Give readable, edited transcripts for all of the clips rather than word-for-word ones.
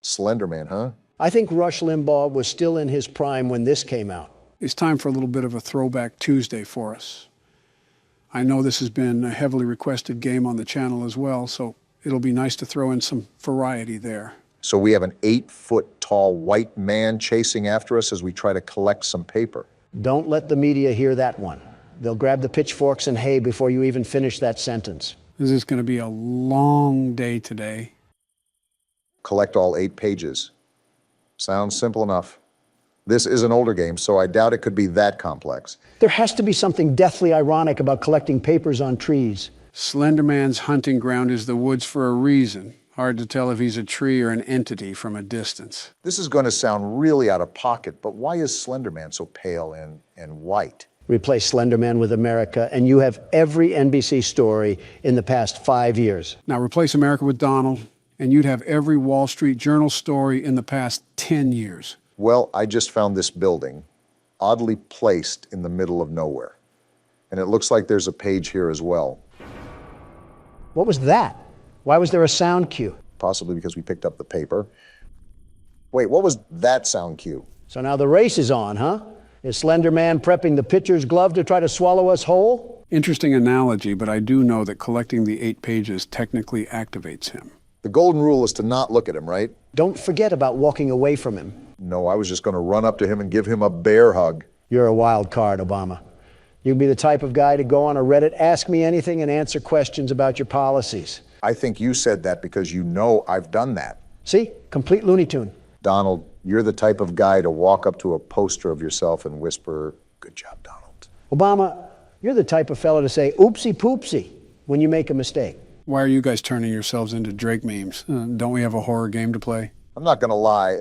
Slender Man, huh? I think Rush Limbaugh was still in his prime when this came out. It's time for a little bit of a throwback Tuesday for us. I know this has been a heavily requested game on the channel as well, so it'll be nice to throw in some variety there. So we have an 8-foot-tall white man chasing after us as we try to collect some paper. Don't let the media hear that one. They'll grab the pitchforks and hay before you even finish that sentence. This is going to be a long day today. Collect all 8 pages. Sounds simple enough. This is an older game, so I doubt it could be that complex. There has to be something deathly ironic about collecting papers on trees. Slender Man's hunting ground is the woods for a reason. Hard to tell if he's a tree or an entity from a distance. This is going to sound really out of pocket, but why is Slender Man so pale and white? Replace Slender Man with America, and you have every NBC story in the past 5 years. Now replace America with Donald, and you'd have every Wall Street Journal story in the past 10 years. Well, I just found this building, oddly placed in the middle of nowhere. And it looks like there's a page here as well. What was that? Why was there a sound cue? Possibly because we picked up the paper. Wait, what was that sound cue? So now the race is on, huh? Is Slender Man prepping the pitcher's glove to try to swallow us whole? Interesting analogy, but I do know that collecting the 8 pages technically activates him. The golden rule is to not look at him, right? Don't forget about walking away from him. No, I was just going to run up to him and give him a bear hug. You're a wild card, Obama. You'd be the type of guy to go on a Reddit, ask me anything, and answer questions about your policies. I think you said that because you know I've done that. See? Complete Looney Tune. Donald, you're the type of guy to walk up to a poster of yourself and whisper, "Good job, Donald." Obama, you're the type of fellow to say oopsie poopsie when you make a mistake. Why are you guys turning yourselves into Drake memes? Don't we have a horror game to play? I'm not going to lie,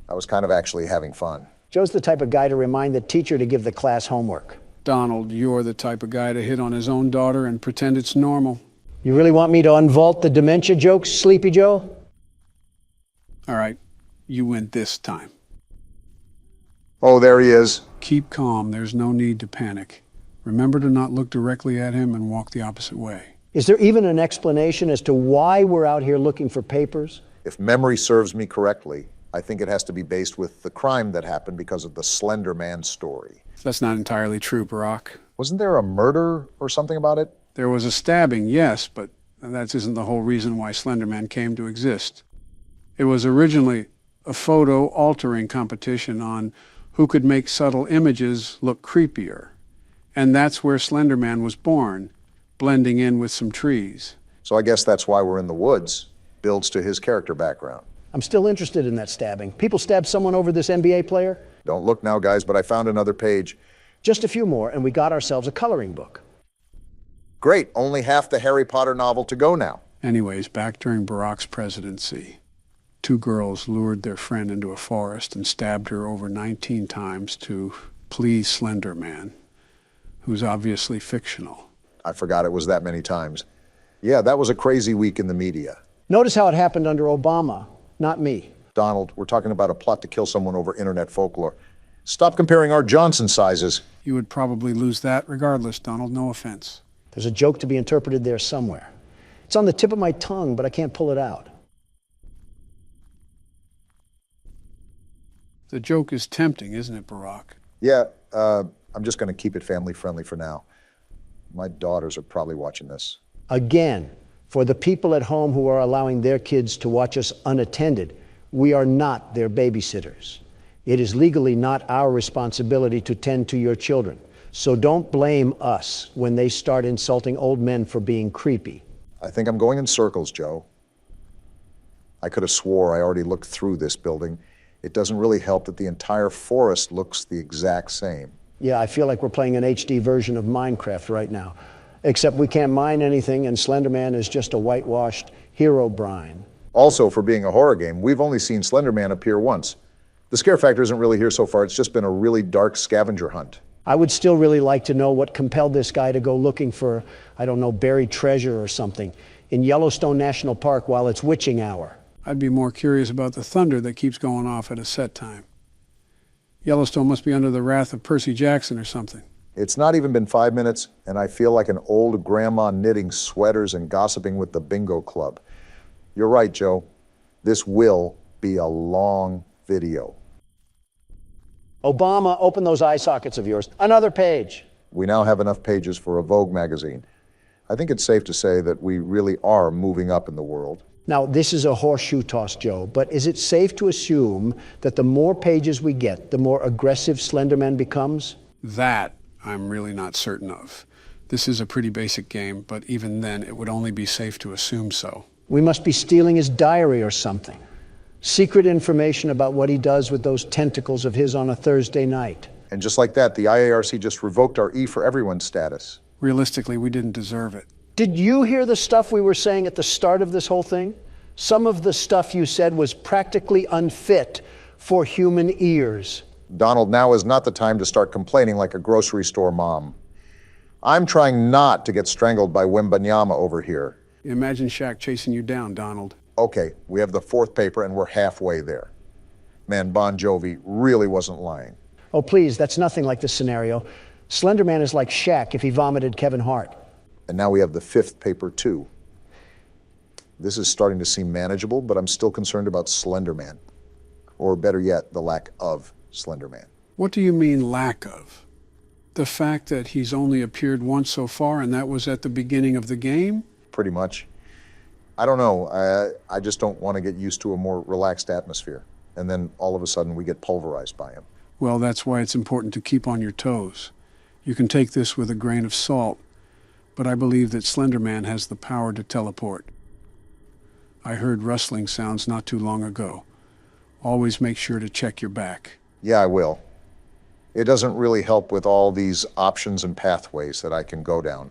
I was kind of actually having fun. Joe's the type of guy to remind the teacher to give the class homework. Donald, you're the type of guy to hit on his own daughter and pretend it's normal. You really want me to unvault the dementia jokes, Sleepy Joe? All right, you win this time. Oh, there he is. Keep calm. There's no need to panic. Remember to not look directly at him and walk the opposite way. Is there even an explanation as to why we're out here looking for papers? If memory serves me correctly, I think it has to be based with the crime that happened because of the Slender Man story. That's not entirely true, Barack. Wasn't there a murder or something about it? There was a stabbing, yes, but that isn't the whole reason why Slender Man came to exist. It was originally a photo altering competition on who could make subtle images look creepier. And that's where Slender Man was born, blending in with some trees. So I guess that's why we're in the woods. Builds to his character background. I'm still interested in that stabbing. People stabbed someone over this NBA player? Don't look now, guys, but I found another page. Just a few more, and we got ourselves a coloring book. Great, only half the Harry Potter novel to go now. Anyways, back during Barack's presidency, 2 girls lured their friend into a forest and stabbed her over 19 times to please Slender Man, who's obviously fictional. I forgot it was that many times. Yeah, that was a crazy week in the media. Notice how it happened under Obama, not me. Donald, we're talking about a plot to kill someone over internet folklore. Stop comparing our Johnson sizes. You would probably lose that regardless, Donald, no offense. There's a joke to be interpreted there somewhere. It's on the tip of my tongue, but I can't pull it out. The joke is tempting, isn't it, Barack? Yeah, I'm just going to keep it family friendly for now. My daughters are probably watching this. Again, for the people at home who are allowing their kids to watch us unattended, we are not their babysitters. It is legally not our responsibility to tend to your children. So don't blame us when they start insulting old men for being creepy. I think I'm going in circles, Joe. I could have swore I already looked through this building. It doesn't really help that the entire forest looks the exact same. Yeah, I feel like we're playing an HD version of Minecraft right now. Except we can't mine anything, and Slender Man is just a whitewashed hero brine. Also, for being a horror game, we've only seen Slender Man appear once. The scare factor isn't really here so far. It's just been a really dark scavenger hunt. I would still really like to know what compelled this guy to go looking for, I don't know, buried treasure or something in Yellowstone National Park while it's witching hour. I'd be more curious about the thunder that keeps going off at a set time. Yellowstone must be under the wrath of Percy Jackson or something. It's not even been 5 minutes, and I feel like an old grandma knitting sweaters and gossiping with the bingo club. You're right, Joe. This will be a long video. Obama, open those eye sockets of yours. Another page. We now have enough pages for a Vogue magazine. I think it's safe to say that we really are moving up in the world. Now, this is a horseshoe toss, Joe, but is it safe to assume that the more pages we get, the more aggressive Slenderman becomes? That I'm really not certain of. This is a pretty basic game, but even then, it would only be safe to assume so. We must be stealing his diary or something. Secret information about what he does with those tentacles of his on a Thursday night. And just like that, the IARC just revoked our E for Everyone status. Realistically, we didn't deserve it. Did you hear the stuff we were saying at the start of this whole thing? Some of the stuff you said was practically unfit for human ears. Donald, now is not the time to start complaining like a grocery store mom. I'm trying not to get strangled by Wembanyama over here. Imagine Shaq chasing you down, Donald. Okay, we have the fourth paper and we're halfway there. Man, Bon Jovi really wasn't lying. Oh, please, that's nothing like this scenario. Slenderman is like Shaq if he vomited Kevin Hart. And now we have the fifth paper too. This is starting to seem manageable, but I'm still concerned about Slenderman. Or better yet, the lack of Slenderman. What do you mean lack of? The fact that he's only appeared once so far and that was at the beginning of the game? Pretty much. I don't know. I just don't want to get used to a more relaxed atmosphere. And then all of a sudden we get pulverized by him. Well, that's why it's important to keep on your toes. You can take this with a grain of salt, but I believe that Slenderman has the power to teleport. I heard rustling sounds not too long ago. Always make sure to check your back. Yeah, I will. It doesn't really help with all these options and pathways that I can go down.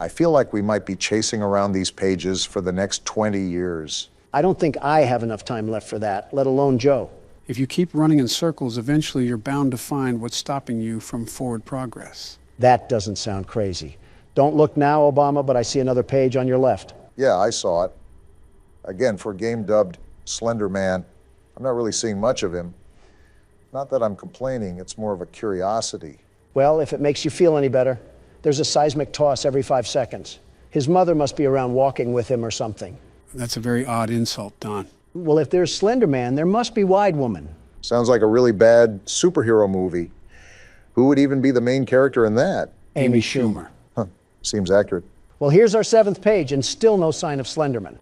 I feel like we might be chasing around these pages for the next 20 years. I don't think I have enough time left for that, let alone Joe. If you keep running in circles, eventually you're bound to find what's stopping you from forward progress. That doesn't sound crazy. Don't look now, Obama, but I see another page on your left. Yeah, I saw it. Again, for a game dubbed Slender Man, I'm not really seeing much of him. Not that I'm complaining, it's more of a curiosity. Well, if it makes you feel any better, there's a seismic toss every 5 seconds. His mother must be around walking with him or something. That's a very odd insult, Don. Well, if there's Slender Man, there must be Wide Woman. Sounds like a really bad superhero movie. Who would even be the main character in that? Amy Schumer. Huh, seems accurate. Well, here's our 7th page, and still no sign of Slenderman.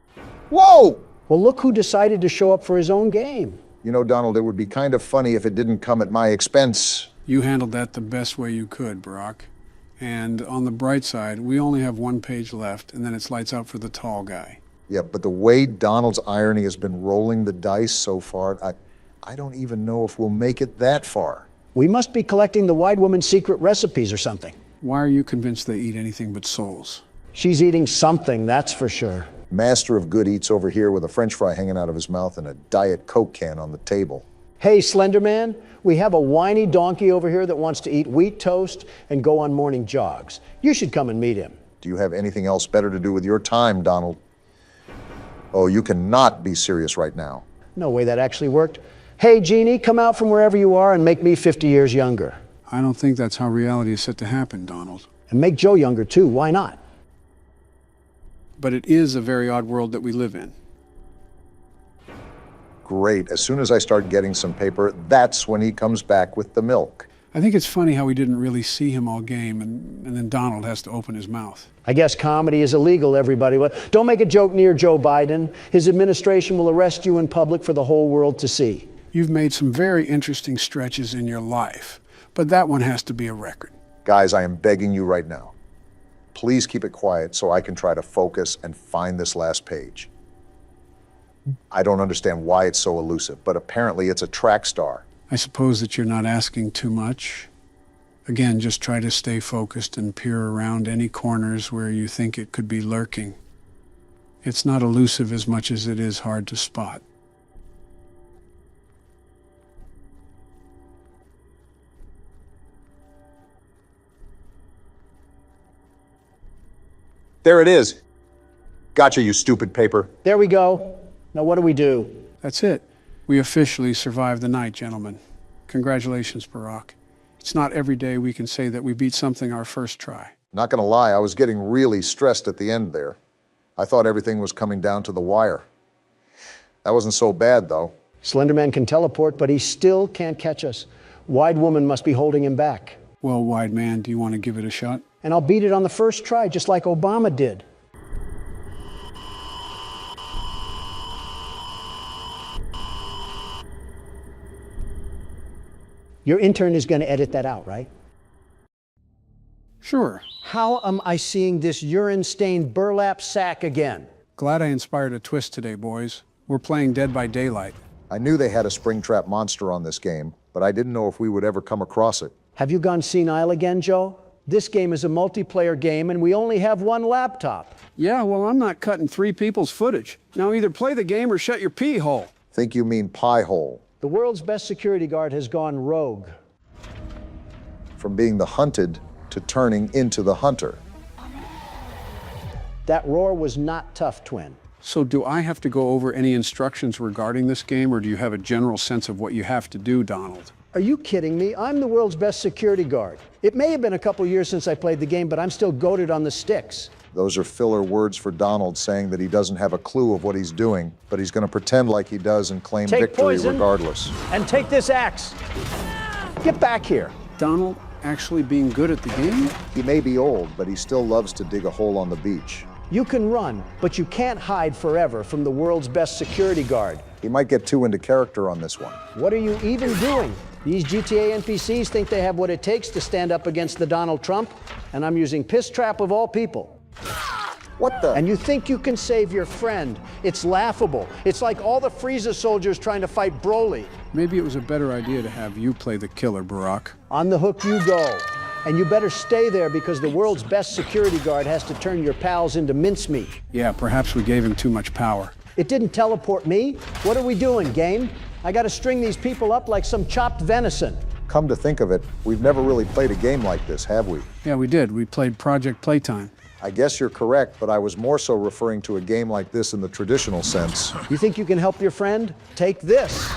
Whoa! Well, look who decided to show up for his own game. You know, Donald, it would be kind of funny if it didn't come at my expense. You handled that the best way you could, Barack. And on the bright side, we only have 1 page left, and then it's lights out for the tall guy. Yeah, but the way Donald's irony has been rolling the dice so far, I don't even know if we'll make it that far. We must be collecting the Wide Woman's secret recipes or something. Why are you convinced they eat anything but souls? She's eating something, that's for sure. Master of good eats over here with a French fry hanging out of his mouth and a Diet Coke can on the table. Hey, Slenderman, we have a whiny donkey over here that wants to eat wheat toast and go on morning jogs. You should come and meet him. Do you have anything else better to do with your time, Donald? Oh, you cannot be serious right now. No way that actually worked. Hey, Jeannie, come out from wherever you are and make me 50 years younger. I don't think that's how reality is set to happen, Donald. And make Joe younger, too. Why not? But it is a very odd world that we live in. Great. As soon as I start getting some paper, that's when he comes back with the milk. I think it's funny how we didn't really see him all game, and then Donald has to open his mouth. I guess comedy is illegal, everybody. Well, don't make a joke near Joe Biden. His administration will arrest you in public for the whole world to see. You've made some very interesting stretches in your life, but that one has to be a record. Guys, I am begging you right now. Please keep it quiet so I can try to focus and find this last page. I don't understand why it's so elusive, but apparently it's a track star. I suppose that you're not asking too much. Again, just try to stay focused and peer around any corners where you think it could be lurking. It's not elusive as much as it is hard to spot. There it is. Gotcha, you stupid paper. There we go. Now what do we do? That's it. We officially survived the night, gentlemen. Congratulations, Barack. It's not every day we can say that we beat something our first try. Not gonna lie, I was getting really stressed at the end there. I thought everything was coming down to the wire. That wasn't so bad, though. Slenderman can teleport, but he still can't catch us. Wide Woman must be holding him back. Well, Wide Man, do you want to give it a shot? And I'll beat it on the first try, just like Obama did. Your intern is going to edit that out, right? Sure. How am I seeing this urine-stained burlap sack again? Glad I inspired a twist today, boys. We're playing Dead by Daylight. I knew they had a Springtrap monster on this game, but I didn't know if we would ever come across it. Have you gone senile again, Joe? This game is a multiplayer game, and we only have one laptop. Yeah, well, I'm not cutting 3 people's footage. Now either play the game or shut your pee hole. Think you mean pie hole. The world's best security guard has gone rogue. From being the hunted to turning into the hunter. That roar was not tough, Twin. So do I have to go over any instructions regarding this game, or do you have a general sense of what you have to do, Donald? Are you kidding me? I'm the world's best security guard. It may have been a couple years since I played the game, but I'm still goated on the sticks. Those are filler words for Donald saying that he doesn't have a clue of what he's doing, but he's going to pretend like he does and claim Take victory poison, regardless. and take this axe. Get back here. Donald actually being good at the game? He may be old, but he still loves to dig a hole on the beach. You can run, but you can't hide forever from the world's best security guard. He might get too into character on this one. What are you even doing? These GTA NPCs think they have what it takes to stand up against the Donald Trump, and I'm using Piss Trap of all people. What the? And you think you can save your friend? It's laughable. It's like all the Frieza soldiers trying to fight Broly. Maybe it was a better idea to have you play the killer, Barack. On the hook you go. And you better stay there because the world's best security guard has to turn your pals into mincemeat. Yeah, perhaps we gave him too much power. It didn't teleport me. What are we doing, game? I gotta string these people up like some chopped venison. Come to think of it, we've never really played a game like this, have we? Yeah, we did. We played Project Playtime. I guess you're correct, but I was more so referring to a game like this in the traditional sense. You think you can help your friend? Take this.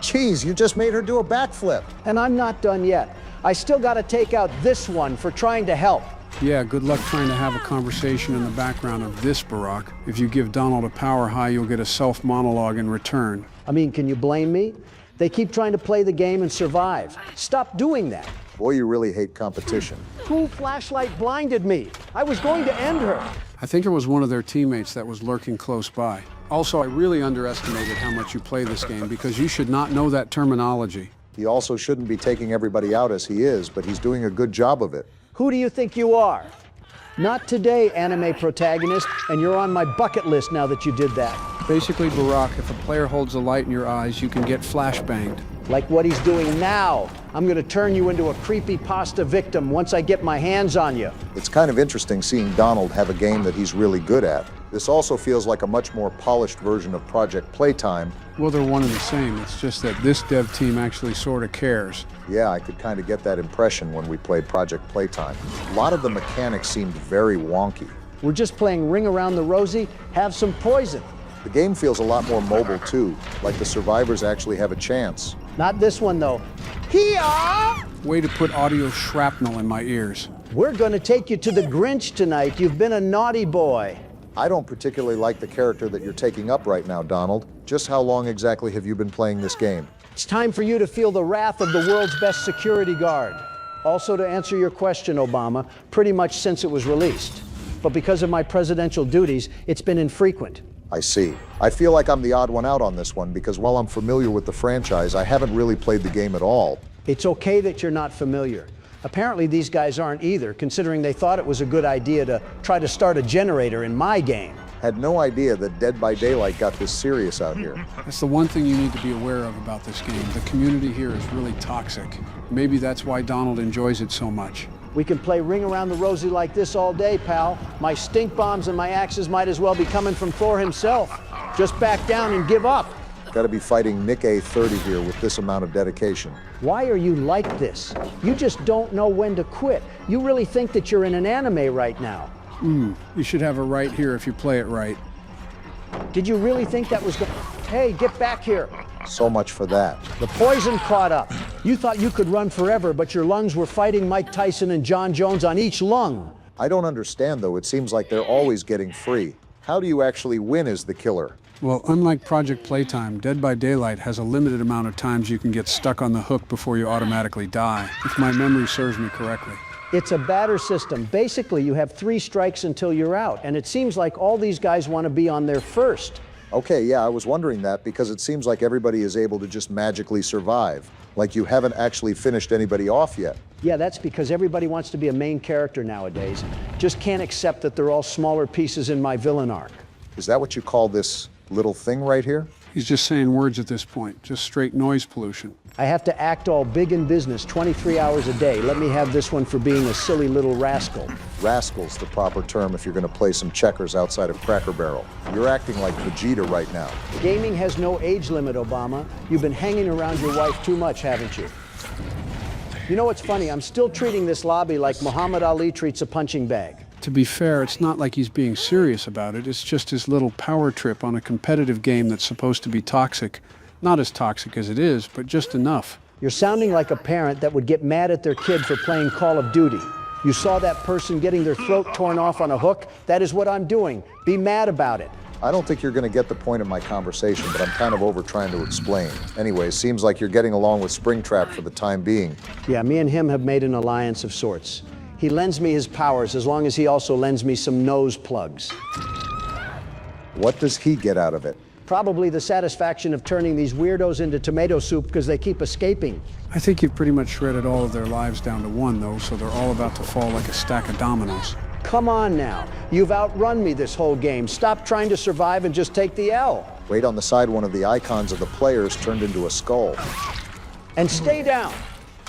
Geez, you just made her do a backflip. And I'm not done yet. I still gotta take out this one for trying to help. Yeah, good luck trying to have a conversation in the background of this, Barack. If you give Donald a power high, you'll get a self-monologue in return. I mean, can you blame me? They keep trying to play the game and survive. Stop doing that. Boy, you really hate competition. Who flashlight blinded me? I was going to end her. I think it was one of their teammates that was lurking close by. Also, I really underestimated how much you play this game because you should not know that terminology. He also shouldn't be taking everybody out as he is, but he's doing a good job of it. Who do you think you are? Not today, anime protagonist, and you're on my bucket list now that you did that. Basically, Barack, if a player holds a light in your eyes, you can get flashbanged. Like what he's doing now. I'm gonna turn you into a creepy pasta victim once I get my hands on you. It's kind of interesting seeing Donald have a game that he's really good at. This also feels like a much more polished version of Project Playtime. Well, they're one and the same. It's just that this dev team actually sort of cares. Yeah, I could kind of get that impression when we played Project Playtime. A lot of the mechanics seemed very wonky. We're just playing Ring Around the Rosie, have some poison. The game feels a lot more mobile too, like the survivors actually have a chance. Not this one though. Hee-haw! Way to put audio shrapnel in my ears. We're gonna take you to the Grinch tonight. You've been a naughty boy. I don't particularly like the character that you're taking up right now, Donald. Just how long exactly have you been playing this game? It's time for you to feel the wrath of the world's best security guard. Also, to answer your question, Obama, pretty much since it was released. But because of my presidential duties, it's been infrequent. I see. I feel like I'm the odd one out on this one because while I'm familiar with the franchise, I haven't really played the game at all. It's okay that you're not familiar. Apparently these guys aren't either, considering they thought it was a good idea to try to start a generator in my game. Had no idea that Dead by Daylight got this serious out here. That's the one thing you need to be aware of about this game. The community here is really toxic. Maybe that's why Donald enjoys it so much. We can play Ring Around the Rosie like this all day, pal. My stink bombs and my axes might as well be coming from Thor himself. Just back down and give up. Gotta be fighting Nick A30 here with this amount of dedication. Why are you like this? You just don't know when to quit. You really think that you're in an anime right now. You should have a right here if you play it right. Did you really think that was Hey, get back here. So much for that. The poison caught up. You thought you could run forever, but your lungs were fighting Mike Tyson and John Jones on each lung. I don't understand though, it seems like they're always getting free. How do you actually win as the killer? Well, unlike Project Playtime, Dead by Daylight has a limited amount of times you can get stuck on the hook before you automatically die, if my memory serves me correctly. It's a batter system. Basically, you have 3 strikes until you're out, and it seems like all these guys want to be on their first. Okay, yeah, I was wondering that because it seems like everybody is able to just magically survive. Like you haven't actually finished anybody off yet. Yeah, that's because everybody wants to be a main character nowadays. Just can't accept that they're all smaller pieces in my villain arc. Is that what you call this little thing right here? He's just saying words at this point, just straight noise pollution. I have to act all big in business 23 hours a day. Let me have this one for being a silly little rascal. Rascal's the proper term if you're going to play some checkers outside of Cracker Barrel. You're acting like Vegeta right now. Gaming has no age limit, Obama. You've been hanging around your wife too much, haven't you? You know what's funny? I'm still treating this lobby like Muhammad Ali treats a punching bag. To be fair, it's not like he's being serious about it. It's just his little power trip on a competitive game that's supposed to be toxic. Not as toxic as it is, but just enough. You're sounding like a parent that would get mad at their kid for playing Call of Duty. You saw that person getting their throat torn off on a hook? That is what I'm doing. Be mad about it. I don't think you're going to get the point of my conversation, but I'm kind of over trying to explain. Anyway, seems like you're getting along with Springtrap for the time being. Yeah, me and him have made an alliance of sorts. He lends me his powers as long as he also lends me some nose plugs. What does he get out of it? Probably the satisfaction of turning these weirdos into tomato soup because they keep escaping. I think you've pretty much shredded all of their lives down to one, though, so they're all about to fall like a stack of dominoes. Come on now. You've outrun me this whole game. Stop trying to survive and just take the L. Wait, on the side, one of the icons of the players turned into a skull. And stay down.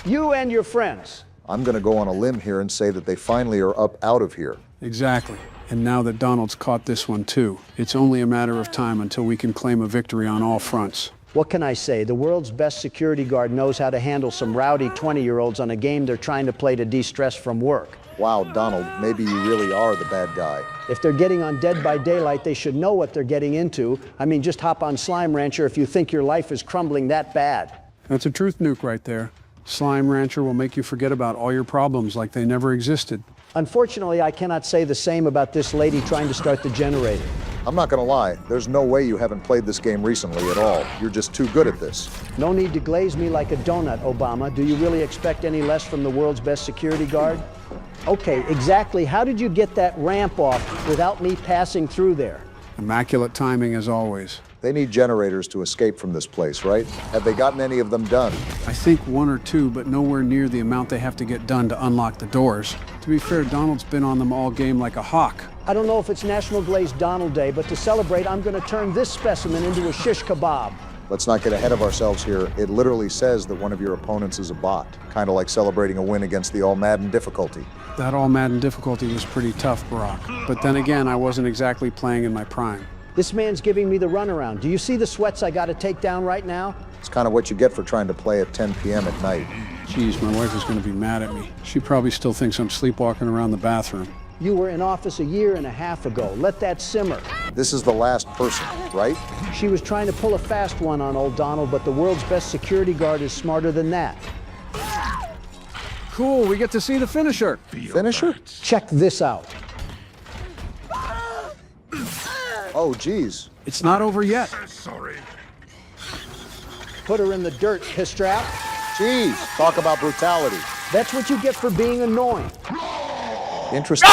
You and your friends. I'm going to go on a limb here and say that they finally are up out of here. Exactly. And now that Donald's caught this one too, it's only a matter of time until we can claim a victory on all fronts. What can I say? The world's best security guard knows how to handle some rowdy 20-year-olds on a game they're trying to play to de-stress from work. Wow, Donald, maybe you really are the bad guy. If they're getting on Dead by Daylight, they should know what they're getting into. I mean, just hop on Slime Rancher if you think your life is crumbling that bad. That's a truth nuke right there. Slime Rancher will make you forget about all your problems like they never existed. Unfortunately, I cannot say the same about this lady trying to start the generator. I'm not going to lie, there's no way you haven't played this game recently at all. You're just too good at this. No need to glaze me like a donut, Obama. Do you really expect any less from the world's best security guard? Okay, exactly how did you get that ramp off without me passing through there? Immaculate timing as always. They need generators to escape from this place, right? Have they gotten any of them done? I think 1 or 2, but nowhere near the amount they have to get done to unlock the doors. To be fair, Donald's been on them all game like a hawk. I don't know if it's National Glazed Donald Day, but to celebrate, I'm going to turn this specimen into a shish kebab. Let's not get ahead of ourselves here. It literally says that one of your opponents is a bot. Kind of like celebrating a win against the All Madden difficulty. That All Madden difficulty was pretty tough, Barack. But then again, I wasn't exactly playing in my prime. This man's giving me the runaround. Do you see the sweats I got to take down right now? It's kind of what you get for trying to play at 10 p.m. at night. Geez, my wife is going to be mad at me. She probably still thinks I'm sleepwalking around the bathroom. You were in office a year and a half ago. Let that simmer. This is the last person, right? She was trying to pull a fast one on old Donald, but the world's best security guard is smarter than that. Cool, we get to see the finisher. Finisher? Check this out. Oh, geez. It's not over yet. Sorry. Put her in the dirt, piss trap. Jeez, talk about brutality. That's what you get for being annoying. Interesting.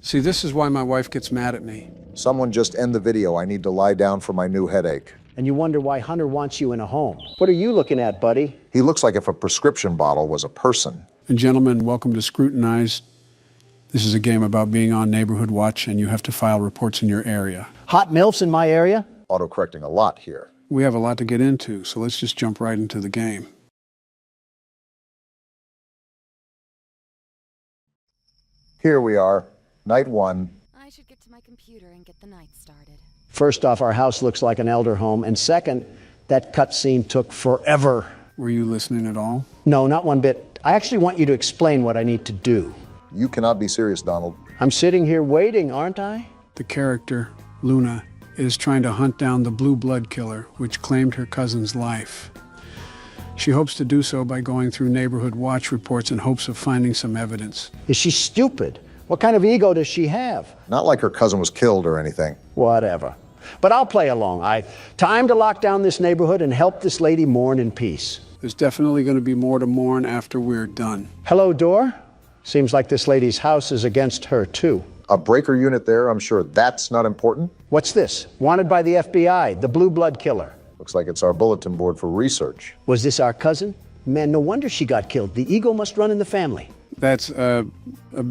See, this is why my wife gets mad at me. Someone just end the video. I need to lie down for my new headache. And you wonder why Hunter wants you in a home. What are you looking at, buddy? He looks like if a prescription bottle was a person. And gentlemen, welcome to Scrutinize. This is a game about being on Neighborhood Watch, and you have to file reports in your area. Hot MILFs in my area? Autocorrecting a lot here. We have a lot to get into, so let's just jump right into the game. Here we are, night 1. I should get to my computer and get the night started. First off, our house looks like an elder home. And second, that cutscene took forever. Were you listening at all? No, not one bit. I actually want you to explain what I need to do. You cannot be serious, Donald. I'm sitting here waiting, aren't I? The character, Luna, is trying to hunt down the blue blood killer, which claimed her cousin's life. She hopes to do so by going through Neighborhood Watch reports in hopes of finding some evidence. Is she stupid? What kind of ego does she have? Not like her cousin was killed or anything. Whatever. But I'll play along. Time to lock down this neighborhood and help this lady mourn in peace. There's definitely going to be more to mourn after we're done. Hello, door. Seems like this lady's house is against her, too. A breaker unit there, I'm sure that's not important. What's this? Wanted by the FBI, the blue blood killer. Looks like it's our bulletin board for research. Was this our cousin? Man, no wonder she got killed. The ego must run in the family. That's a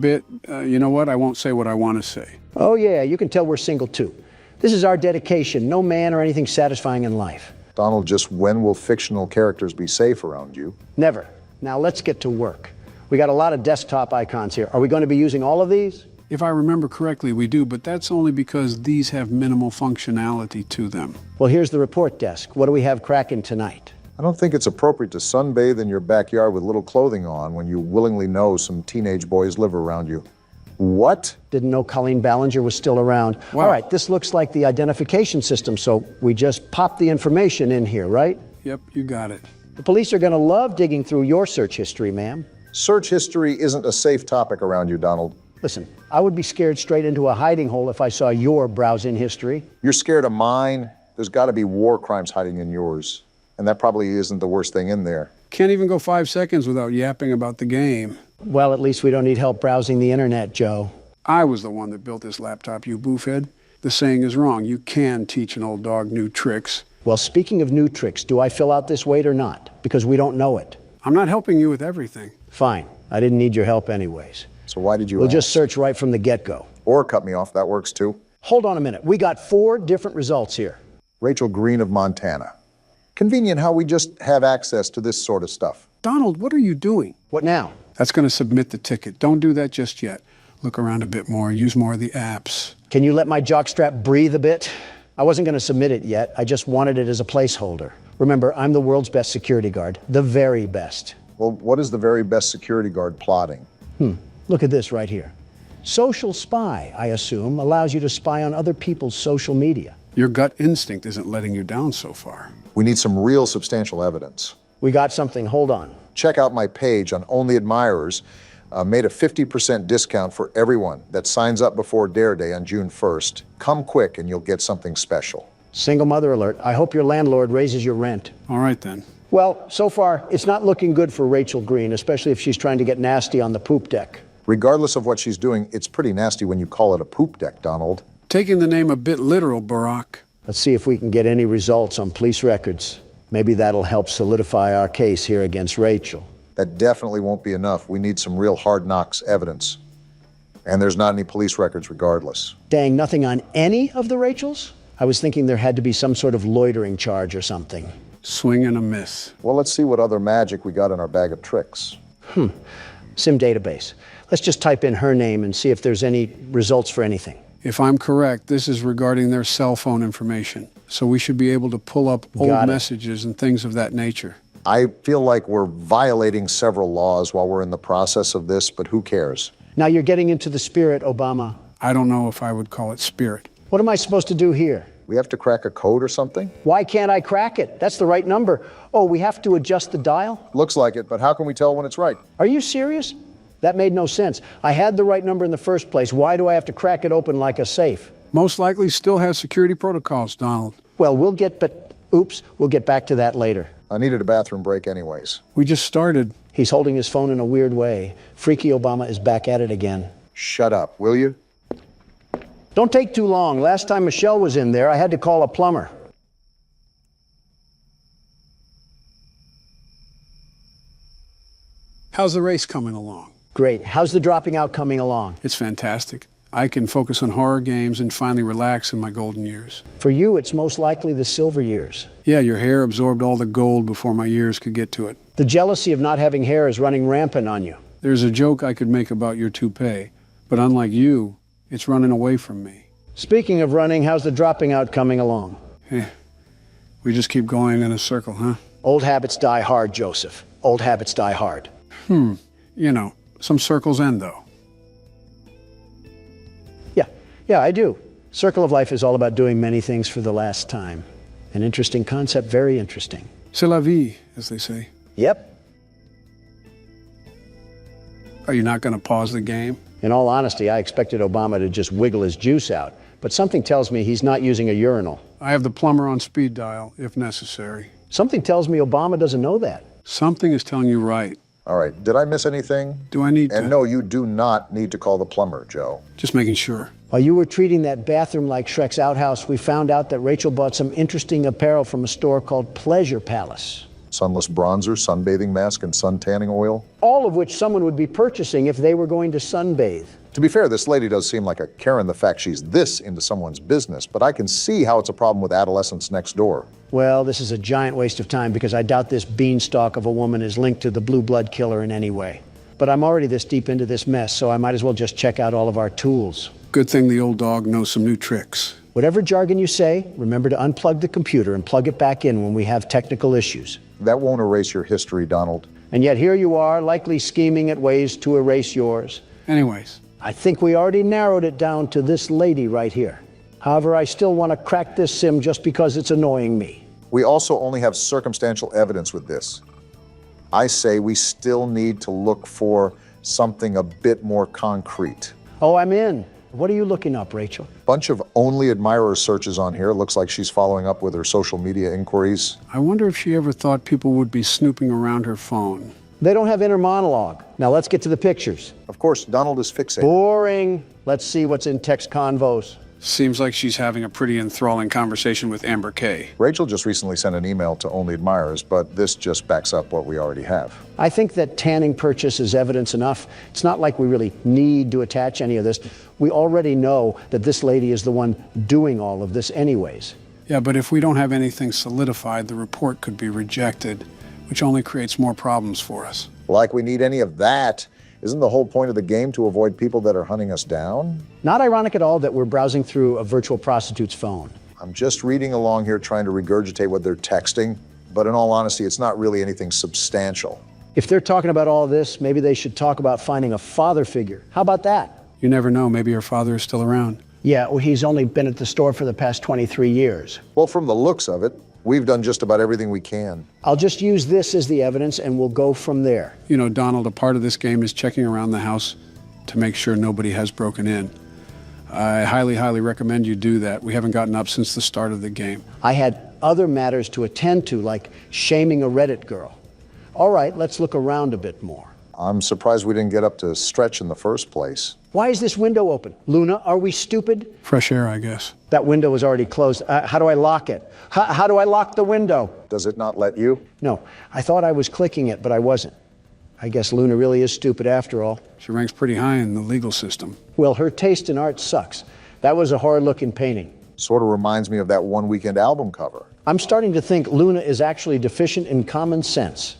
bit, you know what? I won't say what I want to say. Oh, yeah, you can tell we're single, too. This is our dedication. No man or anything satisfying in life. Donald, just when will fictional characters be safe around you? Never. Now let's get to work. We got a lot of desktop icons here. Are we going to be using all of these? If I remember correctly, we do, but that's only because these have minimal functionality to them. Well, here's the report desk. What do we have cracking tonight? I don't think it's appropriate to sunbathe in your backyard with little clothing on when you willingly know some teenage boys live around you. What? Didn't know Colleen Ballinger was still around. Wow. All right, this looks like the identification system, so we just pop the information in here, right? Yep, you got it. The police are going to love digging through your search history, ma'am. Search history isn't a safe topic around you, Donald. Listen, I would be scared straight into a hiding hole if I saw your browsing history. You're scared of mine. There's got to be war crimes hiding in yours. And that probably isn't the worst thing in there. Can't even go 5 seconds without yapping about the game. Well, at least we don't need help browsing the internet, Joe. I was the one that built this laptop, you boofhead. The saying is wrong. You can teach an old dog new tricks. Well, speaking of new tricks, do I fill out this weight or not? Because we don't know it. I'm not helping you with everything. Fine. I didn't need your help anyways. So why did you We'll ask? just search right from the get-go. Or cut me off, that works too. Hold on a minute. We got 4 different results here. Rachel Green of Montana. Convenient how we just have access to this sort of stuff. Donald, what are you doing? What now? That's going to submit the ticket. Don't do that just yet. Look around a bit more. Use more of the apps. Can you let my jockstrap breathe a bit? I wasn't going to submit it yet. I just wanted it as a placeholder. Remember, I'm the world's best security guard. The very best. Well, what is the very best security guard plotting? Look at this right here. Social spy, I assume, allows you to spy on other people's social media. Your gut instinct isn't letting you down so far. We need some real substantial evidence. We got something. Hold on. Check out my page on Only Admirers. Made a 50% discount for everyone that signs up before Dare Day on June 1st. Come quick and you'll get something special. Single mother alert. I hope your landlord raises your rent. All right, then. Well, so far, it's not looking good for Rachel Green, especially if she's trying to get nasty on the poop deck. Regardless of what she's doing, it's pretty nasty when you call it a poop deck, Donald. Taking the name a bit literal, Barack. Let's see if we can get any results on police records. Maybe that'll help solidify our case here against Rachel. That definitely won't be enough. We need some real hard knocks evidence. And there's not any police records regardless. Dang, nothing on any of the Rachels? I was thinking there had to be some sort of loitering charge or something. Swing and a miss. Well, let's see what other magic we got in our bag of tricks. SIM database. Let's just type in her name and see if there's any results for anything. If I'm correct, this is regarding their cell phone information. So we should be able to pull up old Got it. messages and things of that nature. I feel like we're violating several laws while we're in the process of this, but who cares? Now you're getting into the spirit, Obama. I don't know if I would call it spirit. What am I supposed to do here? We have to crack a code or something? Why can't I crack it? That's the right number. Oh, we have to adjust the dial? Looks like it, but how can we tell when it's right? Are you serious? That made no sense. I had the right number in the first place. Why do I have to crack it open like a safe? Most likely still has security protocols, Donald. Well, we'll get back to that later. I needed a bathroom break anyways. We just started. He's holding his phone in a weird way. Freaky Obama is back at it again. Shut up, will you? Don't take too long. Last time Michelle was in there, I had to call a plumber. How's the race coming along? Great. How's the dropping out coming along? It's fantastic. I can focus on horror games and finally relax in my golden years. For you, it's most likely the silver years. Yeah, your hair absorbed all the gold before my years could get to it. The jealousy of not having hair is running rampant on you. There's a joke I could make about your toupee, but unlike you, it's running away from me. Speaking of running, how's the dropping out coming along? We just keep going in a circle, huh? Old habits die hard, Joseph. Old habits die hard. You know, some circles end, though. Yeah, I do. Circle of life is all about doing many things for the last time. An interesting concept, very interesting. C'est la vie, as they say. Yep. Are you not going to pause the game? In all honesty, I expected Obama to just wiggle his juice out, but something tells me he's not using a urinal. I have the plumber on speed dial, if necessary. Something tells me Obama doesn't know that. Something is telling you right. All right, did I miss anything? Do I need to? And no, you do not need to call the plumber, Joe. Just making sure. While you were treating that bathroom like Shrek's outhouse, we found out that Rachel bought some interesting apparel from a store called Pleasure Palace. Sunless bronzer, sunbathing mask, and sun tanning oil. All of which someone would be purchasing if they were going to sunbathe. To be fair, this lady does seem like a Karen the fact she's this into someone's business, but I can see how it's a problem with adolescents next door. Well, this is a giant waste of time because I doubt this beanstalk of a woman is linked to the blue blood killer in any way. But I'm already this deep into this mess, so I might as well just check out all of our tools. Good thing the old dog knows some new tricks. Whatever jargon you say, remember to unplug the computer and plug it back in when we have technical issues. That won't erase your history, Donald. And yet here you are, likely scheming at ways to erase yours. Anyways. I think we already narrowed it down to this lady right here. However, I still want to crack this sim just because it's annoying me. We also only have circumstantial evidence with this. I say we still need to look for something a bit more concrete. Oh, I'm in. What are you looking up, Rachel? Bunch of only admirer searches on here. Looks like she's following up with her social media inquiries. I wonder if she ever thought people would be snooping around her phone. They don't have inner monologue. Now let's get to the pictures. Of course, Donald is fixated. Boring. Let's see what's in text convos. Seems like she's having a pretty enthralling conversation with Amber Kay. Rachel just recently sent an email to only admirers, but this just backs up what we already have. I think that tanning purchase is evidence enough. It's not like we really need to attach any of this. We already know that this lady is the one doing all of this anyways. Yeah, but if we don't have anything solidified, the report could be rejected, which only creates more problems for us. Like we need any of that. Isn't the whole point of the game to avoid people that are hunting us down? Not ironic at all that we're browsing through a virtual prostitute's phone. I'm just reading along here trying to regurgitate what they're texting, but in all honesty, it's not really anything substantial. If they're talking about all this, maybe they should talk about finding a father figure. How about that? You never know, maybe her father is still around. Yeah, well, he's only been at the store for the past 23 years. Well, from the looks of it, we've done just about everything we can. I'll just use this as the evidence and we'll go from there. You know, Donald, a part of this game is checking around the house to make sure nobody has broken in. I highly, highly recommend you do that. We haven't gotten up since the start of the game. I had other matters to attend to, like shaming a Reddit girl. All right, let's look around a bit more. I'm surprised we didn't get up to stretch in the first place. Why is this window open? Luna, are we stupid? Fresh air, I guess. That window is already closed. How do I lock it? How do I lock the window? Does it not let you? No, I thought I was clicking it, but I wasn't. I guess Luna really is stupid after all. She ranks pretty high in the legal system. Well, her taste in art sucks. That was a horror-looking painting. Sort of reminds me of that One Weekend album cover. I'm starting to think Luna is actually deficient in common sense.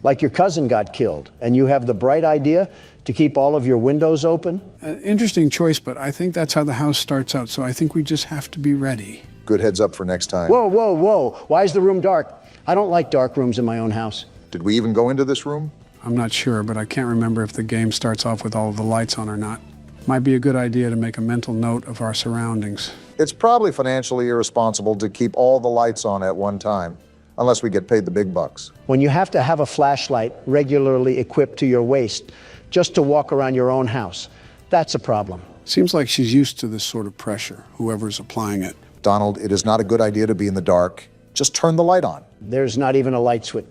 Like your cousin got killed, and you have the bright idea to keep all of your windows open? Interesting choice, but I think that's how the house starts out, so I think we just have to be ready. Good heads up for next time. Whoa, whoa, whoa. Why is the room dark? I don't like dark rooms in my own house. Did we even go into this room? I'm not sure, but I can't remember if the game starts off with all of the lights on or not. Might be a good idea to make a mental note of our surroundings. It's probably financially irresponsible to keep all the lights on at one time, unless we get paid the big bucks. When you have to have a flashlight regularly equipped to your waist just to walk around your own house, that's a problem. Seems like she's used to this sort of pressure, whoever's applying it. Donald, it is not a good idea to be in the dark. Just turn the light on. There's not even a light switch.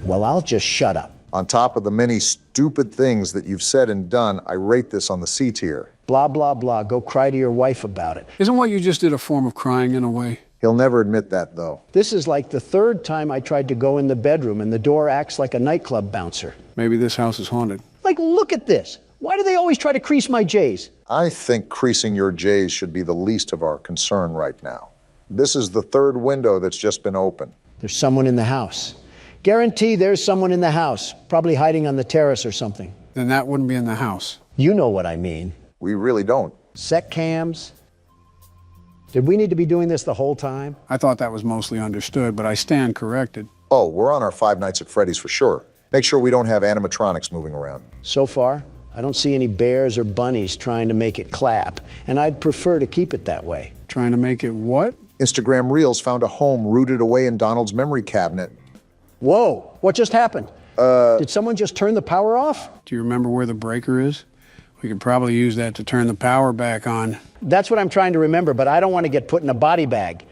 Well, I'll just shut up. On top of the many stupid things that you've said and done, I rate this on the C tier. Blah, blah, blah. Go cry to your wife about it. Isn't what you just did a form of crying in a way? He'll never admit that, though. This is like the third time I tried to go in the bedroom and the door acts like a nightclub bouncer. Maybe this house is haunted. Like, look at this. Why do they always try to crease my J's? I think creasing your J's should be the least of our concern right now. This is the third window that's just been opened. There's someone in the house. Guarantee there's someone in the house, probably hiding on the terrace or something. Then that wouldn't be in the house. You know what I mean. We really don't. Sec cams. Did we need to be doing this the whole time? I thought that was mostly understood, but I stand corrected. Oh, we're on our Five Nights at Freddy's for sure. Make sure we don't have animatronics moving around. So far, I don't see any bears or bunnies trying to make it clap, and I'd prefer to keep it that way. Trying to make it what? Instagram Reels found a home rooted away in Donald's memory cabinet. Whoa, what just happened? Did someone just turn the power off? Do you remember where the breaker is? We could probably use that to turn the power back on. That's what I'm trying to remember, but I don't want to get put in a body bag.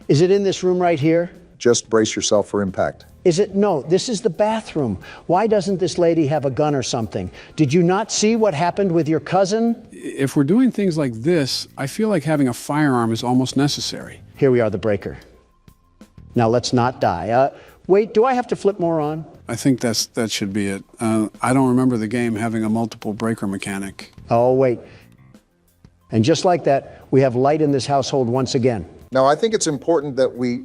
Is it in this room right here? Just brace yourself for impact. Is it? No, this is the bathroom. Why doesn't this lady have a gun or something? Did you not see what happened with your cousin? If we're doing things like this, I feel like having a firearm is almost necessary. Here we are, the breaker. Now let's not die. Wait, do I have to flip more on? I think that should be it. I don't remember the game having a multiple breaker mechanic. Oh, wait. And just like that, we have light in this household once again. Now, I think it's important that we...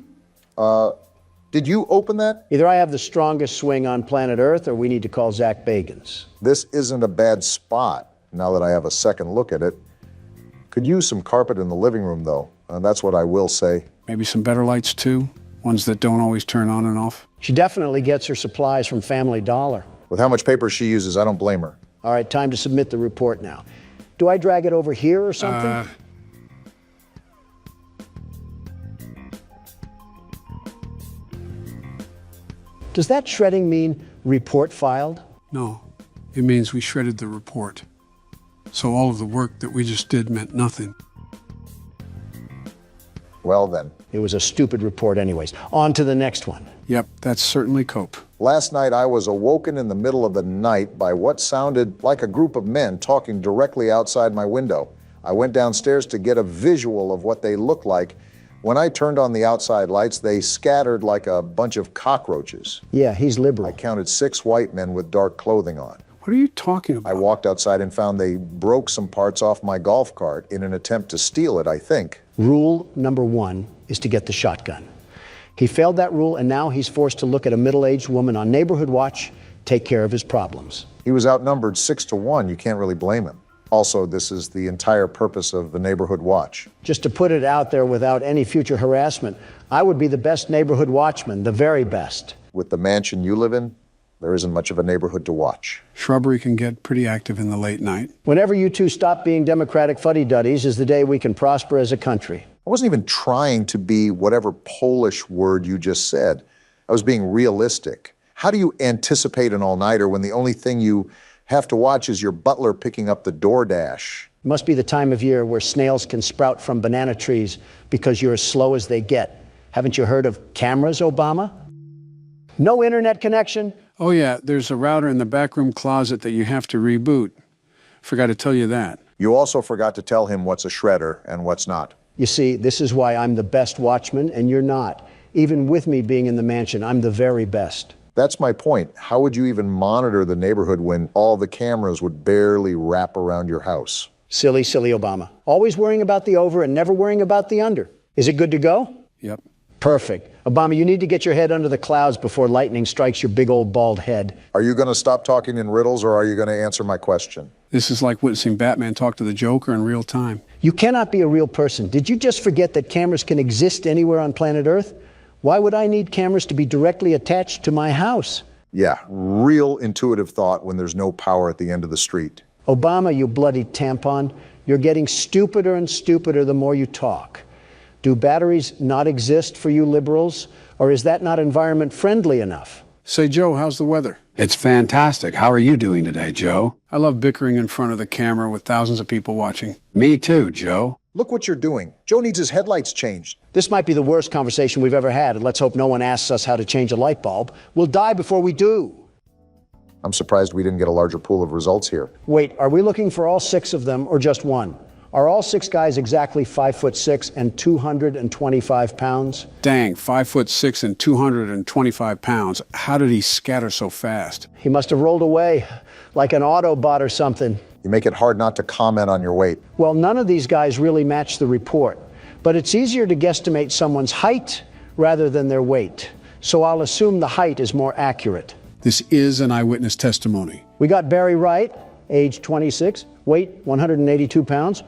did you open that? Either I have the strongest swing on planet Earth or we need to call Zach Bagans. This isn't a bad spot, now that I have a second look at it. Could use some carpet in the living room, though. That's what I will say. Maybe some better lights, too? Ones that don't always turn on and off? She definitely gets her supplies from Family Dollar. With how much paper she uses, I don't blame her. All right, time to submit the report now. Do I drag it over here or something? Does that shredding mean report filed? No, it means we shredded the report. So all of the work that we just did meant nothing. Well then. It was a stupid report anyways. On to the next one. Yep, that's certainly cope. Last night I was awoken in the middle of the night by what sounded like a group of men talking directly outside my window. I went downstairs to get a visual of what they looked like. When I turned on the outside lights, they scattered like a bunch of cockroaches. Yeah, he's liberal. I counted 6 white men with dark clothing on. What are you talking about? I walked outside and found they broke some parts off my golf cart in an attempt to steal it, I think. Rule number 1 is to get the shotgun. He failed that rule, and now he's forced to look at a middle-aged woman on Neighborhood Watch, take care of his problems. He was outnumbered 6 to 1. You can't really blame him. Also, this is the entire purpose of the Neighborhood Watch. Just to put it out there without any future harassment, I would be the best neighborhood watchman, the very best. With the mansion you live in, there isn't much of a neighborhood to watch. Shrubbery can get pretty active in the late night. Whenever you two stop being Democratic fuddy-duddies is the day we can prosper as a country. I wasn't even trying to be whatever Polish word you just said. I was being realistic. How do you anticipate an all-nighter when the only thing you have to watch is your butler picking up the DoorDash? It must be the time of year where snails can sprout from banana trees because you're as slow as they get. Haven't you heard of cameras, Obama? No internet connection? Oh yeah, there's a router in the backroom closet that you have to reboot. Forgot to tell you that. You also forgot to tell him what's a shredder and what's not. You see, this is why I'm the best watchman and you're not. Even with me being in the mansion, I'm the very best. That's my point. How would you even monitor the neighborhood when all the cameras would barely wrap around your house? Silly, silly Obama. Always worrying about the over and never worrying about the under. Is it good to go? Yep. Perfect. Obama, you need to get your head under the clouds before lightning strikes your big old bald head. Are you going to stop talking in riddles or are you going to answer my question? This is like witnessing Batman talk to the Joker in real time. You cannot be a real person. Did you just forget that cameras can exist anywhere on planet Earth? Why would I need cameras to be directly attached to my house? Yeah, real intuitive thought when there's no power at the end of the street. Obama, you bloody tampon, you're getting stupider and stupider the more you talk. Do batteries not exist for you liberals, or is that not environment friendly enough? Say, Joe, how's the weather? It's fantastic. How are you doing today, Joe? I love bickering in front of the camera with thousands of people watching. Me too, Joe. Look what you're doing. Joe needs his headlights changed. This might be the worst conversation we've ever had, and let's hope no one asks us how to change a light bulb. We'll die before we do. I'm surprised we didn't get a larger pool of results here. Wait, are we looking for all 6 of them or just one? Are all 6 guys exactly 5'6" and 225 pounds? Dang, 5'6" and 225 pounds. How did he scatter so fast? He must have rolled away like an Autobot or something. You make it hard not to comment on your weight. Well, none of these guys really match the report, but it's easier to guesstimate someone's height rather than their weight. So I'll assume the height is more accurate. This is an eyewitness testimony. We got Barry Wright, age 26, weight 182 pounds.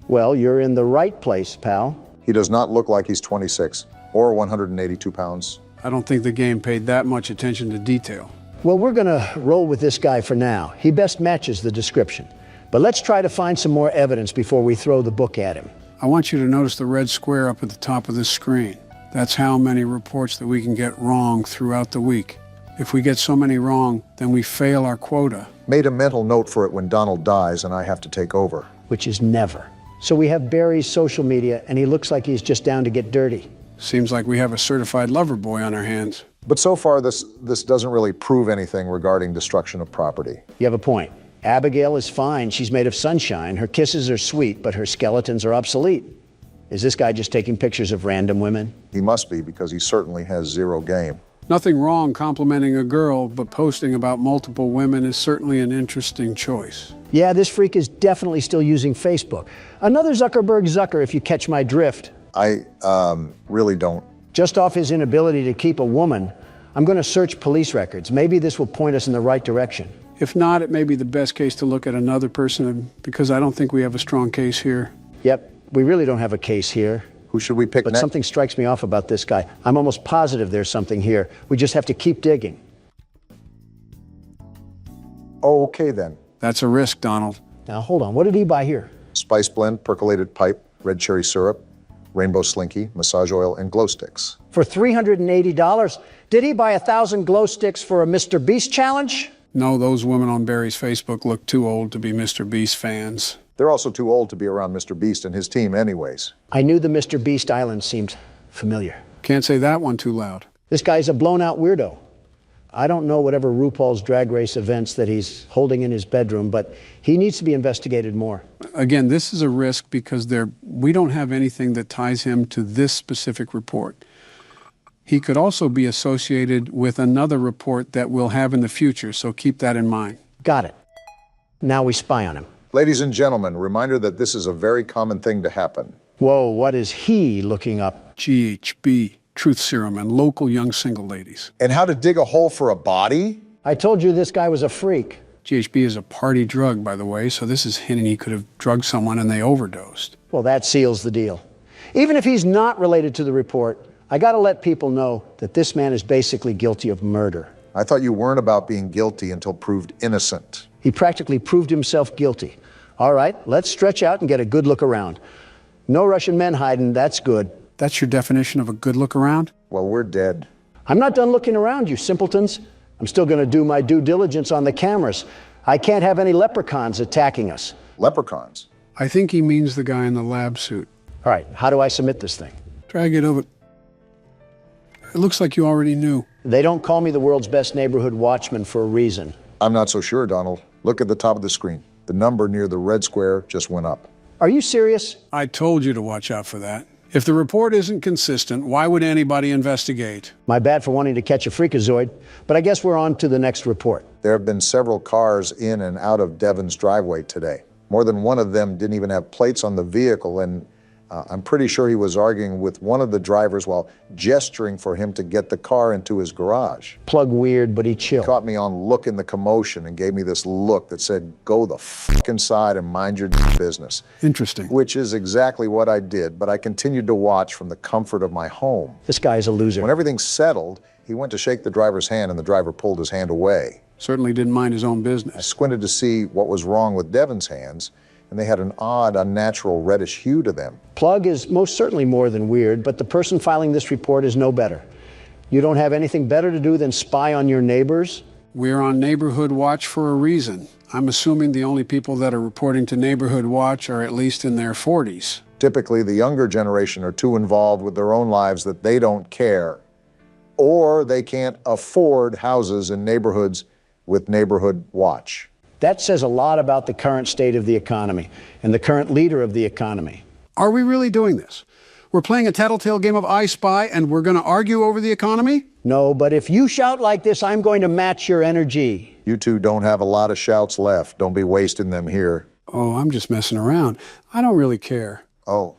Well, you're in the right place, pal. He does not look like he's 26 or 182 pounds. I don't think the game paid that much attention to detail. Well, we're gonna roll with this guy for now. He best matches the description. But let's try to find some more evidence before we throw the book at him. I want you to notice the red square up at the top of this screen. That's how many reports that we can get wrong throughout the week. If we get so many wrong, then we fail our quota. Made a mental note for it when Donald dies and I have to take over. Which is never. So we have Barry's social media, and he looks like he's just down to get dirty. Seems like we have a certified lover boy on our hands. But so far, this doesn't really prove anything regarding destruction of property. You have a point. Abigail is fine. She's made of sunshine. Her kisses are sweet, but her skeletons are obsolete. Is this guy just taking pictures of random women? He must be, because he certainly has zero game. Nothing wrong complimenting a girl, but posting about multiple women is certainly an interesting choice. Yeah, this freak is definitely still using Facebook. Another Zuckerberg Zucker, if you catch my drift. I really don't. Just off his inability to keep a woman, I'm going to search police records. Maybe this will point us in the right direction. If not, it may be the best case to look at another person, because I don't think we have a strong case here. Yep, we really don't have a case here. Who should we pick But next? something strikes me off about this guy. I'm almost positive there's something here. We just have to keep digging. Oh, okay then. That's a risk, Donald. Now, hold on. What did he buy here? Spice blend, percolated pipe, red cherry syrup, rainbow slinky, massage oil, and glow sticks. For $380. Did he buy 1,000 glow sticks for a Mr. Beast challenge? No, those women on Barry's Facebook look too old to be Mr. Beast fans. They're also too old to be around Mr. Beast and his team anyways. I knew the Mr. Beast Island seemed familiar. Can't say that one too loud. This guy's a blown-out weirdo. I don't know whatever RuPaul's Drag Race events that he's holding in his bedroom, but he needs to be investigated more. Again, this is a risk because we don't have anything that ties him to this specific report. He could also be associated with another report that we'll have in the future, so keep that in mind. Got it. Now we spy on him. Ladies and gentlemen, reminder that this is a very common thing to happen. Whoa, what is he looking up? GHB, truth serum, and local young single ladies. And how to dig a hole for a body? I told you this guy was a freak. GHB is a party drug, by the way, so this is hinting he could have drugged someone and they overdosed. Well, that seals the deal. Even if he's not related to the report, I gotta let people know that this man is basically guilty of murder. I thought you weren't about being guilty until proved innocent. He practically proved himself guilty. All right, let's stretch out and get a good look around. No Russian men hiding, that's good. That's your definition of a good look around? Well, we're dead. I'm not done looking around, you simpletons. I'm still gonna do my due diligence on the cameras. I can't have any leprechauns attacking us. Leprechauns. I think he means the guy in the lab suit. All right, how do I submit this thing? Drag it over. It looks like you already knew. They don't call me the world's best neighborhood watchman for a reason. I'm not so sure, Donald. Look at the top of the screen. The number near the red square just went up. Are you serious? I told you to watch out for that. If the report isn't consistent, why would anybody investigate? My bad for wanting to catch a freakazoid, but I guess we're on to the next report. There have been several cars in and out of Devon's driveway today. More than one of them didn't even have plates on the vehicle, and I'm pretty sure he was arguing with one of the drivers while gesturing for him to get the car into his garage. Plug weird, but he chill. Caught me on look in the commotion and gave me this look that said, go the fuck inside and mind your business. Interesting. Which is exactly what I did, but I continued to watch from the comfort of my home. This guy's a loser. When everything settled, he went to shake the driver's hand and the driver pulled his hand away. Certainly didn't mind his own I business. squinted to see what was wrong with Devon's hands, and they had an odd, unnatural reddish hue to them. Plug is most certainly more than weird, but the person filing this report is no better. You don't have anything better to do than spy on your neighbors? We're on Neighborhood Watch for a reason. I'm assuming the only people that are reporting to Neighborhood Watch are at least in their 40s. Typically, the younger generation are too involved with their own lives that they don't care, or they can't afford houses in neighborhoods with Neighborhood Watch. That says a lot about the current state of the economy and the current leader of the economy. Are we really doing this? We're playing a tattletale game of I Spy and we're going to argue over the economy? No, but if you shout like this, I'm going to match your energy. You two don't have a lot of shouts left. Don't be wasting them here. Oh, I'm just messing around. I don't really care. Oh,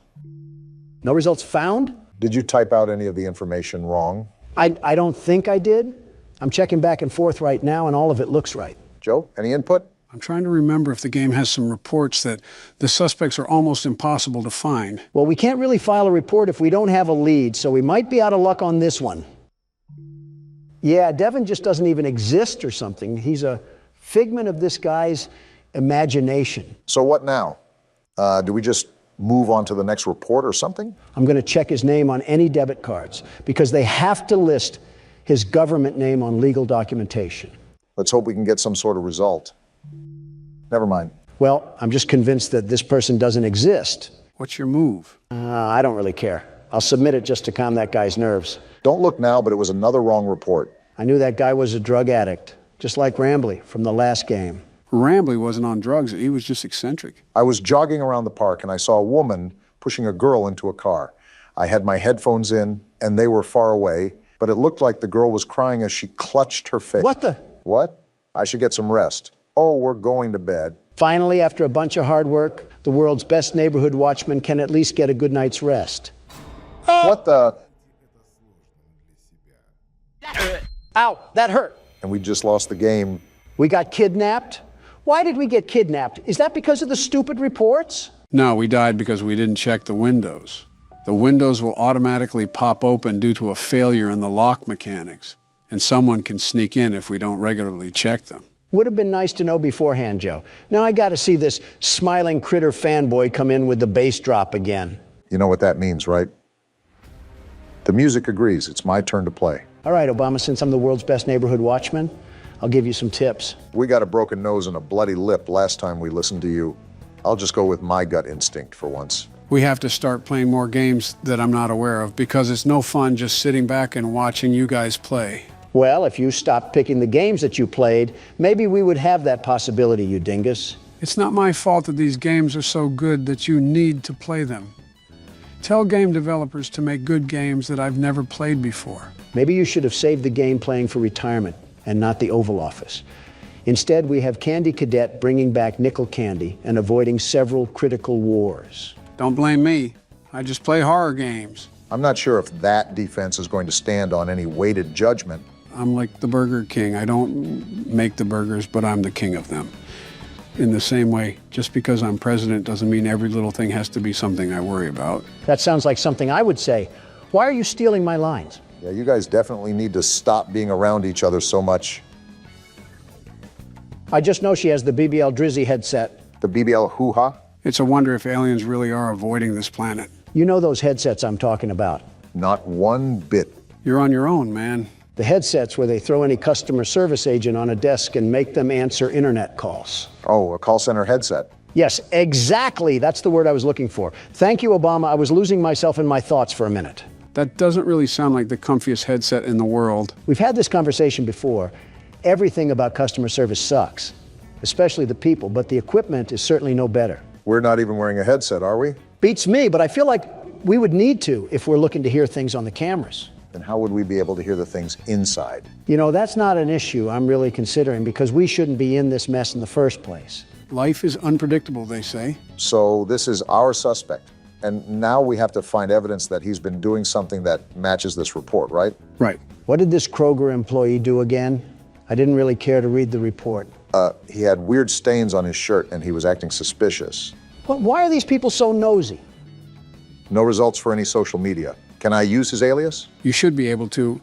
No results found? did you type out any of the information wrong? I don't think I did. I'm checking back and forth right now, and all of it looks right. Joe, any input? I'm trying to remember if the game has some reports that the suspects are almost impossible to find. Well, we can't really file a report if we don't have a lead, so we might be out of luck on this one. Yeah, Devon just doesn't even exist or something. He's a figment of this guy's imagination. So what now? Do we just move on to the next report or something? I'm going to check his name on any debit cards because they have to list his government name on legal documentation. Let's hope we can get some sort of result. Never mind. Well, I'm just convinced that this person doesn't exist. What's your move? I don't really care. I'll submit it just to calm that guy's nerves. Don't look now, but it was another wrong report. I knew that guy was a drug addict, just like Rambley from the last game. Rambley wasn't on drugs. He was just eccentric. I was jogging around the park and I saw a woman pushing a girl into a car. I had my headphones in and they were far away, but it looked like the girl was crying as she clutched her face. What the? What? I should get some rest. Oh, we're going to bed. Finally, after a bunch of hard work, the world's best neighborhood watchman can at least get a good night's rest. What the? Ow, that hurt. And we just lost the game. We got kidnapped? Why did we get kidnapped? Is that because of the stupid reports? No, we died because we didn't check the windows. The windows will automatically pop open due to a failure in the lock mechanics, and someone can sneak in if we don't regularly check them. Would have been nice to know beforehand, Joe. Now I got to see this smiling critter fanboy come in with the bass drop again. You know what that means, right? The music agrees. It's my turn to play. All right, Obama, since I'm the world's best neighborhood watchman, I'll give you some tips. We got a broken nose and a bloody lip last time we listened to you. I'll just go with my gut instinct for once. We have to start playing more games that I'm not aware of because it's no fun just sitting back and watching you guys play. Well, if you stopped picking the games that you played, maybe we would have that possibility, you dingus. It's not my fault that these games are so good that you need to play them. Tell game developers to make good games that I've never played before. Maybe you should have saved the game playing for retirement and not the Oval Office. Instead, we have Candy Cadet bringing back nickel candy and avoiding several critical wars. Don't blame me. I just play horror games. I'm not sure if that defense is going to stand on any weighted judgment. I'm like the Burger King. I don't make the burgers, but I'm the king of them. In the same way, just because I'm president doesn't mean every little thing has to be something I worry about. That sounds like something I would say. Why are you stealing my lines? Yeah, you guys definitely need to stop being around each other so much. I just know she has the BBL Drizzy headset. The BBL hoo-ha? It's a wonder if aliens really are avoiding this planet. You know those headsets I'm talking about. Not one bit. You're on your own, man. The headsets where they throw any customer service agent on a desk and make them answer internet calls. Oh, a call center headset. Yes, exactly. That's the word I was looking for. Thank you, Obama. I was losing myself in my thoughts for a minute. That doesn't really sound like the comfiest headset in the world. We've had this conversation before. Everything about customer service sucks, especially the people, but the equipment is certainly no better. We're not even wearing a headset, are we? Beats me, but I feel like we would need to if we're looking to hear things on the cameras. Then how would we be able to hear the things inside? You know, that's not an issue I'm really considering because we shouldn't be in this mess in the first place. Life is unpredictable, they say. So this is our suspect. And now we have to find evidence that he's been doing something that matches this report, right? Right. What did this Kroger employee do again? I didn't really care to read the report. He had weird stains on his shirt and he was acting suspicious. But why are these people so nosy? No results for any social media. Can I use his alias? You should be able to.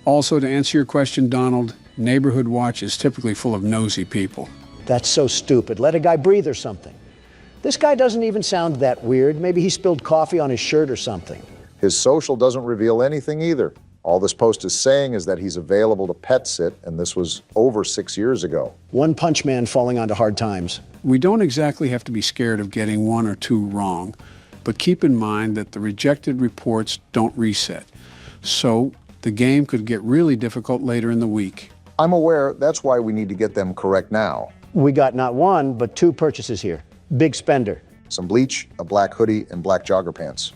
Also, to answer your question, Donald, Neighborhood Watch is typically full of nosy people. That's so stupid. Let a guy breathe or something. This guy doesn't even sound that weird. Maybe he spilled coffee on his shirt or something. His social doesn't reveal anything either. All this post is saying is that he's available to pet sit, and this was over 6 years ago. One punch man falling onto hard times. We don't exactly have to be scared of getting one or two wrong, but keep in mind that the rejected reports don't reset. So the game could get really difficult later in the week. I'm aware. That's why we need to get them correct now. We got not one, but two purchases here. Big spender. Some bleach, a black hoodie, and black jogger pants.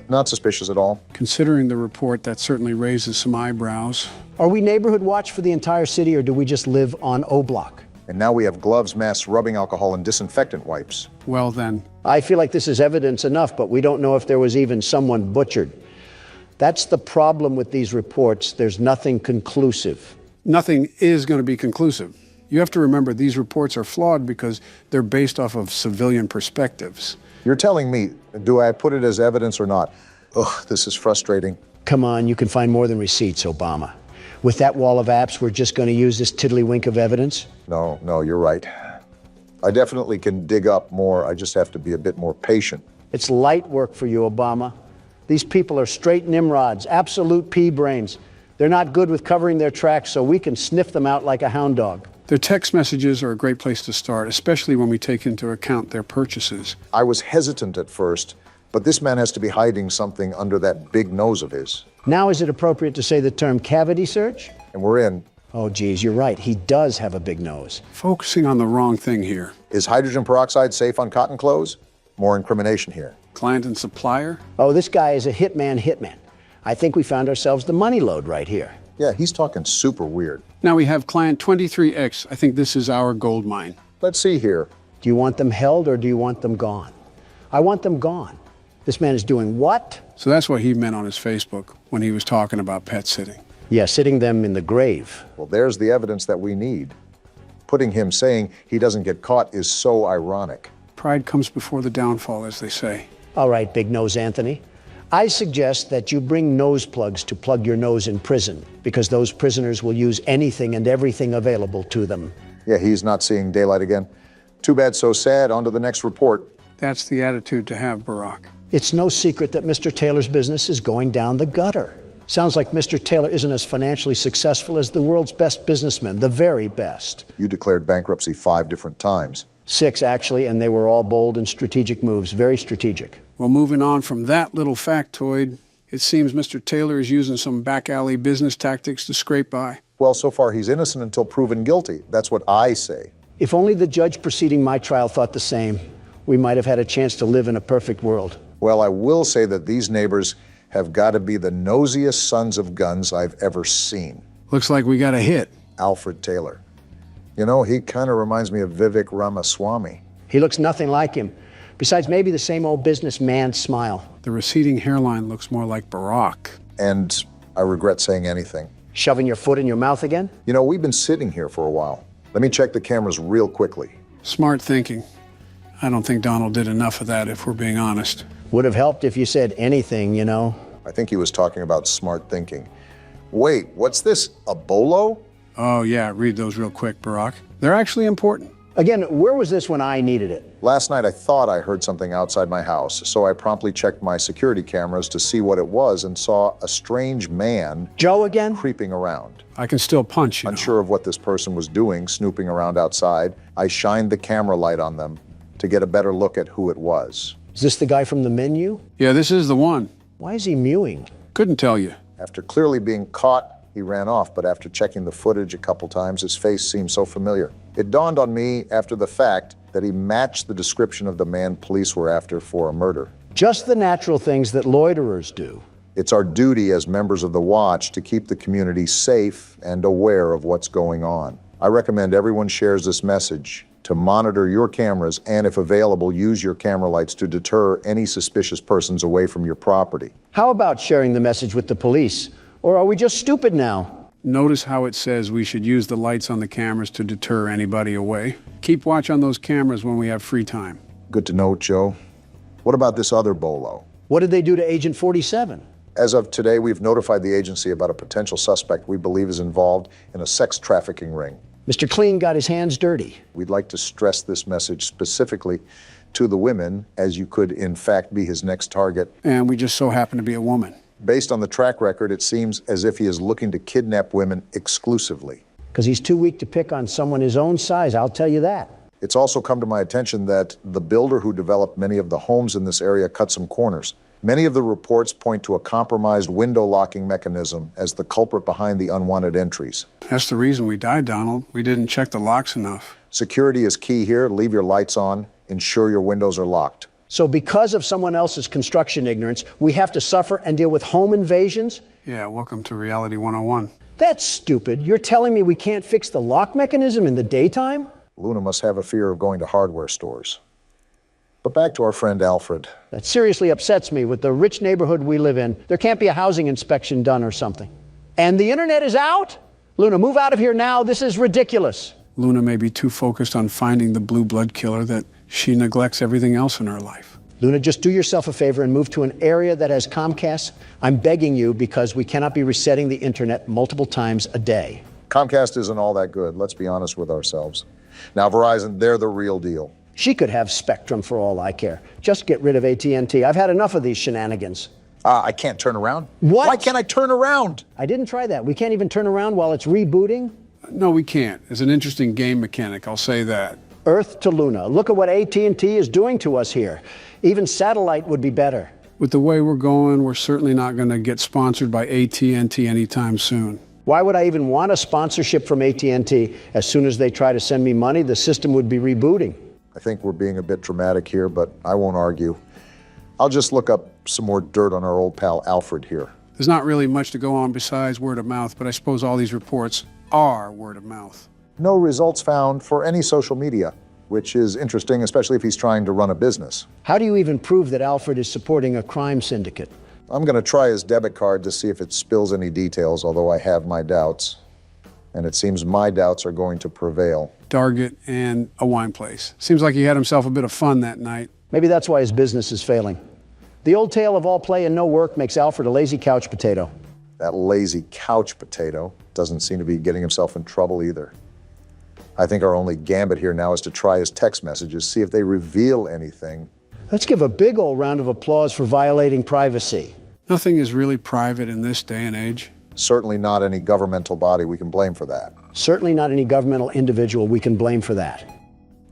Not suspicious at all. Considering the report, that certainly raises some eyebrows. Are we neighborhood watch for the entire city, or do we just live on O Block? And now we have gloves, masks, rubbing alcohol, and disinfectant wipes. Well then, I feel like this is evidence enough, but we don't know if there was even someone butchered. That's the problem with these reports. There's nothing conclusive. nothing is going to be conclusive. You have to remember these reports are flawed because they're based off of civilian perspectives. You're telling me, do I put it as evidence or not? Ugh, this is frustrating. Come on, you can find more than receipts, Obama. With that wall of apps, we're just going to use this tiddlywink of evidence? No, you're right. I definitely can dig up more. I just have to be a bit more patient. It's light work for you, Obama. These people are straight Nimrods, absolute pea brains. They're not good with covering their tracks, so we can sniff them out like a hound dog. Their text messages are a great place to start, especially when we take into account their purchases. I was hesitant at first, but this man has to be hiding something under that big nose of his. Now is it appropriate to say the term cavity search? And we're in. Oh, geez, you're right. He does have a big nose. Focusing on the wrong thing here. Is hydrogen peroxide safe on cotton clothes? More incrimination here. Client and supplier? Oh, this guy is a hitman. I think we found ourselves the money load right here. Yeah, he's talking super weird. Now we have client 23X. I think this is our gold mine. Let's see here. Do you want them held or do you want them gone? I want them gone. This man is doing what? So that's what he meant on his Facebook when he was talking about pet sitting. Yeah, sitting them in the grave. Well, there's the evidence that we need. Putting him saying he doesn't get caught is so ironic. Pride comes before the downfall, as they say. All right, Big Nose Anthony. I suggest that you bring nose plugs to plug your nose in prison, because those prisoners will use anything and everything available to them. Yeah, he's not seeing daylight again. Too bad, so sad. On to the next report. That's the attitude to have, Barack. It's no secret that Mr. Taylor's business is going down the gutter. Sounds like Mr. Taylor isn't as financially successful as the world's best businessmen, the very best. You declared bankruptcy 5 different times. 6, actually, and they were all bold and strategic moves, very strategic. Well, moving on from that little factoid, it seems Mr. Taylor is using some back alley business tactics to scrape by. Well, so far he's innocent until proven guilty. That's what I say. If only the judge preceding my trial thought the same, we might have had a chance to live in a perfect world. Well, I will say that these neighbors have got to be the nosiest sons of guns I've ever seen. Looks like we got a hit. Alfred Taylor. You know, he kind of reminds me of Vivek Ramaswamy. He looks nothing like him. Besides, maybe the same old businessman smile. The receding hairline looks more like Barack. And I regret saying anything. Shoving your foot in your mouth again? You know, we've been sitting here for a while. Let me check the cameras real quickly. Smart thinking. I don't think Donald did enough of that, if we're being honest. Would have helped if you said anything, you know. I think he was talking about smart thinking. Wait, what's this? A bolo? Oh, yeah, read those real quick, Barack. They're actually important. Again, where was this when I needed it? Last night I thought I heard something outside my house, so I promptly checked my security cameras to see what it was and saw a strange man Joe again? creeping around. I can still punch, you know. Unsure of what this person was doing, snooping around outside, I shined the camera light on them to get a better look at who it was. Is this the guy from the menu? Yeah, this is the one. Why is he mewing? Couldn't tell you. After clearly being caught, he ran off, but after checking the footage a couple times, his face seemed so familiar. It dawned on me after the fact that he matched the description of the man police were after for a murder. Just the natural things that loiterers do. It's our duty as members of the Watch to keep the community safe and aware of what's going on. I recommend everyone shares this message to monitor your cameras and, if available, use your camera lights to deter any suspicious persons away from your property. How about sharing the message with the police? Or are we just stupid now? Notice how it says we should use the lights on the cameras to deter anybody away. Keep watch on those cameras when we have free time. Good to know, Joe. What about this other bolo? What did they do to Agent 47? As of today, we've notified the agency about a potential suspect we believe is involved in a sex trafficking ring. Mr. Clean got his hands dirty. We'd like to stress this message specifically to the women, as you could in fact be his next target. And we just so happen to be a woman. Based on the track record, it seems as if he is looking to kidnap women exclusively. Because he's too weak to pick on someone his own size, I'll tell you that. It's also come to my attention that the builder who developed many of the homes in this area cut some corners. Many of the reports point to a compromised window locking mechanism as the culprit behind the unwanted entries. That's the reason we died, Donald. We didn't check the locks enough. Security is key here. Leave your lights on. Ensure your windows are locked. So because of someone else's construction ignorance, we have to suffer and deal with home invasions? Yeah, welcome to Reality 101. That's stupid. You're telling me we can't fix the lock mechanism in the daytime? Luna must have a fear of going to hardware stores. But back to our friend Alfred. That seriously upsets me. With the rich neighborhood we live in, there can't be a housing inspection done or something. And the internet is out? Luna, move out of here now. This is ridiculous. Luna may be too focused on finding the blue blood killer that she neglects everything else in her life. Luna, just do yourself a favor and move to an area that has Comcast. I'm begging you, because we cannot be resetting the internet multiple times a day. Comcast isn't all that good. Let's be honest with ourselves. Now, Verizon, they're the real deal. She could have Spectrum for all I care. Just get rid of AT&T. I've had enough of these shenanigans. I can't turn around. What? Why can't I turn around? I didn't try that. We can't even turn around while it's rebooting. No, we can't. It's an interesting game mechanic, I'll say that. Earth to Luna. Look at what AT&T is doing to us here. Even satellite would be better. With the way we're going, we're certainly not going to get sponsored by AT&T anytime soon. Why would I even want a sponsorship from AT&T? As soon as they try to send me money, the system would be rebooting. I think we're being a bit dramatic here, but I won't argue. I'll just look up some more dirt on our old pal Alfred here. There's not really much to go on besides word of mouth, but I suppose all these reports are word of mouth. No results found for any social media, which is interesting, especially if he's trying to run a business. How do you even prove that Alfred is supporting a crime syndicate? I'm going to try his debit card to see if it spills any details, although I have my doubts. And it seems my doubts are going to prevail. Target and a wine place. Seems like he had himself a bit of fun that night. Maybe that's why his business is failing. The old tale of all play and no work makes Alfred a lazy couch potato. That lazy couch potato doesn't seem to be getting himself in trouble either. I think our only gambit here now is to try his text messages, see if they reveal anything. Let's give a big old round of applause for violating privacy. Nothing is really private in this day and age. Certainly not any governmental body we can blame for that. Certainly not any governmental individual we can blame for that.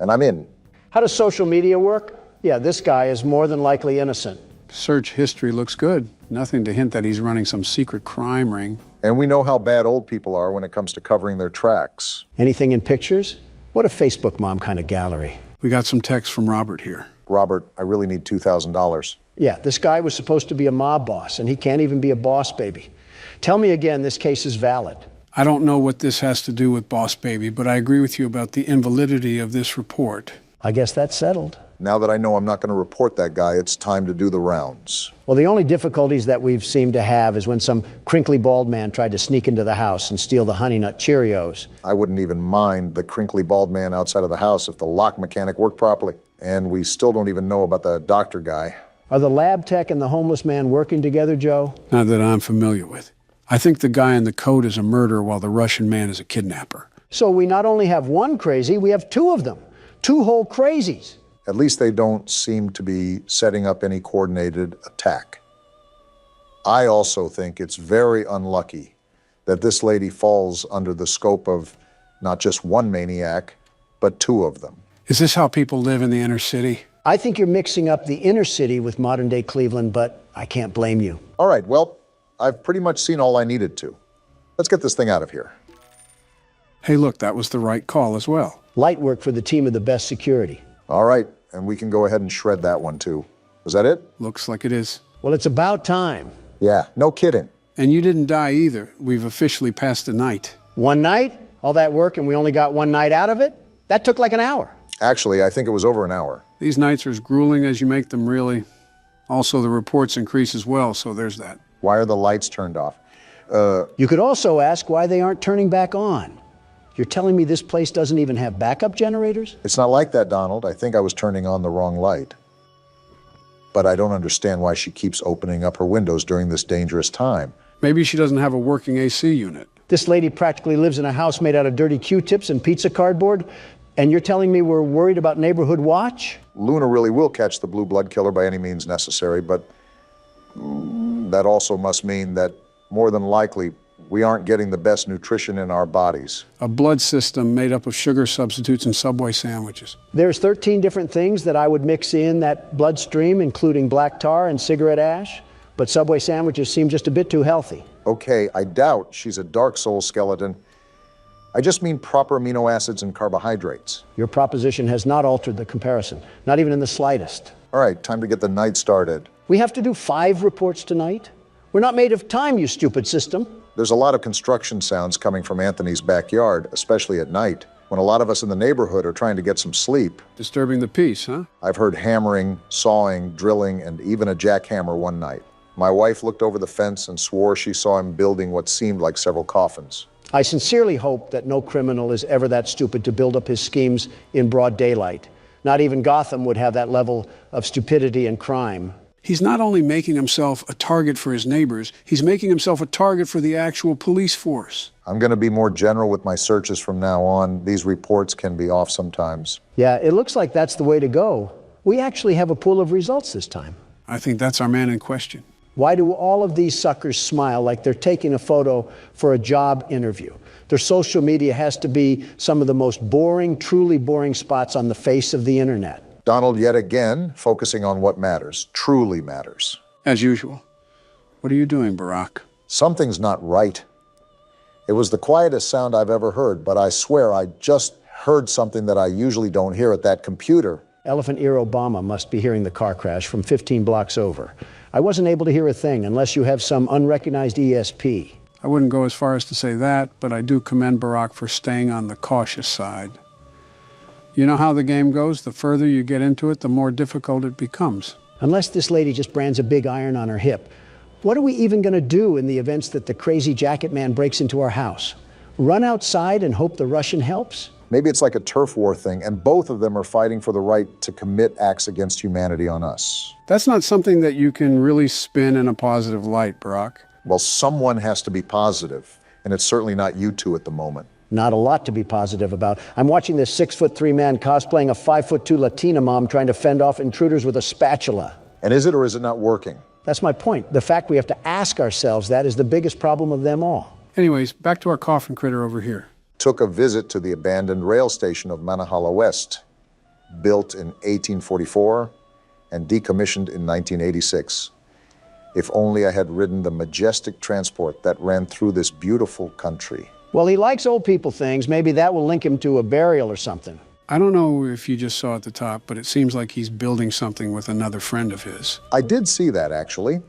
And I'm in. How does social media work? Yeah, this guy is more than likely innocent. Search history looks good. Nothing to hint that he's running some secret crime ring. And we know how bad old people are when it comes to covering their tracks. Anything in pictures? What a Facebook mom kind of gallery. We got some text from Robert here. Robert, I really need $2,000. Yeah, this guy was supposed to be a mob boss, and he can't even be a boss baby. Tell me again, this case is valid. I don't know what this has to do with Boss Baby, but I agree with you about the invalidity of this report. I guess that's settled. Now that I know I'm not going to report that guy, it's time to do the rounds. Well, the only difficulties that we've seemed to have is when some crinkly bald man tried to sneak into the house and steal the Honey Nut Cheerios. I wouldn't even mind the crinkly bald man outside of the house if the lock mechanic worked properly. And we still don't even know about the doctor guy. Are the lab tech and the homeless man working together, Joe? Not that I'm familiar with. I think the guy in the coat is a murderer while the Russian man is a kidnapper. So we not only have one crazy, we have two of them. Two whole crazies. At least they don't seem to be setting up any coordinated attack. I also think it's very unlucky that this lady falls under the scope of not just one maniac, but two of them. Is this how people live in the inner city? I think you're mixing up the inner city with modern-day Cleveland, but I can't blame you. All right, well, I've pretty much seen all I needed to. Let's get this thing out of here. Hey, look, that was the right call as well. Light work for the team of the best security. All right, and we can go ahead and shred that one too. Was that it? Looks like it is. Well, it's about time. Yeah, no kidding. And you didn't die either. We've officially passed the night. One night, all that work, and we only got one night out of it? That took like an hour. Actually, I think it was over an hour. These nights are as grueling as you make them, really. Also, the reports increase as well, so there's that. Why are the lights turned off? You could also ask why they aren't turning back on. You're telling me this place doesn't even have backup generators? It's not like that, Donald. I think I was turning on the wrong light. But I don't understand why she keeps opening up her windows during this dangerous time. Maybe she doesn't have a working AC unit. This lady practically lives in a house made out of dirty Q-tips and pizza cardboard, and you're telling me we're worried about Neighborhood Watch? Luna really will catch the blue blood killer by any means necessary, but that also must mean that more than likely we aren't getting the best nutrition in our bodies. A blood system made up of sugar substitutes and Subway sandwiches. There's 13 different things that I would mix in that bloodstream, including black tar and cigarette ash, but Subway sandwiches seem just a bit too healthy. Okay, I doubt she's a Dark Soul skeleton. I just mean proper amino acids and carbohydrates. Your proposition has not altered the comparison, not even in the slightest. All right, time to get the night started. We have to do 5 reports tonight? We're not made of time, you stupid system. There's a lot of construction sounds coming from Anthony's backyard, especially at night, when a lot of us in the neighborhood are trying to get some sleep. Disturbing the peace, huh? I've heard hammering, sawing, drilling, and even a jackhammer one night. My wife looked over the fence and swore she saw him building what seemed like several coffins. I sincerely hope that no criminal is ever that stupid to build up his schemes in broad daylight. Not even Gotham would have that level of stupidity and crime. He's not only making himself a target for his neighbors, he's making himself a target for the actual police force. I'm going to be more general with my searches from now on. These reports can be off sometimes. Yeah, it looks like that's the way to go. We actually have a pool of results this time. I think that's our man in question. Why do all of these suckers smile like they're taking a photo for a job interview? Their social media has to be some of the most boring, truly boring spots on the face of the internet. Donald, yet again, focusing on what matters, truly matters. As usual. What are you doing, Barack? Something's not right. It was the quietest sound I've ever heard, but I swear I just heard something that I usually don't hear at that computer. Elephant Ear Obama must be hearing the car crash from 15 blocks over. I wasn't able to hear a thing unless you have some unrecognized ESP. I wouldn't go as far as to say that, but I do commend Barack for staying on the cautious side. You know how the game goes? The further you get into it, the more difficult it becomes. Unless this lady just brands a big iron on her hip, what are we even going to do in the events that the crazy jacket man breaks into our house? Run outside and hope the Russian helps? Maybe it's like a turf war thing, and both of them are fighting for the right to commit acts against humanity on us. That's not something that you can really spin in a positive light, Barack. Well, someone has to be positive, and it's certainly not you two at the moment. Not a lot to be positive about. I'm watching this 6'3" man cosplaying a 5'2" Latina mom trying to fend off intruders with a spatula. And is it or is it not working? That's my point. The fact we have to ask ourselves that is the biggest problem of them all. Anyways, back to our coffin critter over here. Took a visit to the abandoned rail station of Manahala West, built in 1844 and decommissioned in 1986. If only I had ridden the majestic transport that ran through this beautiful country. Well, he likes old people things. Maybe that will link him to a burial or something. I don't know if you just saw at the top, but it seems like he's building something with another friend of his. I did see that, actually,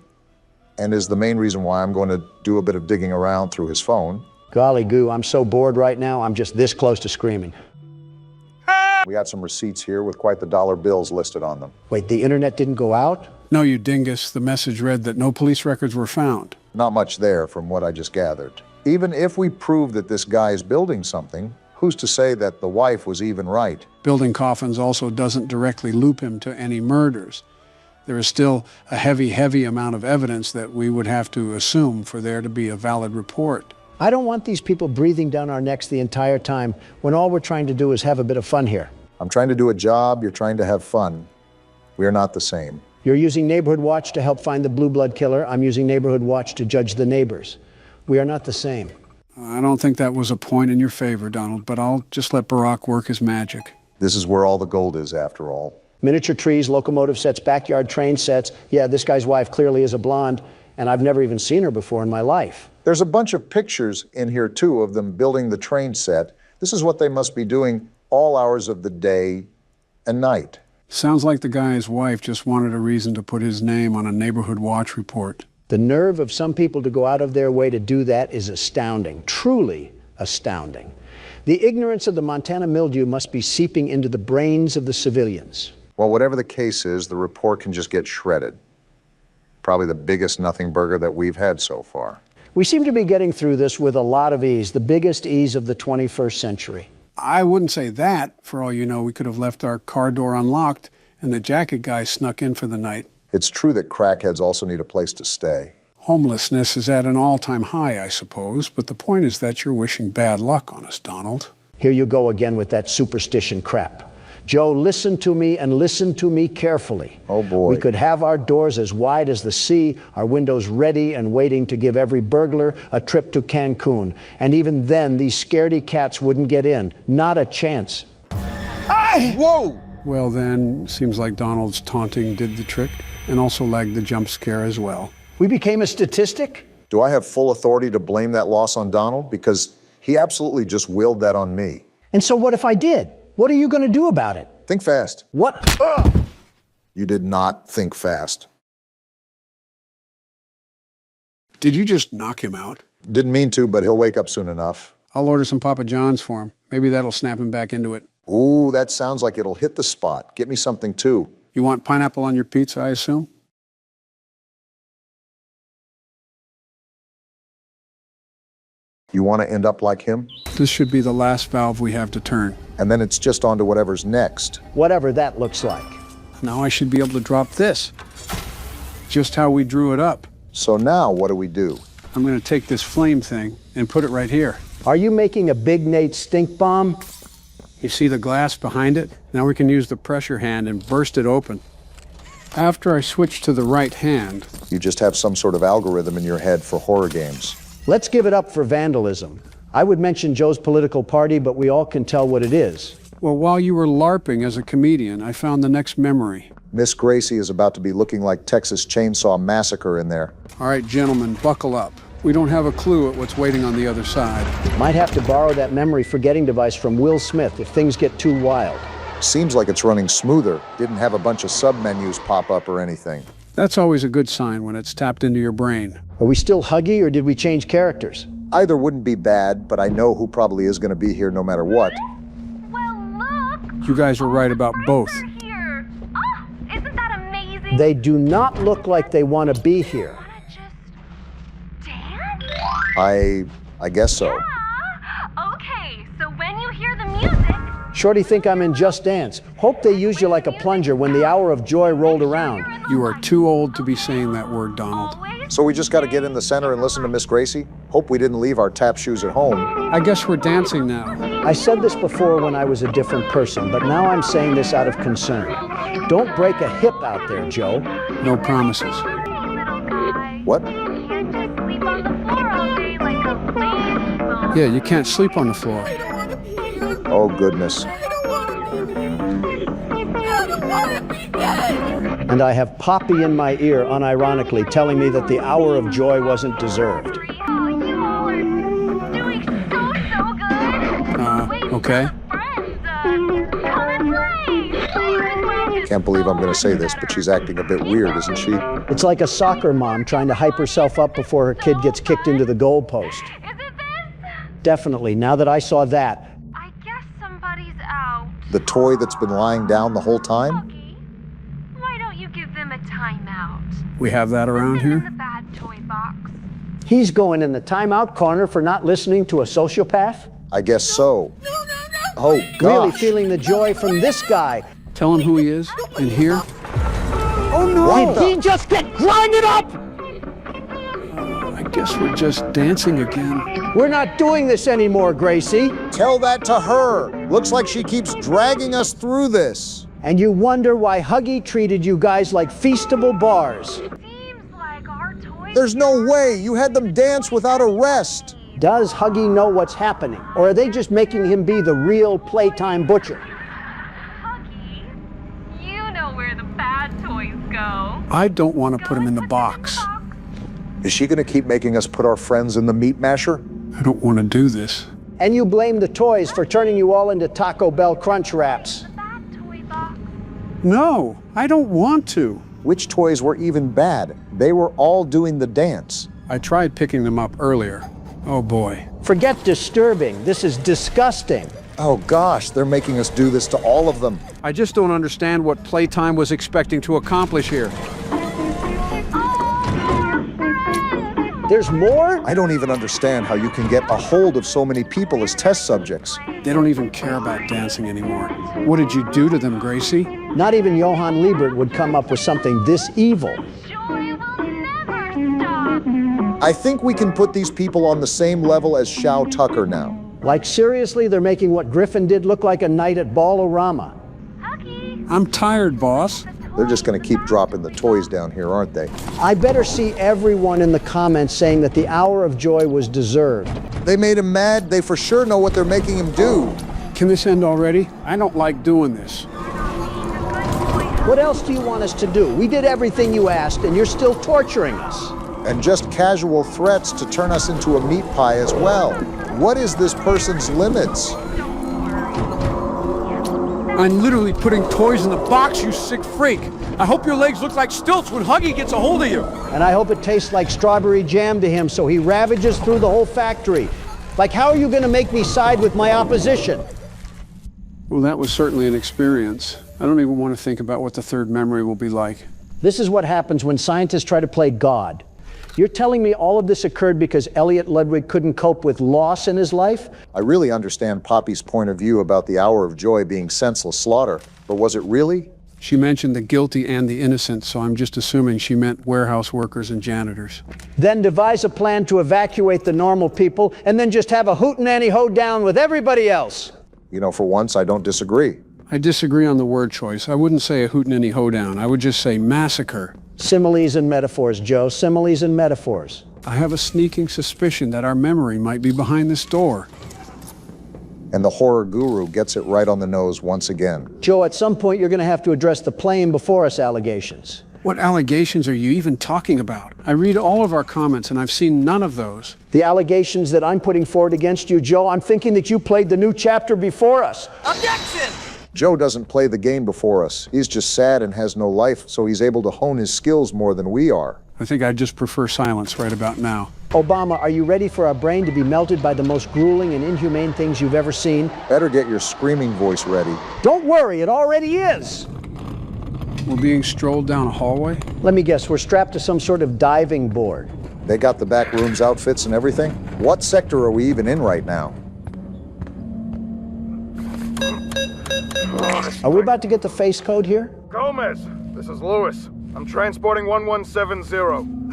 and is the main reason why I'm going to do a bit of digging around through his phone. Golly goo, I'm so bored right now, I'm just this close to screaming. We got some receipts here with quite the dollar bills listed on them. Wait, the internet didn't go out? No, you dingus. The message read that no police records were found. Not much there from what I just gathered. Even if we prove that this guy is building something, who's to say that the wife was even right? Building coffins also doesn't directly loop him to any murders. There is still a heavy amount of evidence that we would have to assume for there to be a valid report. I don't want these people breathing down our necks the entire time when all we're trying to do is have a bit of fun here. I'm trying to do a job, you're trying to have fun. We are not the same. You're using Neighborhood Watch to help find the Blue Blood killer. I'm using Neighborhood Watch to judge the neighbors. We are not the same. I don't think that was a point in your favor, Donald, but I'll just let Barack work his magic. This is where all the gold is, after all. Miniature trees, locomotive sets, backyard train sets. Yeah, this guy's wife clearly is a blonde, and I've never even seen her before in my life. There's a bunch of pictures in here, too, of them building the train set. This is what they must be doing all hours of the day and night. Sounds like the guy's wife just wanted a reason to put his name on a Neighborhood Watch report. The nerve of some people to go out of their way to do that is astounding, truly astounding. The ignorance of the Montana mildew must be seeping into the brains of the civilians. Well, whatever the case is, the report can just get shredded. Probably the biggest nothing burger that we've had so far. We seem to be getting through this with a lot of ease, the biggest ease of the 21st century. I wouldn't say that. For all you know, we could have left our car door unlocked and the jacket guy snuck in for the night. It's true that crackheads also need a place to stay. Homelessness is at an all-time high, I suppose, but the point is that you're wishing bad luck on us, Donald. Here you go again with that superstition crap. Joe, listen to me and listen to me carefully. Oh, boy. We could have our doors as wide as the sea, our windows ready and waiting to give every burglar a trip to Cancun. And even then, these scaredy cats wouldn't get in. Not a chance. Whoa! Well then, seems like Donald's taunting did the trick, and also lagged the jump scare as well. We became a statistic? Do I have full authority to blame that loss on Donald? Because he absolutely just willed that on me. And so what if I did? What are you going to do about it? Think fast. What? You did not think fast. Did you just knock him out? Didn't mean to, but he'll wake up soon enough. I'll order some Papa John's for him. Maybe that'll snap him back into it. Ooh, that sounds like it'll hit the spot. Get me something, too. You want pineapple on your pizza, I assume? You want to end up like him? This should be the last valve we have to turn. And then it's just on to whatever's next. Whatever that looks like. Now I should be able to drop this. Just how we drew it up. So now what do we do? I'm going to take this flame thing and put it right here. Are you making a Big Nate stink bomb? You see the glass behind it? Now we can use the pressure hand and burst it open. After I switched to the right hand, You just have some sort of algorithm in your head for horror games. Let's give it up for vandalism. I would mention Joe's political party, but we all can tell what it is. well, while you were LARPing as a comedian, I found the next memory. Miss Gracie is about to be looking like Texas Chainsaw Massacre in there. All right, gentlemen, buckle up. We don't have a clue at what's waiting on the other side. Might have to borrow that memory forgetting device from Will Smith if things get too wild. Seems like it's running smoother. Didn't have a bunch of sub-menus pop up or anything. That's always a good sign when it's tapped into your brain. Are we still Huggy or did we change characters? Either wouldn't be bad, but I know who probably is going to be here no matter what. Well, look! You guys were right about both. Friends are here. Oh, isn't that amazing? They do not look like they want to be here. Wanna just dance? I guess so. Ah, okay, so when you hear the music, Shorty think I'm in Just Dance. Hope they use you like a plunger when the hour of joy rolled around. You are too old to be saying that word, Donald. always So we just got to get in the center and listen to Miss Gracie? Hope we didn't leave our tap shoes at home. I guess we're dancing now. I said this before when I was a different person, but now I'm saying this out of concern. Don't break a hip out there, Joe. No promises. little guy. What? Can't just sleep on the floor all day like a lazy bone. Yeah, you can't sleep on the floor. Oh, goodness. And I have Poppy in my ear unironically telling me that the hour of joy wasn't deserved. Oh, you all are doing so good. Wait, okay. friends, come and play. Can't believe I'm going to say this, but she's acting a bit weird, isn't she? It's like a soccer mom trying to hype herself up before her kid gets kicked into the goalpost. Is it this? Definitely, now that I saw that. I guess somebody's out. The toy that's been lying down the whole time? Buggy, why don't you give them a timeout? We have that around Put them in here? the bad toy box. He's going in the timeout corner for not listening to a sociopath? I guess so. Oh, Really gosh. feeling the joy from this guy. Tell him who he is in here. Oh no! What the- He just get grinded up! I guess we're just dancing again. We're not doing this anymore, Gracie. Tell that to her. Looks like she keeps dragging us through this. And you wonder why Huggy treated you guys like feastable bars. Seems like our toys. There's no way. You had them dance without a rest. Does Huggy know what's happening? Or are they just making him be the real Playtime butcher? Huggy, you know where the bad toys go. I don't want to put him in the box. Is she going to keep making us put our friends in the meat masher? I don't want to do this. And you blame the toys for turning you all into Taco Bell Crunch Wraps. Bad toy box. No, I don't want to. Which toys were even bad? They were all doing the dance. I tried picking them up earlier. Oh boy. Forget disturbing. This is disgusting. Oh gosh, they're making us do this to all of them. I just don't understand what Playtime was expecting to accomplish here. There's more? I don't even understand how you can get a hold of so many people as test subjects. They don't even care about dancing anymore. What did you do to them, Gracie? Not even Johann Liebert would come up with something this evil. Joy will never stop. I think we can put these people on the same level as Shao Tucker now. Like seriously, they're making what Griffin did look like a night at Ball-O-Rama. Huggy, I'm tired, boss. They're just going to keep dropping the toys down here, aren't they? I better see everyone in the comments saying that the hour of joy was deserved. They made him mad. They for sure know what they're making him do. Can this end already? I don't like doing this. What else do you want us to do? We did everything you asked, and you're still torturing us. And just casual threats to turn us into a meat pie as well. What is this person's limits? I'm literally putting toys in the box, you sick freak. I hope your legs look like stilts when Huggy gets a hold of you. And I hope it tastes like strawberry jam to him so he ravages through the whole factory. Like, how are you going to make me side with my opposition? Well, that was certainly an experience. I don't even want to think about what the third memory will be like. This is what happens when scientists try to play God. You're telling me all of this occurred because Elliot Ludwig couldn't cope with loss in his life? I really understand Poppy's point of view about the hour of joy being senseless slaughter, but was it really? She mentioned the guilty and the innocent, so I'm just assuming she meant warehouse workers and janitors. Then devise a plan to evacuate the normal people, and then just have a hootenanny hoedown with everybody else. You know, for once, I don't disagree. I disagree on the word choice. I wouldn't say a hootenanny hoedown. I would just say massacre. Similes and metaphors, Joe. Similes and metaphors. I have a sneaking suspicion that our memory might be behind this door. And the horror guru gets it right on the nose once again. Joe, at some point you're going to have to address the playing before us allegations. What allegations are you even talking about? I read all of our comments and I've seen none of those. The allegations that I'm putting forward against you, Joe, I'm thinking that you played the new chapter before us. Objection! Joe doesn't play the game before us. He's just sad and has no life, so he's able to hone his skills more than we are. I think I'd just prefer silence right about now. Obama, are you ready for our brain to be melted by the most grueling and inhumane things you've ever seen? Better get your screaming voice ready. Don't worry, it already is. We're being strolled down a hallway? Let me guess, we're strapped to some sort of diving board. They got the back rooms outfits and everything? What sector are we even in right now? Are we about to get the face code here? Gomez, this is Lewis. I'm transporting 1170.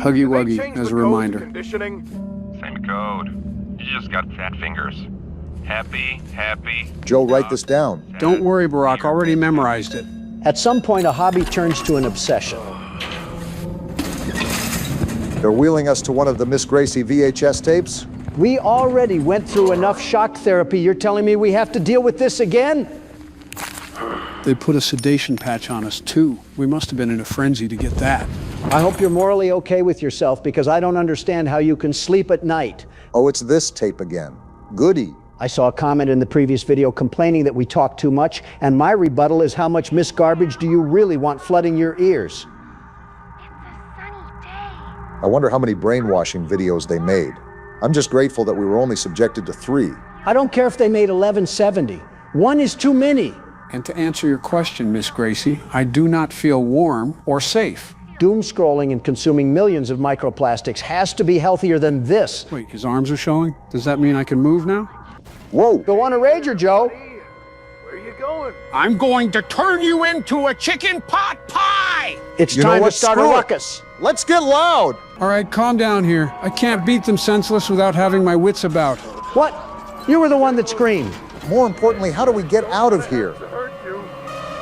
Huggy Wuggy, as a reminder. Conditioning. Same code. You just got fat fingers. Happy. Joe, write this down. Don't worry, Barack, already memorized it. At some point, a hobby turns to an obsession. They're wheeling us to one of the Miss Gracie VHS tapes? We already went through enough shock therapy. You're telling me we have to deal with this again? They put a sedation patch on us, too. We must have been in a frenzy to get that. I hope you're morally okay with yourself, because I don't understand how you can sleep at night. Oh, it's this tape again. Goody. I saw a comment in the previous video complaining that we talk too much, and my rebuttal is, how much Miss Garbage do you really want flooding your ears? It's a sunny day. I wonder how many brainwashing videos they made. I'm just grateful that we were only subjected to 3. I don't care if they made 1170. One is too many. And to answer your question, Miss Gracie, I do not feel warm or safe. Doom scrolling and consuming millions of microplastics has to be healthier than this. Wait, his arms are showing? Does that mean I can move now? Whoa! Go on a rager, Joe. Where are you going? I'm going to turn you into a chicken pot pie! It's You know time to what? start a Screw it. ruckus. Let's get loud! All right, calm down here. I can't beat them senseless without having my wits about. What? You were the one that screamed. More importantly, how do we get out of here?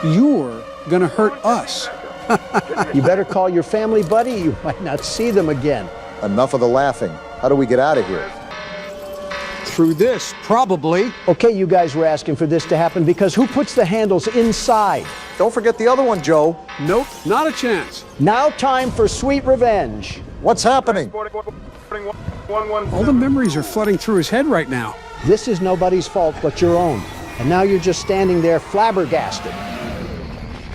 You're gonna hurt us. You better call your family, buddy. You might not see them again. Enough of the laughing. How do we get out of here? Through this, probably. Okay, you guys were asking for this to happen because who puts the handles inside? Don't forget the other one, Joe. Nope, not a chance. Now time for sweet revenge. What's happening? All the memories are flooding through his head right now. This is nobody's fault but your own. And now you're just standing there flabbergasted.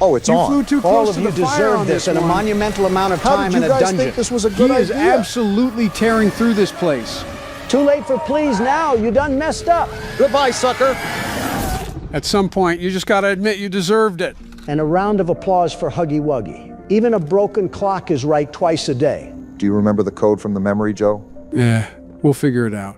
Oh, it's You on. flew too All close of to you the fire deserve on this and a one. monumental amount of How time did in you a guys dungeon. think this was a He good is idea? absolutely tearing through this place. Too late for please now. You done messed up. Goodbye, sucker. At some point, you just gotta admit you deserved it. And a round of applause for Huggy Wuggy. Even a broken clock is right twice a day. Do you remember the code from the memory, Joe? Yeah, we'll figure it out.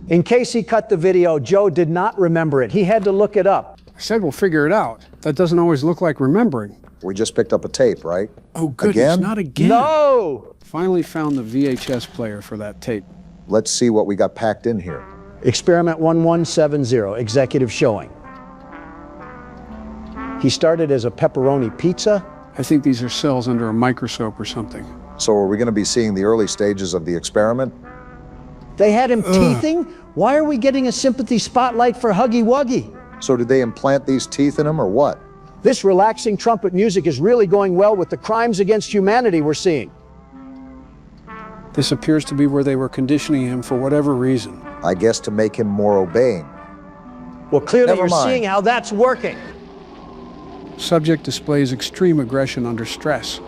In case he cut the video, Joe did not remember it. He had to look it up. I said we'll figure it out. That doesn't always look like remembering. We just picked up a tape, right? Oh, goodness, Again? not again. No! Finally found the VHS player for that tape. Let's see what we got packed in here. Experiment 1170, executive showing. He started as a pepperoni pizza. I think these are cells under a microscope or something. So are we going to be seeing the early stages of the experiment? They had him teething? Why are we getting a sympathy spotlight for Huggy Wuggy? So did they implant these teeth in him or what? This relaxing trumpet music is really going well with the crimes against humanity we're seeing. This appears to be where they were conditioning him for whatever reason. I guess to make him more obeying. Well, clearly Never you're mind. seeing how that's working. Subject displays extreme aggression under stress.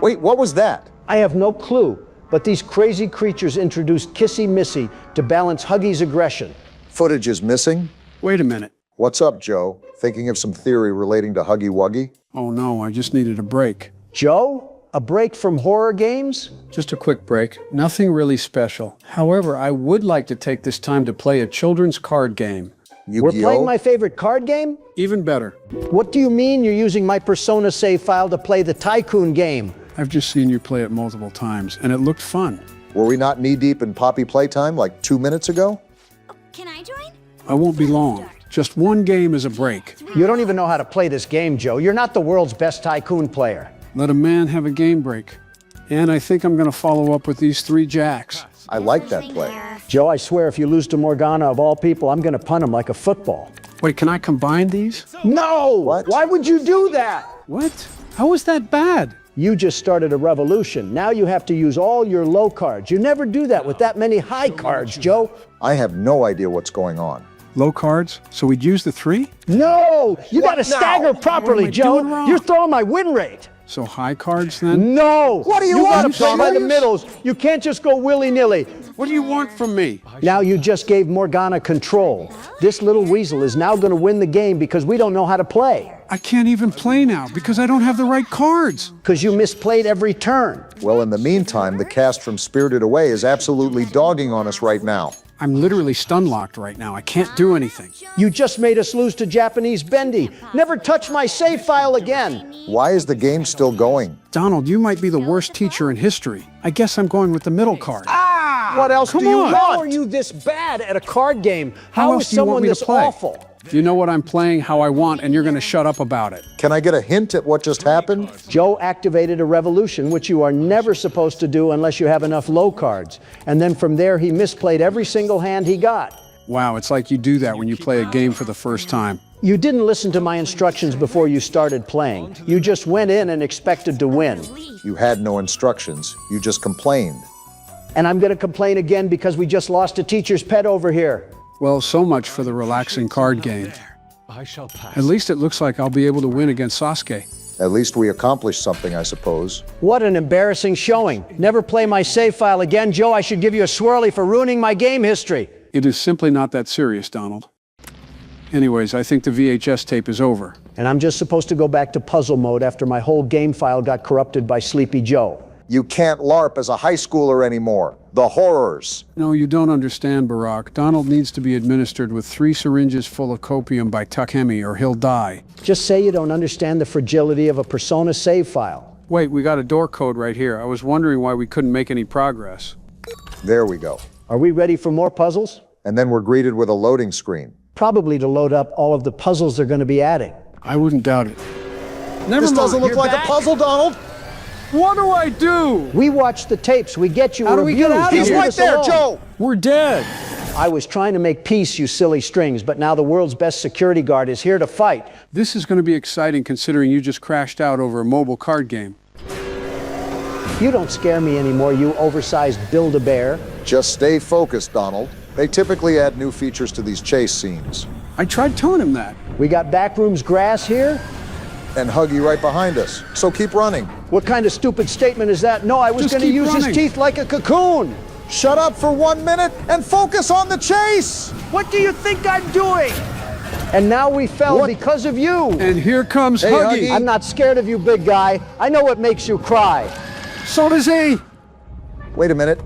Wait, what was that? I have no clue, but these crazy creatures introduced Kissy Missy to balance Huggy's aggression. Footage is missing? Wait a minute. What's up, Joe? Thinking of some theory relating to Huggy Wuggy? Oh no, I just needed a break. Joe, a break from horror games? Just a quick break. Nothing really special. However, I would like to take this time to play a children's card game. We're Yu-Gi-Oh? playing my favorite card game? Even better. What do you mean you're using my Persona save file to play the Tycoon game? I've just seen you play it multiple times, and it looked fun. Were we not knee-deep in Poppy Playtime like 2 minutes ago? Can I join? I won't be long. Just one game is a break. You don't even know how to play this game, Joe. You're not the world's best tycoon player. Let a man have a game break. And I think I'm going to follow up with these 3 jacks. I like that play. Joe, I swear if you lose to Morgana of all people, I'm going to punt him like a football. Wait, can I combine these? No! What? Why would you do that? What? How is that bad? You just started a revolution. Now you have to use all your low cards. You never do that with that many high cards, Joe. I have no idea what's going on. Low cards? So we'd use the 3? No! You got to What now? stagger properly, What am I Joe. doing wrong? You're throwing my win rate. So high cards then? No! What do you You got want, to play by the Thomas? middles. You can't just go willy-nilly. What do you want from me? Now you just gave Morgana control. This little weasel is now going to win the game because we don't know how to play. I can't even play now because I don't have the right cards. Because you misplayed every turn. Well, in the meantime, the cast from Spirited Away is absolutely dogging on us right now. I'm literally stun locked right now. I can't do anything. You just made us lose to Japanese Bendy. Never touch my save file again. Why is the game still going? Donald, you might be the worst teacher in history. I guess I'm going with the middle card. What else Come do you on. want? How are you this bad at a card game? How else is do you want someone me to this play? awful? You know what I'm playing, how I want, and you're going to shut up about it. Can I get a hint at what just happened? Joe activated a revolution, which you are never supposed to do unless you have enough low cards. And then from there, he misplayed every single hand he got. Wow, it's like you do that when you play a game for the first time. You didn't listen to my instructions before you started playing. You just went in and expected to win. You had no instructions. You just complained. And I'm going to complain again because we just lost a teacher's pet over here. Well, so much for the relaxing card game. At least it looks like I'll be able to win against Sasuke. At least we accomplished something, I suppose. What an embarrassing showing. Never play my save file again, Joe. I should give you a swirly for ruining my game history. It is simply not that serious, Donald. Anyways, I think the VHS tape is over. And I'm just supposed to go back to puzzle mode after my whole game file got corrupted by Sleepy Joe. You can't LARP as a high schooler anymore. The horrors. No, you don't understand, Barack. Donald needs to be administered with 3 syringes full of copium by Tuckhemi or he'll die. Just say you don't understand the fragility of a Persona save file. Wait, we got a door code right here. I was wondering why we couldn't make any progress. There we go. Are we ready for more puzzles? And then we're greeted with a loading screen. Probably to load up all of the puzzles they're going to be adding. I wouldn't doubt it. Never This mind. doesn't look You're like back? a puzzle, Donald. What do I do? We watch the tapes. We get you How do we get reviews. out of He's here? right there, Joe. We're dead. I was trying to make peace, you silly strings, but now the world's best security guard is here to fight. This is going to be exciting considering you just crashed out over a mobile card game. You don't scare me anymore, you oversized Build-A-Bear. Just stay focused, Donald. They typically add new features to these chase scenes. I tried telling him that. We got backrooms grass here? And Huggy right behind us. So keep running. What kind of stupid statement is that? No, I was Just going to keep use running. his teeth like a cocoon. Shut up for 1 minute and focus on the chase. What do you think I'm doing? And now we fell because of you. And here comes Hey, Huggy. Huggy. I'm not scared of you, big guy. I know what makes you cry. So does he. Wait a minute.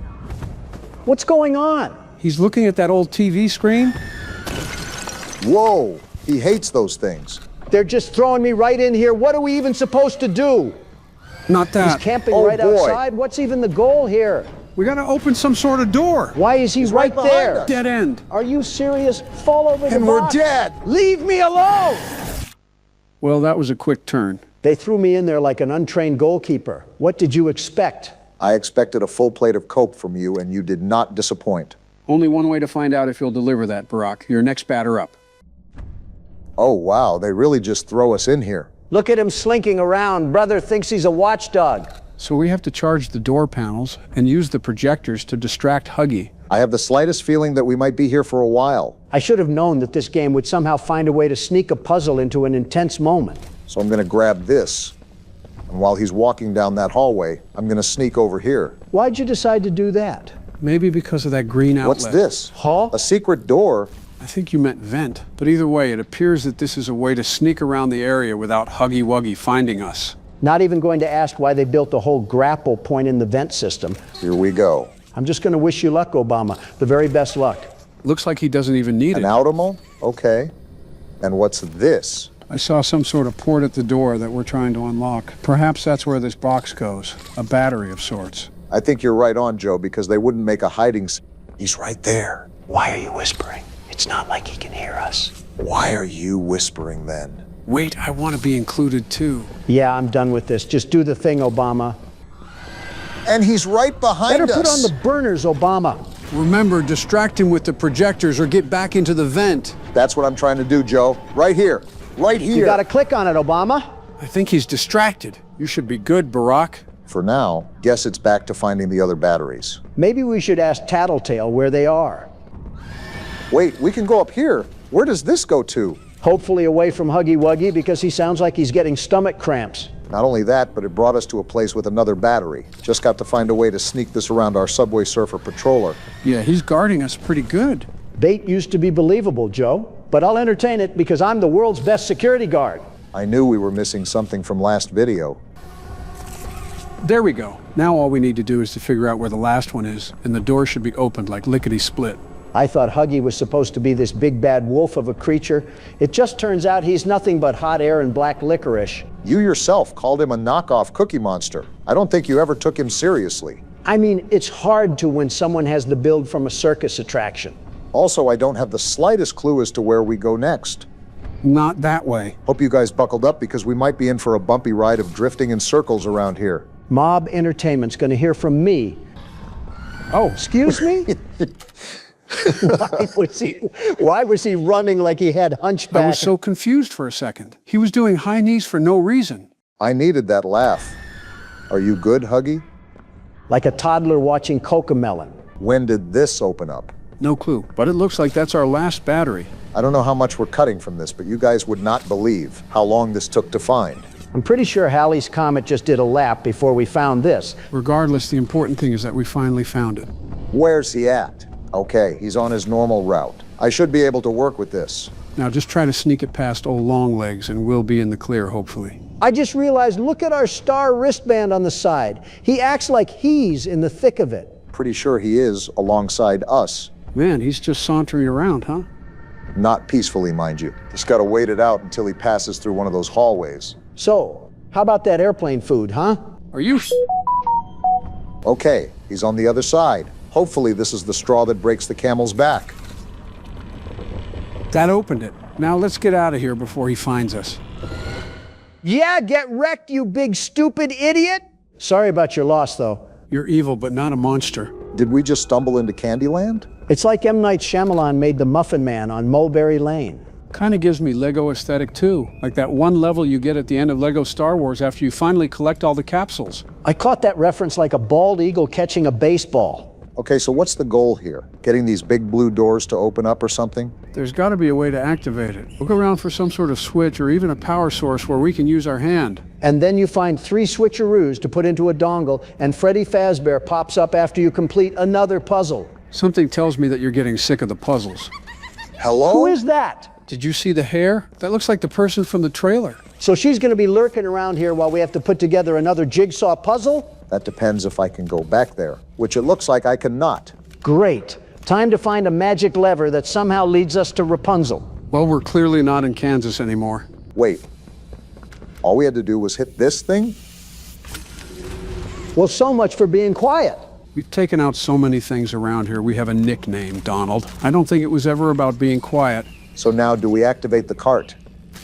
What's going on? He's looking at that old TV screen. Whoa. He hates those things. They're just throwing me right in here. What are we even supposed to do? Not that. He's camping Oh, right boy. outside. What's even the goal here? We got to open some sort of door. Why is he right behind there? us. Dead end. Are you serious? Fall over the And we're box. dead. Leave me alone! Well, that was a quick turn. They threw me in there like an untrained goalkeeper. What did you expect? I expected a full plate of Coke from you, and you did not disappoint. Only one way to find out if you'll deliver that, Barack. Your next batter up. Oh, wow. They really just throw us in here. Look at him slinking around. Brother thinks he's a watchdog. So we have to charge the door panels and use the projectors to distract Huggy. I have the slightest feeling that we might be here for a while. I should have known that this game would somehow find a way to sneak a puzzle into an intense moment. So I'm going to grab this. And while he's walking down that hallway, I'm going to sneak over here. Why'd you decide to do that? Maybe because of that green outlet. What's this? Huh? A secret door? I think you meant vent. But either way, it appears that this is a way to sneak around the area without Huggy Wuggy finding us. Not even going to ask why they built a whole grapple point in the vent system. Here we go. I'm just going to wish you luck, Obama. The very best luck. Looks like he doesn't even need An it. Automo? Okay. And what's this? I saw some sort of port at the door that we're trying to unlock. Perhaps that's where this box goes. A battery of sorts. I think you're right on, Joe, because they wouldn't make a hiding. He's right there. Why are you whispering? It's It's not like he can hear us. Why are you whispering then? Wait, I want to be included too. Yeah, I'm done with this. Just do the thing, Obama. And he's right behind us. Better put on the burners, Obama. Remember, distract him with the projectors or get back into the vent. That's what I'm trying to do, Joe. Right here. Right here. You gotta click on it, Obama. I think he's distracted. You should be good, Barack. For now, guess it's back to finding the other batteries. Maybe we should ask Tattletale where they are. Wait, we can go up here. Where does this go to? Hopefully away from Huggy Wuggy, because he sounds like he's getting stomach cramps. Not only that, but it brought us to a place with another battery. Just got to find a way to sneak this around our Subway Surfer patroller. Yeah, he's guarding us pretty good. Bait used to be believable, Joe, but I'll entertain it because I'm the world's best security guard. I knew we were missing something from last video. There we go. Now all we need to do is to figure out where the last one is, and the door should be opened like lickety-split. I thought Huggy was supposed to be this big bad wolf of a creature. It just turns out he's nothing but hot air and black licorice. You yourself called him a knockoff Cookie Monster. I don't think you ever took him seriously. I mean, it's hard to when someone has the build from a circus attraction. Also, I don't have the slightest clue as to where we go next. Not that way. Hope you guys buckled up because we might be in for a bumpy ride of drifting in circles around here. Mob Entertainment's gonna hear from me. Oh, excuse me? Why was he running like he had hunchback? I was so confused for a second. He was doing high knees for no reason. I needed that laugh. Are you good, Huggy? Like a toddler watching Cocomelon. When did this open up? No clue, but it looks like that's our last battery. I don't know how much we're cutting from this, but you guys would not believe how long this took to find. I'm pretty sure Halley's Comet just did a lap before we found this. Regardless, the important thing is that we finally found it. Where's he at? Okay, he's on his normal route. I should be able to work with this. Now just try to sneak it past old Longlegs and we'll be in the clear, hopefully. I just realized, look at our star wristband on the side. He acts like he's in the thick of it. Pretty sure he is alongside us. Man, he's just sauntering around, huh? Not peacefully, mind you. Just gotta wait it out until he passes through one of those hallways. So, how about that airplane food, huh? Are you Okay, he's on the other side. Hopefully this is the straw that breaks the camel's back. That opened it. Now let's get out of here before he finds us. Yeah, get wrecked, you big stupid idiot! Sorry about your loss, though. You're evil, but not a monster. Did we just stumble into Candyland? It's like M. Night Shyamalan made the Muffin Man on Mulberry Lane. Kind of gives me Lego aesthetic too. Like that one level you get at the end of Lego Star Wars after you finally collect all the capsules. I caught that reference like a bald eagle catching a baseball. Okay, so what's the goal here? Getting these big blue doors to open up or something? There's got to be a way to activate it. Look around for some sort of switch or even a power source where we can use our hand. And then you find 3 switcheroos to put into a dongle, and Freddy Fazbear pops up after you complete another puzzle. Something tells me that you're getting sick of the puzzles. Hello? Who is that? Did you see the hair? That looks like the person from the trailer. So she's going to be lurking around here while we have to put together another jigsaw puzzle? That depends if I can go back there, which it looks like I cannot. Great. Time to find a magic lever that somehow leads us to Rapunzel. Well, we're clearly not in Kansas anymore. Wait. All we had to do was hit this thing? Well, so much for being quiet. We've taken out so many things around here. We have a nickname, Donald. I don't think it was ever about being quiet. So now do we activate the cart?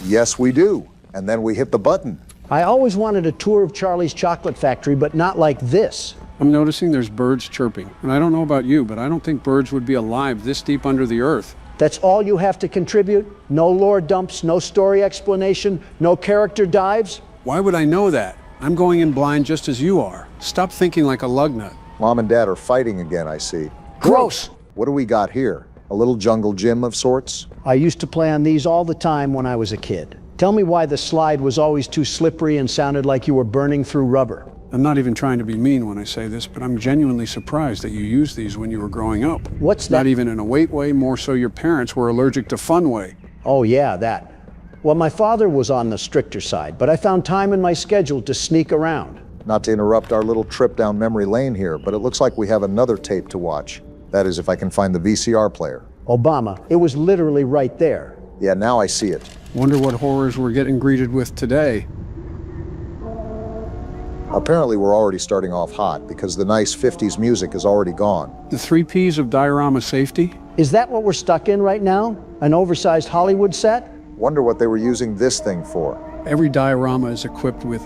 Yes, we do. And then we hit the button. I always wanted a tour of Charlie's Chocolate Factory, but not like this. I'm noticing there's birds chirping. And I don't know about you, but I don't think birds would be alive this deep under the earth. That's all you have to contribute? No lore dumps, no story explanation, no character dives? Why would I know that? I'm going in blind just as you are. Stop thinking like a lug nut. Mom and Dad are fighting again, I see. Gross! What do we got here? A little jungle gym of sorts? I used to play on these all the time when I was a kid. Tell me why the slide was always too slippery and sounded like you were burning through rubber. I'm not even trying to be mean when I say this, but I'm genuinely surprised that you used these when you were growing up. What's that? Not even in a weight way, more so your parents were allergic to fun way. Oh yeah, that. Well, my father was on the stricter side, but I found time in my schedule to sneak around. Not to interrupt our little trip down memory lane here, but it looks like we have another tape to watch. That is, if I can find the VCR player. Obama, it was literally right there. Yeah, now I see it. Wonder what horrors we're getting greeted with today. Apparently we're already starting off hot because the nice 50s music is already gone. The 3 Ps of diorama safety? Is that what we're stuck in right now? An oversized Hollywood set? Wonder what they were using this thing for. Every diorama is equipped with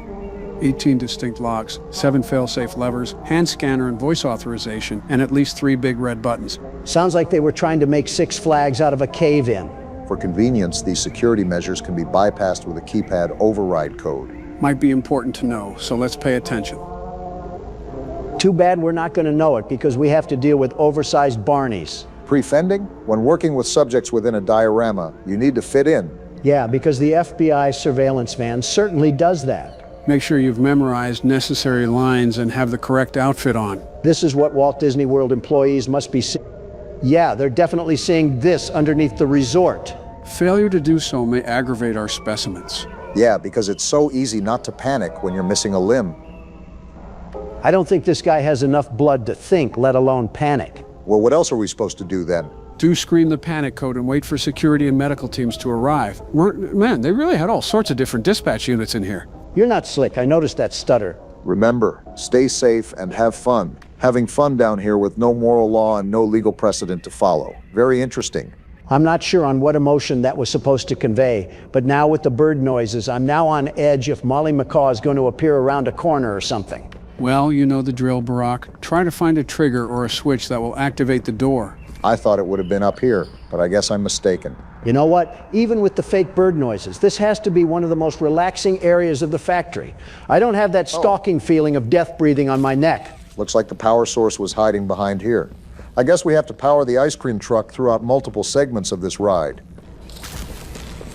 18 distinct locks, 7 fail-safe levers, hand scanner and voice authorization, and at least 3 big red buttons. Sounds like they were trying to make Six Flags out of a cave-in. For convenience, these security measures can be bypassed with a keypad override code. Might be important to know, so let's pay attention. Too bad we're not going to know it because we have to deal with oversized Barneys. Prefending? When working with subjects within a diorama, you need to fit in. Yeah, because the FBI surveillance van certainly does that. Make sure you've memorized necessary lines and have the correct outfit on. This is what Walt Disney World employees must be seeing. Yeah, they're definitely seeing this underneath the resort. Failure to do so may aggravate our specimens. Yeah, because it's so easy not to panic when you're missing a limb. I don't think this guy has enough blood to think, let alone panic. Well, what else are we supposed to do then? Do scream the panic code and wait for security and medical teams to arrive. Man, they really had all sorts of different dispatch units in here. You're not slick. I noticed that stutter. Remember, stay safe and have fun. Having fun down here with no moral law and no legal precedent to follow. Very interesting. I'm not sure on what emotion that was supposed to convey, but now with the bird noises, I'm now on edge if Molly McCaw is going to appear around a corner or something. Well, you know the drill, Barack. Try to find a trigger or a switch that will activate the door. I thought it would have been up here, but I guess I'm mistaken. You know what? Even with the fake bird noises, this has to be one of the most relaxing areas of the factory. I don't have that stalking feeling of death breathing on my neck. Looks like the power source was hiding behind here. I guess we have to power the ice cream truck throughout multiple segments of this ride.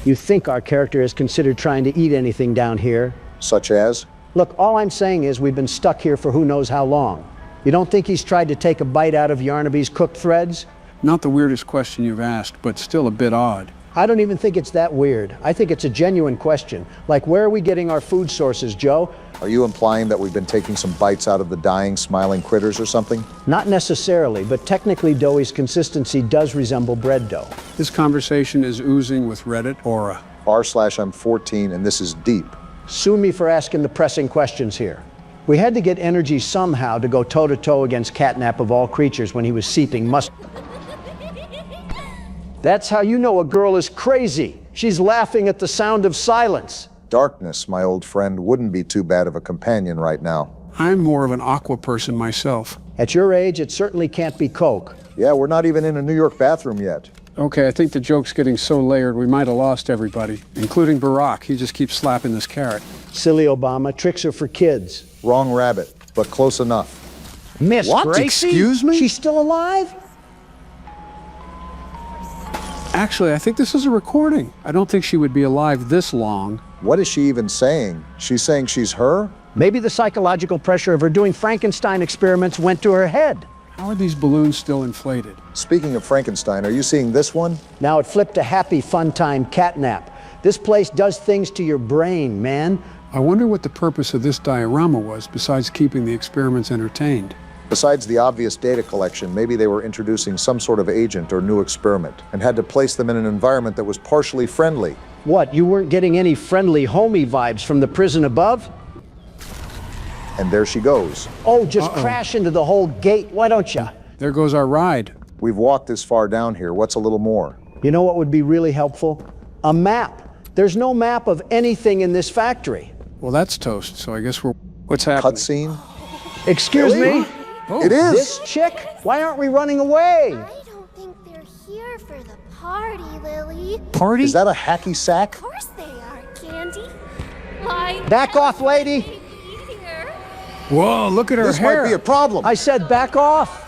You think our character has considered trying to eat anything down here? Such as? Look, all I'm saying is we've been stuck here for who knows how long. You don't think he's tried to take a bite out of Yarnaby's cooked threads? Not the weirdest question you've asked, but still a bit odd. I don't even think it's that weird. I think it's a genuine question. Like, where are we getting our food sources, Joe? Are you implying that we've been taking some bites out of the dying, smiling critters or something? Not necessarily, but technically Doughie's consistency does resemble bread dough. This conversation is oozing with Reddit aura. r/I'm 14 and this is deep. Sue me for asking the pressing questions here. We had to get energy somehow to go toe-to-toe against Catnap of all creatures when he was seeping mustard. That's how you know a girl is crazy. She's laughing at the sound of silence. Darkness, my old friend, wouldn't be too bad of a companion right now. I'm more of an aqua person myself. At your age, it certainly can't be Coke. Yeah, we're not even in a New York bathroom yet. Okay, I think the joke's getting so layered we might have lost everybody, including Barack. He just keeps slapping this carrot. Silly Obama, tricks are for kids. Wrong rabbit, but close enough. Miss What? Gracie? Excuse me? She's still alive? Actually, I think this is a recording. I don't think she would be alive this long. What is she even saying? She's saying she's her? Maybe the psychological pressure of her doing Frankenstein experiments went to her head. How are these balloons still inflated? Speaking of Frankenstein, are you seeing this one? Now it flipped to happy, fun time Catnap. This place does things to your brain, man. I wonder what the purpose of this diorama was besides keeping the experiments entertained. Besides the obvious data collection, maybe they were introducing some sort of agent or new experiment and had to place them in an environment that was partially friendly. What, you weren't getting any friendly homie vibes from the prison above? And there she goes. Oh, just crash into the whole gate, why don't you? There goes our ride. We've walked this far down here. What's a little more? You know what would be really helpful? A map. There's no map of anything in this factory. Well, that's toast, so I guess we're... What's happening? Cutscene? Excuse me? It is! This chick? Why aren't we running away? I don't think they're here for the party, Lily. Party? Is that a hacky sack? Of course they are, Candy. Why? Back off, lady! Here. Whoa, look at her This hair. might be a problem. I said back off!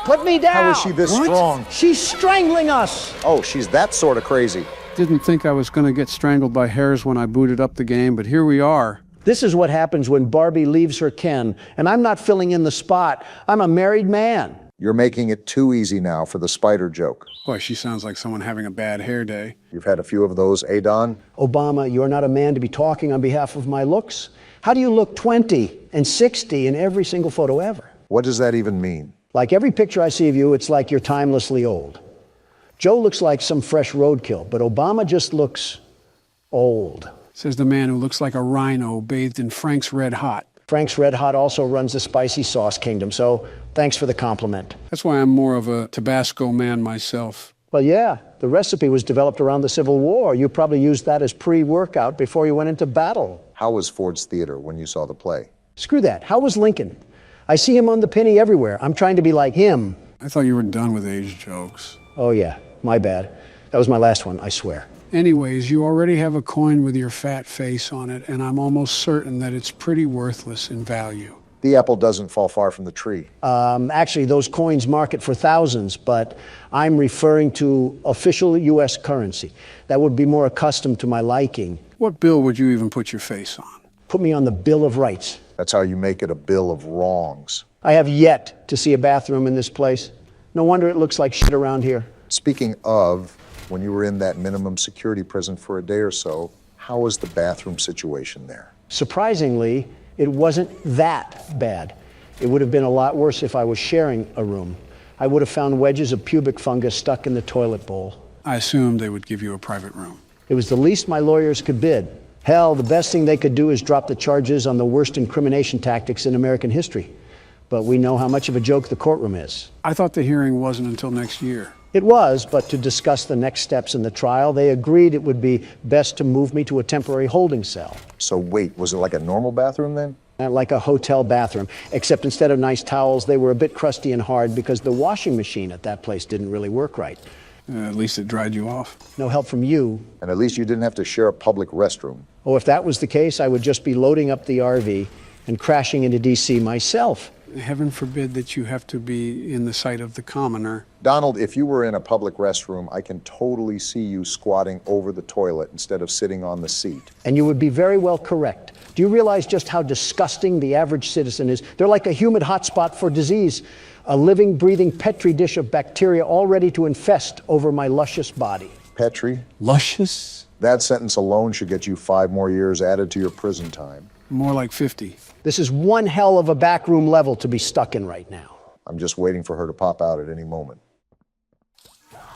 Put me down! How is she this strong? She's strangling us! Oh, she's that sort of crazy. Didn't think I was going to get strangled by hairs when I booted up the game, but here we are. This is what happens when Barbie leaves her Ken, and I'm not filling in the spot. I'm a married man. You're making it too easy now for the spider joke. Boy, she sounds like someone having a bad hair day. You've had a few of those, eh, Don? Obama, you're not a man to be talking on behalf of my looks. How do you look 20 and 60 in every single photo ever? What does that even mean? Like every picture I see of you, it's like you're timelessly old. Joe looks like some fresh roadkill, but Obama just looks old. Says the man who looks like a rhino bathed in Frank's Red Hot. Frank's Red Hot also runs the spicy sauce kingdom, so thanks for the compliment. That's why I'm more of a Tabasco man myself. Well, yeah, the recipe was developed around the Civil War. You probably used that as pre-workout before you went into battle. How was Ford's Theater when you saw the play? Screw that. How was Lincoln? I see him on the penny everywhere. I'm trying to be like him. I thought you were done with age jokes. Oh, yeah, my bad. That was my last one, I swear. Anyways, you already have a coin with your fat face on it, and I'm almost certain that it's pretty worthless in value. The apple doesn't fall far from the tree. Actually, those coins market for thousands, but I'm referring to official U.S. currency. That would be more accustomed to my liking. What bill would you even put your face on? Put me on the Bill of Rights. That's how you make it a bill of wrongs. I have yet to see a bathroom in this place. No wonder it looks like shit around here. Speaking of, when you were in that minimum security prison for a day or so, how was the bathroom situation there? Surprisingly, it wasn't that bad. It would have been a lot worse if I was sharing a room. I would have found wedges of pubic fungus stuck in the toilet bowl. I assumed they would give you a private room. It was the least my lawyers could bid. Hell, the best thing they could do is drop the charges on the worst incrimination tactics in American history. But we know how much of a joke the courtroom is. I thought the hearing wasn't until next year. It was, but to discuss the next steps in the trial, they agreed it would be best to move me to a temporary holding cell. So wait, was it like a normal bathroom then? Like a hotel bathroom, except instead of nice towels, they were a bit crusty and hard because the washing machine at that place didn't really work right. At least it dried you off. No help from you. And at least you didn't have to share a public restroom. Oh, if that was the case, I would just be loading up the RV and crashing into D.C. myself. Heaven forbid that you have to be in the sight of the commoner. Donald, if you were in a public restroom, I can totally see you squatting over the toilet instead of sitting on the seat. And you would be very well correct. Do you realize just how disgusting the average citizen is? They're like a humid hotspot for disease, a living, breathing petri dish of bacteria all ready to infest over my luscious body. Petri? Luscious? That sentence alone should get you 5 more years added to your prison time. More like 50. This is one hell of a backroom level to be stuck in right now. I'm just waiting for her to pop out at any moment.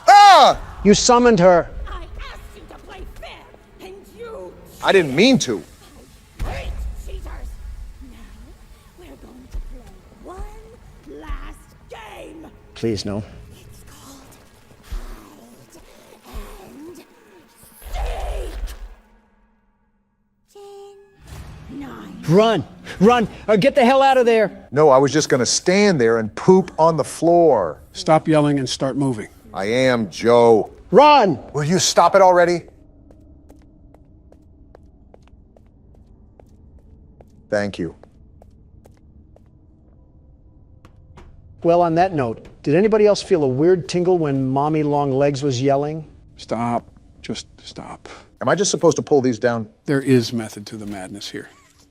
Ah! You summoned her. I asked you to play fair, and you... I didn't mean to. Great cheaters! Now, we're going to play one last game. Please, no. It's called Hide and Seek. 10, 9... Run! Run! Or get the hell out of there! No, I was just going to stand there and poop on the floor. Stop yelling and start moving. I am, Joe. Run! Will you stop it already? Thank you. Well, on that note, did anybody else feel a weird tingle when Mommy Longlegs was yelling? Stop. Just stop. Am I just supposed to pull these down? There is method to the madness here.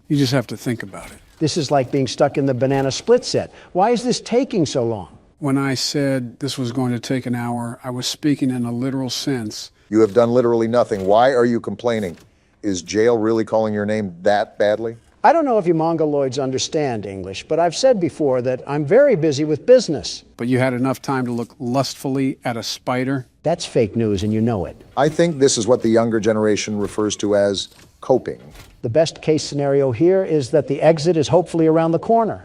You just have to think about it. This is like being stuck in the banana split set. Why is this taking so long? When I said this was going to take an hour, I was speaking in a literal sense. You have done literally nothing. Why are you complaining? Is jail really calling your name that badly? I don't know if you Mongoloids understand English, but I've said before that I'm very busy with business. But you had enough time to look lustfully at a spider? That's fake news, and you know it. I think this is what the younger generation refers to as coping. The best case scenario here is that the exit is hopefully around the corner.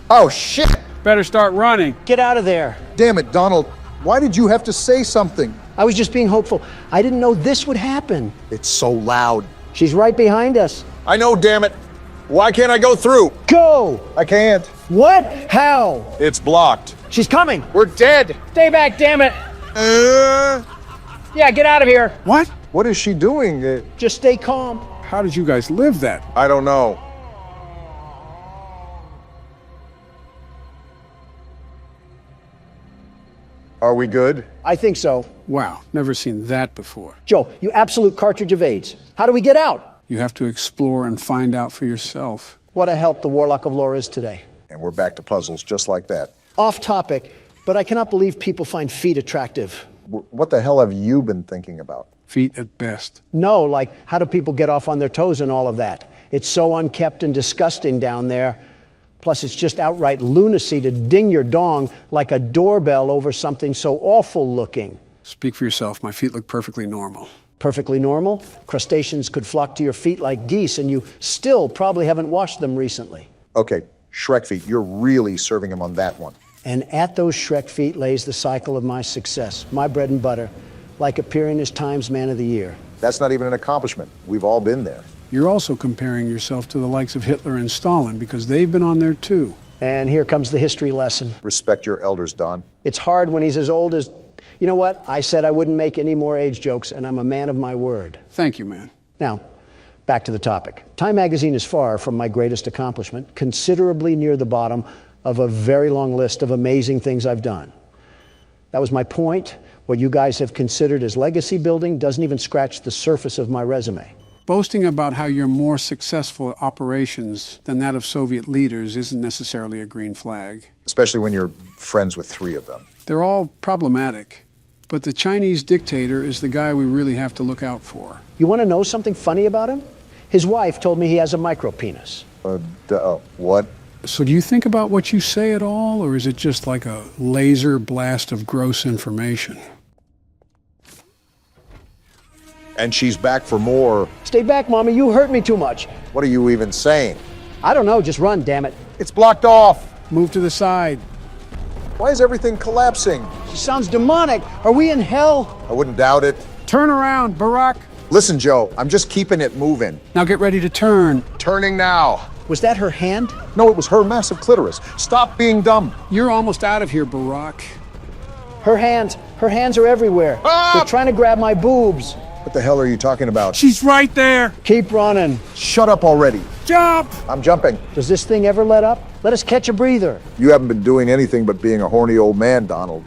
Oh, shit! Better start running. Get out of there. Damn it, Donald. Why did you have to say something? I was just being hopeful. I didn't know this would happen. It's so loud. She's right behind us. I know, damn it. Why can't I go through? Go! I can't. What? How? It's blocked. She's coming. We're dead. Stay back, damn it. Yeah, get out of here. What? What is she doing? Just stay calm. How did you guys live that? I don't know. Are we good? I think so. Wow, never seen that before. Joe, you absolute cartridge of AIDS. How do we get out? You have to explore and find out for yourself. What a help the Warlock of Lore is today. And we're back to puzzles just like that. Off topic, but I cannot believe people find feet attractive. What the hell have you been thinking about? Feet at best. No, like how do people get off on their toes and all of that? It's so unkept and disgusting down there. Plus, it's just outright lunacy to ding your dong like a doorbell over something so awful looking. Speak for yourself. My feet look perfectly normal. Perfectly normal. Crustaceans could flock to your feet like geese, and you still probably haven't washed them recently. Okay, Shrek feet, you're really serving him on that one. And at those Shrek feet lays the cycle of my success, my bread and butter, like appearing as Times Man of the Year. That's not even an accomplishment. We've all been there. You're also comparing yourself to the likes of Hitler and Stalin because they've been on there too. And here comes the history lesson. Respect your elders, Don. It's hard when he's as old as... You know what? I said I wouldn't make any more age jokes, and I'm a man of my word. Thank you, man. Now, back to the topic. Time magazine is far from my greatest accomplishment, considerably near the bottom of a very long list of amazing things I've done. That was my point. What you guys have considered as legacy building doesn't even scratch the surface of my resume. Boasting about how you're more successful at operations than that of Soviet leaders isn't necessarily a green flag. Especially when you're friends with 3 of them. They're all problematic, but the Chinese dictator is the guy we really have to look out for. You want to know something funny about him? His wife told me he has a micropenis. What? So do you think about what you say at all, or is it just like a laser blast of gross information? And she's back for more. Stay back, Mommy. You hurt me too much. What are you even saying? I don't know. Just run, damn it. It's blocked off. Move to the side. Why is everything collapsing? She sounds demonic. Are we in hell? I wouldn't doubt it. Turn around, Barack. Listen, Joe, I'm just keeping it moving. Now get ready to turn. Turning now. Was that her hand? No, it was her massive clitoris. Stop being dumb. You're almost out of here, Barack. Her hands are everywhere. Ah! They're trying to grab my boobs. What the hell are you talking about? She's right there. Keep running. Shut up already. Jump! I'm jumping. Does this thing ever let up? Let us catch a breather. You haven't been doing anything but being a horny old man, Donald.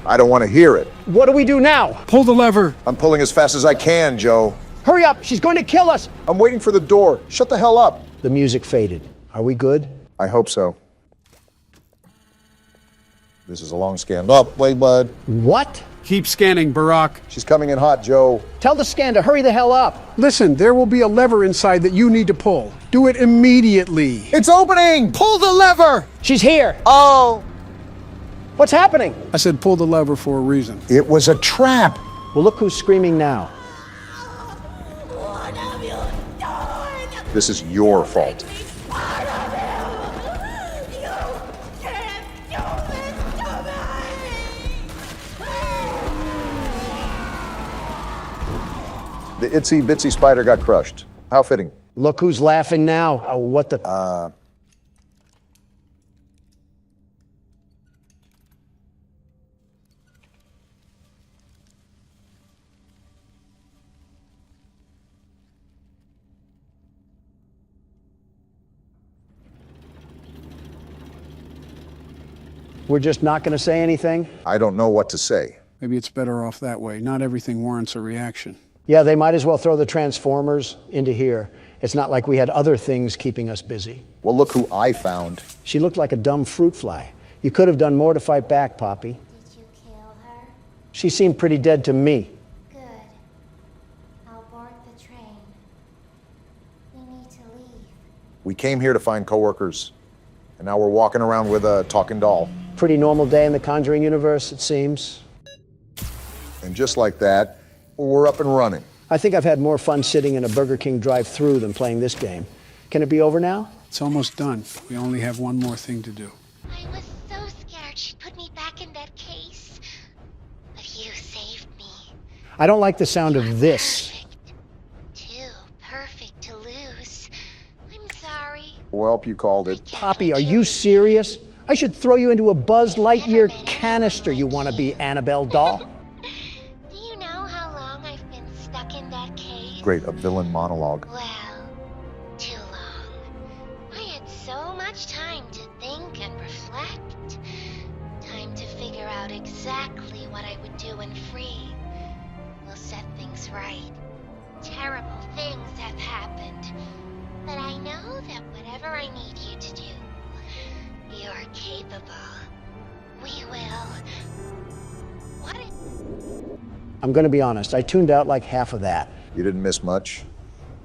I don't want to hear it. What do we do now? Pull the lever. I'm pulling as fast as I can, Joe. Hurry up, she's going to kill us. I'm waiting for the door. Shut the hell up. The music faded. Are we good? I hope so. This is a long scan. Oh, wait, bud. What? Keep scanning, Barack. She's coming in hot, Joe. Tell the scan to hurry the hell up. Listen, there will be a lever inside that you need to pull. Do it immediately. It's opening! Pull the lever! She's here. Oh! What's happening? I said pull the lever for a reason. It was a trap. Well, look who's screaming now. What have you done? This is your fault. Part of you! You can't do this to me! The itsy bitsy spider got crushed. How fitting. Look who's laughing now. Oh, what the... We're just not going to say anything? I don't know what to say. Maybe it's better off that way. Not everything warrants a reaction. Yeah, they might as well throw the Transformers into here. It's not like we had other things keeping us busy. Well, look who I found. She looked like a dumb fruit fly. You could have done more to fight back, Poppy. Did you kill her? She seemed pretty dead to me. Good. I'll board the train. We need to leave. We came here to find coworkers, and now we're walking around with a talking doll. Pretty normal day in the Conjuring universe, it seems. And just like that, we're up and running. I think I've had more fun sitting in a Burger King drive-thru than playing this game. Can it be over now? It's almost done. We only have one more thing to do. I was so scared she'd put me back in that case. But you saved me. I don't like the sound of this. Perfect. Too perfect to lose. I'm sorry. Welp, you called it. Poppy, are you serious? I should throw you into a Buzz Lightyear canister, you wanna-be Annabelle doll. Do you know how long I've been stuck in that cave? Great, a villain monologue. Well, too long. I had so much time to think and reflect. Time to figure out exactly what I would do when free. We'll set things right. Terrible things have happened. But I know that whatever I need you to do, you're capable. We will. What if... I'm gonna be honest, I tuned out like half of that. You didn't miss much.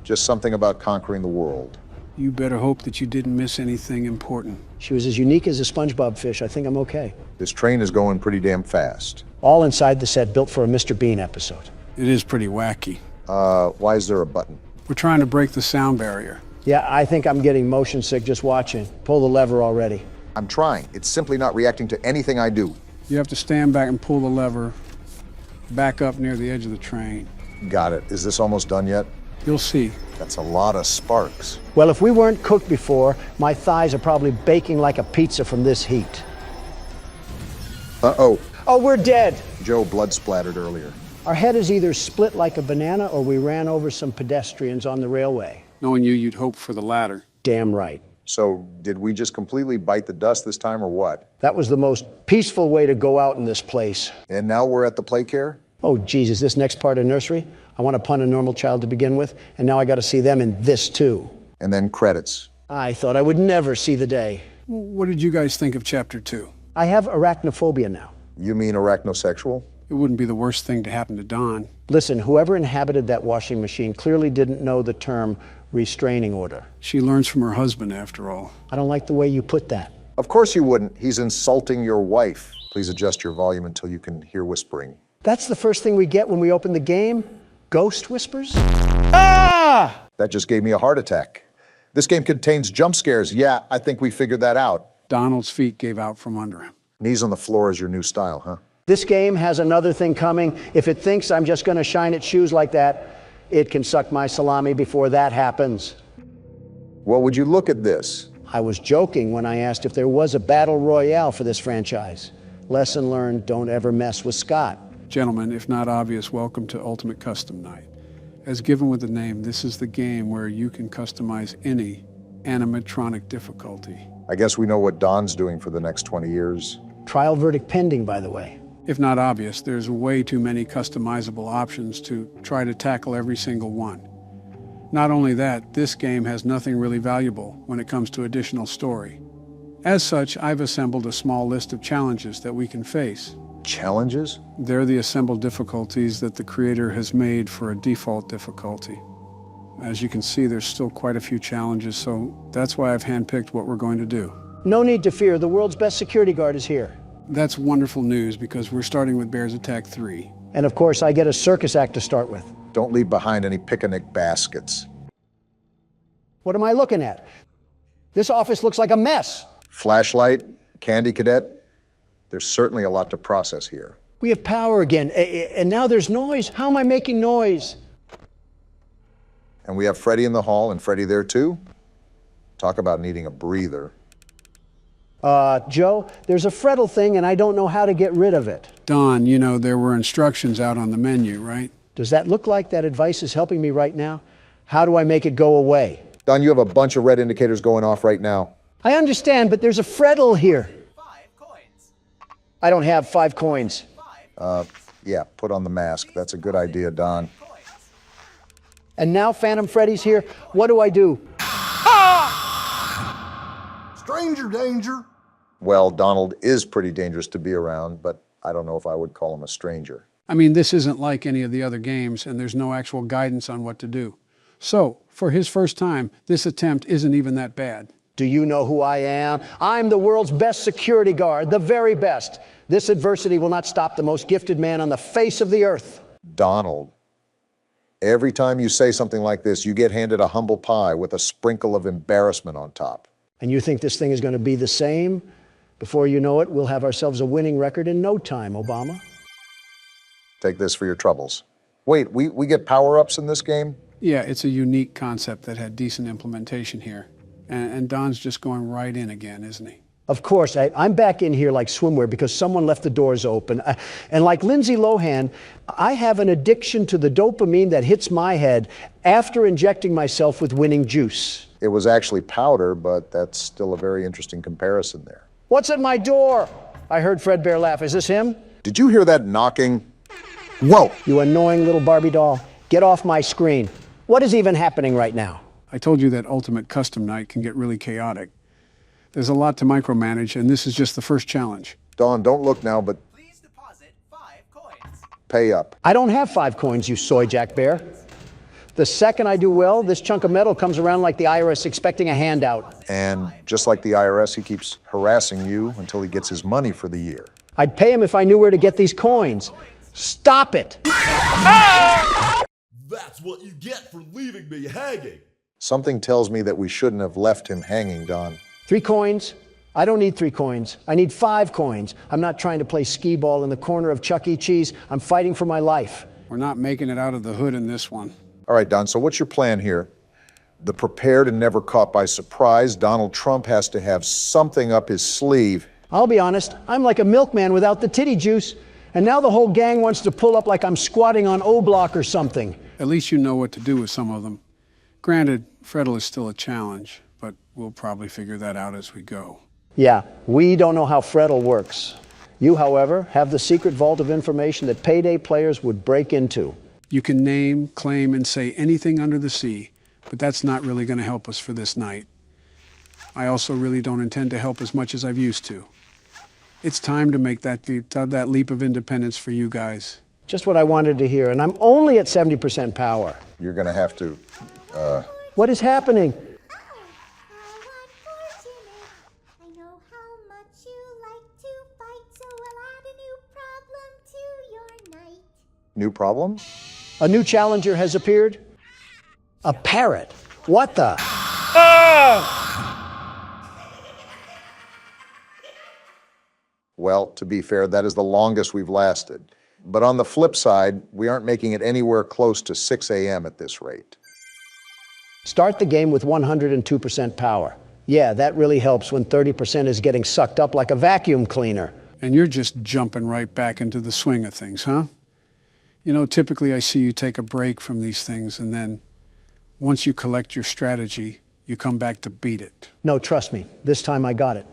Just something about conquering the world. You better hope that you didn't miss anything important. She was as unique as a SpongeBob fish. I think I'm okay. This train is going pretty damn fast. All inside the set built for a Mr. Bean episode. It is pretty wacky. Why is there a button? We're trying to break the sound barrier. Yeah, I think I'm getting motion sick just watching. Pull the lever already. I'm trying. It's simply not reacting to anything I do. You have to stand back and pull the lever back up near the edge of the train. Got it. Is this almost done yet? You'll see. That's a lot of sparks. Well, if we weren't cooked before, my thighs are probably baking like a pizza from this heat. Uh-oh. Oh, we're dead. Joe blood splattered earlier. Our head is either split like a banana or we ran over some pedestrians on the railway. Knowing you, you'd hope for the latter. Damn right. So, did we just completely bite the dust this time or what? That was the most peaceful way to go out in this place. And now we're at the play care? Oh, Jesus, this next part of nursery, I want to punt a normal child to begin with, and now I got to see them in this too. And then credits. I thought I would never see the day. What did you guys think of Chapter 2? I have arachnophobia now. You mean arachnosexual? It wouldn't be the worst thing to happen to Don. Listen, whoever inhabited that washing machine clearly didn't know the term restraining order. She learns from her husband, after all. I don't like the way you put that. Of course you wouldn't. He's insulting your wife. Please adjust your volume until you can hear whispering. That's the first thing we get when we open the game? Ghost whispers? Ah! That just gave me a heart attack. This game contains jump scares. Yeah, I think we figured that out. Donald's feet gave out from under him. Knees on the floor is your new style, huh? This game has another thing coming. If it thinks I'm just going to shine its shoes like that, it can suck my salami before that happens. Well, would you look at this? I was joking when I asked if there was a battle royale for this franchise. Lesson learned, don't ever mess with Scott. Gentlemen, if not obvious, welcome to Ultimate Custom Night. As given with the name, this is the game where you can customize any animatronic difficulty. I guess we know what Don's doing for the next 20 years. Trial verdict pending, by the way. If not obvious, there's way too many customizable options to try to tackle every single one. Not only that, this game has nothing really valuable when it comes to additional story. As such, I've assembled a small list of challenges that we can face. Challenges? They're the assembled difficulties that the creator has made for a default difficulty. As you can see, there's still quite a few challenges, so that's why I've handpicked what we're going to do. No need to fear, the world's best security guard is here. That's wonderful news because we're starting with Bears Attack 3. And of course, I get a circus act to start with. Don't leave behind any picnic baskets. What am I looking at? This office looks like a mess. Flashlight, candy cadet. There's certainly a lot to process here. We have power again, and now there's noise. How am I making noise? And we have Freddy in the hall, and Freddy there too. Talk about needing a breather. Joe, there's a Freddle thing, and I don't know how to get rid of it. Don, you know there were instructions out on the menu, right? Does that look like that advice is helping me right now? How do I make it go away? Don, you have a bunch of red indicators going off right now. I understand, but there's a Freddle here. 5 coins. I don't have 5 coins. Yeah, put on the mask. That's a good idea, Don. And now Phantom Freddy's here. What do I do? Stranger danger. Well, Donald is pretty dangerous to be around, but I don't know if I would call him a stranger. I mean, this isn't like any of the other games, and there's no actual guidance on what to do. So, for his first time, this attempt isn't even that bad. Do you know who I am? I'm the world's best security guard, the very best. This adversity will not stop the most gifted man on the face of the earth. Donald, every time you say something like this, you get handed a humble pie with a sprinkle of embarrassment on top. And you think this thing is going to be the same? Before you know it, we'll have ourselves a winning record in no time, Obama. Take this for your troubles. Wait, we get power-ups in this game? Yeah, it's a unique concept that had decent implementation here. And Don's just going right in again, isn't he? Of course, I'm back in here like swimwear because someone left the doors open. And like Lindsay Lohan, I have an addiction to the dopamine that hits my head after injecting myself with winning juice. It was actually powder, but that's still a very interesting comparison there. What's at my door? I heard Fredbear laugh. Is this him? Did you hear that knocking? Whoa! You annoying little Barbie doll. Get off my screen. What is even happening right now? I told you that Ultimate Custom Night can get really chaotic. There's a lot to micromanage, and this is just the first challenge. Dawn, don't look now, but Please deposit 5 coins. pay up. I don't have 5 coins, you soy jack bear. The second I do well, this chunk of metal comes around like the IRS expecting a handout. And just like the IRS, he keeps harassing you until he gets his money for the year. I'd pay him if I knew where to get these coins. Stop it! The That's what you get for leaving me hanging. Something tells me that we shouldn't have left him hanging, Don. 3 coins? I don't need 3 coins. I need 5 coins. I'm not trying to play skee ball in the corner of Chuck E. Cheese. I'm fighting for my life. We're not making it out of the hood in this one. All right, Don, so what's your plan here? The prepared and never caught by surprise, Donald Trump has to have something up his sleeve. I'll be honest, I'm like a milkman without the titty juice. And now the whole gang wants to pull up like I'm squatting on O-Block or something. At least you know what to do with some of them. Granted, Freddle is still a challenge, but we'll probably figure that out as we go. Yeah, we don't know how Freddle works. You, however, have the secret vault of information that payday players would break into. You can name, claim, and say anything under the sea, but that's not really going to help us for this night. I also really don't intend to help as much as I've used to. It's time to make that leap of independence for you guys. Just what I wanted to hear, and I'm only at 70% power. You're going to have to, What is happening? New problem? A new challenger has appeared? A parrot. What the? Well, to be fair, that is the longest we've lasted. But on the flip side, we aren't making it anywhere close to 6 a.m. at this rate. Start the game with 102% power. Yeah, that really helps when 30% is getting sucked up like a vacuum cleaner. And you're just jumping right back into the swing of things, huh? You know, typically I see you take a break from these things, and then once you collect your strategy, you come back to beat it. No, trust me. This time I got it.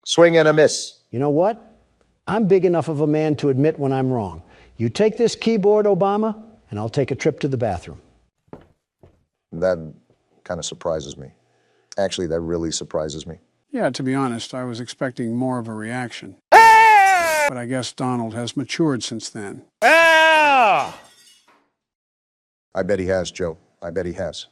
Swing and a miss. You know what? I'm big enough of a man to admit when I'm wrong. You take this keyboard, Obama, and I'll take a trip to the bathroom. That kind of surprises me. Actually, that really surprises me. Yeah, to be honest, I was expecting more of a reaction. But I guess Donald has matured since then. I bet he has, Joe. I bet he has.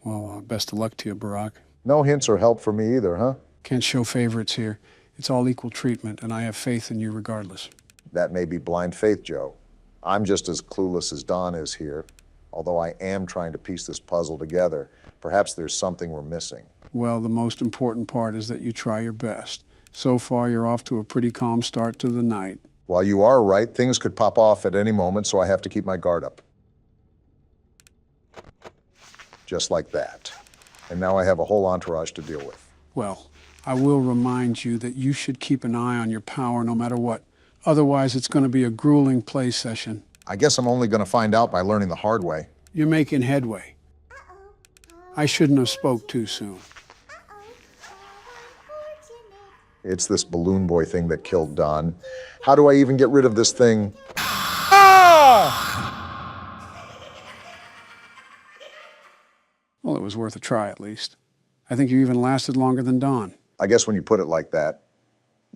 Well, best of luck to you, Barack. No hints or help for me either, huh? Can't show favorites here. It's all equal treatment, and I have faith in you regardless. That may be blind faith, Joe. I'm just as clueless as Don is here, although I am trying to piece this puzzle together. Perhaps there's something we're missing. Well, the most important part is that you try your best. So far, you're off to a pretty calm start to the night. While you are right, things could pop off at any moment, so I have to keep my guard up. Just like that. And now I have a whole entourage to deal with. Well, I will remind you that you should keep an eye on your power no matter what. Otherwise, it's going to be a grueling play session. I guess I'm only going to find out by learning the hard way. You're making headway. I shouldn't have spoke too soon. It's this balloon boy thing that killed Don. How do I even get rid of this thing? Well, it was worth a try at least. I think you even lasted longer than Don. I guess when you put it like that.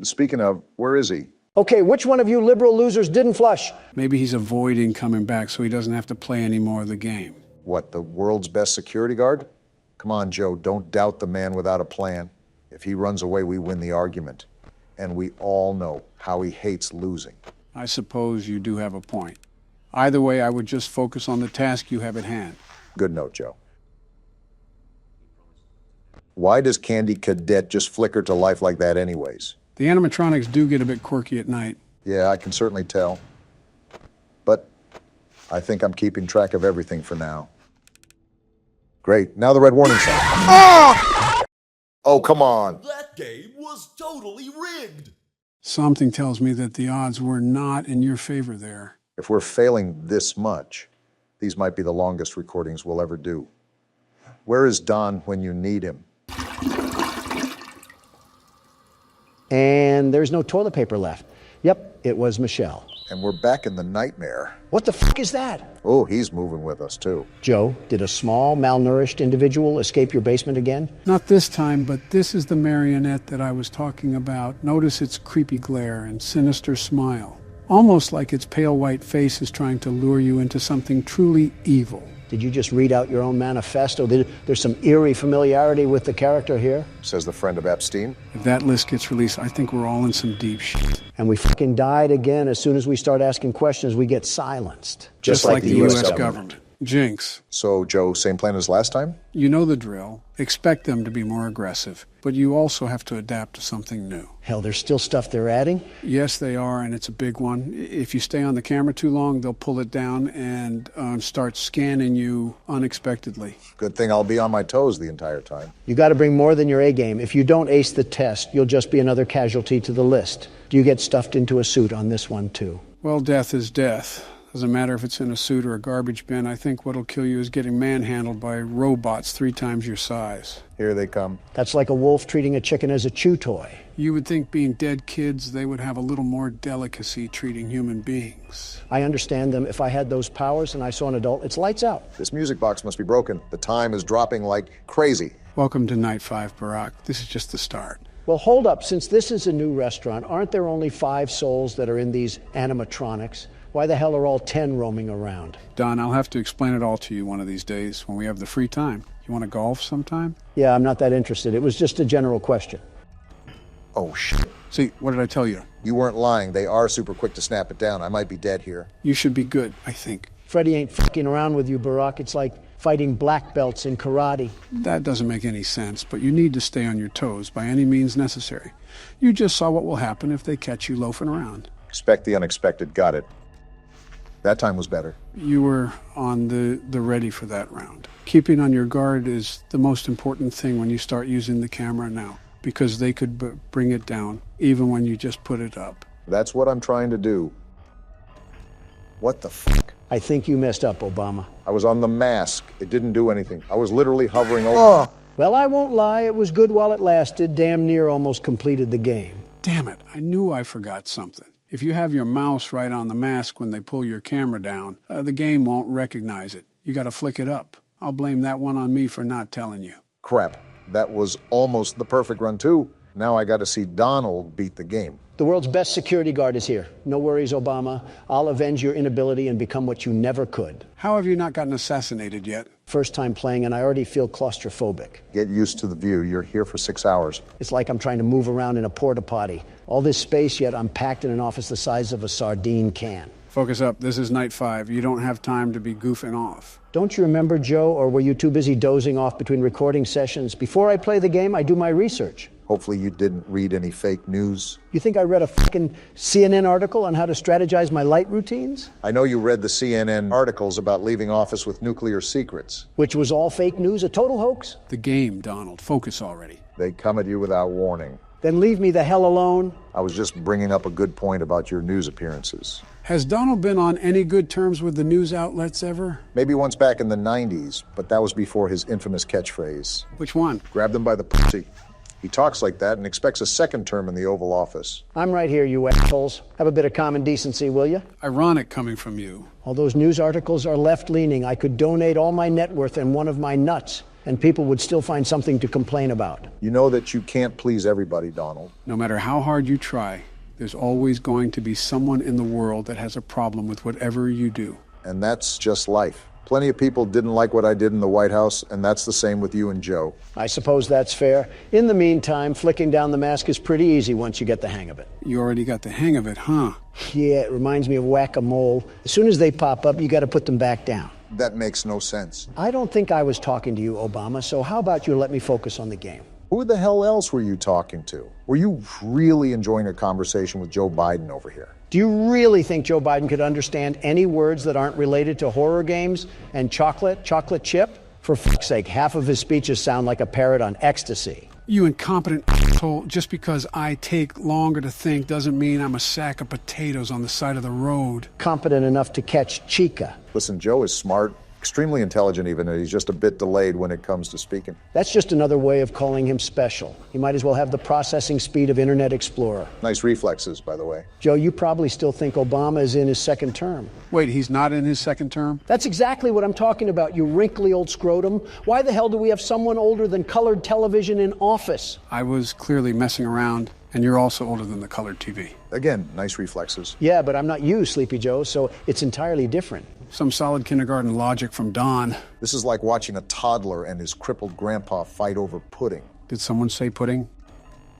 Speaking of, where is he? Okay, which one of you liberal losers didn't flush? Maybe he's avoiding coming back so he doesn't have to play any more of the game. What, the world's best security guard? Come on, Joe, don't doubt the man without a plan. If he runs away, we win the argument. And we all know how he hates losing. I suppose you do have a point. Either way, I would just focus on the task you have at hand. Good note, Joe. Why does Candy Cadet just flicker to life like that anyways? The animatronics do get a bit quirky at night. Yeah, I can certainly tell. But I think I'm keeping track of everything for now. Great, now the red warning sign. Ah! Oh, come on. That game was totally rigged. Something tells me that the odds were not in your favor there. If we're failing this much, these might be the longest recordings we'll ever do. Where is Don when you need him? And there's no toilet paper left. Yep, it was Michelle. And we're back in the nightmare. What the fuck is that? Oh, he's moving with us, too. Joe, did a small, malnourished individual escape your basement again? Not this time, but this is the marionette that I was talking about. Notice its creepy glare and sinister smile. Almost like its pale white face is trying to lure you into something truly evil. Did you just read out your own manifesto? There's some eerie familiarity with the character here. Says the friend of Epstein. If that list gets released, I think we're all in some deep shit. And we fucking died again. As soon as we start asking questions, we get silenced. Just like the U.S. government. Jinx. So, Joe, same plan as last time? You know the drill. Expect them to be more aggressive. But you also have to adapt to something new. Hell, there's still stuff they're adding? Yes, they are, and it's a big one. If you stay on the camera too long, they'll pull it down and start scanning you unexpectedly. Good thing I'll be on my toes the entire time. You got to bring more than your A game. If you don't ace the test, you'll just be another casualty to the list. Do you get stuffed into a suit on this one, too? Well, death is death. Doesn't matter if it's in a suit or a garbage bin. I think what'll kill you is getting manhandled by robots 3 times your size. Here they come. That's like a wolf treating a chicken as a chew toy. You would think being dead kids, they would have a little more delicacy treating human beings. I understand them. If I had those powers and I saw an adult, it's lights out. This music box must be broken. The time is dropping like crazy. Welcome to Night 5, Barack. This is just the start. Well, hold up. Since this is a new restaurant, aren't there only 5 souls that are in these animatronics? Why the hell are all 10 roaming around? Don, I'll have to explain it all to you one of these days when we have the free time. You want to golf sometime? Yeah, I'm not that interested. It was just a general question. Oh, shit. See, what did I tell you? You weren't lying. They are super quick to snap it down. I might be dead here. You should be good, I think. Freddie ain't fucking around with you, Barack. It's like fighting black belts in karate. That doesn't make any sense, but you need to stay on your toes by any means necessary. You just saw what will happen if they catch you loafing around. Expect the unexpected. Got it. That time was better. You were on the ready for that round. Keeping on your guard is the most important thing when you start using the camera now, because they could bring it down, even when you just put it up. That's what I'm trying to do. What the fuck? I think you messed up, Obama. I was on the mask. It didn't do anything. I was literally hovering over. Well, I won't lie. It was good while it lasted. Damn near almost completed the game. Damn it. I knew I forgot something. If you have your mouse right on the mask when they pull your camera down, the game won't recognize it. You got to flick it up. I'll blame that one on me for not telling you. Crap. That was almost the perfect run, too. Now I got to see Donald beat the game. The world's best security guard is here. No worries, Obama. I'll avenge your inability and become what you never could. How have you not gotten assassinated yet? First time playing, and I already feel claustrophobic. Get used to the view. You're here for 6 hours. It's like I'm trying to move around in a porta potty. All this space, yet I'm packed in an office the size of a sardine can. Focus up. This is Night 5. You don't have time to be goofing off. Don't you remember, Joe, or were you too busy dozing off between recording sessions? Before I play the game, I do my research. Hopefully you didn't read any fake news. You think I read a fucking CNN article on how to strategize my light routines? I know you read the CNN articles about leaving office with nuclear secrets. Which was all fake news, a total hoax? The game, Donald. Focus already. They come at you without warning. Then leave me the hell alone. I was just bringing up a good point about your news appearances. Has Donald been on any good terms with the news outlets ever? Maybe once back in the 90s, but that was before his infamous catchphrase. Which one? Grab them by the pussy. He talks like that and expects a second term in the Oval Office. I'm right here, you assholes. Have a bit of common decency, will you? Ironic coming from you. All those news articles are left-leaning. I could donate all my net worth and one of my nuts, and people would still find something to complain about. You know that you can't please everybody, Donald. No matter how hard you try, there's always going to be someone in the world that has a problem with whatever you do. And that's just life. Plenty of people didn't like what I did in the White House, and that's the same with you and Joe. I suppose that's fair. In the meantime, flicking down the mask is pretty easy once you get the hang of it. You already got the hang of it, huh? Yeah, it reminds me of whack-a-mole. As soon as they pop up, you got to put them back down. That makes no sense. I don't think I was talking to you, Obama, so how about you let me focus on the game? Who the hell else were you talking to? Were you really enjoying a conversation with Joe Biden over here? Do you really think Joe Biden could understand any words that aren't related to horror games and chocolate chip? For fuck's sake, half of his speeches sound like a parrot on ecstasy. You incompetent asshole. Just because I take longer to think doesn't mean I'm a sack of potatoes on the side of the road. Competent enough to catch Chica. Listen, Joe is smart, extremely intelligent even, and he's just a bit delayed when it comes to speaking. That's just another way of calling him special. He might as well have the processing speed of Internet Explorer. Nice reflexes, by the way. Joe, you probably still think Obama is in his second term. Wait, he's not in his second term? That's exactly what I'm talking about, you wrinkly old scrotum. Why the hell do we have someone older than colored television in office? I was clearly messing around. And you're also older than the colored TV. Again, nice reflexes. Yeah, but I'm not you, Sleepy Joe, so it's entirely different. Some solid kindergarten logic from Don. This is like watching a toddler and his crippled grandpa fight over pudding. Did someone say pudding?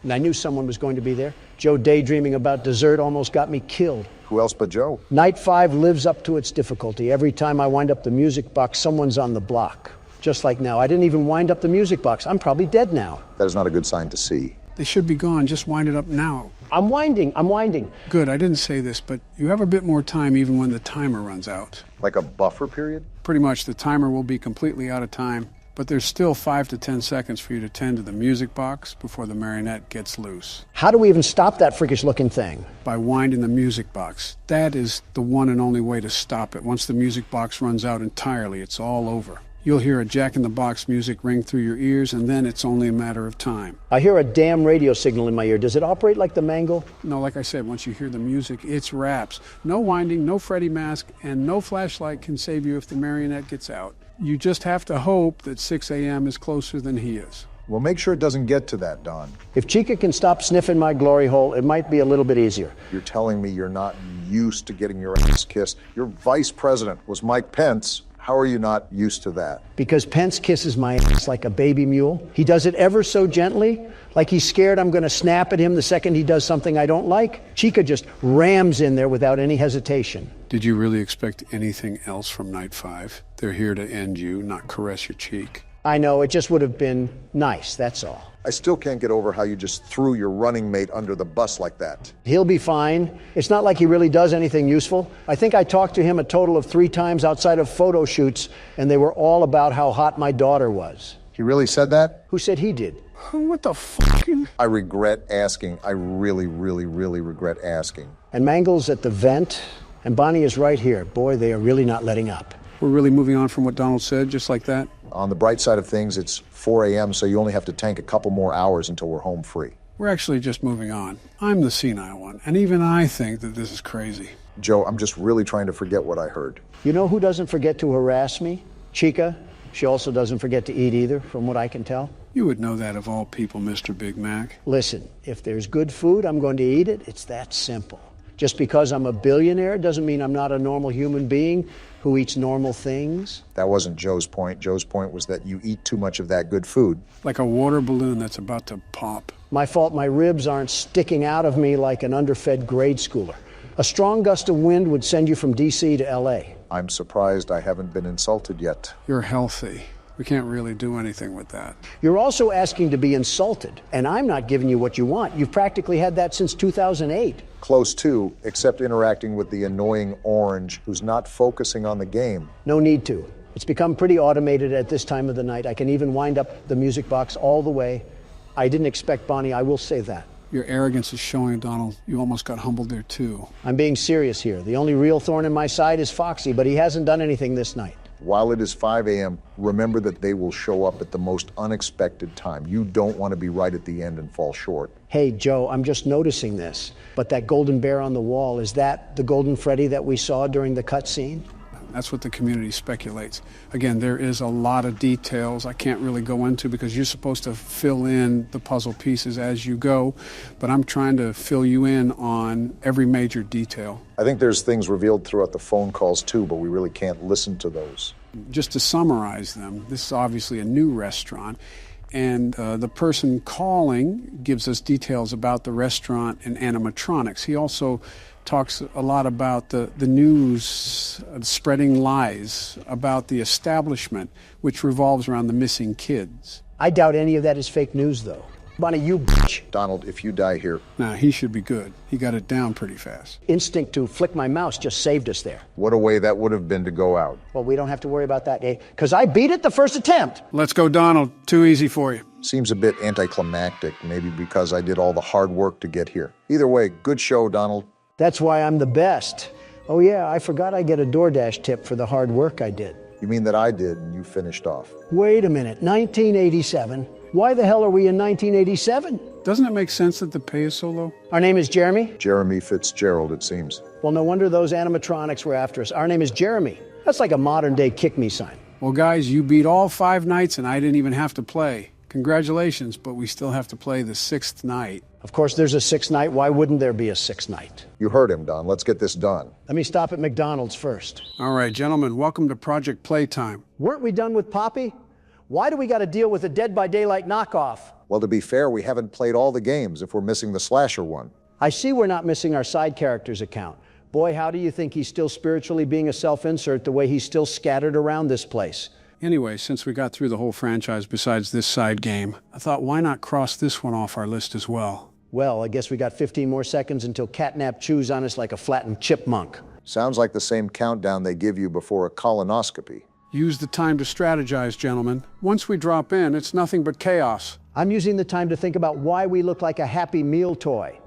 And I knew someone was going to be there. Joe daydreaming about dessert almost got me killed. Who else but Joe? Night 5 lives up to its difficulty. Every time I wind up the music box, someone's on the block. Just like now. I didn't even wind up the music box. I'm probably dead now. That is not a good sign to see. They should be gone. Just wind it up now. I'm winding. Good, I didn't say this, but you have a bit more time even when the timer runs out. Like a buffer period? Pretty much, the timer will be completely out of time, but there's still 5 to 10 seconds for you to tend to the music box before the marionette gets loose. How do we even stop that freakish looking thing? By winding the music box. That is the one and only way to stop it. Once the music box runs out entirely, it's all over. You'll hear a Jack-in-the-Box music ring through your ears, and then it's only a matter of time. I hear a damn radio signal in my ear. Does it operate like the mangle? No, like I said, once you hear the music, it's wraps. No winding, no Freddy mask, and no flashlight can save you if the marionette gets out. You just have to hope that 6 a.m. is closer than he is. Well, make sure it doesn't get to that, Don. If Chica can stop sniffing my glory hole, it might be a little bit easier. You're telling me you're not used to getting your ass kissed. Your vice president was Mike Pence. How are you not used to that? Because Pence kisses my ass like a baby mule. He does it ever so gently, like he's scared I'm going to snap at him the second he does something I don't like. Chica just rams in there without any hesitation. Did you really expect anything else from Night 5? They're here to end you, not caress your cheek. I know, it just would have been nice, that's all. I still can't get over how you just threw your running mate under the bus like that. He'll be fine. It's not like he really does anything useful. I think I talked to him a total of 3 times outside of photo shoots, and they were all about how hot my daughter was. He really said that? Who said he did? What the fuck? I regret asking. I really, really, really regret asking. And Mangle's at the vent, and Bonnie is right here. Boy, they are really not letting up. We're really moving on from what Donald said, just like that? On the bright side of things, it's 4 a.m., so you only have to tank a couple more hours until we're home free. We're actually just moving on. I'm the senile one, and even I think that this is crazy. Joe, I'm just really trying to forget what I heard. You know who doesn't forget to harass me? Chica. She also doesn't forget to eat either, from what I can tell. You would know that of all people, Mr. Big Mac. Listen, if there's good food, I'm going to eat it. It's that simple. Just because I'm a billionaire doesn't mean I'm not a normal human being who eats normal things. That wasn't Joe's point. Joe's point was that you eat too much of that good food. Like a water balloon that's about to pop. My fault my ribs aren't sticking out of me like an underfed grade schooler. A strong gust of wind would send you from D.C. to L.A. I'm surprised I haven't been insulted yet. You're healthy. We can't really do anything with that. You're also asking to be insulted, and I'm not giving you what you want. You've practically had that since 2008. Close to, except interacting with the annoying orange who's not focusing on the game. No need to. It's become pretty automated at this time of the night. I can even wind up the music box all the way. I didn't expect Bonnie, I will say that. Your arrogance is showing, Donald. You almost got humbled there, too. I'm being serious here. The only real thorn in my side is Foxy, but he hasn't done anything this night. While it is 5 a.m., remember that they will show up at the most unexpected time. You don't want to be right at the end and fall short. Hey, Joe, I'm just noticing this. But that golden bear on the wall, is that the golden Freddy that we saw during the cutscene? That's what the community speculates. Again, there is a lot of details I can't really go into because you're supposed to fill in the puzzle pieces as you go, but I'm trying to fill you in on every major detail. I think there's things revealed throughout the phone calls too, but we really can't listen to those. Just to summarize them, this is obviously a new restaurant, and the person calling gives us details about the restaurant and animatronics. He also talks a lot about the news spreading lies about the establishment, which revolves around the missing kids. I doubt any of that is fake news, though. Bonnie, you bitch. Donald, if you die here... Nah, he should be good. He got it down pretty fast. Instinct to flick my mouse just saved us there. What a way that would have been to go out. Well, we don't have to worry about that, eh? Because I beat it the first attempt. Let's go, Donald. Too easy for you. Seems a bit anticlimactic, maybe because I did all the hard work to get here. Either way, good show, Donald. That's why I'm the best. Oh, yeah, I forgot I get a DoorDash tip for the hard work I did. You mean that I did and you finished off? Wait a minute, 1987? Why the hell are we in 1987? Doesn't it make sense that the pay is so low? Our name is Jeremy? Jeremy Fitzgerald, it seems. Well, no wonder those animatronics were after us. Our name is Jeremy. That's like a modern-day kick-me sign. Well, guys, you beat all 5 nights and I didn't even have to play. Congratulations, but we still have to play the 6th night. Of course, there's a sixth night. Why wouldn't there be a sixth night? You heard him, Don. Let's get this done. Let me stop at McDonald's first. All right, gentlemen, welcome to Project Playtime. Weren't we done with Poppy? Why do we got to deal with a Dead by Daylight knockoff? Well, to be fair, we haven't played all the games if we're missing the slasher one. I see we're not missing our side characters account. Boy, how do you think he's still spiritually being a self-insert the way he's still scattered around this place? Anyway, since we got through the whole franchise besides this side game, I thought why not cross this one off our list as well? Well, I guess we got 15 more seconds until Catnap chews on us like a flattened chipmunk. Sounds like the same countdown they give you before a colonoscopy. Use the time to strategize, gentlemen. Once we drop in, it's nothing but chaos. I'm using the time to think about why we look like a Happy Meal toy.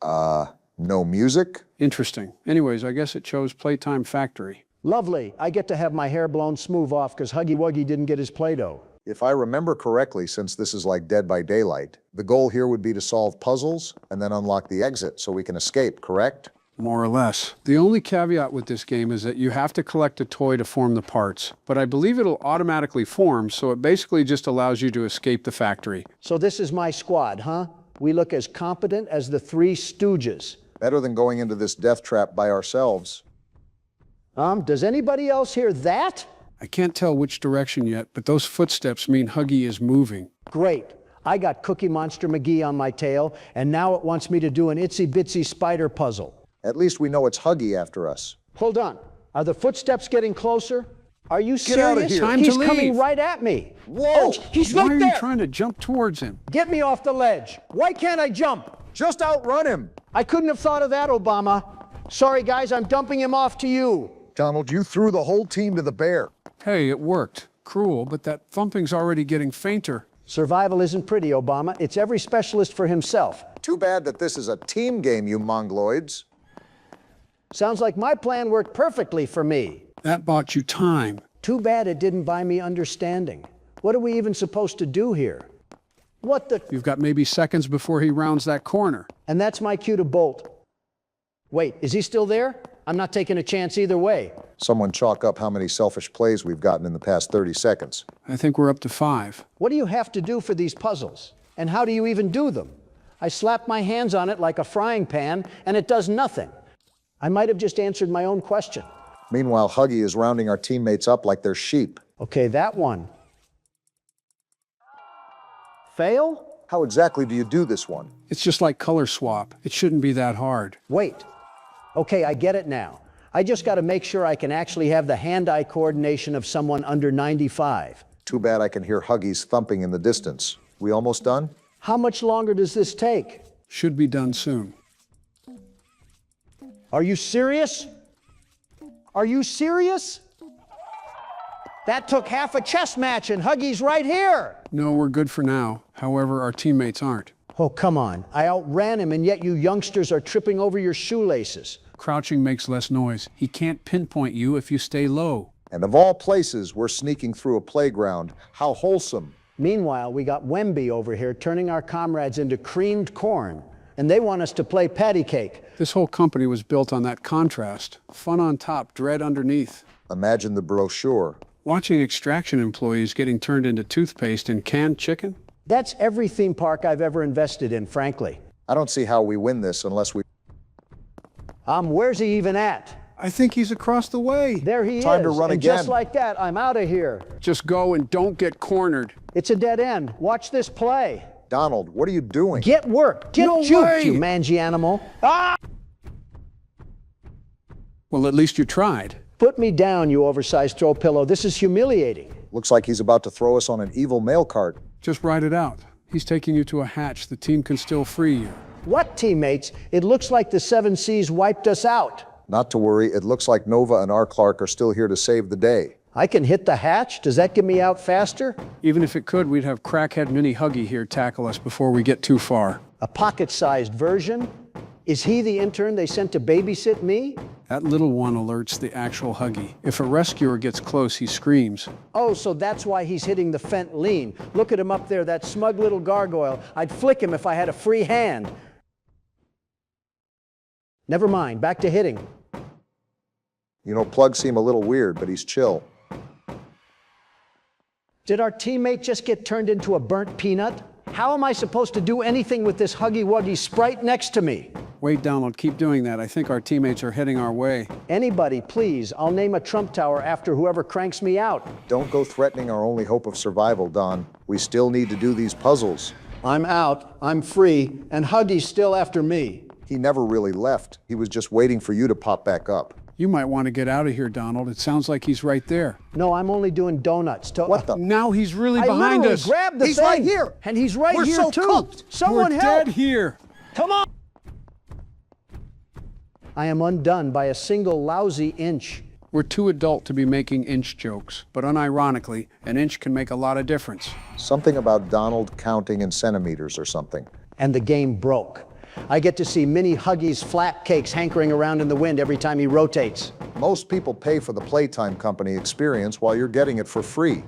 No music? Interesting. Anyways, I guess it chose Playtime Factory. Lovely. I get to have my hair blown smooth off because Huggy Wuggy didn't get his Play-Doh. If I remember correctly, since this is like Dead by Daylight, the goal here would be to solve puzzles and then unlock the exit so we can escape, correct? More or less. The only caveat with this game is that you have to collect a toy to form the parts, but I believe it'll automatically form, so it basically just allows you to escape the factory. So this is my squad, huh? We look as competent as the Three Stooges. Better than going into this death trap by ourselves. Does anybody else hear that? I can't tell which direction yet, but those footsteps mean Huggy is moving. Great. I got Cookie Monster McGee on my tail, and now it wants me to do an itsy-bitsy spider puzzle. At least we know it's Huggy after us. Hold on. Are the footsteps getting closer? Are you serious? Get out of here. Time He's to leave. coming right at me. Whoa! Oh, he's Why right are there. you trying to jump towards him? Get me off the ledge. Why can't I jump? Just outrun him! I couldn't have thought of that, Obama. Sorry, guys, I'm dumping him off to you. Donald, you threw the whole team to the bear. Hey, it worked. Cruel, but that thumping's already getting fainter. Survival isn't pretty, Obama. It's every specialist for himself. Too bad that this is a team game, you mongoloids. Sounds like my plan worked perfectly for me. That bought you time. Too bad it didn't buy me understanding. What are we even supposed to do here? What the? You've got maybe seconds before he rounds that corner. And that's my cue to bolt. Wait, is he still there? I'm not taking a chance either way. Someone chalk up how many selfish plays we've gotten in the past 30 seconds. I think we're up to 5. What do you have to do for these puzzles? And how do you even do them? I slap my hands on it like a frying pan, and it does nothing. I might have just answered my own question. Meanwhile, Huggy is rounding our teammates up like they're sheep. Okay, that one. Fail? How exactly do you do this one? It's just like color swap. It shouldn't be that hard. Wait. Okay, I get it now. I just got to make sure I can actually have the hand-eye coordination of someone under 95. Too bad I can hear Huggy's thumping in the distance. We almost done? How much longer does this take? Should be done soon. Are you serious? Are you serious? That took half a chess match and Huggy's right here. No, we're good for now. However, our teammates aren't. Oh, come on. I outran him, and yet you youngsters are tripping over your shoelaces. Crouching makes less noise. He can't pinpoint you if you stay low. And of all places, we're sneaking through a playground. How wholesome. Meanwhile, we got Wemby over here turning our comrades into creamed corn, and they want us to play patty cake. This whole company was built on that contrast. Fun on top, dread underneath. Imagine the brochure. Watching extraction employees getting turned into toothpaste and canned chicken? That's every theme park I've ever invested in, frankly. I don't see how we win this unless we... Where's he even at? I think he's across the way. There he is. Time to run and again. Just like that, I'm out of here. Just go and don't get cornered. It's a dead end. Watch this play. Donald, what are you doing? Get work. Get No juked, way. you mangy animal. Ah! Well, at least you tried. Put me down, you oversized throw pillow. This is humiliating. Looks like he's about to throw us on an evil mail cart. Just ride it out. He's taking you to a hatch. The team can still free you. What, teammates? It looks like the 7 Seas wiped us out. Not to worry, it looks like Nova and R. Clark are still here to save the day. I can hit the hatch? Does that get me out faster? Even if it could, we'd have crackhead Mini Huggy here tackle us before we get too far. A pocket-sized version? Is he the intern they sent to babysit me? That little one alerts the actual Huggy. If a rescuer gets close, he screams. Oh, so that's why he's hitting the fent lean. Look at him up there, that smug little gargoyle. I'd flick him if I had a free hand. Never mind, back to hitting. You know, plugs seem a little weird, but he's chill. Did our teammate just get turned into a burnt peanut? How am I supposed to do anything with this huggy-wuggy sprite next to me? Wait, Donald, keep doing that. I think our teammates are heading our way. Anybody, please. I'll name a Trump Tower after whoever cranks me out. Don't go threatening our only hope of survival, Don. We still need to do these puzzles. I'm out, I'm free, and Huggy's still after me. He never really left. He was just waiting for you to pop back up. You might want to get out of here, Donald. It sounds like he's right there. No, I'm only doing donuts. What the? Now he's really behind us. Grabbed the He's thing. right here. And he's right We're here so too. cooked. Someone We're help. dead here. Come on. I am undone by a single lousy inch. We're too adult to be making inch jokes, but unironically, an inch can make a lot of difference. Something about Donald counting in centimeters or something. And the game broke. I get to see mini Huggy's flat cakes hankering around in the wind every time he rotates. Most people pay for the Playtime company experience while you're getting it for free.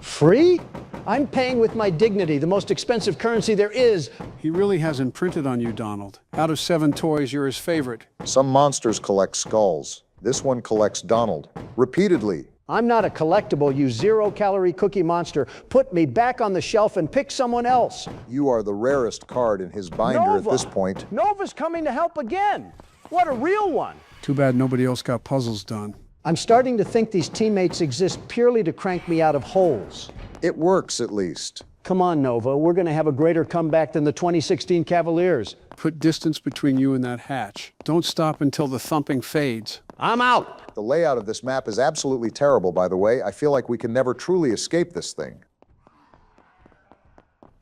Free? I'm paying with my dignity, the most expensive currency there is. He really has imprinted on you, Donald. Out of 7 toys, you're his favorite. Some monsters collect skulls. This one collects Donald. Repeatedly. I'm not a collectible, you zero-calorie cookie monster. Put me back on the shelf and pick someone else. You are the rarest card in his binder Nova. at this point. Nova's coming to help again. What a real one. Too bad nobody else got puzzles done. I'm starting to think these teammates exist purely to crank me out of holes. It works, at least. Come on, Nova. We're going to have a greater comeback than the 2016 Cavaliers. Put distance between you and that hatch. Don't stop until the thumping fades. I'm out. The layout of this map is absolutely terrible, by the way. I feel like we can never truly escape this thing.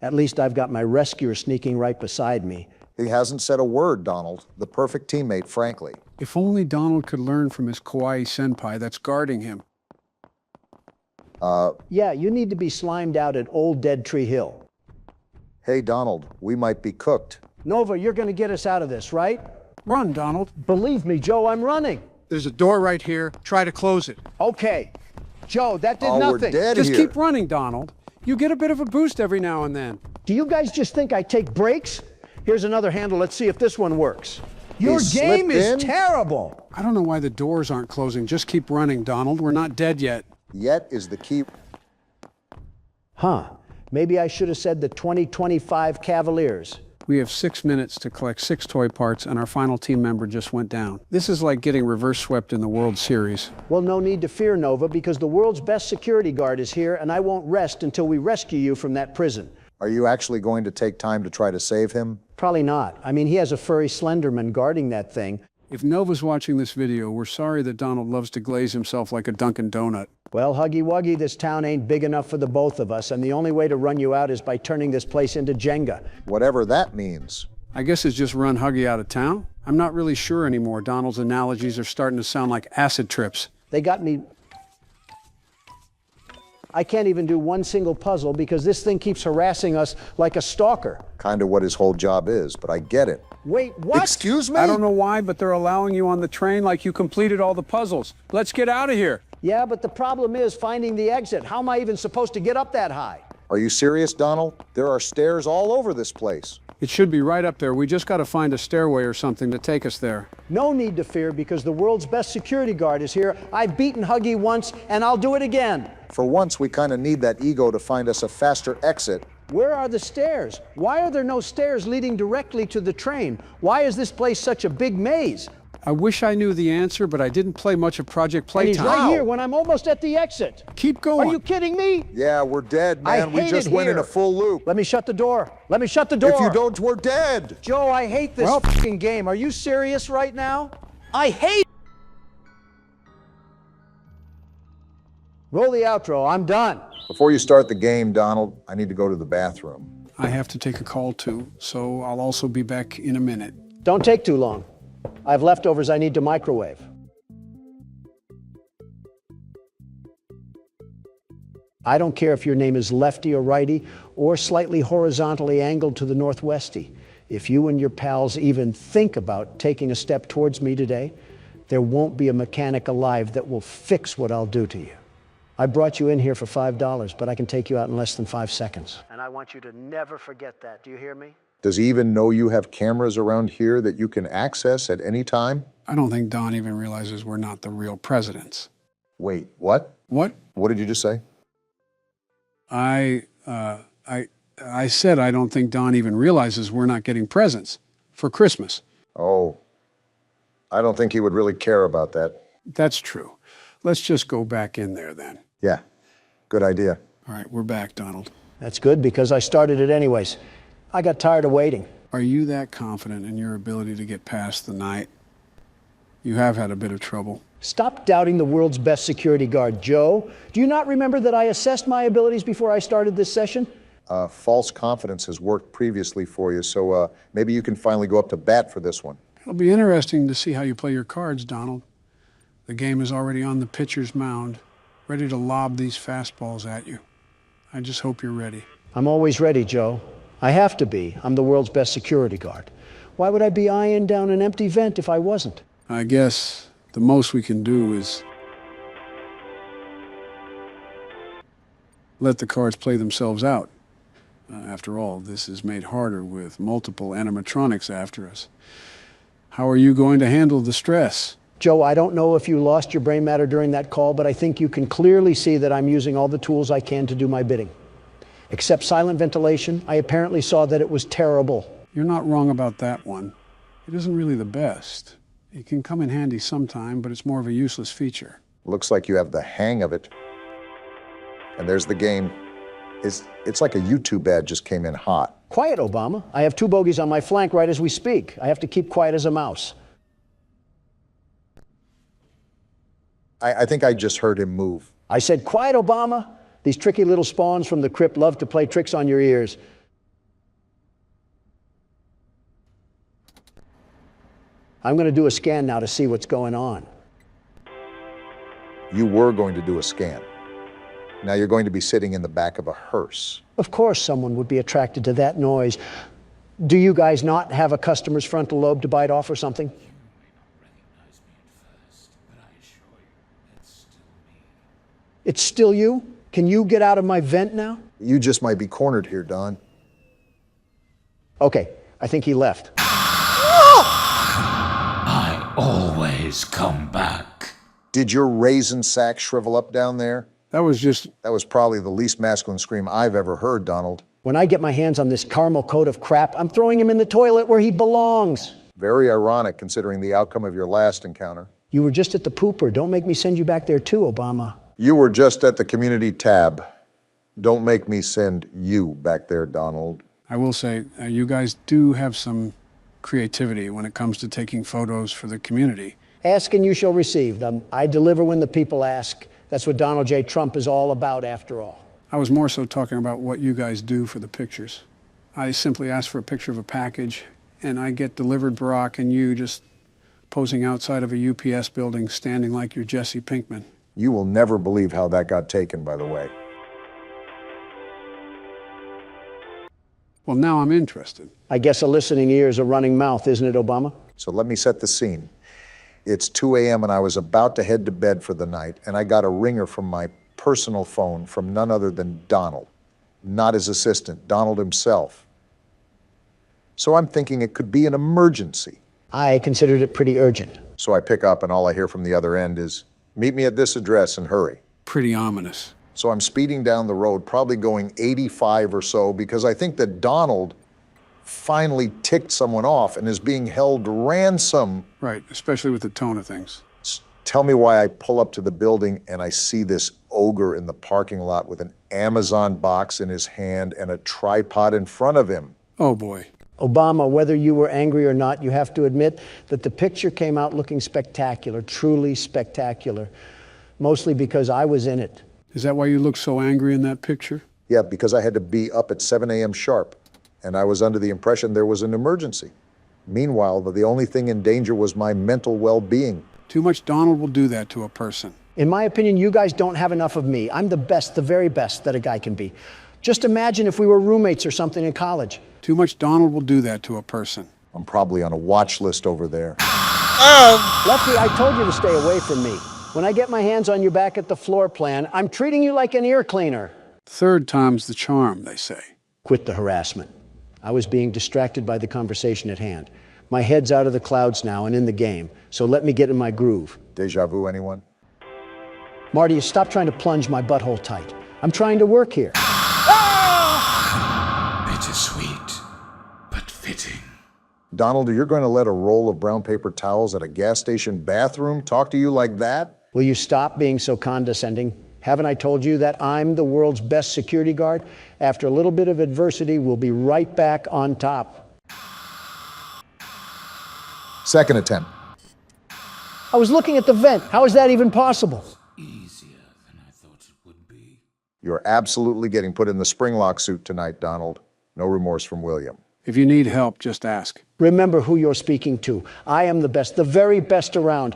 At least I've got my rescuer sneaking right beside me. He hasn't said a word, Donald. The perfect teammate, frankly. If only Donald could learn from his kawaii senpai that's guarding him. Yeah, you need to be slimed out at Old Dead Tree Hill. Hey, Donald, we might be cooked. Nova, you're going to get us out of this, right? Run, Donald. Believe me, Joe, I'm running. There's a door right here. Try to close it. Okay. Joe, that did Oh, nothing. we're dead Just here. keep running, Donald. You get a bit of a boost every now and then. Do you guys just think I take breaks? Here's another handle. Let's see if this one works. Your He game slipped is in? terrible. I don't know why the doors aren't closing. Just keep running, Donald. We're not dead yet. Yet is the key. Huh. Maybe I should have said the 2025 Cavaliers. We have 6 minutes to collect 6 toy parts, and our final team member just went down. This is like getting reverse swept in the World Series. Well, no need to fear, Nova, because the world's best security guard is here, and I won't rest until we rescue you from that prison. Are you actually going to take time to try to save him? Probably not. I mean, he has a furry Slenderman guarding that thing. If Nova's watching this video, we're sorry that Donald loves to glaze himself like a Dunkin' Donut. Well, Huggy Wuggy, this town ain't big enough for the both of us, and the only way to run you out is by turning this place into Jenga. Whatever that means. I guess it's just run Huggy out of town? I'm not really sure anymore. Donald's analogies are starting to sound like acid trips. They got me. I can't even do one single puzzle because this thing keeps harassing us like a stalker. Kind of what his whole job is, but I get it. Wait, what? Excuse me? I don't know why, but they're allowing you on the train like you completed all the puzzles. Let's get out of here. Yeah, but the problem is finding the exit. How am I even supposed to get up that high? Are you serious, Donald? There are stairs all over this place. It should be right up there. We just got to find a stairway or something to take us there. No need to fear because the world's best security guard is here. I've beaten Huggy once, and I'll do it again. For once, we kind of need that ego to find us a faster exit. Where are the stairs? Why are there no stairs leading directly to the train? Why is this place such a big maze? I wish I knew the answer, but I didn't play much of Project And Playtime. he's right here when I'm almost at the exit. Keep going. Are you kidding me? Yeah, we're dead, I man. We hate just it went in here. a full loop. Let me shut the door. Let me shut the door. If you don't, we're dead. Joe, I hate this fucking game. Are you serious right now? I hate. Roll the outro. I'm done. Before you start the game, Donald, I need to go to the bathroom. I have to take a call too, so I'll also be back in a minute. Don't take too long. I have leftovers I need to microwave. I don't care if your name is lefty or righty or slightly horizontally angled to the northwesty. If you and your pals even think about taking a step towards me today, there won't be a mechanic alive that will fix what I'll do to you. I brought you in here for $5, but I can take you out in less than 5 seconds. And I want you to never forget that. Do you hear me? Does he even know you have cameras around here that you can access at any time? I don't think Don even realizes we're not the real presidents. Wait, what? What? What did you just say? I I said I don't think Don even realizes we're not getting presents for Christmas. Oh, I don't think he would really care about that. That's true. Let's just go back in there then. Yeah, good idea. All right, we're back, Donald. That's good because I started it anyways. I got tired of waiting. Are you that confident in your ability to get past the night? You have had a bit of trouble. Stop doubting the world's best security guard, Joe. Do you not remember that I assessed my abilities before I started this session? False confidence has worked previously for you, so maybe you can finally go up to bat for this one. It'll be interesting to see how you play your cards, Donald. The game is already on the pitcher's mound, ready to lob these fastballs at you. I just hope you're ready. I'm always ready, Joe. I have to be. I'm the world's best security guard. Why would I be eyeing down an empty vent if I wasn't? I guess the most we can do is let the cards play themselves out. After all, this is made harder with multiple animatronics after us. How are you going to handle the stress? Joe, I don't know if you lost your brain matter during that call, but I think you can clearly see that I'm using all the tools I can to do my bidding. Except silent ventilation, I apparently saw that it was terrible. You're not wrong about that one. It isn't really the best. It can come in handy sometime, but it's more of a useless feature. Looks like you have the hang of it. And there's the game. It's like a YouTube ad just came in hot. Quiet, Obama. I have 2 bogeys on my flank right as we speak. I have to keep quiet as a mouse. I think I just heard him move. I said, quiet, Obama. These tricky little spawns from the crypt love to play tricks on your ears. I'm going to do a scan now to see what's going on. You were going to do a scan. Now you're going to be sitting in the back of a hearse. Of course someone would be attracted to that noise. Do you guys not have a customer's frontal lobe to bite off or something? It's still you? Can you get out of my vent now? You just might be cornered here, Don. Okay, I think he left. I always come back. Did your raisin sack shrivel up down there? That was probably the least masculine scream I've ever heard, Donald. When I get my hands on this caramel coat of crap, I'm throwing him in the toilet where he belongs. Very ironic considering the outcome of your last encounter. You were just at the pooper. Don't make me send you back there too, Obama. You were just at the community tab. Don't make me send you back there, Donald. I will say, you guys do have some creativity when it comes to taking photos for the community. Ask and you shall receive. I deliver when the people ask. That's what Donald J. Trump is all about, after all. I was more so talking about what you guys do for the pictures. I simply ask for a picture of a package, and I get delivered Barack and you just posing outside of a UPS building, standing like you're Jesse Pinkman. You will never believe how that got taken, by the way. Well, now I'm interested. I guess a listening ear is a running mouth, isn't it, Obama? So let me set the scene. It's 2 a.m. and I was about to head to bed for the night, and I got a ringer from my personal phone from none other than Donald. Not his assistant, Donald himself. So I'm thinking it could be an emergency. I considered it pretty urgent. So I pick up and all I hear from the other end is, meet me at this address and hurry. Pretty ominous. So I'm speeding down the road, probably going 85 or so, because I think that Donald finally ticked someone off and is being held ransom. Right, especially with the tone of things. Tell me why I pull up to the building and I see this ogre in the parking lot with an Amazon box in his hand and a tripod in front of him. Oh boy. Obama, whether you were angry or not, you have to admit that the picture came out looking spectacular, truly spectacular, mostly because I was in it. Is that why you look so angry in that picture? Yeah, because I had to be up at 7 a.m. sharp, and I was under the impression there was an emergency. Meanwhile, the only thing in danger was my mental well-being. Too much Donald will do that to a person. In my opinion, you guys don't have enough of me. I'm the best, the very best that a guy can be. Just imagine if we were roommates or something in college. Too much Donald will do that to a person. I'm probably on a watch list over there. Lefty, I told you to stay away from me. When I get my hands on you back at the floor plan, I'm treating you like an ear cleaner. Third time's the charm, they say. Quit the harassment. I was being distracted by the conversation at hand. My head's out of the clouds now and in the game, so let me get in my groove. Deja vu, anyone? Marty, stop trying to plunge my butthole tight. I'm trying to work here. Donald, you're going to let a roll of brown paper towels at a gas station bathroom talk to you like that? Will you stop being so condescending? Haven't I told you that I'm the world's best security guard? After a little bit of adversity, we'll be right back on top. Second attempt. I was looking at the vent. How is that even possible? Easier than I thought it would be. You're absolutely getting put in the spring lock suit tonight, Donald. No remorse from William. If you need help, just ask. Remember who you're speaking to. I am the best, the very best around.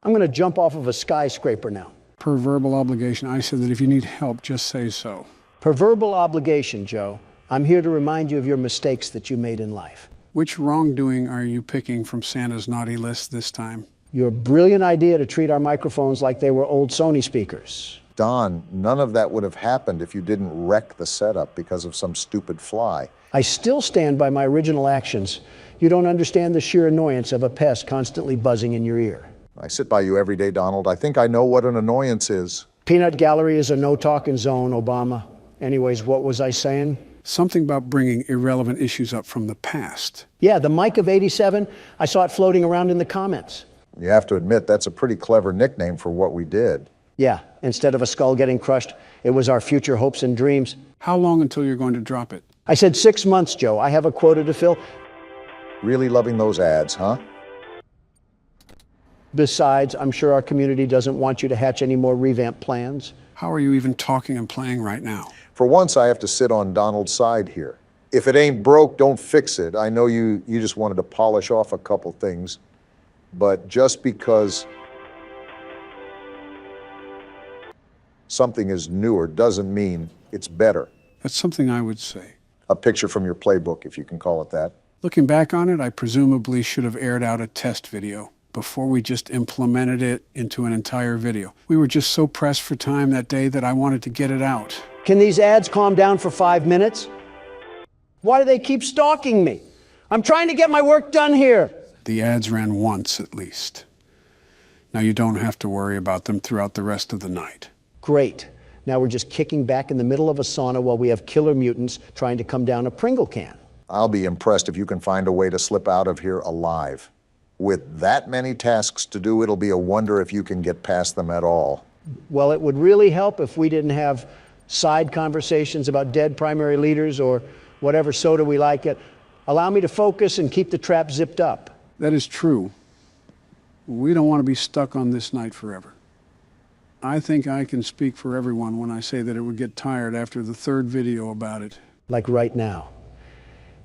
I'm going to jump off of a skyscraper now. Per verbal obligation, I said that if you need help, just say so. Per verbal obligation, Joe. I'm here to remind you of your mistakes that you made in life. Which wrongdoing are you picking from Santa's naughty list this time? Your brilliant idea to treat our microphones like they were old Sony speakers. Don, none of that would have happened if you didn't wreck the setup because of some stupid fly. I still stand by my original actions. You don't understand the sheer annoyance of a pest constantly buzzing in your ear. I sit by you every day, Donald. I think I know what an annoyance is. Peanut Gallery is a no-talking zone, Obama. Anyways, what was I saying? Something about bringing irrelevant issues up from the past. Yeah, the Mike of '87, I saw it floating around in the comments. You have to admit, that's a pretty clever nickname for what we did. Yeah, instead of a skull getting crushed, it was our future hopes and dreams. How long until you're going to drop it? I said 6 months, Joe. I have a quota to fill. Really loving those ads, huh? Besides, I'm sure our community doesn't want you to hatch any more revamp plans. How are you even talking and playing right now? For once, I have to sit on Donald's side here. If it ain't broke, don't fix it. I know you just wanted to polish off a couple things, but just because something is newer doesn't mean it's better. That's something I would say. A picture from your playbook, if you can call it that. Looking back on it, I presumably should have aired out a test video before we just implemented it into an entire video. We were just so pressed for time that day that I wanted to get it out. Can these ads calm down for 5 minutes? Why do they keep stalking me? I'm trying to get my work done here. The ads ran once at least. Now you don't have to worry about them throughout the rest of the night. Great. Now we're just kicking back in the middle of a sauna while we have killer mutants trying to come down a Pringle can. I'll be impressed if you can find a way to slip out of here alive. With that many tasks to do, it'll be a wonder if you can get past them at all. Well, it would really help if we didn't have side conversations about dead primary leaders or whatever soda we like it. Allow me to focus and keep the trap zipped up. That is true. We don't want to be stuck on this night forever. I think I can speak for everyone when I say that it would get tired after the third video about it. Like right now.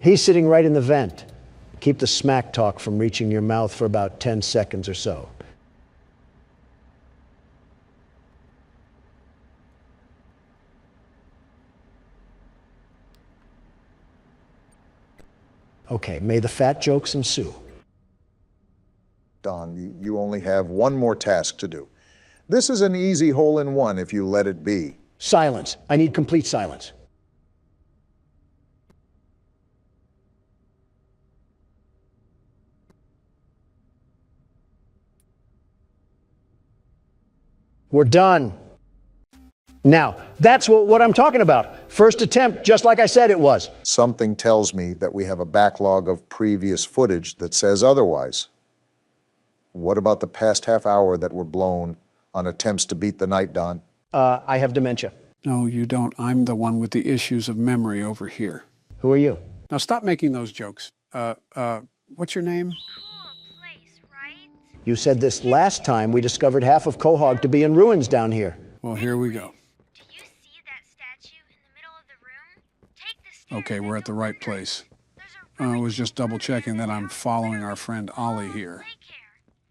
He's sitting right in the vent. Keep the smack talk from reaching your mouth for about 10 seconds or so. Okay, may the fat jokes ensue. Don, you only have one more task to do. This is an easy hole-in-one if you let it be. Silence. I need complete silence. We're done. Now, that's what I'm talking about. First attempt, just like I said it was. Something tells me that we have a backlog of previous footage that says otherwise. What about the past half hour that were blown on attempts to beat the night, Don? I have dementia. No, you don't. I'm the one with the issues of memory over here. Who are you? Now stop making those jokes. What's your name? You said this last time we discovered half of Quahog to be in ruins down here. Well, here we go. Do you see that statue in the middle of the room? Take the stairs. Okay, we're at the right place. I was just double checking that I'm following our friend Ollie here.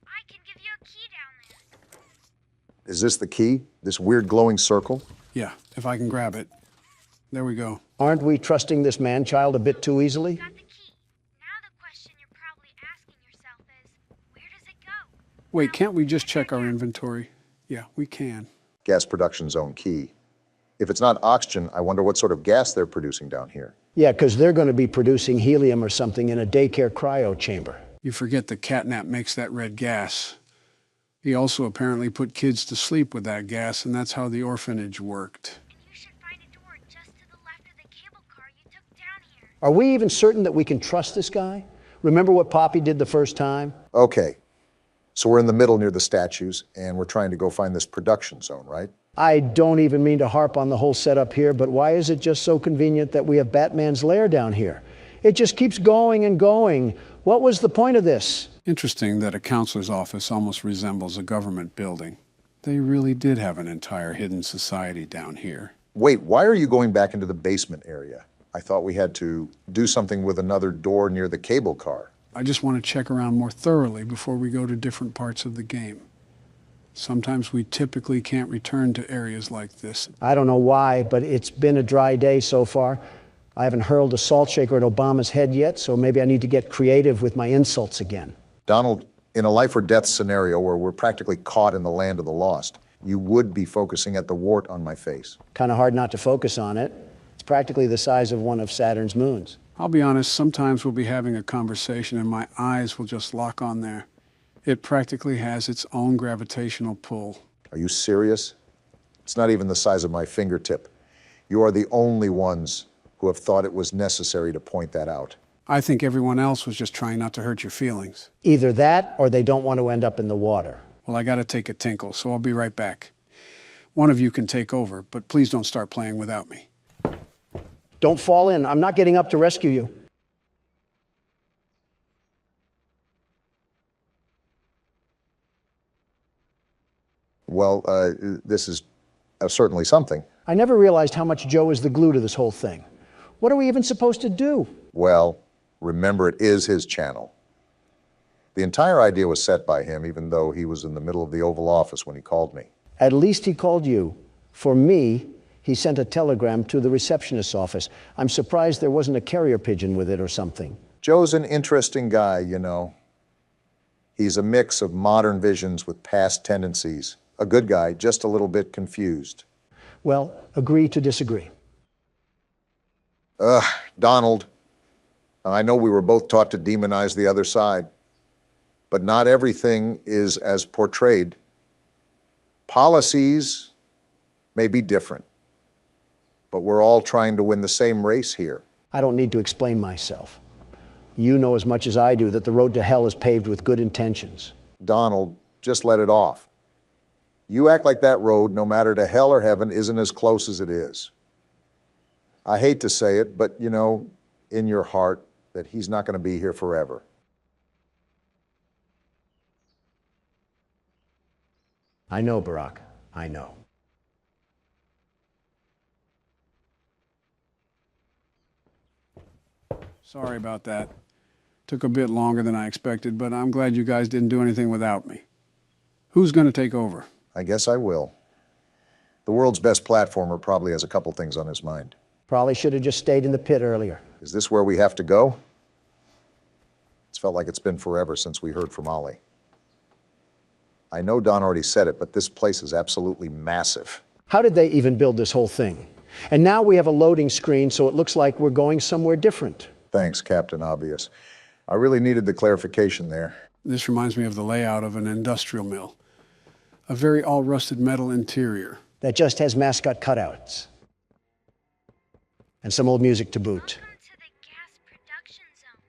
I can give you a key down there. Is this the key? This weird glowing circle? Yeah, if I can grab it. There we go. Aren't we trusting this man-child a bit too easily? Got the key. Now the question you're probably asking yourself is, where does it go? Wait, can't we just check our inventory? Yeah, we can. Gas production zone key. If it's not oxygen, I wonder what sort of gas they're producing down here. Yeah, because they're going to be producing helium or something in a daycare cryo chamber. You forget the catnap makes that red gas. He also apparently put kids to sleep with that gas, and that's how the orphanage worked. And Are we even certain that we can trust this guy? Remember what Poppy did the first time? Okay, so we're in the middle near the statues, and we're trying to go find this production zone, right? I don't even mean to harp on the whole setup here, but why is it just so convenient that we have Batman's lair down here? It just keeps going and going. What was the point of this? Interesting that a counselor's office almost resembles a government building. They really did have an entire hidden society down here. Wait, why are you going back into the basement area? I thought we had to do something with another door near the cable car. I just want to check around more thoroughly before we go to different parts of the game. Sometimes we typically can't return to areas like this. I don't know why, but it's been a dry day so far. I haven't hurled a salt shaker at Obama's head yet, so maybe I need to get creative with my insults again. Donald, in a life or death scenario where we're practically caught in the land of the lost, you would be focusing at the wart on my face. Kind of hard not to focus on it. It's practically the size of one of Saturn's moons. I'll be honest, sometimes we'll be having a conversation and my eyes will just lock on there. It practically has its own gravitational pull. Are you serious? It's not even the size of my fingertip. You are the only ones who have thought it was necessary to point that out. I think everyone else was just trying not to hurt your feelings. Either that or they don't want to end up in the water. Well, I gotta take a tinkle, so I'll be right back. One of you can take over, but please don't start playing without me. Don't fall in. I'm not getting up to rescue you. Well, this is certainly something. I never realized how much Joe is the glue to this whole thing. What are we even supposed to do? Well, remember, it is his channel. The entire idea was set by him, even though he was in the middle of the Oval Office when he called me. At least he called you. For me, he sent a telegram to the receptionist's office. I'm surprised there wasn't a carrier pigeon with it or something. Joe's an interesting guy, you know. He's a mix of modern visions with past tendencies. A good guy, just a little bit confused. Well, agree to disagree. Donald, I know we were both taught to demonize the other side, but not everything is as portrayed. Policies may be different, but we're all trying to win the same race here. I don't need to explain myself. You know as much as I do that the road to hell is paved with good intentions. Donald, just let it off. You act like that road, no matter to hell or heaven, isn't as close as it is. I hate to say it, but you know, in your heart, that he's not going to be here forever. I know, Barack. I know. Sorry about that. Took a bit longer than I expected, but I'm glad you guys didn't do anything without me. Who's going to take over? I guess I will. The world's best platformer probably has a couple things on his mind. Probably should have just stayed in the pit earlier. Is this where we have to go? It's felt like it's been forever since we heard from Ollie. I know Don already said it, but this place is absolutely massive. How did they even build this whole thing? And now we have a loading screen, so it looks like we're going somewhere different. Thanks, Captain Obvious. I really needed the clarification there. This reminds me of the layout of an industrial mill. A very all-rusted metal interior. That just has mascot cutouts. And some old music to boot. Welcome to the gas production zone,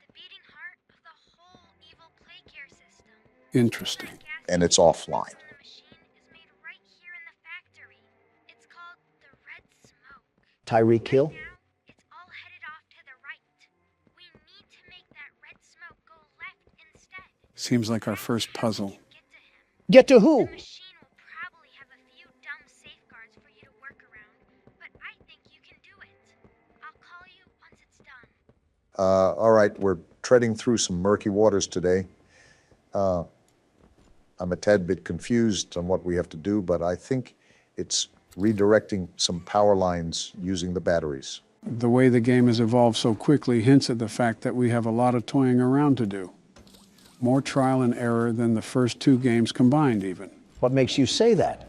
the beating heart of the whole evil play care system. Interesting. And it's offline. The machine is made right here in the factory. It's called the Red Smoke. Tyreek Hill? Now, it's all headed off to the right. We need to make that red smoke go left instead. Seems like our first puzzle. Get to who? The machine will probably have a few dumb safeguards for you to work around, but I think you can do it. I'll call you once it's done. All right, we're treading through some murky waters today. I'm a tad bit confused on what we have to do, but I think it's redirecting some power lines using the batteries. The way the game has evolved so quickly hints at the fact that we have a lot of toying around to do. More trial and error than the first two games combined, even. What makes you say that?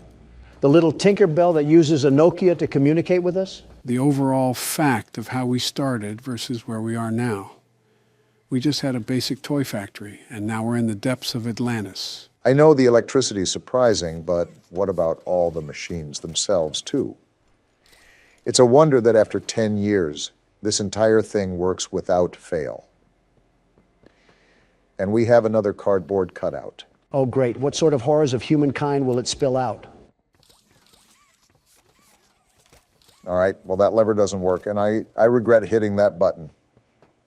The little Tinkerbell that uses a Nokia to communicate with us? The overall fact of how we started versus where we are now. We just had a basic toy factory, and now we're in the depths of Atlantis. I know the electricity is surprising, but what about all the machines themselves, too? It's a wonder that after 10 years, This entire thing works without fail. And we have another cardboard cutout. Oh, great. What sort of horrors of humankind will it spill out? All right, well, that lever doesn't work, and I regret hitting that button.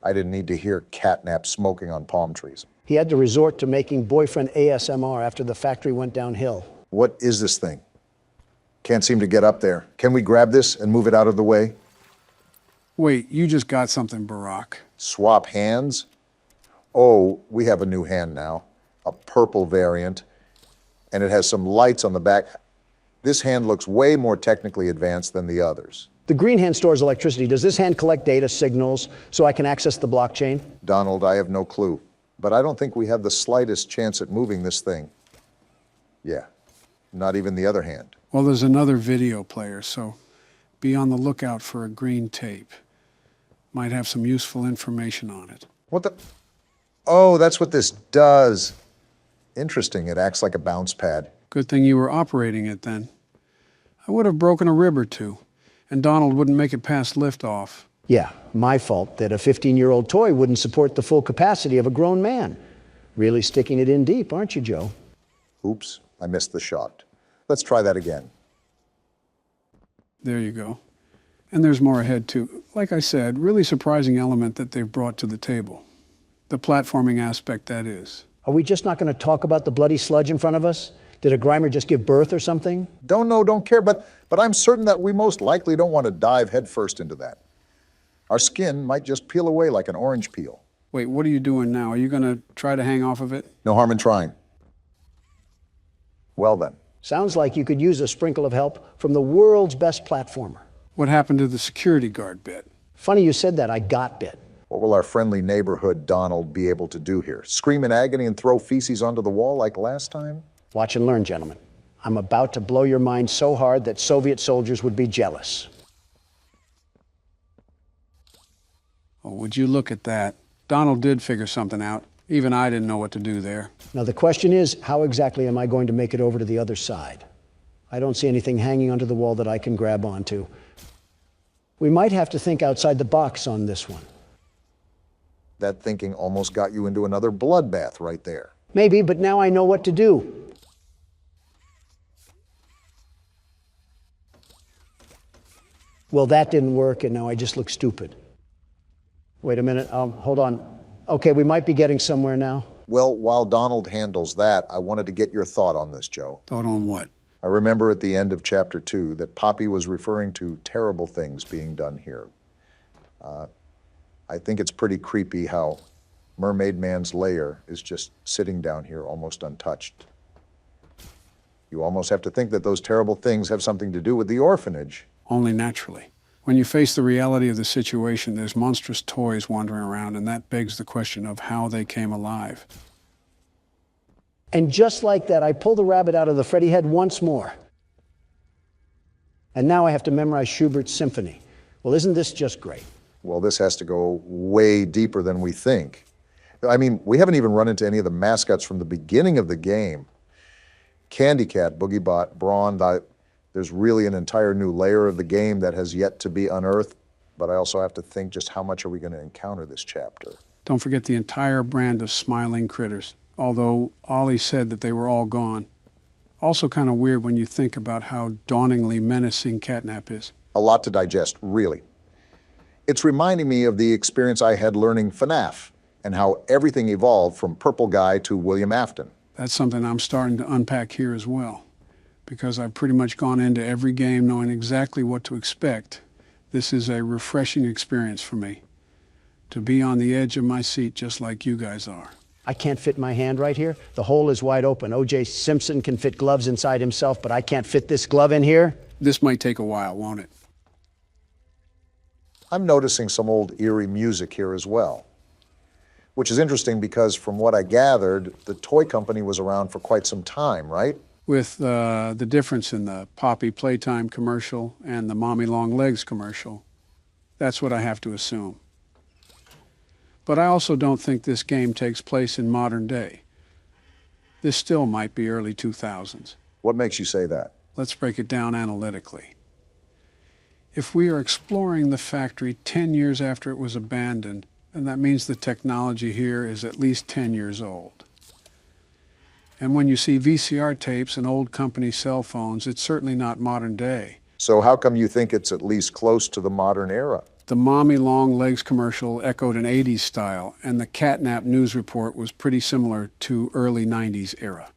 I didn't need to hear catnap smoking on palm trees. He had to resort to making boyfriend ASMR after the factory went downhill. What is this thing? Can't seem to get up there. Can we grab this and move it out of the way? Wait, you just got something, Barack. Swap hands? Oh, we have a new hand now. A purple variant. And it has some lights on the back. This hand looks way more technically advanced than the others. The green hand stores electricity. Does this hand collect data signals so I can access the blockchain? Donald, I have no clue. But I don't think we have the slightest chance at moving this thing. Yeah, not even the other hand. Well, there's another video player, so be on the lookout for a green tape. Might have some useful information on it. What the? Oh, that's what this does. Interesting, it acts like a bounce pad. Good thing you were operating it then. I would have broken a rib or two, and Donald wouldn't make it past liftoff. Yeah, my fault that a 15-year-old toy wouldn't support the full capacity of a grown man. Really sticking it in deep, aren't you, Joe? Oops, I missed the shot. Let's try that again. There you go. And there's more ahead, too. Like I said, really surprising element that they've brought to the table. The platforming aspect, that is. Are we just not going to talk about the bloody sludge in front of us? Did a Grimer just give birth or something? Don't know, don't care, but I'm certain that we most likely don't want to dive headfirst into that. Our skin might just peel away like an orange peel. Wait, what are you doing now? Are you going to try to hang off of it? No harm in trying. Well then. Sounds like you could use a sprinkle of help from the world's best platformer. What happened to the security guard bit? Funny you said that, I got bit. What will our friendly neighborhood Donald be able to do here? Scream in agony and throw feces onto the wall like last time? Watch and learn, gentlemen. I'm about to blow your mind so hard that Soviet soldiers would be jealous. Oh, would you look at that? Donald did figure something out. Even I didn't know what to do there. Now the question is, how exactly am I going to make it over to the other side? I don't see anything hanging onto the wall that I can grab onto. We might have to think outside the box on this one. That thinking almost got you into another bloodbath right there. Maybe, but now I know what to do. Well, that didn't work, and now I just look stupid. Wait a minute, hold on. Okay, we might be getting somewhere now. Well, while Donald handles that, I wanted to get your thought on this, Joe. Thought on what? I remember at the end of chapter 2 that Poppy was referring to terrible things being done here. I think it's pretty creepy how Mermaid Man's lair is just sitting down here almost untouched. You almost have to think that those terrible things have something to do with the orphanage. Only naturally. When you face the reality of the situation, there's monstrous toys wandering around, and that begs the question of how they came alive. And just like that, I pull the rabbit out of the Freddy head once more. And now I have to memorize Schubert's symphony. Well, isn't this just great? Well, this has to go way deeper than we think. I mean, we haven't even run into any of the mascots from the beginning of the game. Candy Cat, Boogie Bot, Brawn, there's really an entire new layer of the game that has yet to be unearthed, but I also have to think just how much are we going to encounter this chapter. Don't forget the entire brand of smiling critters, although Ollie said that they were all gone. Also kind of weird when you think about how dauntingly menacing Catnap is. A lot to digest, really. It's reminding me of the experience I had learning FNAF and how everything evolved from Purple Guy to William Afton. That's something I'm starting to unpack here as well, because I've pretty much gone into every game knowing exactly what to expect. This is a refreshing experience for me, to be on the edge of my seat just like you guys are. I can't fit my hand right here. The hole is wide open. O.J. Simpson can fit gloves inside himself, but I can't fit this glove in here. This might take a while, won't it? I'm noticing some old eerie music here as well, which is interesting because from what I gathered, the toy company was around for quite some time, right? With the difference in the Poppy Playtime commercial and the Mommy Long Legs commercial. That's what I have to assume. But I also don't think this game takes place in modern day. This still might be early 2000s. What makes you say that? Let's break it down analytically. If we are exploring the factory 10 years after it was abandoned, then that means the technology here is at least 10 years old. And when you see VCR tapes and old company cell phones, it's certainly not modern day. So how come you think it's at least close to the modern era? The Mommy Long Legs commercial echoed an 80s style, and the Catnap news report was pretty similar to early 90s era.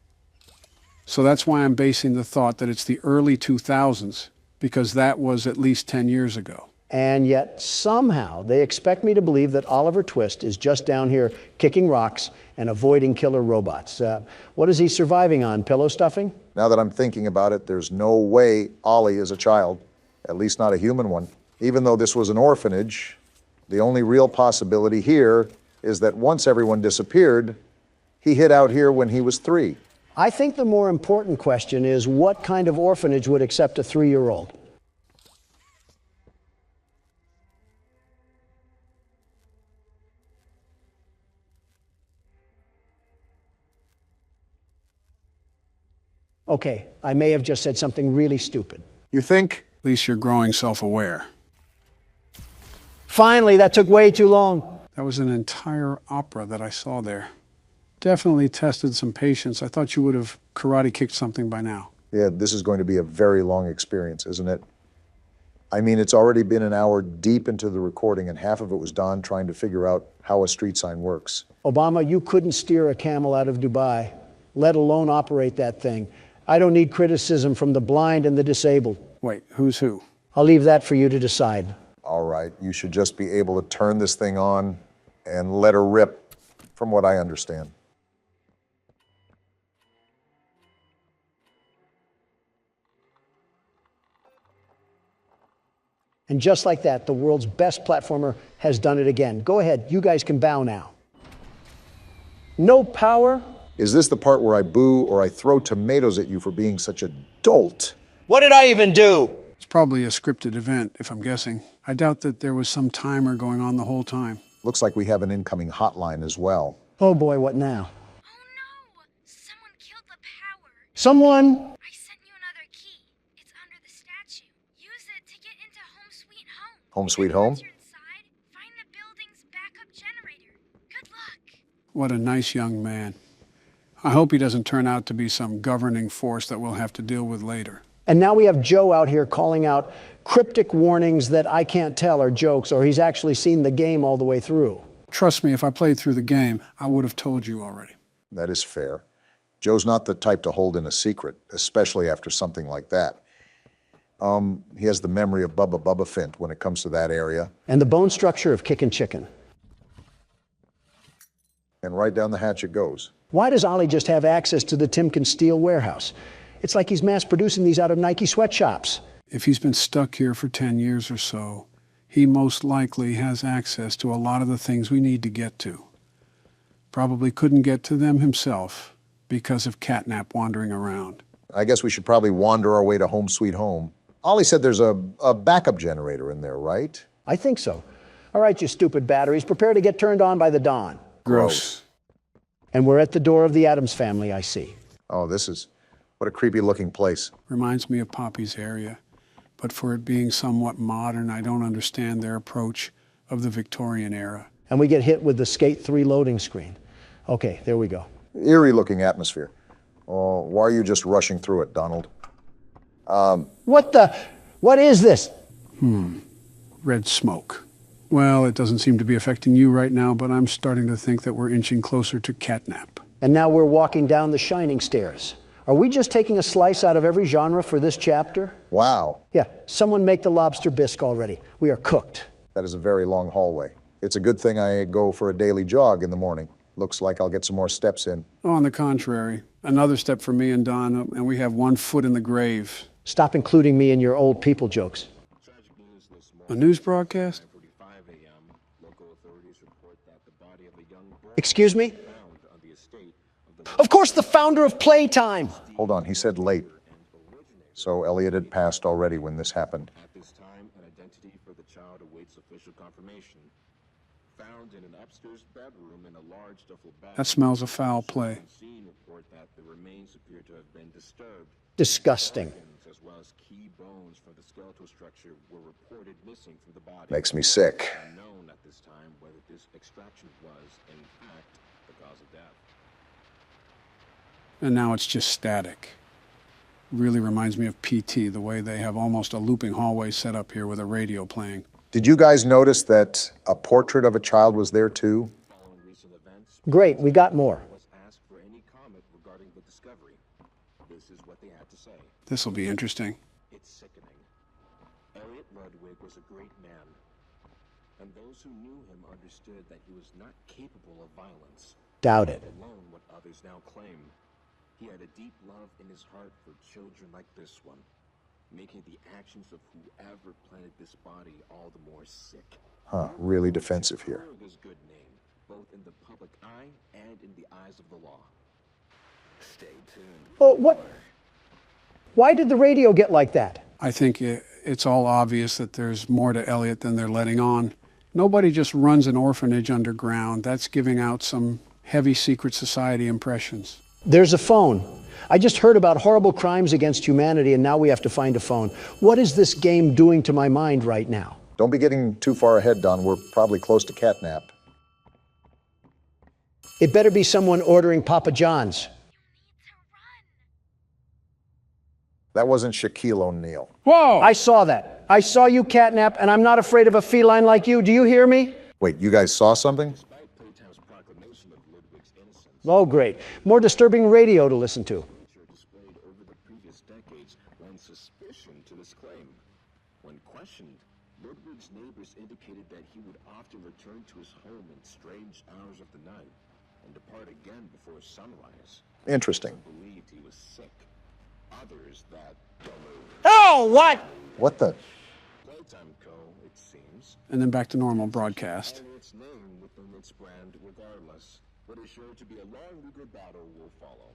So that's why I'm basing the thought that it's the early 2000s, because that was at least 10 years ago. And yet somehow they expect me to believe that Oliver Twist is just down here kicking rocks and avoiding killer robots. What is he surviving on, pillow stuffing? Now that I'm thinking about it, there's no way Ollie is a child, at least not a human one. Even though this was an orphanage, the only real possibility here is that once everyone disappeared, he hid out here when he was 3. I think the more important question is what kind of orphanage would accept a 3-year-old? Okay, I may have just said something really stupid. You think? At least you're growing self-aware. Finally, that took way too long. That was an entire opera that I saw there. Definitely tested some patience. I thought you would have karate kicked something by now. Yeah, this is going to be a very long experience, isn't it? I mean, it's already been an hour deep into the recording, and half of it was Don trying to figure out how a street sign works. Obama, you couldn't steer a camel out of Dubai, let alone operate that thing. I don't need criticism from the blind and the disabled. Wait, who's who? I'll leave that for you to decide. All right, you should just be able to turn this thing on and let her rip, from what I understand. And just like that, the world's best platformer has done it again. Go ahead, you guys can bow now. No power. Is this the part where I boo or I throw tomatoes at you for being such a dolt? What did I even do? It's probably a scripted event, if I'm guessing. I doubt that there was some timer going on the whole time. Looks like we have an incoming hotline as well. Oh boy, what now? Oh no! Someone killed the power. Someone? I sent you another key. It's under the statue. Use it to get into Home Sweet Home. Home Sweet Home? Once you're inside, find the building's backup generator. Good luck. What a nice young man. I hope he doesn't turn out to be some governing force that we'll have to deal with later. And now we have Joe out here calling out cryptic warnings that I can't tell are jokes, or he's actually seen the game all the way through. Trust me, if I played through the game, I would have told you already. That is fair. Joe's not the type to hold in a secret, especially after something like that. He has the memory of Bubba Fint when it comes to that area. And the bone structure of Kickin' Chicken. And right down the hatch it goes. Why does Ollie just have access to the Timken Steel warehouse? It's like he's mass producing these out of Nike sweatshops. If he's been stuck here for 10 years or so, he most likely has access to a lot of the things we need to get to. Probably couldn't get to them himself because of Catnap wandering around. I guess we should probably wander our way to Home Sweet Home. Ollie said there's a backup generator in there, right? I think so. All right, you stupid batteries, prepare to get turned on by the dawn. Gross. And we're at the door of the Addams family, I see. Oh, what a creepy looking place. Reminds me of Poppy's area. But for it being somewhat modern, I don't understand their approach of the Victorian era. And we get hit with the Skate 3 loading screen. Okay, there we go. Eerie looking atmosphere. Oh, why are you just rushing through it, Donald? What is this? Red smoke. Well, it doesn't seem to be affecting you right now, but I'm starting to think that we're inching closer to Catnap. And now we're walking down the shining stairs. Are we just taking a slice out of every genre for this chapter? Wow. Yeah, someone make the lobster bisque already. We are cooked. That is a very long hallway. It's a good thing I go for a daily jog in the morning. Looks like I'll get some more steps in. On the contrary, another step for me and Don, and we have one foot in the grave. Stop including me in your old people jokes. A news broadcast? Excuse me? Of course, the founder of Playtime. Hold on, he said late. So Elliot had passed already when this happened. At this time, an identity for the child awaits official confirmation. Found in an upstairs bedroom in a large duffel bag. That smells of foul play. Scene report that the remains appear to have been disturbed. Disgusting. As well as key bones for the skeletal structure were reported missing from the body. Makes me sick. Unknown at this time whether this extraction was, in fact, the cause of death. And now it's just static. Really reminds me of PT, the way they have almost a looping hallway set up here with a radio playing. Did you guys notice that a portrait of a child was there too? Following recent events, Great, we got more. was asked for any comment regarding the discovery. This is what they had to say. This will be interesting. It's sickening. Elliot Ludwig was a great man, and those who knew him understood that he was not capable of violence. Doubt it. Alone what others now claim. He had a deep love in his heart for children like this one, making the actions of whoever planted this body all the more sick. Huh, really defensive here. His good name, both in the public eye and in the eyes of the law. Stay tuned. Oh, what? Why did the radio get like that? I think it's all obvious that there's more to Elliot than they're letting on. Nobody just runs an orphanage underground. That's giving out some heavy secret society impressions. There's a phone. I just heard about horrible crimes against humanity, and now we have to find a phone. What is this game doing to my mind right now? Don't be getting too far ahead, Don. We're probably close to catnap. It better be someone ordering Papa John's. That wasn't Shaquille O'Neal. Whoa! I saw that. I saw you, Catnap, and I'm not afraid of a feline like you. Do you hear me? Wait, you guys saw something? Playtime's proclamation of Ludwig's innocence. Oh, great. More disturbing radio to listen to. Displayed over the previous decades lend suspicion to this claim. When questioned, Ludwig's neighbors indicated that he would often return to his home in strange hours of the night and depart again before sunrise. Interesting. Some believed he was sick. Others that Oh, what? What the? Playtime Co., it seems, And then back to normal broadcast. and its name within its brand regardless. What is sure to be a long legal battle will follow.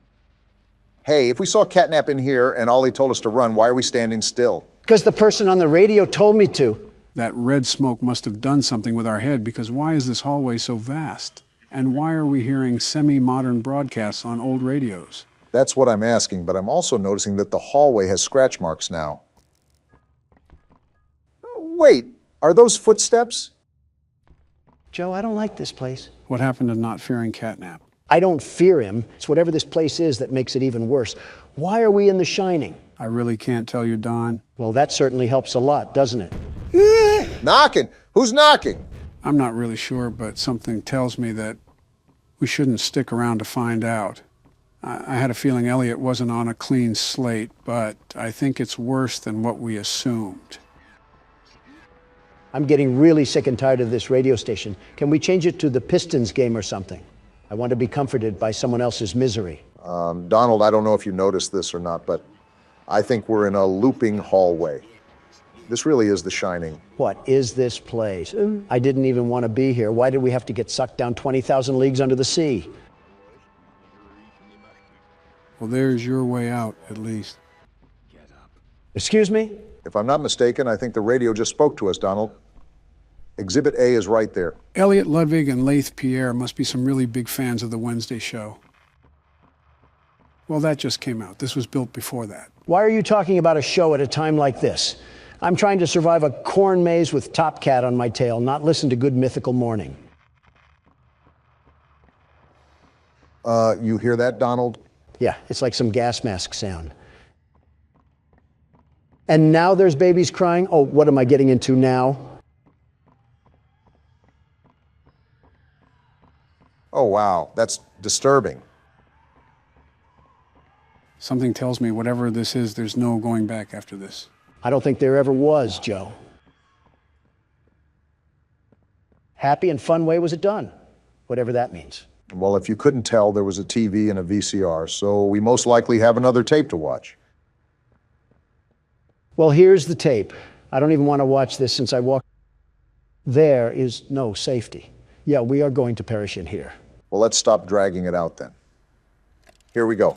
Hey, if we saw catnap in here and Ollie told us to run, why are we standing still? Because the person on the radio told me to. That red smoke must have done something with our head, because why is this hallway so vast? And why are we hearing semi-modern broadcasts on old radios? That's what I'm asking, but I'm also noticing that the hallway has scratch marks now. Wait, are those footsteps? Joe, I don't like this place. What happened to not fearing catnap? I don't fear him. It's whatever this place is that makes it even worse. Why are we in The Shining? I really can't tell you, Don. Well, that certainly helps a lot, doesn't it? Knocking! Who's knocking? I'm not really sure, but something tells me that we shouldn't stick around to find out. I had a feeling Elliot wasn't on a clean slate, but I think it's worse than what we assumed. I'm getting really sick and tired of this radio station. Can we change it to the Pistons game or something? I want to be comforted by someone else's misery. Donald, I don't know if you noticed this or not, but I think we're in a looping hallway. This really is The Shining. What is this place? I didn't even want to be here. Why did we have to get sucked down 20,000 leagues under the sea? Well, there's your way out, at least. Excuse me? If I'm not mistaken, I think the radio just spoke to us, Donald. Exhibit A is right there. Elliot Ludwig and Laith Pierre must be some really big fans of the Wednesday show. Well, that just came out. This was built before that. Why are you talking about a show at a time like this? I'm trying to survive a corn maze with Top Cat on my tail, not listen to Good Mythical Morning. You hear that, Donald? Yeah, it's like some gas mask sound. And now there's babies crying? Oh, what am I getting into now? Oh, wow, that's disturbing. Something tells me whatever this is, there's no going back after this. I don't think there ever was, Joe. Happy and fun way was it done? Whatever that means. Well, if you couldn't tell, there was a TV and a VCR, so we most likely have another tape to watch. Well, here's the tape. I don't even want to watch this since I walked. There is no safety. Yeah, we are going to perish in here. Well, let's stop dragging it out then. Here we go.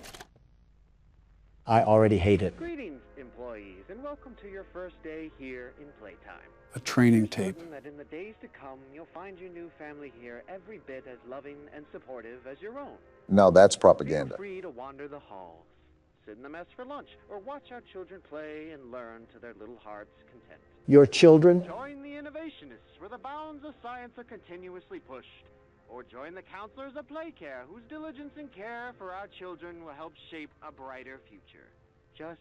I already hate it. Greetings, employees, and welcome to your first day here in Playtime. A training tape. Certain that in the days to come, you'll find your new family here every bit as loving and supportive as your own. Now that's propaganda. Feel free to wander the halls, sit in the mess for lunch, or watch our children play and learn to their little hearts' content. Your children? Join the innovationists where the bounds of science are continuously pushed. Or join the counselors of Playcare whose diligence and care for our children will help shape a brighter future. Just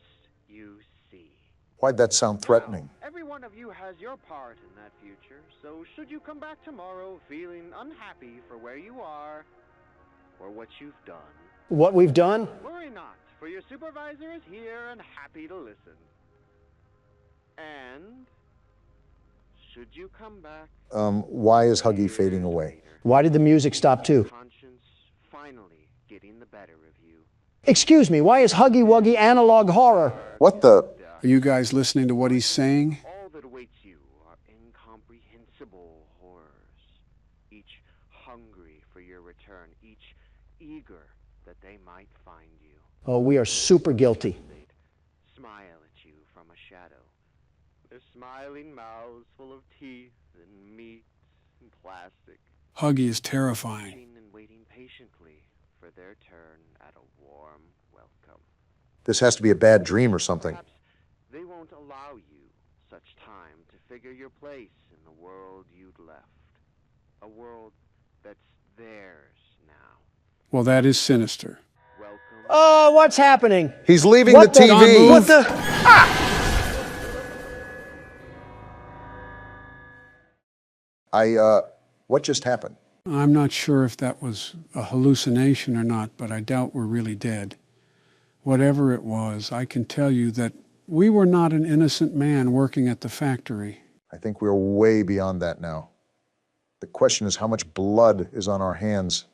you see. Why'd that sound threatening? Now, every one of you has your part in that future, so should you come back tomorrow feeling unhappy for where you are or what you've done, What we've done? worry not, for your supervisor is here and happy to listen. And should you come back, Why is Huggy fading away? Why did the music stop too? conscience finally getting the better of you. Excuse me, why is Huggy Wuggy analog horror? What the? Are you guys listening to what he's saying? All that awaits you are incomprehensible horrors, each hungry for your return, each eager that they might find you. Oh, we are super guilty. They'd smile at you from a shadow, their smiling mouths full of teeth and meat and plastic, Huggy is terrifying. watching and waiting patiently for their turn at a warm welcome. This has to be a bad dream or something. Perhaps they won't allow you such time to figure your place in the world you'd left. A world that's theirs now. Well, that is sinister. Welcome. Oh, what's happening? He's leaving What the the- TV. What the? What just happened? I'm not sure if that was a hallucination or not, but I doubt we're really dead. Whatever it was, I can tell you that we were not an innocent man working at the factory. I think we're way beyond that now. The question is how much blood is on our hands.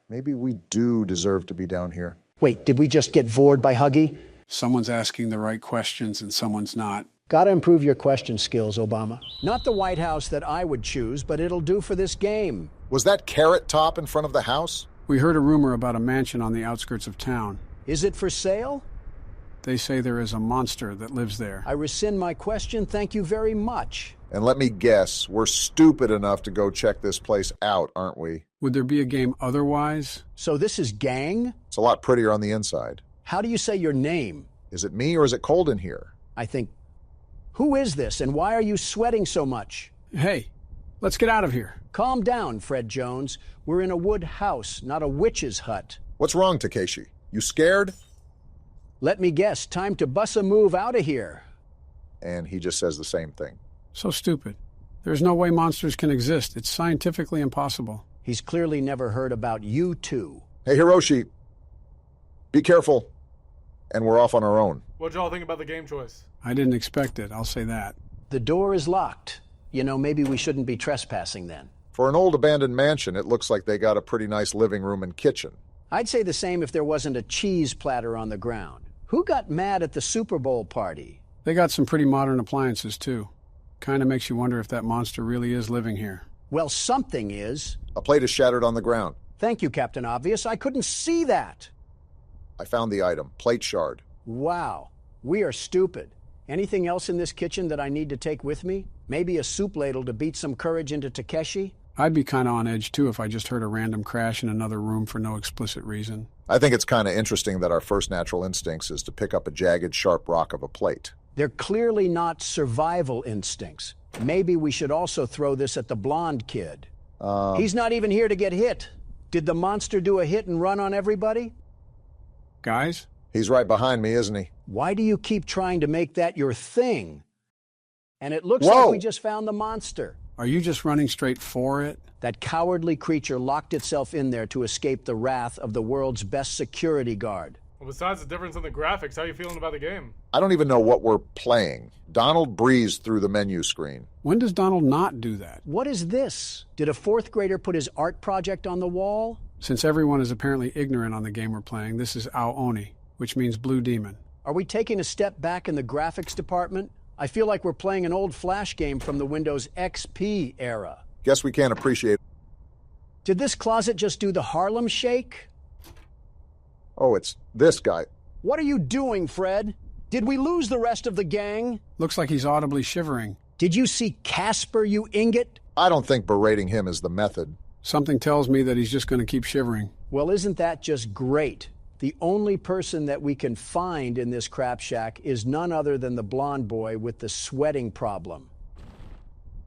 Maybe we do deserve to be down here. Wait, did we just get vored by Huggy? Someone's asking the right questions and someone's not. Gotta improve your question skills, Obama. Not the White House that I would choose, but it'll do for this game. Was that Carrot Top in front of the house? We heard a rumor about a mansion on the outskirts of town. Is it for sale? They say there is a monster that lives there. I rescind my question. Thank you very much. And let me guess, we're stupid enough to go check this place out, aren't we? Would there be a game otherwise? So this is Gang? It's a lot prettier on the inside. How do you say your name? Is it me or is it cold in here? I think... Who is this, and why are you sweating so much? Hey, let's get out of here. Calm down, Fred Jones. We're in a wood house, not a witch's hut. What's wrong, Takeshi? You scared? Let me guess, time to bus a move out of here. And he just says the same thing. So stupid. There's no way monsters can exist. It's scientifically impossible. He's clearly never heard about you two. Hey, Hiroshi, be careful. And we're off on our own. What'd y'all think about the game choice? I didn't expect it, I'll say that. The door is locked. You know, maybe we shouldn't be trespassing then. For an old abandoned mansion, it looks like they got a pretty nice living room and kitchen. I'd say the same if there wasn't a cheese platter on the ground. Who got mad at the Super Bowl party? They got some pretty modern appliances, too. Kind of makes you wonder if that monster really is living here. Well, something is. A plate is shattered on the ground. Thank you, Captain Obvious. I couldn't see that. I found the item. Plate shard. Wow. We are stupid. Anything else in this kitchen that I need to take with me? Maybe a soup ladle to beat some courage into Takeshi? I'd be kind of on edge, too, if I just heard a random crash in another room for no explicit reason. I think it's kind of interesting that our first natural instincts is to pick up a jagged, sharp rock of a plate. They're clearly not survival instincts. Maybe we should also throw this at the blonde kid. He's not even here to get hit. Did the monster do a hit and run on everybody? Guys? He's right behind me, isn't he? Why do you keep trying to make that your thing? And it looks Whoa! like we just found the monster. Are you just running straight for it? That cowardly creature locked itself in there to escape the wrath of the world's best security guard. Well, besides the difference in the graphics, how are you feeling about the game? I don't even know what we're playing. Donald breezed through the menu screen. When does Donald not do that? What is this? Did a fourth grader put his art project on the wall? Since everyone is apparently ignorant on the game we're playing, this is Ao Oni, which means Blue Demon. Are we taking a step back in the graphics department? I feel like we're playing an old Flash game from the Windows XP era. Guess we can't appreciate. Did this closet just do the Harlem Shake? Oh, it's this guy. What are you doing, Fred? Did we lose the rest of the gang? Looks like he's audibly shivering. Did you see Casper, you ingot? I don't think berating him is the method. Something tells me that he's just going to keep shivering. Well, isn't that just great? The only person that we can find in this crap shack is none other than the blonde boy with the sweating problem.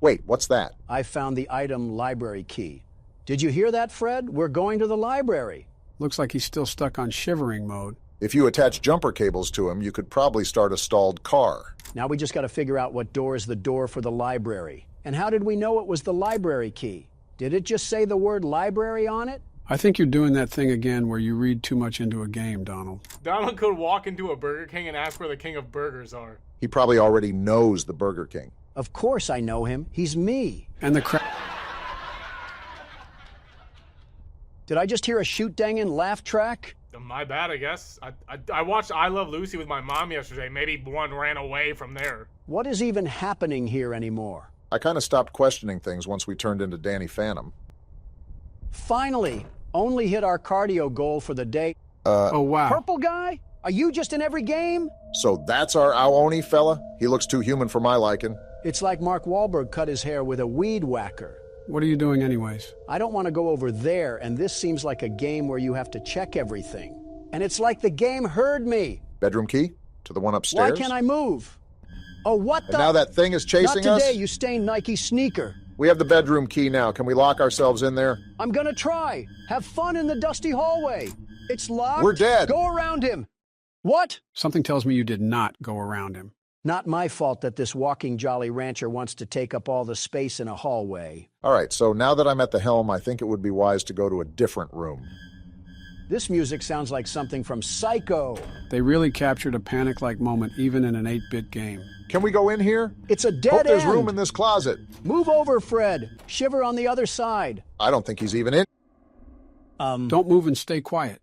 Wait, what's that? I found the item library key. Did you hear that, Fred? We're going to the library. Looks like he's still stuck on shivering mode. If you attach jumper cables to him, you could probably start a stalled car. Now we just got to figure out what door is the door for the library. And how did we know it was the library key? Did it just say the word library on it? I think you're doing that thing again where you read too much into a game, Donald. Donald could walk into a Burger King and ask where the king of burgers are. He probably already knows the Burger King. Of course I know him. He's me. And the Did I just hear a shoot-dangin' laugh track? My bad, I guess. I watched I Love Lucy with my mom yesterday. Maybe one ran away from there. What is even happening here anymore? I kind of stopped questioning things once we turned into Danny Phantom. Finally, only hit our cardio goal for the day. Oh, wow. Purple guy? Are you just in every game? So that's our Aoni fella? He looks too human for my liking. It's like Mark Wahlberg cut his hair with a weed whacker. What are you doing anyways? I don't want to go over there, and this seems like a game where you have to check everything. And it's like the game heard me. Bedroom key? To the one upstairs? Why can't I move? Oh, what the? And now that thing is chasing us? Not today, you stained Nike sneaker. We have the bedroom key now. Can we lock ourselves in there? I'm gonna try. Have fun in the dusty hallway. It's locked. We're dead. Go around him. What? Something tells me you did not go around him. Not my fault that this walking Jolly Rancher wants to take up all the space in a hallway. All right, so now that I'm at the helm, I think it would be wise to go to a different room. This music sounds like something from Psycho. They really captured a panic-like moment even in an 8-bit game. Can we go in here? It's a dead Hope there's end. room in this closet. Move over, Fred. Shiver on the other side. I don't think he's even in. Don't move and stay quiet.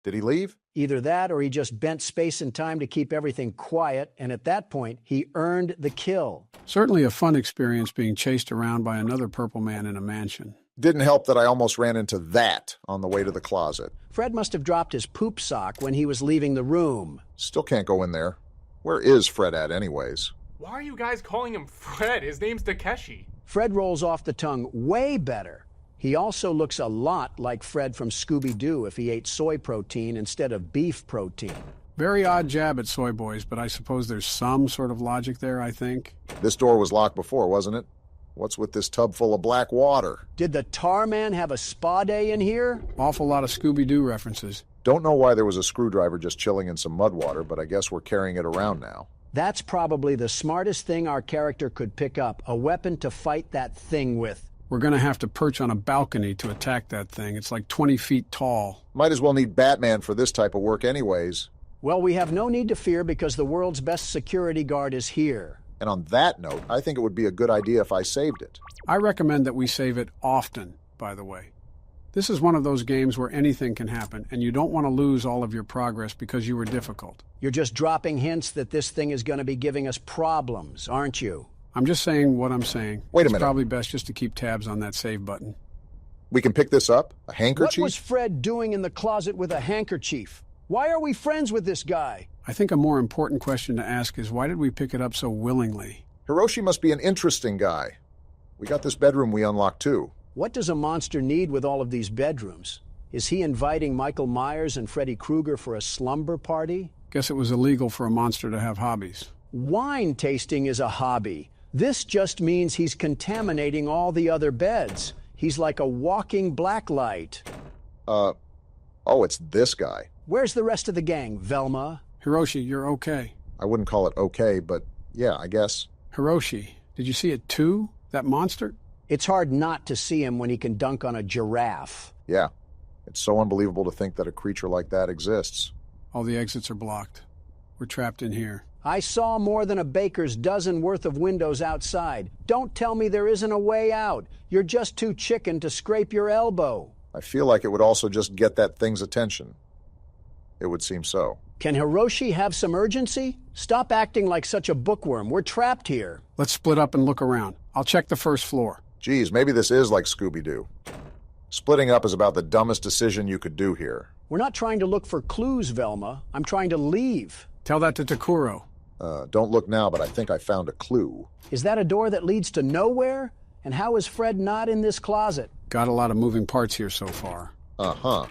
Did he leave? Either that or he just bent space and time to keep everything quiet, and at that point, he earned the kill. Certainly a fun experience being chased around by another purple man in a mansion. Didn't help that I almost ran into that on the way to the closet. Fred must have dropped his poop sock when he was leaving the room. Still can't go in there. Where is Fred at anyways? Why are you guys calling him Fred? His name's Takeshi. Fred rolls off the tongue way better. He also looks a lot like Fred from Scooby-Doo if he ate soy protein instead of beef protein. Very odd jab at soy boys, but I suppose there's some sort of logic there, I think. This door was locked before, wasn't it? What's with this tub full of black water? Did the tar man have a spa day in here? Awful lot of Scooby-Doo references. Don't know why there was a screwdriver just chilling in some mud water, but I guess we're carrying it around now. That's probably the smartest thing our character could pick up, a weapon to fight that thing with. We're going to have to perch on a balcony to attack that thing. It's like 20 feet tall. Might as well need Batman for this type of work anyways. Well, we have no need to fear because the world's best security guard is here. And on that note, I think it would be a good idea if I saved it. I recommend that we save it often, by the way. This is one of those games where anything can happen, and you don't want to lose all of your progress because you were difficult. You're just dropping hints that this thing is going to be giving us problems, aren't you? I'm just saying what I'm saying. Wait a minute. It's probably best just to keep tabs on that save button. We can pick this up? A handkerchief? What was Fred doing in the closet with a handkerchief? Why are we friends with this guy? I think a more important question to ask is why did we pick it up so willingly? Hiroshi must be an interesting guy. We got this bedroom we unlocked too. What does a monster need with all of these bedrooms? Is he inviting Michael Myers and Freddy Krueger for a slumber party? Guess it was illegal for a monster to have hobbies. Wine tasting is a hobby. This just means he's contaminating all the other beds. He's like a walking blacklight. Oh, it's this guy. Where's the rest of the gang, Velma? Hiroshi, you're okay. I wouldn't call it okay, but yeah, I guess. Hiroshi, did you see it too? That monster? It's hard not to see him when he can dunk on a giraffe. Yeah, it's so unbelievable to think that a creature like that exists. All the exits are blocked. We're trapped in here. I saw more than a baker's dozen worth of windows outside. Don't tell me there isn't a way out. You're just too chicken to scrape your elbow. I feel like it would also just get that thing's attention. It would seem so. Can Hiroshi have some urgency? Stop acting like such a bookworm. We're trapped here. Let's split up and look around. I'll check the first floor. Geez, maybe this is like Scooby-Doo. Splitting up is about the dumbest decision you could do here. We're not trying to look for clues, Velma. I'm trying to leave. Tell that to Takuro. Don't look now, but I think I found a clue. Is that a door that leads to nowhere? And how is Fred not in this closet? Got a lot of moving parts here so far. Uh-huh.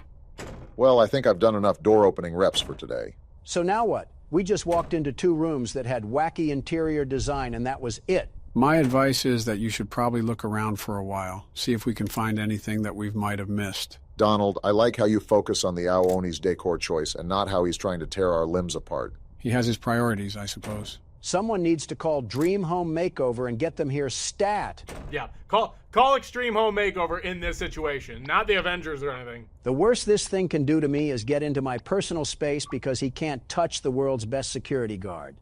Well, I think I've done enough door-opening reps for today. So now what? We just walked into 2 rooms that had wacky interior design, and that was it. My advice is that you should probably look around for a while, see if we can find anything that we might have missed. Donald, I like how you focus on the Aoni's decor choice and not how he's trying to tear our limbs apart. He has his priorities, I suppose. Someone needs to call Dream Home Makeover and get them here stat. Yeah, call Extreme Home Makeover in this situation, not the Avengers or anything. The worst this thing can do to me is get into my personal space because he can't touch the world's best security guard.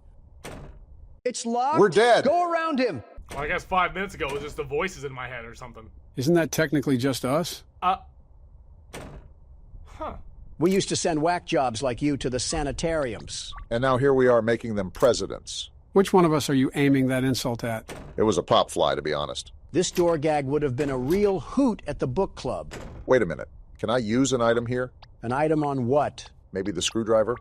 It's locked. We're dead. Go around him. Well, I guess 5 minutes ago it was just the voices in my head or something. Isn't that technically just us? Huh. We used to send whack jobs like you to the sanitariums. And now here we are making them presidents. Which one of us are you aiming that insult at? It was a pop fly, to be honest. This door gag would have been a real hoot at the book club. Wait a minute. Can I use an item here? An item on what? Maybe the screwdriver?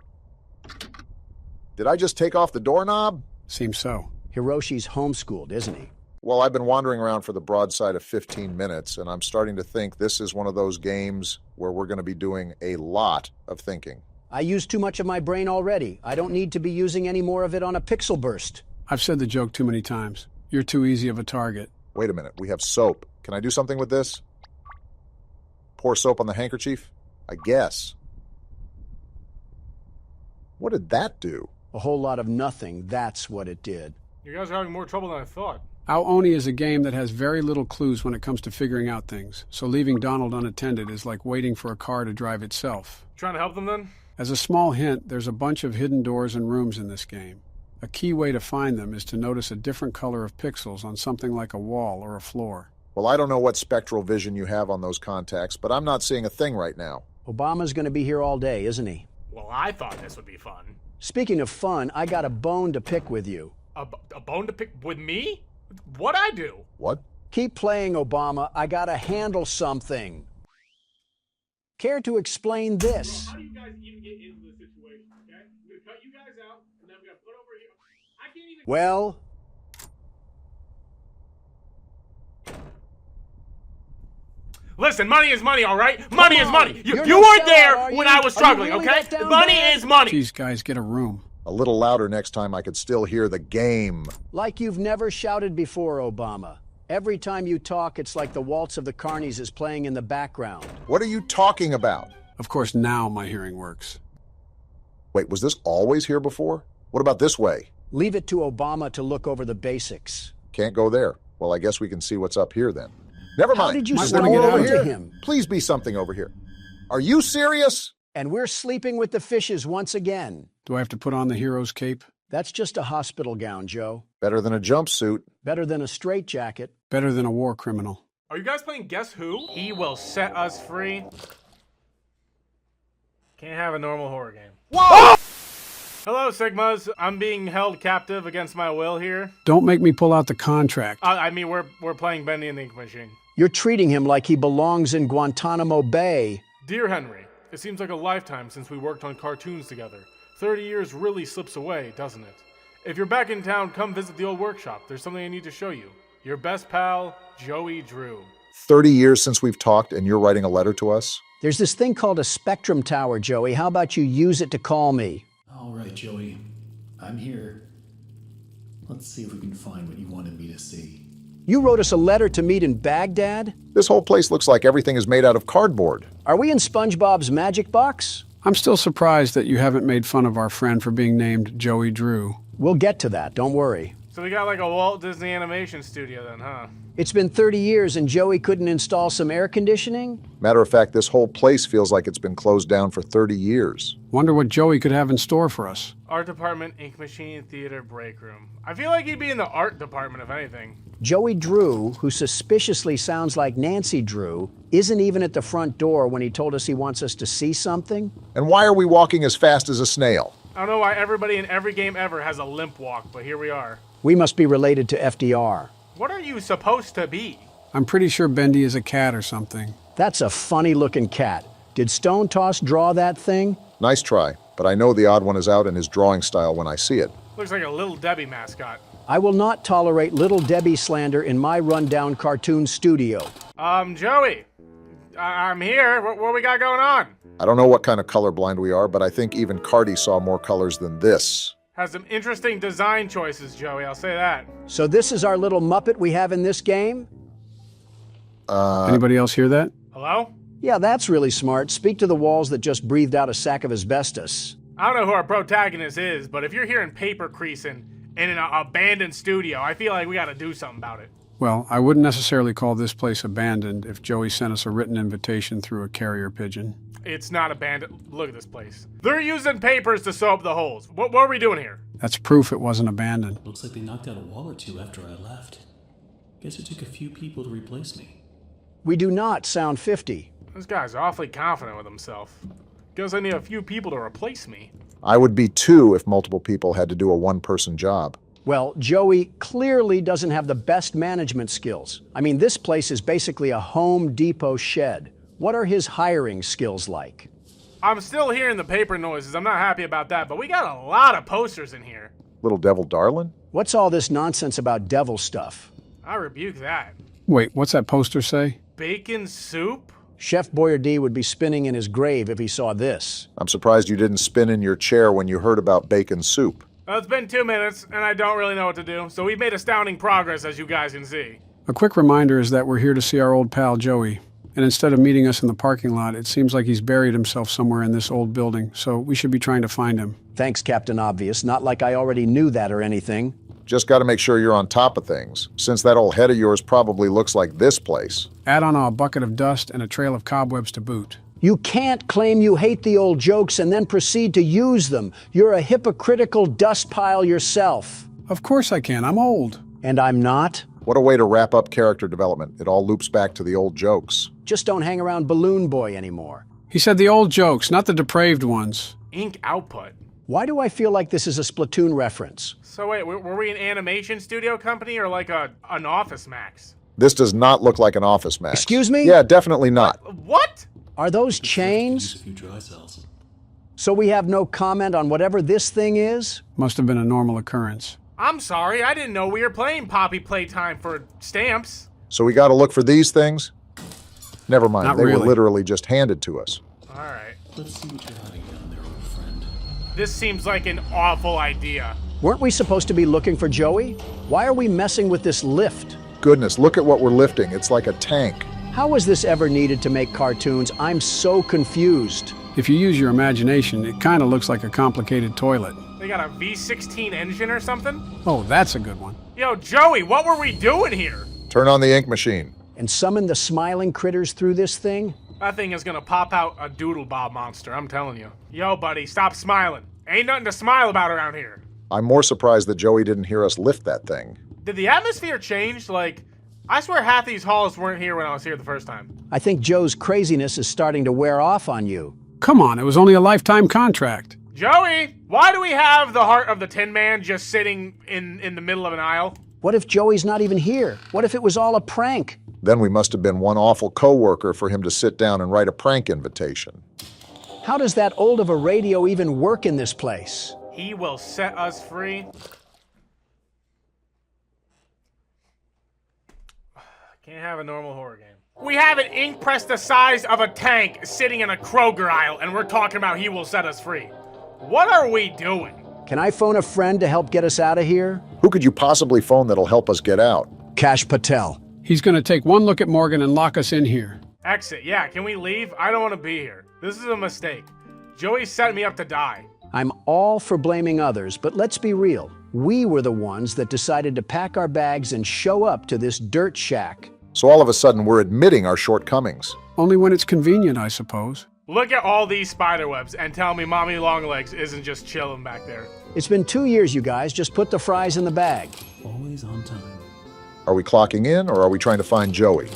Did I just take off the doorknob? Seems so. Hiroshi's homeschooled, isn't he? Well, I've been wandering around for the broadside of 15 minutes, and I'm starting to think this is one of those games where we're going to be doing a lot of thinking. I use too much of my brain already. I don't need to be using any more of it on a pixel burst. I've said the joke too many times. You're too easy of a target. Wait a minute. We have soap. Can I do something with this? Pour soap on the handkerchief? I guess. What did that do? A whole lot of nothing. That's what it did. You guys are having more trouble than I thought. Aoni is a game that has very little clues when it comes to figuring out things, so leaving Donald unattended is like waiting for a car to drive itself. Trying to help them then? As a small hint, there's a bunch of hidden doors and rooms in this game. A key way to find them is to notice a different color of pixels on something like a wall or a floor. Well, I don't know what spectral vision you have on those contacts, but I'm not seeing a thing right now. Obama's going to be here all day, isn't he? Well, I thought this would be fun. Speaking of fun, I got a bone to pick with you. A bone to pick with me? What'd I do? What? Keep playing, Obama. I gotta handle something. Care to explain this? How do you guys even get into this situation, okay? I'm gonna cut you guys out, and then I'm gonna put over here. I can't even... Well... Listen, money is money, all right? Money is money. You no weren't sellout, there are when you? I was Are you struggling, really okay? that down Money bad? is money. Jeez, guys, get a room. A little louder next time. I could still hear the game. Like you've never shouted before, Obama. Every time you talk, it's like the Waltz of the Carnies is playing in the background. What are you talking about? Of course, now my hearing works. Wait, was this always here before? What about this way? Leave it to Obama to look over the basics. Can't go there. Well, I guess we can see what's up here then. Never mind. How did you Is there stumble more over onto here? him? Please be something over here. Are you serious? And we're sleeping with the fishes once again. Do I have to put on the hero's cape? That's just a hospital gown, Joe. Better than a jumpsuit. Better than a straitjacket. Better than a war criminal. Are you guys playing Guess Who? He will set us free. Can't have a normal horror game. Whoa! Hello, Sigmas. I'm being held captive against my will here. Don't make me pull out the contract. I mean, we're playing Bendy and the Ink Machine. You're treating him like he belongs in Guantanamo Bay. Dear Henry, it seems like a lifetime since we worked on cartoons together. 30 years really slips away, doesn't it? If you're back in town, come visit the old workshop. There's something I need to show you. Your best pal, Joey Drew. 30 years since we've talked and you're writing a letter to us? There's this thing called a spectrum tower, Joey. How about you use it to call me? All right, Joey. I'm here. Let's see if we can find what you wanted me to see. You wrote us a letter to meet in Baghdad? This whole place looks like everything is made out of cardboard. Are we in SpongeBob's Magic Box? I'm still surprised that you haven't made fun of our friend for being named Joey Drew. We'll get to that, don't worry. So we got like a Walt Disney Animation Studio then, huh? It's been 30 years and Joey couldn't install some air conditioning? Matter of fact, this whole place feels like it's been closed down for 30 years. Wonder what Joey could have in store for us. Art department, ink machine, theater, break room. I feel like he'd be in the art department, if anything. Joey Drew, who suspiciously sounds like Nancy Drew, isn't even at the front door when he told us he wants us to see something. And why are we walking as fast as a snail? I don't know why everybody in every game ever has a limp walk, but here we are. We must be related to FDR. What are you supposed to be? I'm pretty sure Bendy is a cat or something. That's a funny-looking cat. Did Stone Toss draw that thing? Nice try, but I know the odd one is out in his drawing style when I see it. Looks like a Little Debbie mascot. I will not tolerate Little Debbie slander in my rundown cartoon studio. Joey. I'm here. What we got going on? I don't know what kind of colorblind we are, but I think even Cardi saw more colors than this. Has some interesting design choices, Joey, I'll say that. So this is our little Muppet we have in this game? Anybody else hear that? Hello? Yeah, that's really smart. Speak to the walls that just breathed out a sack of asbestos. I don't know who our protagonist is, but if you're hearing paper creasing in an abandoned studio, I feel like we gotta do something about it. Well, I wouldn't necessarily call this place abandoned if Joey sent us a written invitation through a carrier pigeon. It's not abandoned. Look at this place. They're using papers to sew up the holes. What are we doing here? That's proof it wasn't abandoned. Looks like they knocked out a wall or two after I left. Guess it took a few people to replace me. We do not sound 50. This guy's awfully confident with himself. Guess I need a few people to replace me. I would be 2 if multiple people had to do a one-person job. Well, Joey clearly doesn't have the best management skills. I mean, this place is basically a Home Depot shed. What are his hiring skills like? I'm still hearing the paper noises. I'm not happy about that, but we got a lot of posters in here. Little devil darling? What's all this nonsense about devil stuff? I rebuke that. Wait, what's that poster say? Bacon soup? Chef Boyardee would be spinning in his grave if he saw this. I'm surprised you didn't spin in your chair when you heard about bacon soup. Well, it's been 2 minutes, and I don't really know what to do, so we've made astounding progress, as you guys can see. A quick reminder is that we're here to see our old pal Joey. And instead of meeting us in the parking lot, it seems like he's buried himself somewhere in this old building, so we should be trying to find him. Thanks, Captain Obvious. Not like I already knew that or anything. Just got to make sure you're on top of things, since that old head of yours probably looks like this place. Add on a bucket of dust and a trail of cobwebs to boot. You can't claim you hate the old jokes and then proceed to use them. You're a hypocritical dust pile yourself. Of course I can. I'm old. And I'm not? What a way to wrap up character development. It all loops back to the old jokes. Just don't hang around Balloon Boy anymore. He said the old jokes, not the depraved ones. Ink output. Why do I feel like this is a Splatoon reference? So wait, were we an animation studio company or like an Office Max? This does not look like an Office Max. Excuse me? Yeah, definitely not. What? Are those chains? A few dry cells. So we have no comment on whatever this thing is? Must have been a normal occurrence. I'm sorry, I didn't know we were playing Poppy Playtime for stamps. So we got to look for these things? Never mind, Not they really. were literally just handed to us. All right. Let's see what you're hiding down there, old friend. This seems like an awful idea. Weren't we supposed to be looking for Joey? Why are we messing with this lift? Goodness, look at what we're lifting. It's like a tank. How was this ever needed to make cartoons? I'm so confused. If you use your imagination, it kind of looks like a complicated toilet. They got a V16 engine or something? Oh, that's a good one. Yo, Joey, what were we doing here? Turn on the ink machine. And summon the smiling critters through this thing? That thing is gonna pop out a doodle bob monster, I'm telling you. Yo, buddy, stop smiling. Ain't nothing to smile about around here. I'm more surprised that Joey didn't hear us lift that thing. Did the atmosphere change? Like, I swear half these halls weren't here when I was here the first time. I think Joe's craziness is starting to wear off on you. Come on, it was only a lifetime contract. Joey, why do we have the heart of the Tin Man just sitting in the middle of an aisle? What if Joey's not even here? What if it was all a prank? Then we must have been one awful coworker for him to sit down and write a prank invitation. How does that old of a radio even work in this place? He will set us free. Can't have a normal horror game. We have an ink press the size of a tank sitting in a Kroger aisle, and we're talking about he will set us free. What are we doing? Can I phone a friend to help get us out of here? Who could you possibly phone that'll help us get out? Kash Patel. He's going to take one look at Morgan and lock us in here. Exit. Yeah, can we leave? I don't want to be here. This is a mistake. Joey set me up to die. I'm all for blaming others, but let's be real. We were the ones that decided to pack our bags and show up to this dirt shack. So all of a sudden we're admitting our shortcomings. Only when it's convenient, I suppose. Look at all these spider webs and tell me Mommy Longlegs isn't just chilling back there. It's been 2 years, you guys. Just put the fries in the bag. Always on time. Are we clocking in or are we trying to find Joey?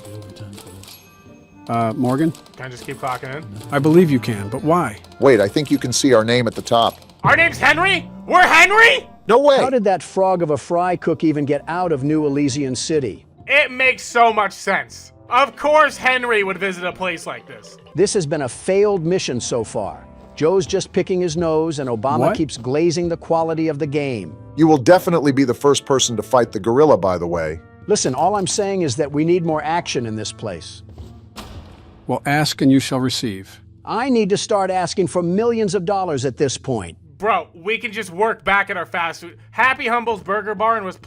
Morgan? Can I just keep clocking in? I believe you can, but why? Wait, I think you can see our name at the top. Our name's Henry? We're Henry? No way! How did that frog of a fry cook even get out of New Elysian City? It makes so much sense. Of course Henry would visit a place like this. This has been a failed mission so far. Joe's just picking his nose, and Obama keeps glazing the quality of the game. You will definitely be the first person to fight the gorilla, by the way. Listen, all I'm saying is that we need more action in this place. Well, ask and you shall receive. I need to start asking for millions of dollars at this point. Bro, we can just work back at our fast food. Happy Humble's Burger Bar and was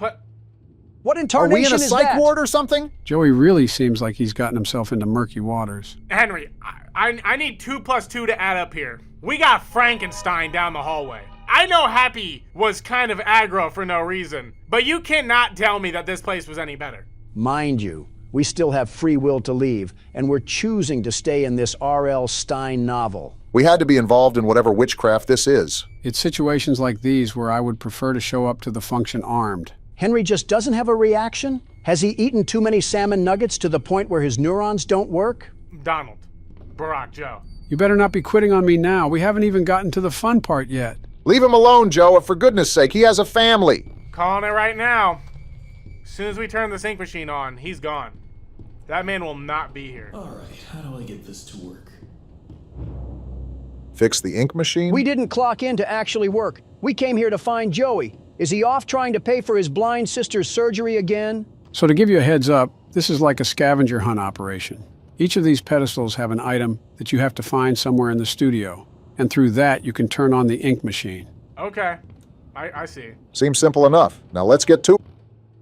What Are intarnation we in a is psych that? ward or something? Joey really seems like he's gotten himself into murky waters. Henry, I need 2 + 2 to add up here. We got Frankenstein down the hallway. I know Happy was kind of aggro for no reason, but you cannot tell me that this place was any better. Mind you, we still have free will to leave, and we're choosing to stay in this R.L. Stein novel. We had to be involved in whatever witchcraft this is. It's situations like these where I would prefer to show up to the function armed. Henry just doesn't have a reaction? Has he eaten too many salmon nuggets to the point where his neurons don't work? Donald, Barack, Joe. You better not be quitting on me now. We haven't even gotten to the fun part yet. Leave him alone, Joe. For goodness sake, he has a family. Calling it right now. As soon as we turn the sync machine on, he's gone. That man will not be here. All right, how do I get this to work? Fix the ink machine? We didn't clock in to actually work. We came here to find Joey. Is he off trying to pay for his blind sister's surgery again? So to give you a heads up, this is like a scavenger hunt operation. Each of these pedestals have an item that you have to find somewhere in the studio. And through that, you can turn on the ink machine. Okay, I see. Seems simple enough. Now let's get to it.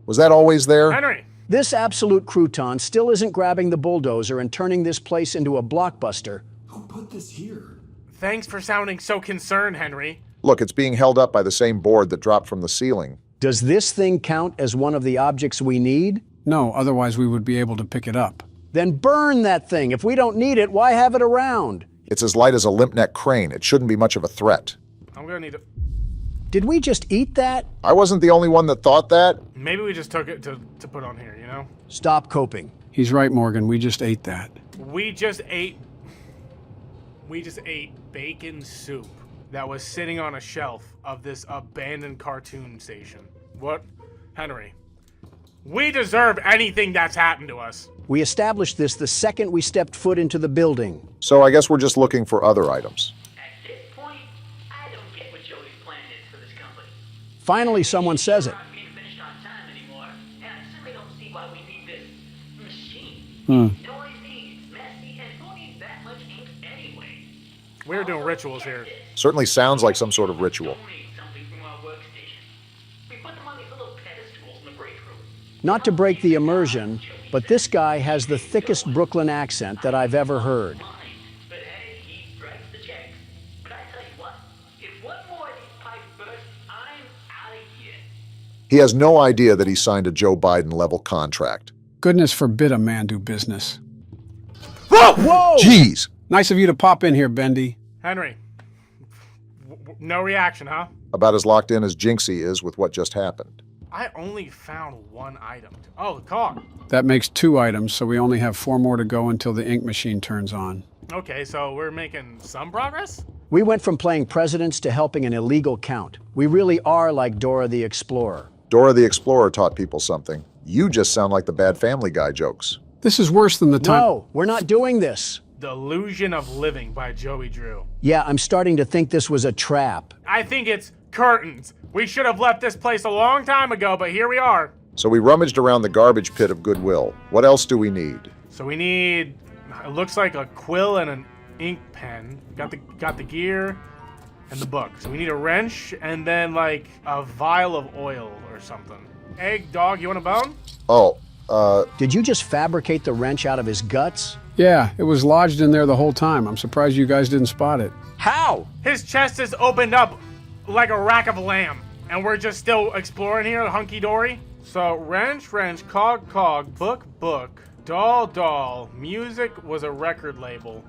Was that always there? Henry! This absolute crouton still isn't grabbing the bulldozer and turning this place into a blockbuster. Who put this here? Thanks for sounding so concerned, Henry. Look, it's being held up by the same board that dropped from the ceiling. Does this thing count as one of the objects we need? No, otherwise we would be able to pick it up. Then burn that thing. If we don't need it, why have it around? It's as light as a limp neck crane. It shouldn't be much of a threat. I'm gonna need to... Did we just eat that? I wasn't the only one that thought that. Maybe we just took it to put on here, you know? Stop coping. He's right, Morgan. We just ate that. We just ate bacon soup that was sitting on a shelf of this abandoned cartoon station. What? Henry, we deserve anything that's happened to us. We established this the second we stepped foot into the building. So I guess we're just looking for other items. At this point, I don't get what Joey's plan is for this company. Finally, someone says it. Not being finished on time anymore, and I simply don't see why we need this machine. Noisy, messy, and who needs that much ink anyway? We're doing rituals here. Certainly sounds like some sort of ritual. Something from our workstation. We put them on these little pedestals in the break room. Not to break the immersion, but this guy has the thickest Brooklyn accent that I've ever heard. But hey, he writes the checks. But I tell you what, if one more of these pipes burst, I'm out of here. He has no idea that he signed a Joe Biden level contract. Goodness forbid a man do business. Whoa! Whoa! Jeez! Nice of you to pop in here, Bendy. Henry, no reaction, huh? About as locked in as Jinxie is with what just happened. I only found one item. Oh, the car. That makes 2 items, so we only have 4 more to go until the ink machine turns on. Okay, so we're making some progress? We went from playing presidents to helping an illegal count. We really are like Dora the Explorer. Dora the Explorer taught people something. You just sound like the bad Family Guy jokes. This is worse than the time. No, we're not doing this. The Illusion of Living by Joey Drew. Yeah, I'm starting to think this was a trap. I think it's curtains. We should have left this place a long time ago, but here we are. So we rummaged around the garbage pit of goodwill. What else do we need? So we need, it looks like a quill and an ink pen. Got the gear and the book. So we need a wrench and then like a vial of oil or something. Egg, dog, you want a bone? Oh, Did you just fabricate the wrench out of his guts? Yeah, it was lodged in there the whole time. I'm surprised you guys didn't spot it. How? His chest is opened up like a rack of lamb. And we're just still exploring here, hunky-dory. So wrench, cog, book, doll, music was a record label.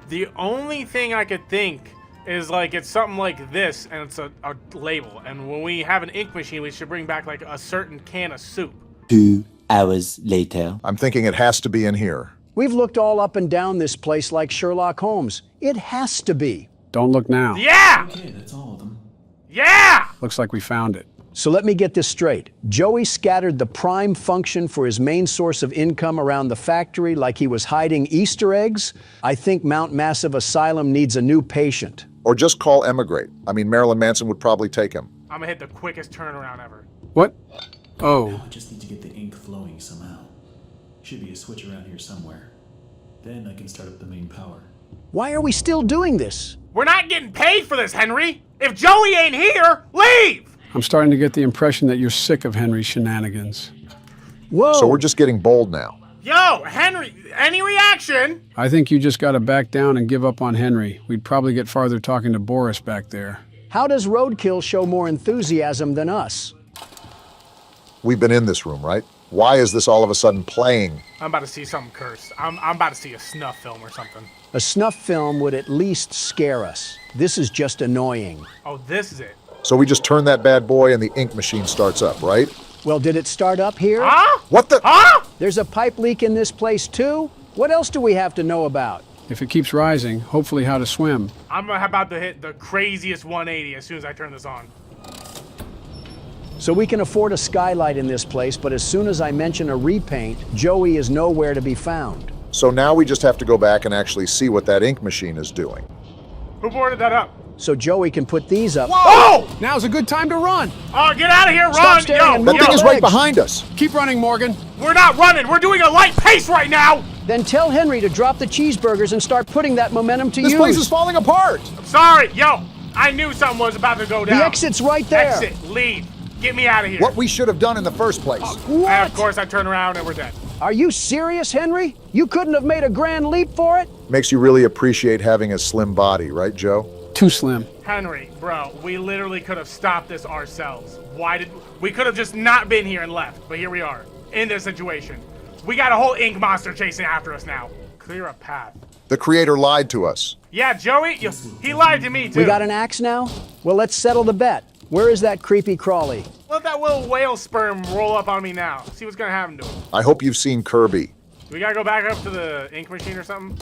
The only thing I could think is like it's something like this and it's a label. And when we have an ink machine, we should bring back like a certain can of soup. 2 hours later. I'm thinking it has to be in here. We've looked all up and down this place like Sherlock Holmes. It has to be. Don't look now. Yeah! Okay, that's all of them. Yeah! Looks like we found it. So let me get this straight. Joey scattered the prime function for his main source of income around the factory like he was hiding Easter eggs. I think Mount Massive Asylum needs a new patient. Or just call Emigrate. I mean, Marilyn Manson would probably take him. I'm gonna hit the quickest turnaround ever. What? Oh. Now I just need to get the ink flowing somehow. Should be a switch around here somewhere. Then I can start up the main power. Why are we still doing this? We're not getting paid for this, Henry! If Joey ain't here, leave! I'm starting to get the impression that you're sick of Henry's shenanigans. Whoa! So we're just getting bold now. Yo, Henry, any reaction? I think you just gotta back down and give up on Henry. We'd probably get farther talking to Boris back there. How does Roadkill show more enthusiasm than us? We've been in this room, right? Why is this all of a sudden playing? I'm about to see something cursed. I'm about to see a snuff film or something. A snuff film would at least scare us. This is just annoying. Oh, this is it. So we just turn that bad boy and the ink machine starts up, right? Well, did it start up here? Huh? What the? Huh? There's a pipe leak in this place too? What else do we have to know about? If it keeps rising, hopefully how to swim. I'm about to hit the craziest 180 as soon as I turn this on. So we can afford a skylight in this place, but as soon as I mention a repaint, Joey is nowhere to be found. So now we just have to go back and actually see what that ink machine is doing. Who boarded that up? So Joey can put these up. Whoa! Now's a good time to run. Oh, get out of here, Stop run! staring and That move thing your is right legs. behind us. Keep running, Morgan. We're not running, we're doing a light pace right now! Then tell Henry to drop the cheeseburgers and start putting that momentum to use. This place is falling apart. I'm sorry, yo! I knew something was about to go down. The exit's right there. Exit, leave. Get me out of here. What we should have done in the first place. And of course I turn around and we're dead. Are you serious, Henry? You couldn't have made a grand leap for it? Makes you really appreciate having a slim body, right, Joe? Too slim. Henry, bro, we literally could have stopped this ourselves. We could have just not been here and left, but here we are, in this situation. We got a whole ink monster chasing after us now. Clear a path. The creator lied to us. Yeah, Joey, he lied to me too. We got an axe now? Well, let's settle the bet. Where is that creepy crawly? Let that little whale sperm roll up on me now. See what's gonna happen to him. I hope you've seen Kirby. Do we gotta go back up to the ink machine or something?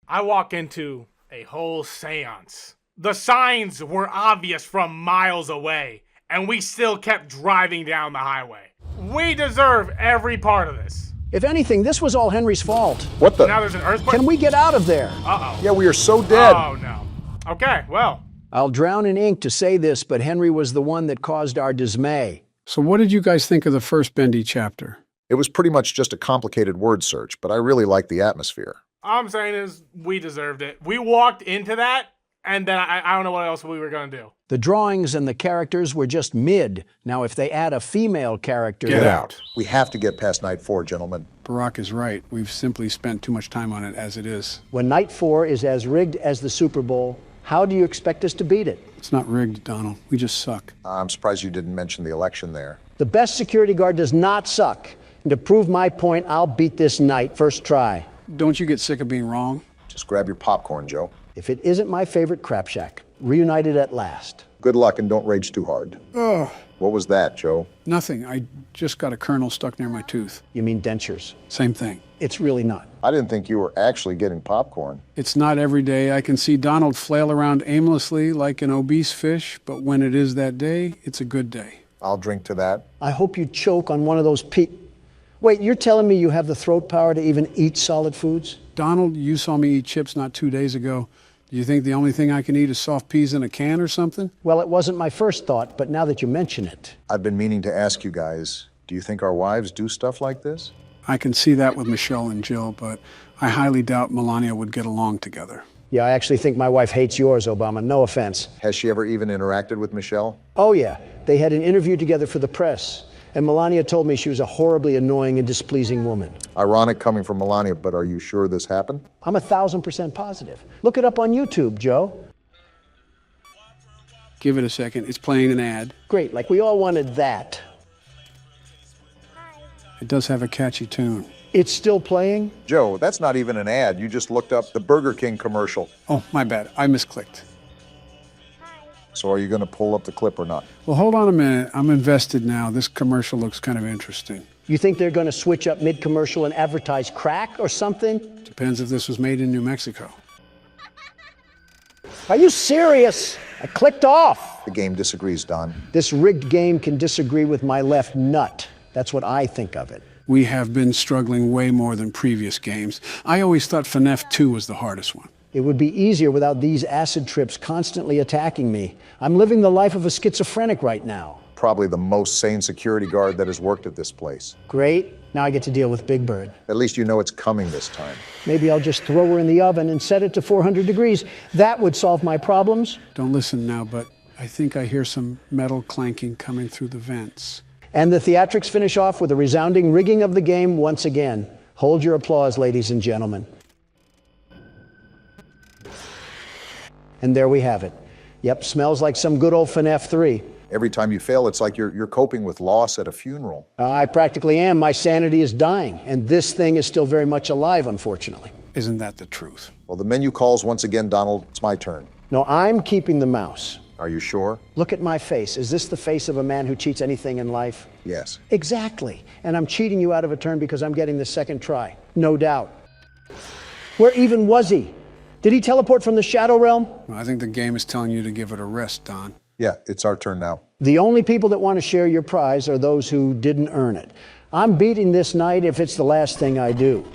I walk into a whole seance. The signs were obvious from miles away, and we still kept driving down the highway. We deserve every part of this. If anything, this was all Henry's fault. What the? Now there's an earthquake. Can we get out of there? Uh-oh. Yeah, we are so dead. Oh, no. Okay, well. I'll drown in ink to say this, but Henry was the one that caused our dismay. So what did you guys think of the first Bendy chapter? It was pretty much just a complicated word search, but I really liked the atmosphere. All I'm saying is we deserved it. We walked into that, and then I don't know what else we were going to do. The drawings and the characters were just mid. Now, if they add a female character... Get out. We have to get past Night 4, gentlemen. Barack is right. We've simply spent too much time on it as it is. When Night 4 is as rigged as the Super Bowl, how do you expect us to beat it? It's not rigged, Donald. We just suck. I'm surprised you didn't mention the election there. The best security guard does not suck. And to prove my point, I'll beat this night first try. Don't you get sick of being wrong? Just grab your popcorn, Joe. If it isn't my favorite crap shack, reunited at last. Good luck and don't rage too hard. Ugh. What was that, Joe? Nothing. I just got a kernel stuck near my tooth. You mean dentures? Same thing. It's really not. I didn't think you were actually getting popcorn. It's not every day. I can see Donald flail around aimlessly like an obese fish, but when it is that day, it's a good day. I'll drink to that. I hope you choke on one of those Wait, you're telling me you have the throat power to even eat solid foods? Donald, you saw me eat chips not 2 days ago. Do you think the only thing I can eat is soft peas in a can or something? Well, it wasn't my first thought, but now that you mention it. I've been meaning to ask you guys, do you think our wives do stuff like this? I can see that with Michelle and Jill, but I highly doubt Melania would get along together. Yeah, I actually think my wife hates yours, Obama. No offense. Has she ever even interacted with Michelle? Oh, yeah. They had an interview together for the press. And Melania told me she was a horribly annoying and displeasing woman. Ironic coming from Melania, but are you sure this happened? I'm 1,000% positive. Look it up on YouTube, Joe. Give it a second. It's playing an ad. Great, like we all wanted that. It does have a catchy tune. It's still playing? Joe, that's not even an ad. You just looked up the Burger King commercial. Oh, my bad. I misclicked. So are you going to pull up the clip or not? Well, hold on a minute. I'm invested now. This commercial looks kind of interesting. You think they're going to switch up mid-commercial and advertise crack or something? Depends if this was made in New Mexico. Are you serious? I clicked off. The game disagrees, Don. This rigged game can disagree with my left nut. That's what I think of it. We have been struggling way more than previous games. I always thought FNAF 2 was the hardest one. It would be easier without these acid trips constantly attacking me. I'm living the life of a schizophrenic right now. Probably the most sane security guard that has worked at this place. Great. Now I get to deal with Big Bird. At least you know it's coming this time. Maybe I'll just throw her in the oven and set it to 400 degrees. That would solve my problems. Don't listen now, but I think I hear some metal clanking coming through the vents. And the theatrics finish off with a resounding rigging of the game once again. Hold your applause, ladies and gentlemen. And there we have it. Yep, smells like some good old FNAF 3. Every time you fail, it's like you're coping with loss at a funeral. I practically am. My sanity is dying, and this thing is still very much alive, unfortunately. Isn't that the truth? Well, the menu calls once again, Donald. It's my turn. No, I'm keeping the mouse. Are you sure? Look at my face. Is this the face of a man who cheats anything in life? Yes. Exactly. And I'm cheating you out of a turn because I'm getting the second try. No doubt. Where even was he? Did he teleport from the Shadow Realm? Well, I think the game is telling you to give it a rest, Don. Yeah, it's our turn now. The only people that want to share your prize are those who didn't earn it. I'm beating this night if it's the last thing I do.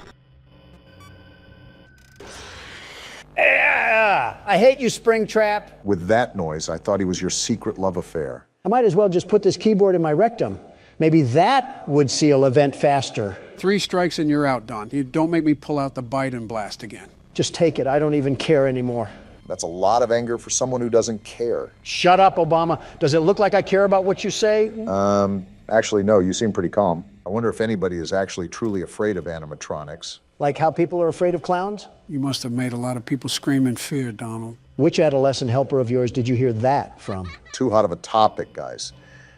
I hate you, Springtrap. With that noise, I thought he was your secret love affair. I might as well just put this keyboard in my rectum. Maybe that would seal event faster. 3 strikes and you're out, Don. You don't make me pull out the Biden blast again. Just take it. I don't even care anymore. That's a lot of anger for someone who doesn't care. Shut up, Obama. Does it look like I care about what you say? Actually, no, you seem pretty calm. I wonder if anybody is actually truly afraid of animatronics. Like how people are afraid of clowns? You must have made a lot of people scream in fear, Donald. Which adolescent helper of yours did you hear that from? Too hot of a topic, guys.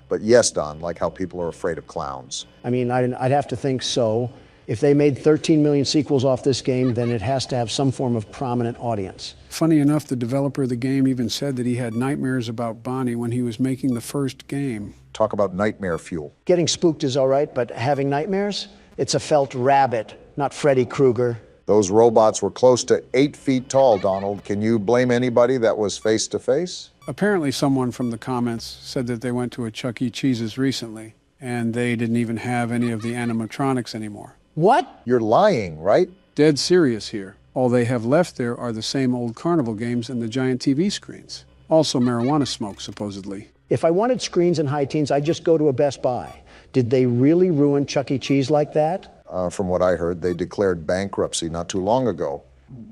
But yes, Don, like how people are afraid of clowns. I mean, I'd have to think so. If they made 13 million sequels off this game, then it has to have some form of prominent audience. Funny enough, the developer of the game even said that he had nightmares about Bonnie when he was making the first game. Talk about nightmare fuel. Getting spooked is all right, but having nightmares? It's a felt rabbit, not Freddy Krueger. Those robots were close to 8 feet tall, Donald. Can you blame anybody that was face to face? Apparently someone from the comments said that they went to a Chuck E. Cheese's recently, and they didn't even have any of the animatronics anymore. What? You're lying, right? Dead serious here. All they have left there are the same old carnival games and the giant TV screens. Also marijuana smoke, supposedly. If I wanted screens and high teens, I'd just go to a Best Buy. Did they really ruin Chuck E. Cheese like that? From what I heard, they declared bankruptcy not too long ago.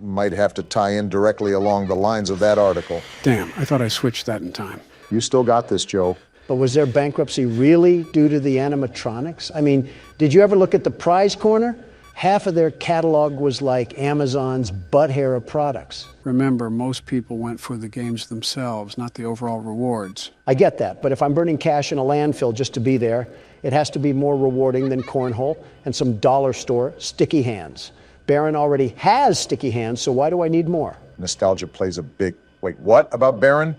Might have to tie in directly along the lines of that article. Damn, I thought I switched that in time. You still got this, Joe. But was their bankruptcy really due to the animatronics? I mean, did you ever look at the prize corner? Half of their catalog was like Amazon's butt hair of products. Remember, most people went for the games themselves, not the overall rewards. I get that, but if I'm burning cash in a landfill just to be there, it has to be more rewarding than cornhole and some dollar store sticky hands. Baron already has sticky hands, so why do I need more? Nostalgia plays a big... Wait, what about Baron?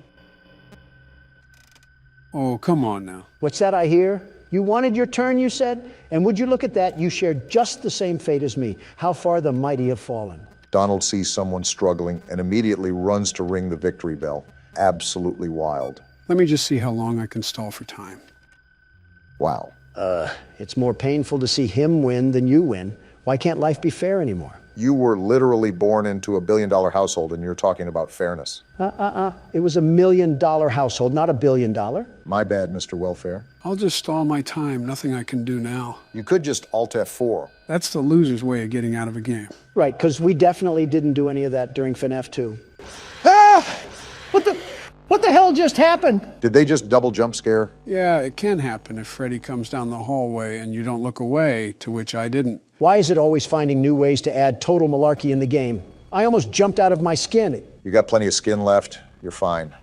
Oh, come on now. What's that I hear? You wanted your turn, you said? And would you look at that? You shared just the same fate as me. How far the mighty have fallen. Donald sees someone struggling and immediately runs to ring the victory bell. Absolutely wild. Let me just see how long I can stall for time. Wow. It's more painful to see him win than you win. Why can't life be fair anymore? You were literally born into $1 billion household and you're talking about fairness. It was $1 million household, not $1 billion. My bad, Mr. Welfare. I'll just stall my time. Nothing I can do now. You could just Alt F4. That's the loser's way of getting out of a game. Right, because we definitely didn't do any of that during FNAF 2. Ah! What the hell just happened? Did they just double jump scare? Yeah, it can happen if Freddy comes down the hallway and you don't look away, to which I didn't. Why is it always finding new ways to add total malarkey in the game? I almost jumped out of my skin. You got plenty of skin left. You're fine.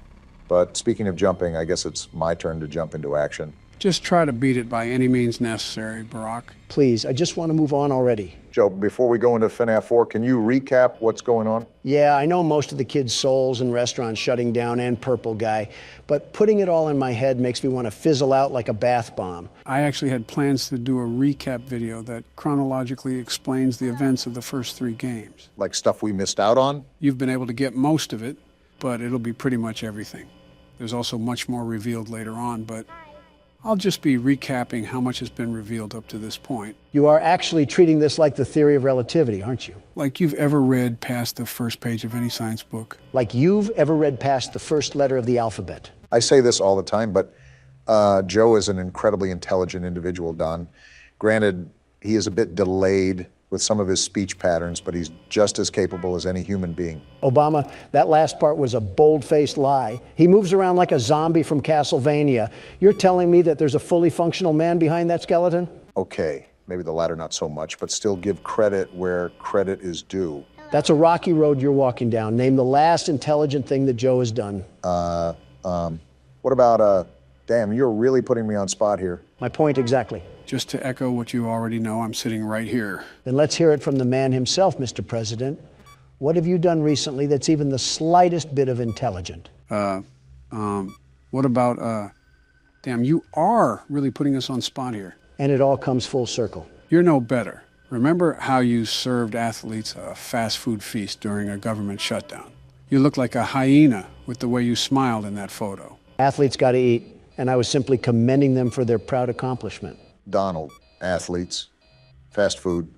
But speaking of jumping, I guess it's my turn to jump into action. Just try to beat it by any means necessary, Barack. Please, I just want to move on already. Joe, before we go into FNAF 4, can you recap what's going on? Yeah, I know most of the kids' souls and restaurants shutting down and Purple Guy, but putting it all in my head makes me want to fizzle out like a bath bomb. I actually had plans to do a recap video that chronologically explains the events of the first 3 games. Like stuff we missed out on? You've been able to get most of it, but it'll be pretty much everything. There's also much more revealed later on, but I'll just be recapping how much has been revealed up to this point. You are actually treating this like the theory of relativity, aren't you? Like you've ever read past the first page of any science book. Like you've ever read past the first letter of the alphabet. I say this all the time, but Joe is an incredibly intelligent individual, Don. Granted, he is a bit delayed with some of his speech patterns, but he's just as capable as any human being. Obama, that last part was a bold-faced lie. He moves around like a zombie from Castlevania. You're telling me that there's a fully functional man behind that skeleton? Okay, maybe the latter not so much, but still give credit where credit is due. That's a rocky road you're walking down. Name the last intelligent thing that Joe has done. What about, damn, you're really putting me on spot here. My point exactly. Just to echo what you already know, I'm sitting right here. Then let's hear it from the man himself, Mr. President. What have you done recently that's even the slightest bit of intelligent? What about, damn, you are really putting us on spot here. And it all comes full circle. You're no better. Remember how you served athletes a fast food feast during a government shutdown? You look like a hyena with the way you smiled in that photo. Athletes got to eat, and I was simply commending them for their proud accomplishment. Donald, athletes, fast food.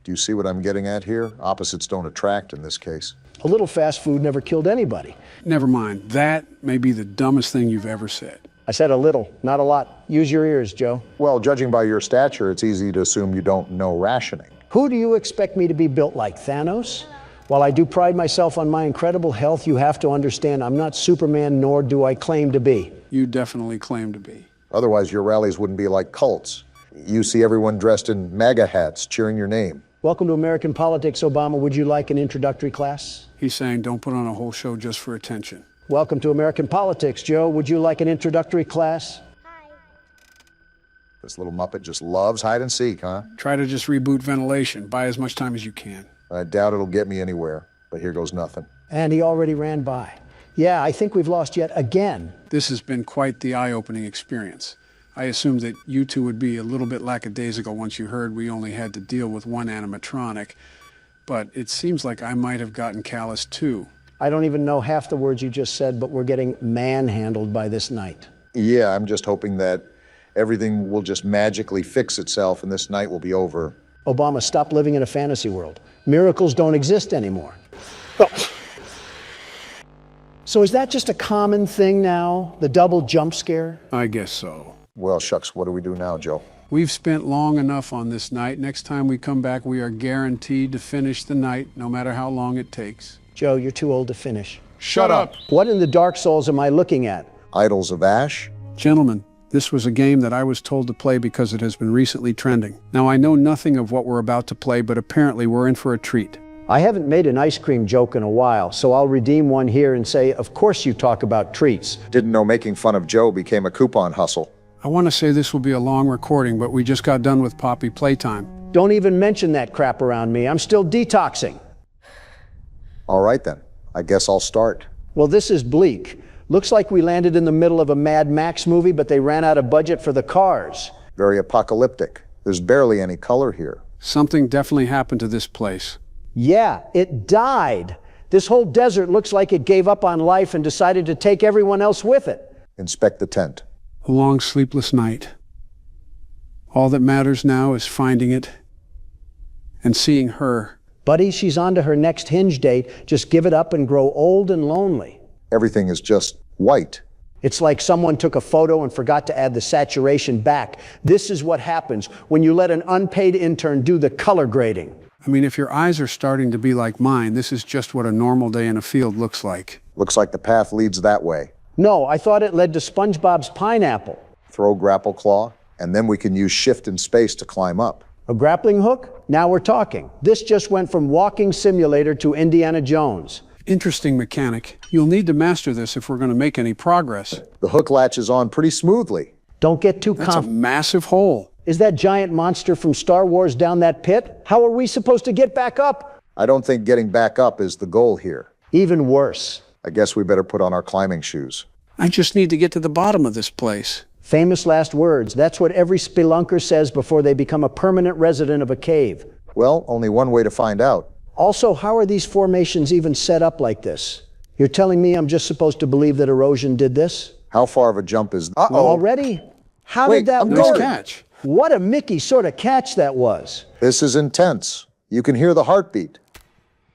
Do you see what I'm getting at here? Opposites don't attract in this case. A little fast food never killed anybody. Never mind. That may be the dumbest thing you've ever said. I said a little, not a lot. Use your ears, Joe. Well, judging by your stature, it's easy to assume you don't know rationing. Who do you expect me to be built like, Thanos? While I do pride myself on my incredible health, you have to understand I'm not Superman, nor do I claim to be. You definitely claim to be. Otherwise, your rallies wouldn't be like cults. You see everyone dressed in MAGA hats cheering your name. Welcome to American politics, Obama. Would you like an introductory class? He's saying don't put on a whole show just for attention. Welcome to American politics, Joe. Would you like an introductory class? This little Muppet just loves hide and seek, huh? Try to just reboot ventilation. Buy as much time as you can. I doubt it'll get me anywhere, but here goes nothing. And he already ran by. Yeah, I think we've lost yet again. This has been quite the eye-opening experience. I assumed that you two would be a little bit lackadaisical once you heard we only had to deal with one animatronic, but it seems like I might have gotten callous too. I don't even know half the words you just said, but we're getting manhandled by this night. Yeah, I'm just hoping that everything will just magically fix itself and this night will be over. Obama, stop living in a fantasy world. Miracles don't exist anymore. Oh. So is that just a common thing now, the double jump scare? I guess so. Well, shucks, what do we do now, Joe? We've spent long enough on this night. Next time we come back, we are guaranteed to finish the night, no matter how long it takes. Joe, you're too old to finish. Shut up! What in the Dark Souls am I looking at? Idols of Ash? Gentlemen, this was a game that I was told to play because it has been recently trending. Now, I know nothing of what we're about to play, but apparently we're in for a treat. I haven't made an ice cream joke in a while, so I'll redeem one here and say, of course you talk about treats. Didn't know making fun of Joe became a coupon hustle. I want to say this will be a long recording, but we just got done with Poppy Playtime. Don't even mention that crap around me. I'm still detoxing. All right, then. I guess I'll start. Well, this is bleak. Looks like we landed in the middle of a Mad Max movie, but they ran out of budget for the cars. Very apocalyptic. There's barely any color here. Something definitely happened to this place. Yeah, it died. This whole desert looks like it gave up on life and decided to take everyone else with it. Inspect the tent. A long, sleepless night. All that matters now is finding it and seeing her. Buddy, she's on to her next hinge date. Just give it up and grow old and lonely. Everything is just white. It's like someone took a photo and forgot to add the saturation back. This is what happens when you let an unpaid intern do the color grading. I mean, if your eyes are starting to be like mine, this is just what a normal day in a field looks like. Looks like the path leads that way. No, I thought it led to SpongeBob's pineapple. Throw grapple claw, and then we can use shift in space to climb up. A grappling hook? Now we're talking. This just went from walking simulator to Indiana Jones. Interesting mechanic. You'll need to master this if we're going to make any progress. The hook latches on pretty smoothly. Don't get too That's a massive hole. Is that giant monster from Star Wars down that pit? How are we supposed to get back up? I don't think getting back up is the goal here. Even worse. I guess we better put on our climbing shoes. I just need to get to the bottom of this place. Famous last words. That's what every spelunker says before they become a permanent resident of a cave. Well, only one way to find out. Also, how are these formations even set up like this? You're telling me I'm just supposed to believe that erosion did this? How far of a jump is... Already? How Wait, did that I'm Nice work? catch. What a Mickey sort of catch that was. This is intense. You can hear the heartbeat.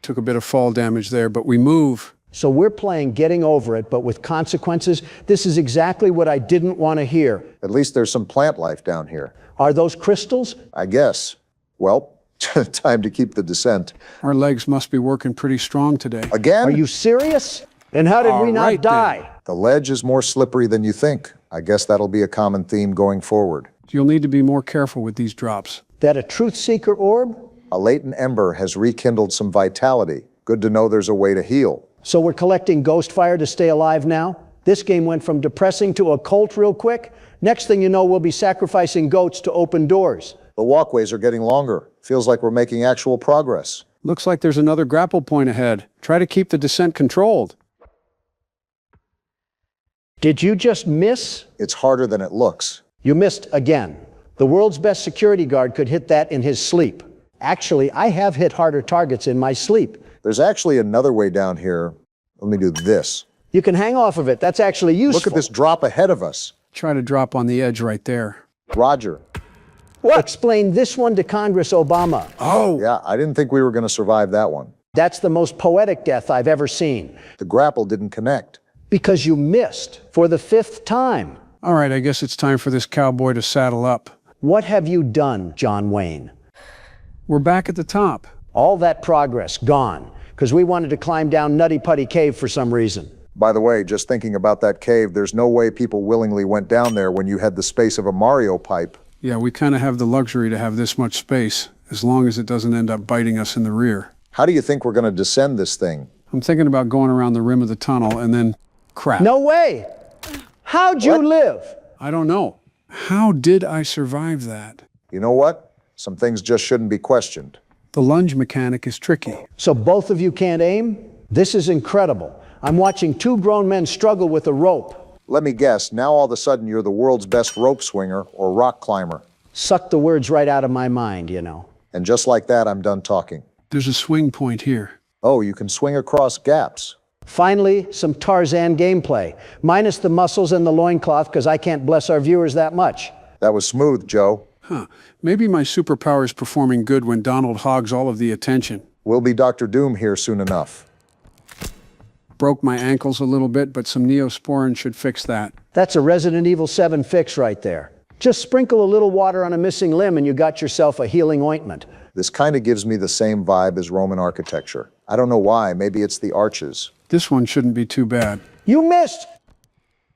Took a bit of fall damage there, but we move. So we're playing getting over it, but with consequences. This is exactly what I didn't want to hear. At least there's some plant life down here. Are those crystals? I guess. Well, time to keep the descent. Our legs must be working pretty strong today. Again? Are you serious? And how did we not right, die? The ledge is more slippery than you think. I guess that'll be a common theme going forward. You'll need to be more careful with these drops. That a truth seeker orb? A latent ember has rekindled some vitality. Good to know there's a way to heal. So we're collecting ghost fire to stay alive now? This game went from depressing to occult real quick. Next thing you know, we'll be sacrificing goats to open doors. The walkways are getting longer. Feels like we're making actual progress. Looks like there's another grapple point ahead. Try to keep the descent controlled. Did you just miss? It's harder than it looks. You missed again. The world's best security guard could hit that in his sleep. Actually, I have hit harder targets in my sleep. There's actually another way down here. Let me do this. You can hang off of it. That's actually useful. Look at this drop ahead of us. Try to drop on the edge right there. Roger. What? Explain this one to Congress, Obama. Oh! Yeah, I didn't think we were going to survive that one. That's the most poetic death I've ever seen. The grapple didn't connect. Because you missed for the 5th time. All right, I guess it's time for this cowboy to saddle up. What have you done, John Wayne? We're back at the top. All that progress gone, because we wanted to climb down Nutty Putty Cave for some reason. By the way, just thinking about that cave, there's no way people willingly went down there when you had the space of a Mario pipe. Yeah, we kind of have the luxury to have this much space, as long as it doesn't end up biting us in the rear. How do you think we're going to descend this thing? I'm thinking about going around the rim of the tunnel and then crap. No way! How'd you live? I don't know. How did I survive that? You know what? Some things just shouldn't be questioned. The lunge mechanic is tricky. So both of you can't aim? This is incredible. I'm watching 2 grown men struggle with a rope. Let me guess, now all of a sudden you're the world's best rope swinger or rock climber. Suck the words right out of my mind, you know. And just like that, I'm done talking. There's a swing point here. Oh, you can swing across gaps. Finally, some Tarzan gameplay, minus the muscles and the loincloth, because I can't bless our viewers that much. That was smooth, Joe. Huh. Maybe my superpower is performing good when Donald hogs all of the attention. We'll be Dr. Doom here soon enough. Broke my ankles a little bit, but some Neosporin should fix that. That's a Resident Evil 7 fix right there. Just sprinkle a little water on a missing limb and you got yourself a healing ointment. This kind of gives me the same vibe as Roman architecture. I don't know why. Maybe it's the arches. This one shouldn't be too bad. You missed!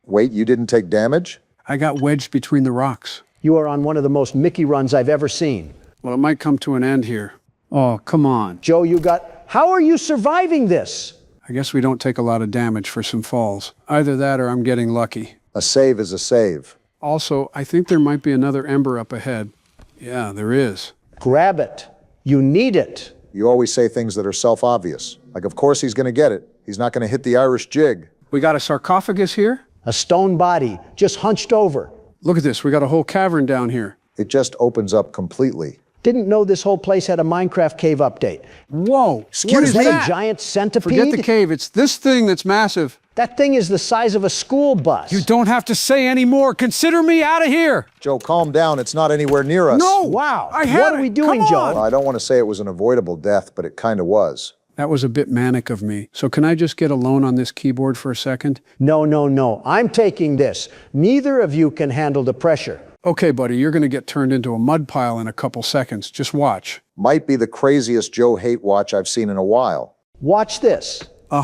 Wait, you didn't take damage? I got wedged between the rocks. You are on one of the most Mickey runs I've ever seen. Well, it might come to an end here. Oh, come on. Joe, you got... How are you surviving this? I guess we don't take a lot of damage for some falls. Either that or I'm getting lucky. A save is a save. Also, I think there might be another ember up ahead. Yeah, there is. Grab it. You need it. You always say things that are self-obvious. Like, of course he's going to get it. He's not going to hit the Irish jig. We got a sarcophagus here? A stone body, just hunched over. Look at this. We got a whole cavern down here. It just opens up completely. Didn't know this whole place had a Minecraft cave update. Whoa! What is that? A giant centipede? Forget the cave. It's this thing that's massive. That thing is the size of a school bus. You don't have to say any more. Consider me out of here. Joe, calm down. It's not anywhere near us. No! Wow. I had What are we doing, Joe? Well, I don't want to say it was an avoidable death, but it kind of was. That was a bit manic of me. So can I just get alone on this keyboard for a second? No, no, no. I'm taking this. Neither of you can handle the pressure. Okay, buddy, you're going to get turned into a mud pile in a couple seconds. Just watch. Might be the craziest Joe hate watch I've seen in a while. Watch this.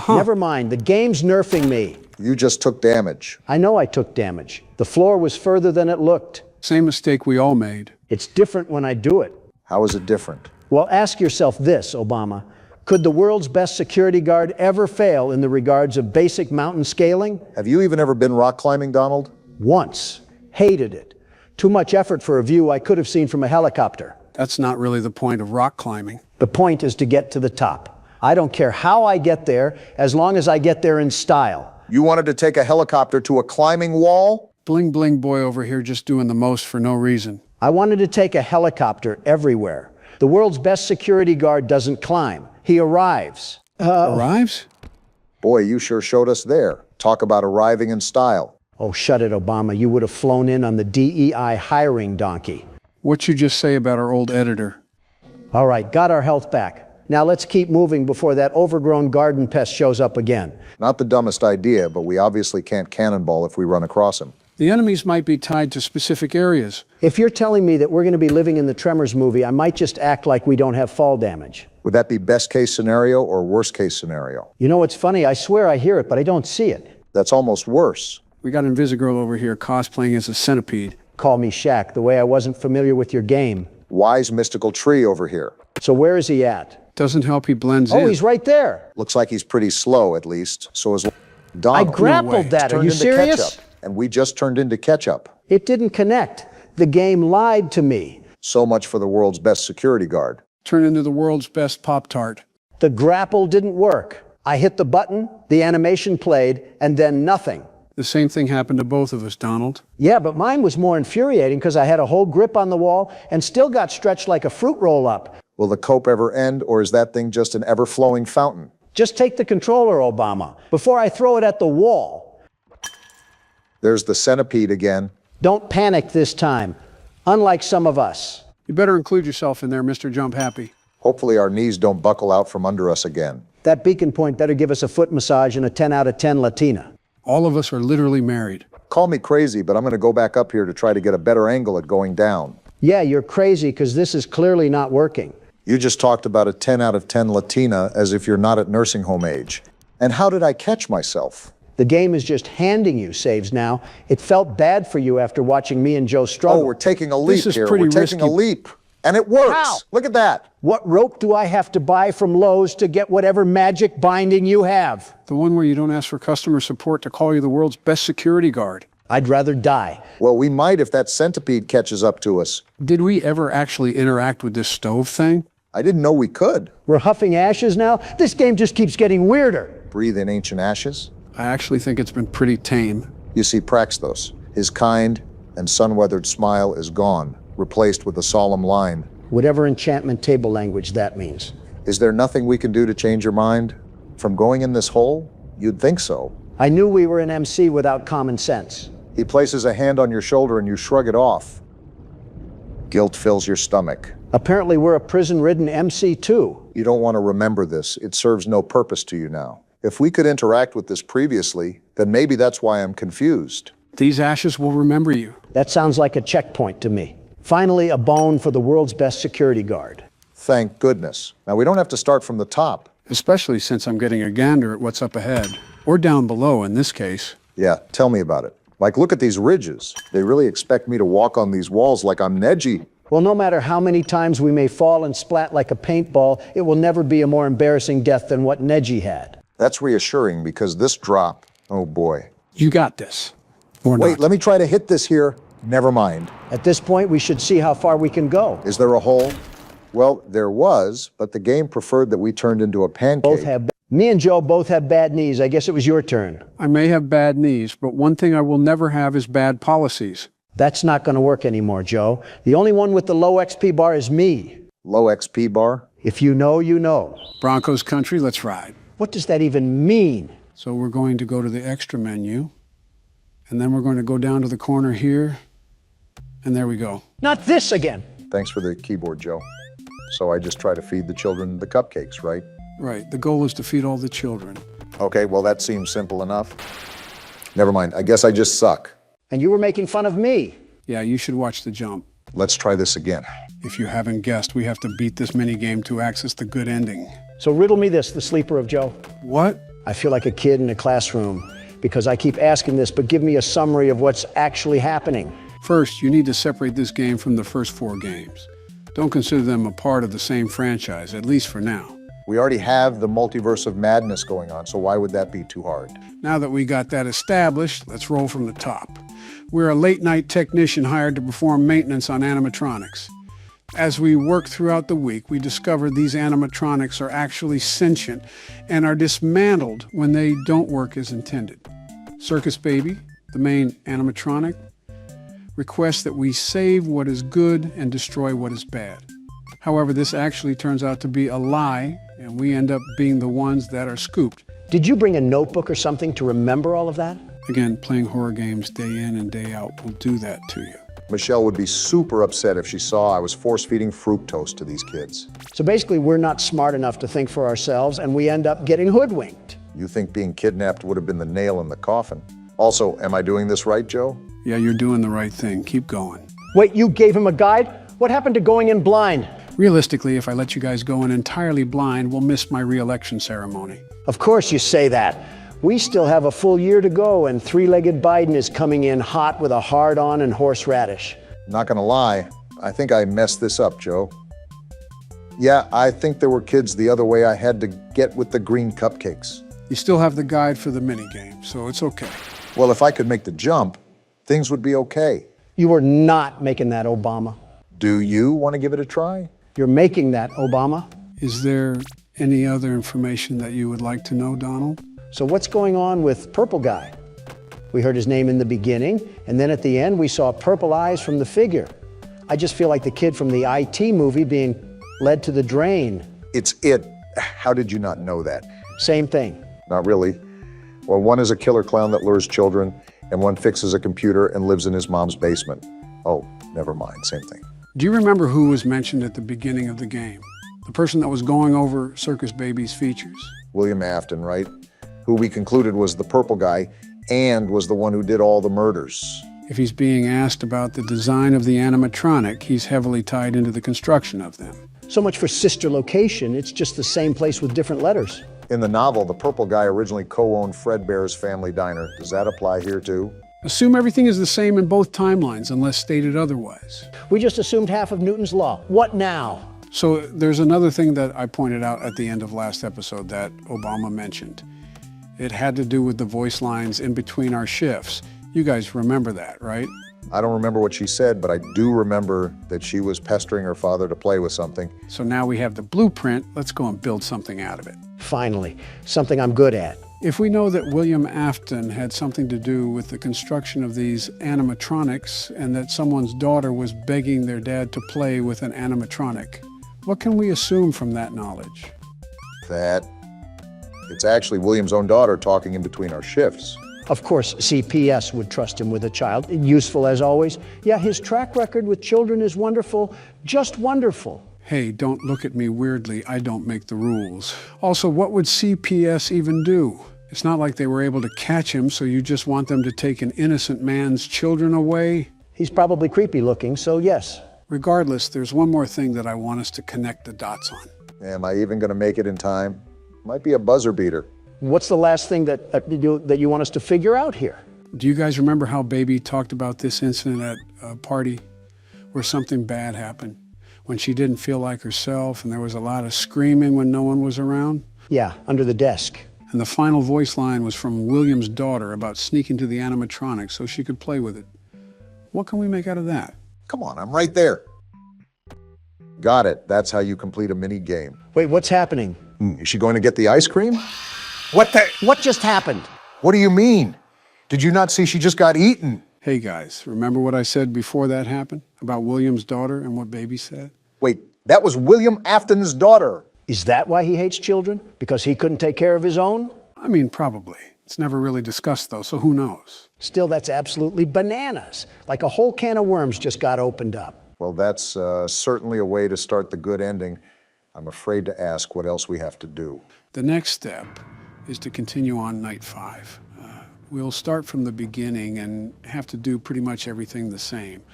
Never mind. The game's nerfing me. You just took damage. I know I took damage. The floor was further than it looked. Same mistake we all made. It's different when I do it. How is it different? Well, ask yourself this, Obama. Could the world's best security guard ever fail in the regards of basic mountain scaling? Have you even ever been rock climbing, Donald? Once. Hated it. Too much effort for a view I could have seen from a helicopter. That's not really the point of rock climbing. The point is to get to the top. I don't care how I get there, as long as I get there in style. You wanted to take a helicopter to a climbing wall? Bling bling boy over here just doing the most for no reason. I wanted to take a helicopter everywhere. The world's best security guard doesn't climb. He arrives. Arrives? Boy, you sure showed us there. Talk about arriving in style. Oh, shut it, Obama. You would have flown in on the DEI hiring donkey. What'd you just say about our old editor? All right, got our health back. Now let's keep moving before that overgrown garden pest shows up again. Not the dumbest idea, but we obviously can't cannonball if we run across him. The enemies might be tied to specific areas. If you're telling me that we're going to be living in the Tremors movie, I might just act like we don't have fall damage. Would that be best case scenario or worst case scenario? You know what's funny? I swear I hear it, but I don't see it. That's almost worse. We got Invisigirl over here cosplaying as a centipede. Call me Shaq, the way I wasn't familiar with your game. Wise mystical tree over here. So where is he at? Doesn't help he blends in. Oh, he's right there. Looks like he's pretty slow, at least. So is Donald. I grappled that. Are you serious? Ketchup, and we just turned into ketchup. It didn't connect. The game lied to me. So much for the world's best security guard. Turned into the world's best Pop-Tart. The grapple didn't work. I hit the button, the animation played, and then nothing. The same thing happened to both of us, Donald. Yeah, but mine was more infuriating because I had a whole grip on the wall and still got stretched like a fruit roll-up. Will the cope ever end, or is that thing just an ever-flowing fountain? Just take the controller, Obama, before I throw it at the wall. There's the centipede again. Don't panic this time, unlike some of us. You better include yourself in there, Mr. Jump Happy. Hopefully our knees don't buckle out from under us again. That beacon point better give us a foot massage and a 10 out of 10 Latina. All of us are literally married. Call me crazy, but I'm going to go back up here to try to get a better angle at going down. Yeah, you're crazy because this is clearly not working. You just talked about a 10 out of 10 Latina as if you're not at nursing home age. And how did I catch myself? The game is just handing you saves now. It felt bad for you after watching me and Joe struggle. Oh, we're taking a leap here. We're taking a leap. And it works. How? Look at that. What rope do I have to buy from Lowe's to get whatever magic binding you have? The one where you don't ask for customer support to call you the world's best security guard. I'd rather die. Well, we might if that centipede catches up to us. Did we ever actually interact with this stove thing? I didn't know we could. We're huffing ashes now? This game just keeps getting weirder. Breathe in ancient ashes. I actually think it's been pretty tame. You see Praxtos. His kind and sun-weathered smile is gone, replaced with a solemn line. Whatever enchantment table language that means. Is there nothing we can do to change your mind? From going in this hole? You'd think so. I knew we were an MC without common sense. He places a hand on your shoulder and you shrug it off. Guilt fills your stomach. Apparently we're a prison-ridden MC too. You don't want to remember this. It serves no purpose to you now. If we could interact with this previously, then maybe that's why I'm confused. These ashes will remember you. That sounds like a checkpoint to me. Finally, a bone for the world's best security guard. Thank goodness. Now, we don't have to start from the top. Especially since I'm getting a gander at what's up ahead. Or down below, in this case. Yeah, tell me about it. Like, look at these ridges. They really expect me to walk on these walls like I'm Neji. Well, no matter how many times we may fall and splat like a paintball, it will never be a more embarrassing death than what Neji had. That's reassuring because this drop, oh boy. You got this. Or Wait, not. let me try to hit this here. Never mind. At this point, we should see how far we can go. Is there a hole? Well, there was, but the game preferred that we turned into a pancake. Me and Joe both have bad knees. I guess it was your turn. I may have bad knees, but one thing I will never have is bad policies. That's not going to work anymore, Joe. The only one with the low XP bar is me. Low XP bar? If you know, you know. Broncos country, let's ride. What does that even mean? So we're going to go to the extra menu, and then we're going to go down to the corner here, and there we go. Not this again. Thanks for the keyboard, Joe. So I just try to feed the children the cupcakes, right? Right. The goal is to feed all the children. Okay, well, that seems simple enough. Never mind. I guess I just suck. And you were making fun of me. Yeah, you should watch The Jump. Let's try this again. If you haven't guessed, we have to beat this minigame to access the good ending. So riddle me this, the sleeper of Joe. What? I feel like a kid in a classroom because I keep asking this, but give me a summary of what's actually happening. First, you need to separate this game from the first 4 games. Don't consider them a part of the same franchise, at least for now. We already have the multiverse of madness going on, so why would that be too hard? Now that we got that established, let's roll from the top. We're a late-night technician hired to perform maintenance on animatronics. As we work throughout the week, we discover these animatronics are actually sentient and are dismantled when they don't work as intended. Circus Baby, the main animatronic, requests that we save what is good and destroy what is bad. However, this actually turns out to be a lie, and we end up being the ones that are scooped. Did you bring a notebook or something to remember all of that? Again, playing horror games day in and day out will do that to you. Michelle would be super upset if she saw I was force-feeding fructose to these kids. So basically, we're not smart enough to think for ourselves, and we end up getting hoodwinked. You think being kidnapped would have been the nail in the coffin? Also, am I doing this right, Joe? Yeah, you're doing the right thing. Keep going. Wait, you gave him a guide? What happened to going in blind? Realistically, if I let you guys go in entirely blind, we'll miss my re-election ceremony. Of course you say that. We still have a full year to go, and three-legged Biden is coming in hot with a hard-on and horseradish. Not gonna lie, I think I messed this up, Joe. Yeah, I think there were kids the other way I had to get with the green cupcakes. You still have the guide for the minigame, so it's okay. Well, if I could make the jump, things would be okay. You are not making that, Obama. Do you want to give it a try? You're making that, Obama. Is there any other information that you would like to know, Donald? So what's going on with Purple Guy? We heard his name in the beginning, and then at the end we saw purple eyes from the figure. I just feel like the kid from the IT movie being led to the drain. It's it. How did you not know that? Same thing. Not really. Well, one is a killer clown that lures children, and one fixes a computer and lives in his mom's basement. Oh, never mind, same thing. Do you remember who was mentioned at the beginning of the game? The person that was going over Circus Baby's features? William Afton, right? Who we concluded was the purple guy and was the one who did all the murders. If he's being asked about the design of the animatronic, he's heavily tied into the construction of them. So much for sister location, it's just the same place with different letters. In the novel, the purple guy originally co-owned Fredbear's Family Diner. Does that apply here too? Assume everything is the same in both timelines unless stated otherwise. We just assumed half of Newton's law. What now? So there's another thing that I pointed out at the end of last episode that Obama mentioned. It had to do with the voice lines in between our shifts. You guys remember that, right? I don't remember what she said, but I do remember that she was pestering her father to play with something. So now we have the blueprint. Let's go and build something out of it. Finally, something I'm good at. If we know that William Afton had something to do with the construction of these animatronics and that someone's daughter was begging their dad to play with an animatronic, what can we assume from that knowledge? That it's actually William's own daughter talking in between our shifts. Of course, CPS would trust him with a child. Useful as always. Yeah, his track record with children is wonderful, just wonderful. Hey, don't look at me weirdly. I don't make the rules. Also, what would CPS even do? It's not like they were able to catch him, so you just want them to take an innocent man's children away? He's probably creepy looking, so yes. Regardless, there's one more thing that I want us to connect the dots on. Am I even going to make it in time? Might be a buzzer beater. What's the last thing that you want us to figure out here? Do you guys remember how Baby talked about this incident at a party where something bad happened? When she didn't feel like herself and there was a lot of screaming when no one was around? Yeah, under the desk. And the final voice line was from William's daughter about sneaking to the animatronic so she could play with it. What can we make out of that? Come on, I'm right there. Got it. That's how you complete a mini game. Wait, what's happening? Is she going to get the ice cream? What just happened? What do you mean? Did you not see she just got eaten? Hey guys, remember what I said before that happened? About William's daughter and what Baby said? Wait, that was William Afton's daughter. Is that why he hates children? Because he couldn't take care of his own? I mean, probably. It's never really discussed though, so who knows? Still, that's absolutely bananas. Like a whole can of worms just got opened up. Well, that's certainly a way to start the good ending. I'm afraid to ask what else we have to do. The next step is to continue on night 5. We'll start from the beginning and have to do pretty much everything the same.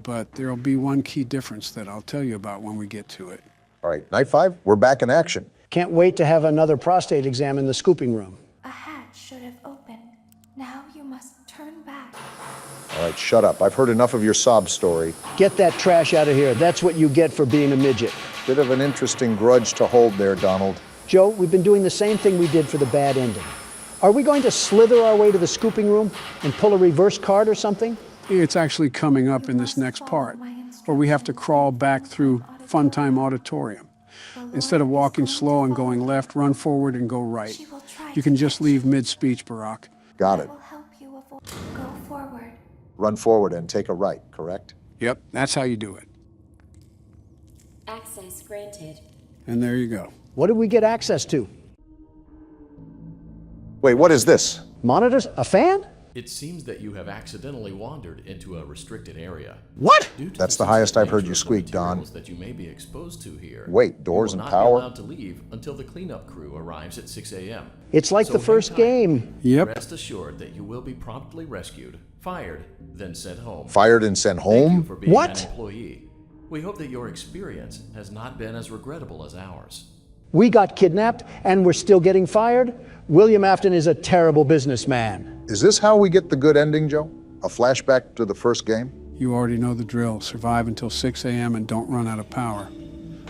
But there'll be one key difference that I'll tell you about when we get to it. All right, night 5, we're back in action. Can't wait to have another prostate exam in the scooping room. A hatch should have opened. Now you must turn back. All right, shut up. I've heard enough of your sob story. Get that trash out of here. That's what you get for being a midget. Bit of an interesting grudge to hold there, Donald. Joe, we've been doing the same thing we did for the bad ending. Are we going to slither our way to the scooping room and pull a reverse card or something? It's actually coming up in this next part, where we have to crawl back through Funtime Auditorium. Instead of walking slow and going left, run forward and go right. You can just leave mid-speech, Barack. Got it. Go forward. Run forward and take a right, correct? Yep, that's how you do it. Access granted. And there you go. What did we get access to? Wait, what is this? Monitors? A fan? It seems that you have accidentally wandered into a restricted area. What? Due to That's the highest I've heard you nature of the squeak, Don. materials that you may be exposed to here. Wait, doors you and will power? not be allowed to leave until the cleanup crew arrives at 6 a.m. It's like the first game. Yep. Rest assured that you will be promptly rescued, fired, then sent home. Fired and sent Thank you home? for being What? an employee. We hope that your experience has not been as regrettable as ours. We got kidnapped and we're still getting fired? William Afton is a terrible businessman. Is this how we get the good ending, Joe? A flashback to the first game? You already know the drill. Survive until 6 a.m. and don't run out of power.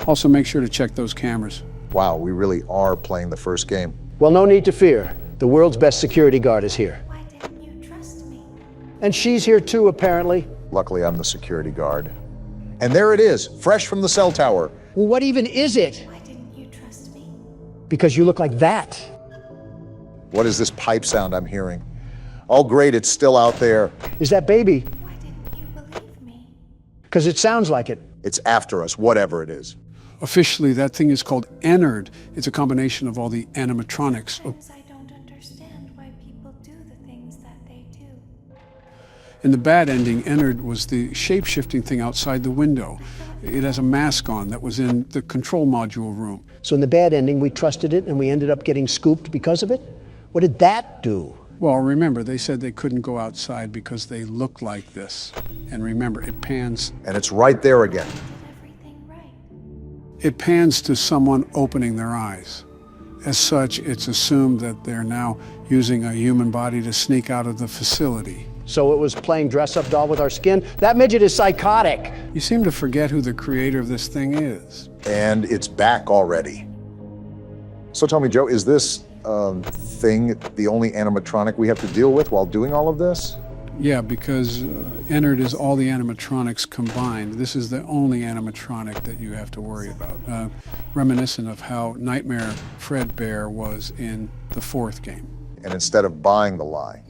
Also, make sure to check those cameras. Wow, we really are playing the first game. Well, no need to fear. The world's best security guard is here. Why didn't you trust me? And she's here too, apparently. Luckily, I'm the security guard. And there it is, fresh from the cell tower. Well, what even is it? Why didn't you trust me? Because you look like that. What is this pipe sound I'm hearing? Oh, great, it's still out there. Is that baby? Why didn't you believe me? Because it sounds like it. It's after us, whatever it is. Officially, that thing is called Ennard. It's a combination of all the animatronics. Sometimes I don't understand why people do the things that they do. In the bad ending, Ennard was the shape-shifting thing outside the window. It has a mask on that was in the control module room. So in the bad ending, we trusted it and we ended up getting scooped because of it? What did that do? Well, remember, they said they couldn't go outside because they looked like this. And remember, it pans. And it's right there again. Everything right. It pans to someone opening their eyes. As such, it's assumed that they're now using a human body to sneak out of the facility. So it was playing dress-up doll with our skin? That midget is psychotic. You seem to forget who the creator of this thing is. And it's back already. So tell me, Joe, is this thing the only animatronic we have to deal with while doing all of this? Yeah, because Ennard is all the animatronics combined. This is the only animatronic that you have to worry about. Reminiscent of how Nightmare Fredbear was in the fourth game. And instead of buying the lie,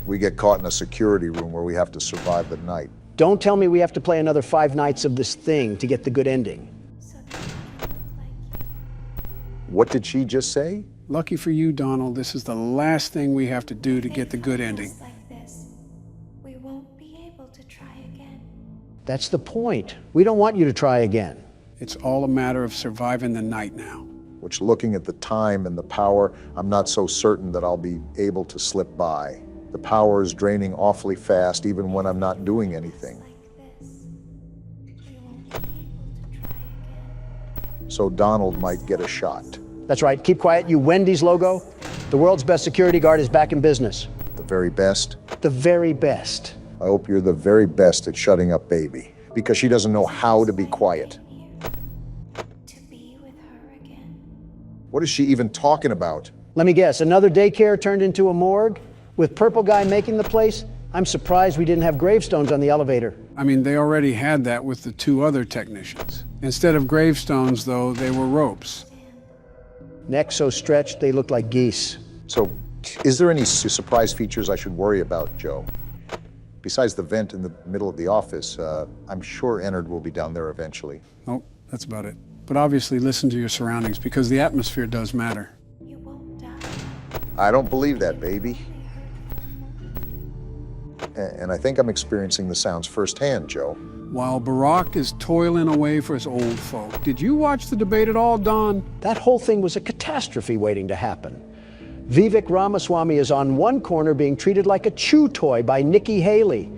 we get caught in a security room where we have to survive the night. Don't tell me we have to play another 5 nights of this thing to get the good ending. What did she just say? Lucky for you, Donald, this is the last thing we have to do to get the good ending. Like this, we won't be able to try again. That's the point. We don't want you to try again. It's all a matter of surviving the night now. Which, looking at the time and the power, I'm not so certain that I'll be able to slip by. The power is draining awfully fast, even when I'm not doing anything. So Donald might get a shot. That's right. Keep quiet, you Wendy's logo. The world's best security guard is back in business. The very best? The very best. I hope you're the very best at shutting up baby, because she doesn't know how to be quiet. To be with her again. What is she even talking about? Let me guess, another daycare turned into a morgue? With Purple Guy making the place? I'm surprised we didn't have gravestones on the elevator. I mean, they already had that with the 2 other technicians. Instead of gravestones, though, they were ropes. Necks so stretched, they looked like geese. So, is there any surprise features I should worry about, Joe? Besides the vent in the middle of the office, I'm sure Ennard will be down there eventually. Oh, that's about it. But obviously listen to your surroundings, because the atmosphere does matter. You won't die. I don't believe that, baby. And I think I'm experiencing the sounds firsthand, Joe. While Barack is toiling away for his old folk. Did you watch the debate at all, Don? That whole thing was a catastrophe waiting to happen. Vivek Ramaswamy is on one corner being treated like a chew toy by Nikki Haley.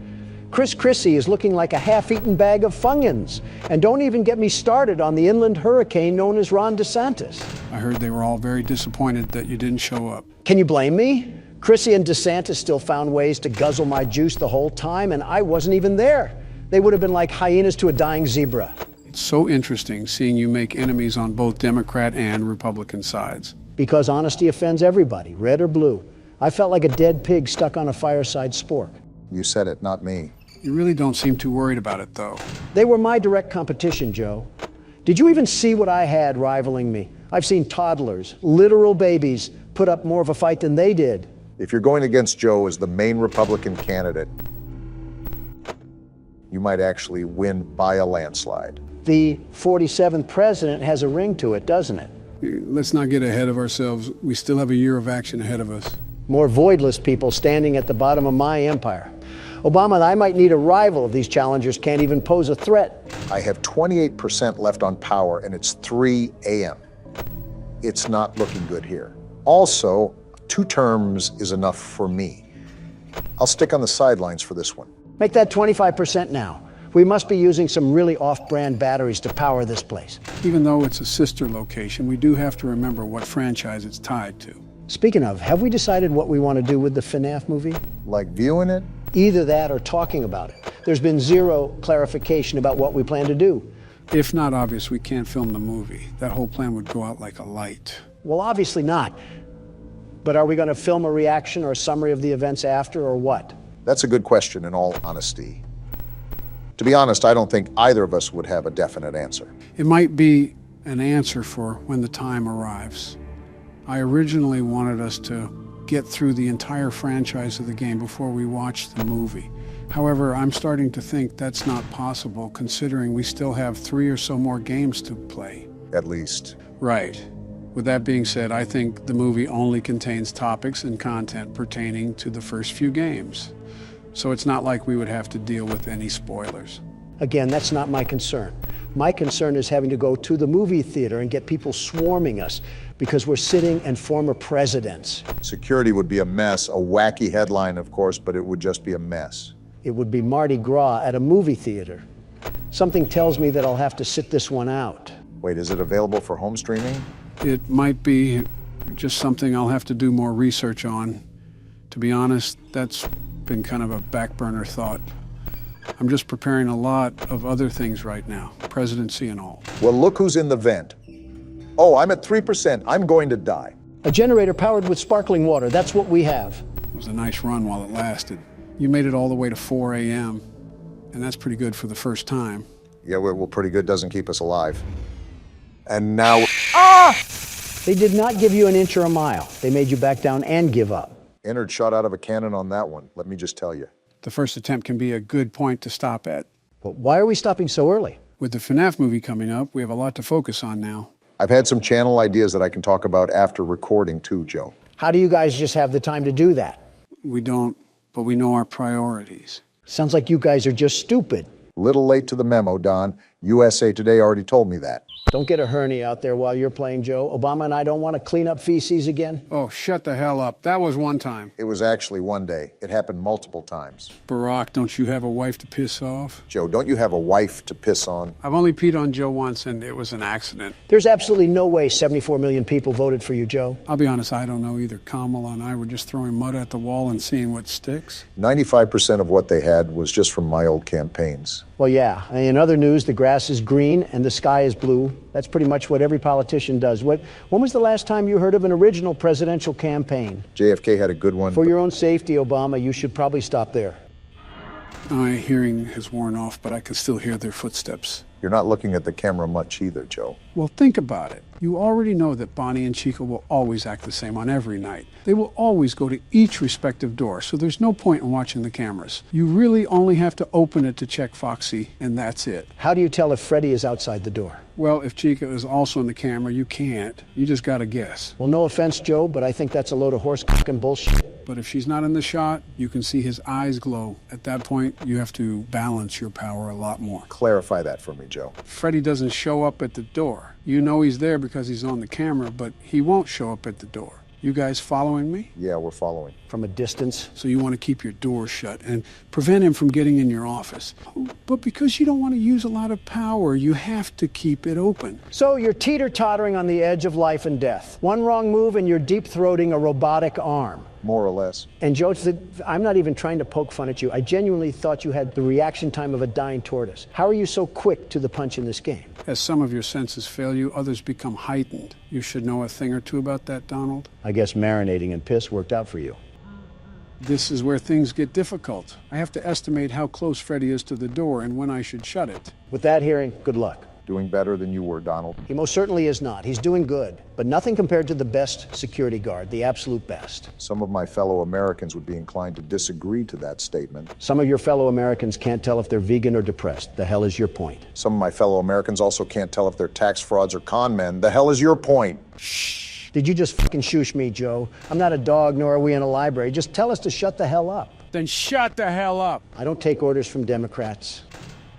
Chris Christie is looking like a half-eaten bag of Funyuns. And don't even get me started on the inland hurricane known as Ron DeSantis. I heard they were all very disappointed that you didn't show up. Can you blame me? Christie and DeSantis still found ways to guzzle my juice the whole time, and I wasn't even there. They would have been like hyenas to a dying zebra. It's so interesting seeing you make enemies on both Democrat and Republican sides. Because honesty offends everybody, red or blue. I felt like a dead pig stuck on a fireside spork. You said it, not me. You really don't seem too worried about it, though. They were my direct competition, Joe. Did you even see what I had rivaling me? I've seen toddlers, literal babies, put up more of a fight than they did. If you're going against Joe as the main Republican candidate, you might actually win by a landslide. The 47th president has a ring to it, doesn't it? Let's not get ahead of ourselves. We still have a year of action ahead of us. More voidless people standing at the bottom of my empire. Obama, I might need a rival if these challengers can't even pose a threat. I have 28% left on power, and it's 3 a.m. It's not looking good here. Also, 2 terms is enough for me. I'll stick on the sidelines for this one. Make that 25% now. We must be using some really off-brand batteries to power this place. Even though it's a sister location, we do have to remember what franchise it's tied to. Speaking of, have we decided what we want to do with the FNAF movie? Like viewing it? Either that or talking about it. There's been zero clarification about what we plan to do. If not obvious, we can't film the movie. That whole plan would go out like a light. Well, obviously not. But are we going to film a reaction or a summary of the events after, or what? That's a good question, in all honesty. To be honest, I don't think either of us would have a definite answer. It might be an answer for when the time arrives. I originally wanted us to get through the entire franchise of the game before we watched the movie. However, I'm starting to think that's not possible, considering we still have 3 or so more games to play. At least. Right. With that being said, I think the movie only contains topics and content pertaining to the first few games. So it's not like we would have to deal with any spoilers. Again, that's not my concern. My concern is having to go to the movie theater and get people swarming us because we're sitting and former presidents. Security would be a mess, a wacky headline, of course, but it would just be a mess. It would be Mardi Gras at a movie theater. Something tells me that I'll have to sit this one out. Wait, is it available for home streaming? It might be just something I'll have to do more research on. To be honest, that's been kind of a back burner thought. I'm just preparing a lot of other things right now, presidency and all. Well, look who's in the vent. Oh, I'm at 3%. I'm going to die. A generator powered with sparkling water. That's what we have. It was a nice run while it lasted. You made it all the way to 4 a.m., and that's pretty good for the first time. Yeah, well, pretty good doesn't keep us alive. And now... Ah! They did not give you an inch or a mile. They made you back down and give up. Ennard shot out of a cannon on that one, let me just tell you. The first attempt can be a good point to stop at. But why are we stopping so early? With the FNAF movie coming up, we have a lot to focus on now. I've had some channel ideas that I can talk about after recording too, Joe. How do you guys just have the time to do that? We don't, but we know our priorities. Sounds like you guys are just stupid. Little late to the memo, Don. USA Today already told me that. Don't get a hernia out there while you're playing, Joe. Obama and I don't want to clean up feces again. Oh, shut the hell up. That was one time. It was actually one day. It happened multiple times. Barack, don't you have a wife to piss off? Joe, don't you have a wife to piss on? I've only peed on Joe once, and it was an accident. There's absolutely no way 74 million people voted for you, Joe. I'll be honest, I don't know either. Kamala and I were just throwing mud at the wall and seeing what sticks. 95% of what they had was just from my old campaigns. Well, yeah. In other news, the grass is green and the sky is blue. That's pretty much what every politician does. When was the last time you heard of an original presidential campaign? JFK had a good one. For your own safety, Obama, you should probably stop there. My hearing has worn off, but I can still hear their footsteps. You're not looking at the camera much either, Joe. Well, think about it. You already know that Bonnie and Chica will always act the same on every night. They will always go to each respective door, so there's no point in watching the cameras. You really only have to open it to check Foxy, and that's it. How do you tell if Freddy is outside the door? Well, if Chica is also in the camera, you can't. You just gotta guess. Well, no offense, Joe, but I think that's a load of horse-fucking bullshit. But if she's not in the shot, you can see his eyes glow. At that point, you have to balance your power a lot more. Clarify that for me, Joe. Freddy doesn't show up at the door. You know he's there because he's on the camera, but he won't show up at the door. You guys following me? Yeah, we're following. From a distance? So you want to keep your door shut and prevent him from getting in your office. But because you don't want to use a lot of power, you have to keep it open. So you're teeter-tottering on the edge of life and death. One wrong move and you're deep-throating a robotic arm. More or less. And Joe, I'm not even trying to poke fun at you. I genuinely thought you had the reaction time of a dying tortoise. How are you so quick to the punch in this game? As some of your senses fail you, others become heightened. You should know a thing or two about that, Donald. I guess marinating in piss worked out for you. This is where things get difficult. I have to estimate how close Freddy is to the door and when I should shut it. With that hearing, good luck. Doing better than you were, Donald. He most certainly is not. He's doing good, but nothing compared to the best security guard, the absolute best. Some of my fellow Americans would be inclined to disagree to that statement. Some of your fellow Americans can't tell if they're vegan or depressed. The hell is your point? Some of my fellow Americans also can't tell if they're tax frauds or con men. The hell is your point? Shh. Did you just fucking shoosh me, Joe? I'm not a dog, nor are we in a library. Just tell us to shut the hell up. Then shut the hell up. I don't take orders from Democrats.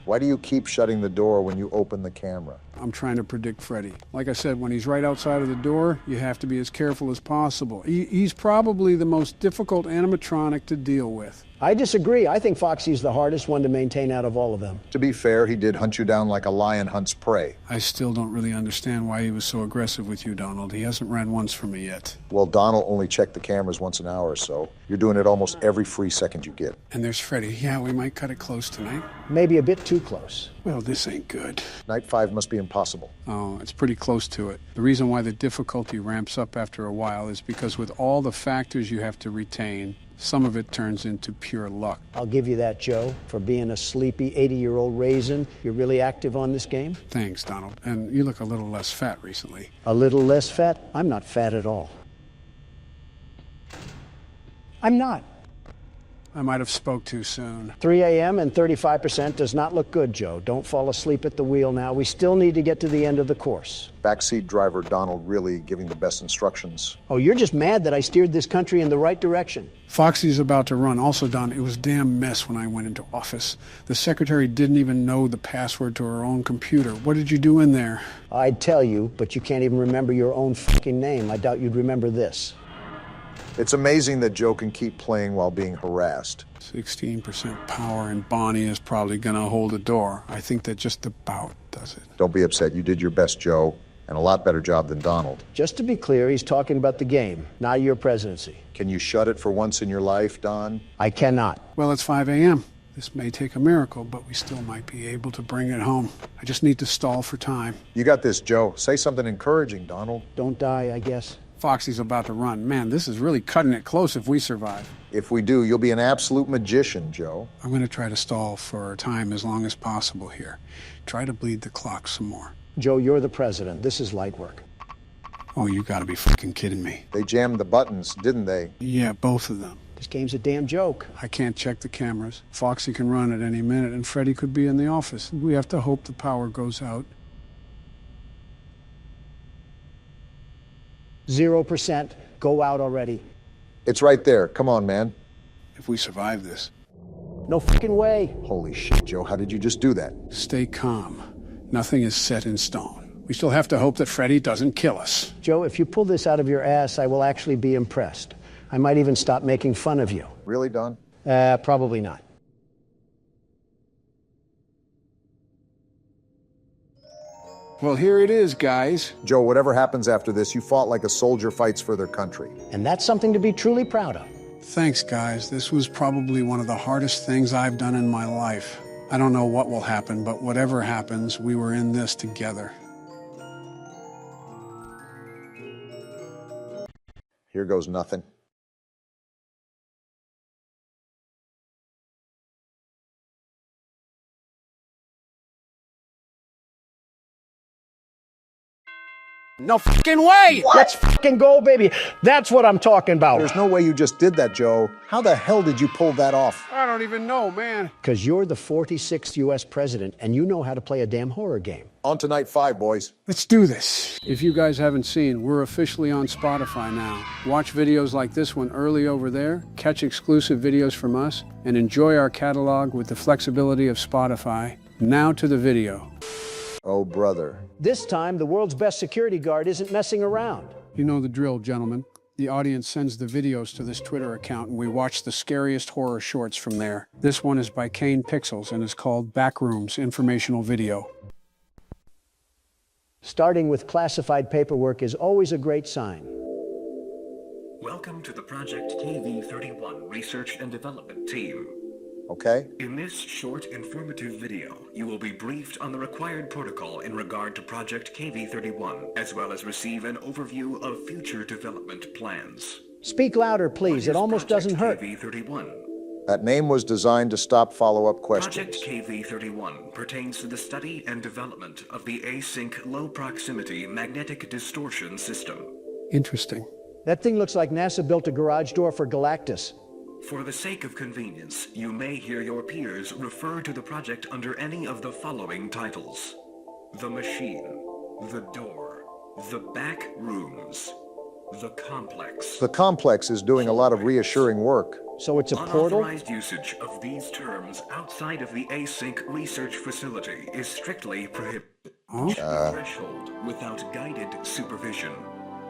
Why do you keep shutting the door when you open the camera? I'm trying to predict Freddy. Like I said, when he's right outside of the door, you have to be as careful as possible. He's probably the most difficult animatronic to deal with. I disagree. I think Foxy's the hardest one to maintain out of all of them. To be fair, he did hunt you down like a lion hunts prey. I still don't really understand why he was so aggressive with you, Donald. He hasn't ran once for me yet. Well, Donald only checked the cameras once an hour or so. You're doing it almost every free second you get. And there's Freddy. Yeah, we might cut it close tonight. Maybe a bit too close. Well, this ain't good. Night 5 must be impossible. Oh, it's pretty close to it. The reason why the difficulty ramps up after a while is because with all the factors you have to retain, some of it turns into pure luck. I'll give you that, Joe. For being a sleepy 80-year-old raisin, you're really active on this game? Thanks, Donald. And you look a little less fat recently. A little less fat? I'm not fat at all. I'm not. I might have spoke too soon. 3 a.m. and 35% does not look good, Joe. Don't fall asleep at the wheel now. We still need to get to the end of the course. Backseat driver Donald really giving the best instructions. Oh, you're just mad that I steered this country in the right direction. Foxy's about to run. Also, Don, it was a damn mess when I went into office. The secretary didn't even know the password to her own computer. What did you do in there? I'd tell you, but you can't even remember your own fucking name. I doubt you'd remember this. It's amazing that Joe can keep playing while being harassed. 16% power, and Bonnie is probably going to hold the door. I think that just about does it. Don't be upset. You did your best, Joe, and a lot better job than Donald. Just to be clear, he's talking about the game, not your presidency. Can you shut it for once in your life, Don? I cannot. Well, it's 5 a.m. This may take a miracle, but we still might be able to bring it home. I just need to stall for time. You got this, Joe. Say something encouraging, Donald. Don't die, I guess. Foxy's about to run. Man, this is really cutting it close if we survive. If we do, you'll be an absolute magician, Joe. I'm going to try to stall for time as long as possible here. Try to bleed the clock some more. Joe, you're the president. This is light work. Oh, you gotta be fucking kidding me. They jammed the buttons, didn't they? Yeah, both of them. This game's a damn joke. I can't check the cameras. Foxy can run at any minute, and Freddy could be in the office. We have to hope the power goes out. 0%. Go out already. It's right there. Come on, man. If we survive this. No fucking way. Holy shit, Joe. How did you just do that? Stay calm. Nothing is set in stone. We still have to hope that Freddy doesn't kill us. Joe, if you pull this out of your ass, I will actually be impressed. I might even stop making fun of you. Really, Don? Probably not. Well, here it is, guys. Joe, whatever happens after this, you fought like a soldier fights for their country. And that's something to be truly proud of. Thanks, guys. This was probably one of the hardest things I've done in my life. I don't know what will happen, but whatever happens, we were in this together. Here goes nothing. No fucking way! What? Let's fucking go, baby. That's what I'm talking about. There's no way you just did that, Joe. How the hell did you pull that off? I don't even know, man. Because you're the 46th U.S. president, and you know how to play a damn horror game. On to night 5, boys. Let's do this. If you guys haven't seen, we're officially on Spotify now. Watch videos like this one early over there, catch exclusive videos from us, and enjoy our catalog with the flexibility of Spotify. Now to the video. Oh, brother. This time, the world's best security guard isn't messing around. You know the drill, gentlemen. The audience sends the videos to this Twitter account, and we watch the scariest horror shorts from there. This one is by Kane Pixels and is called Backrooms Informational Video. Starting with classified paperwork is always a great sign. Welcome to the Project KV-31 Research and Development Team. Okay. In this short, informative video, you will be briefed on the required protocol in regard to Project KV-31, as well as receive an overview of future development plans. Speak louder, please. It almost doesn't hurt. KV-31. That name was designed to stop follow-up questions. Project KV-31 pertains to the study and development of the async low-proximity magnetic distortion system. Interesting. That thing looks like NASA built a garage door for Galactus. For the sake of convenience, you may hear your peers refer to the project under any of the following titles: The Machine, The Door, The Back Rooms, The complex. The complex is doing a lot of reassuring work. So it's a portal? Unauthorized usage of these terms outside of the async research facility is strictly prohibited. Threshold without guided supervision.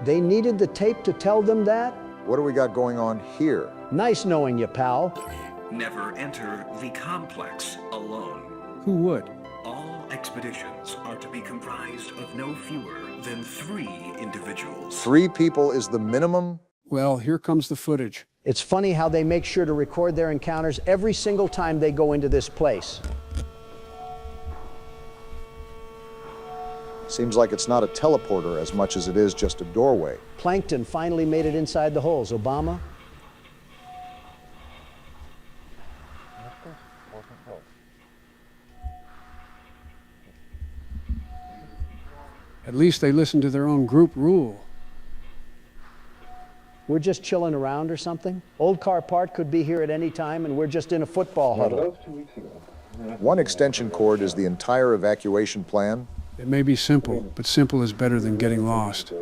They needed the tape to tell them that? What do we got going on here? Nice knowing you, pal. Never enter the complex alone. Who would? All expeditions are to be comprised of no fewer than 3 individuals. 3 people is the minimum? Well, here comes the footage. It's funny how they make sure to record their encounters every single time they go into this place. Seems like it's not a teleporter as much as it is just a doorway. Plankton finally made it inside the holes. Obama? At least they listen to their own group rule. We're just chilling around or something? Old Car Part could be here at any time and we're just in a football huddle. One extension cord is the entire evacuation plan. It may be simple, but simple is better than getting lost.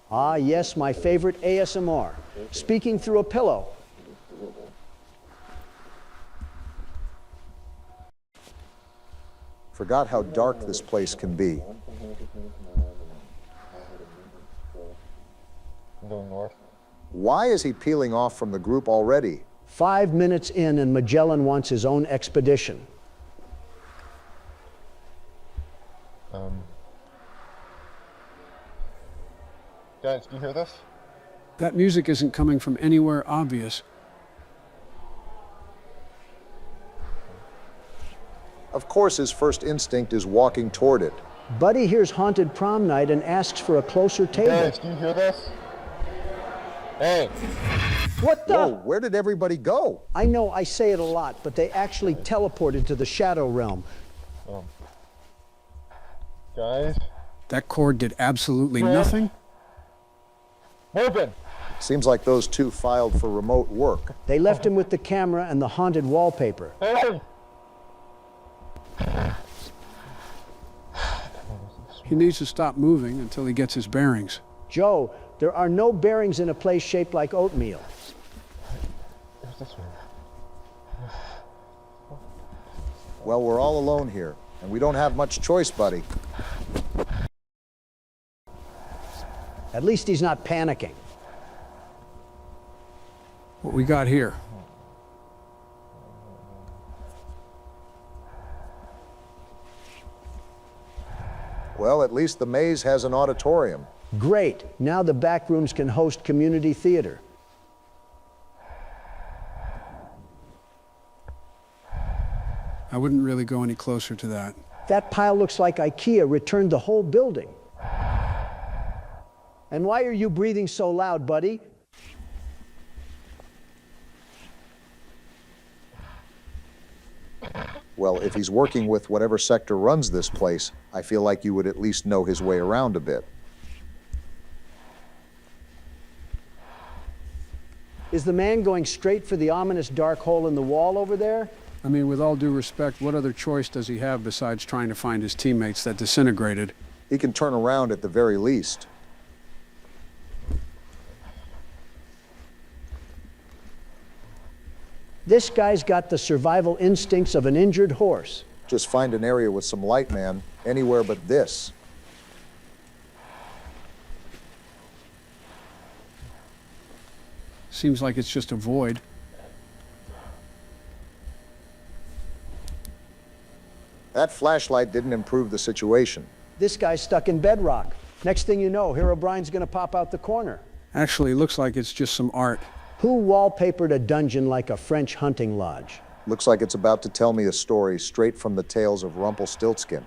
Ah, yes, my favorite ASMR. Speaking through a pillow. Forgot how dark this place can be. Why is he peeling off from the group already? 5 minutes in and Magellan wants his own expedition. Guys, do you hear this? That music isn't coming from anywhere obvious. Of course, his first instinct is walking toward it. Buddy hears Haunted Prom Night and asks for a closer table. Guys, do you hear this? Hey! What the? Whoa, where did everybody go? I know I say it a lot, but they actually teleported to the Shadow Realm. Guys? That cord did absolutely nothing? Open! Seems like those 2 filed for remote work. They left him with the camera and the haunted wallpaper. Hey! He needs to stop moving until he gets his bearings. Joe, there are no bearings in a place shaped like oatmeal. Where's this one? Well, we're all alone here, and we don't have much choice, buddy. At least he's not panicking. What we got here? Well, at least the maze has an auditorium. Great. Now the back rooms can host community theater. I wouldn't really go any closer to that. That pile looks like IKEA returned the whole building. And why are you breathing so loud, buddy? Well, if he's working with whatever sector runs this place, I feel like you would at least know his way around a bit. Is the man going straight for the ominous dark hole in the wall over there? I mean, with all due respect, what other choice does he have besides trying to find his teammates that disintegrated? He can turn around at the very least. This guy's got the survival instincts of an injured horse. Just find an area with some light, man. Anywhere but this. Seems like it's just a void. That flashlight didn't improve the situation. This guy's stuck in bedrock. Next thing you know, Herobrine's gonna pop out the corner. Actually, looks like it's just some art. Who wallpapered a dungeon like a French hunting lodge? Looks like it's about to tell me a story straight from the tales of Rumpelstiltskin.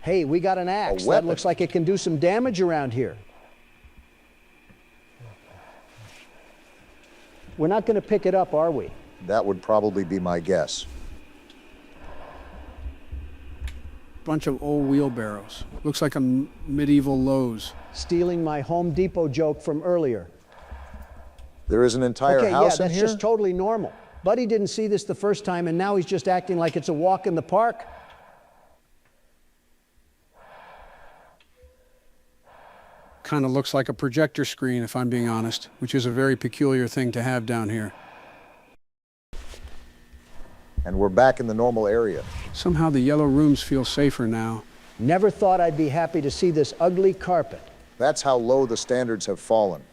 Hey, we got an axe. That looks like it can do some damage around here. We're not gonna pick it up, are we? That would probably be my guess. Bunch of old wheelbarrows. Looks like a medieval Lowe's. Stealing my Home Depot joke from earlier. There is an entire house in here? Okay, yeah, that's just totally normal. Buddy didn't see this the first time, and now he's just acting like it's a walk in the park. Kind of looks like a projector screen, if I'm being honest, which is a very peculiar thing to have down here. And we're back in the normal area. Somehow the yellow rooms feel safer now. Never thought I'd be happy to see this ugly carpet. That's how low the standards have fallen.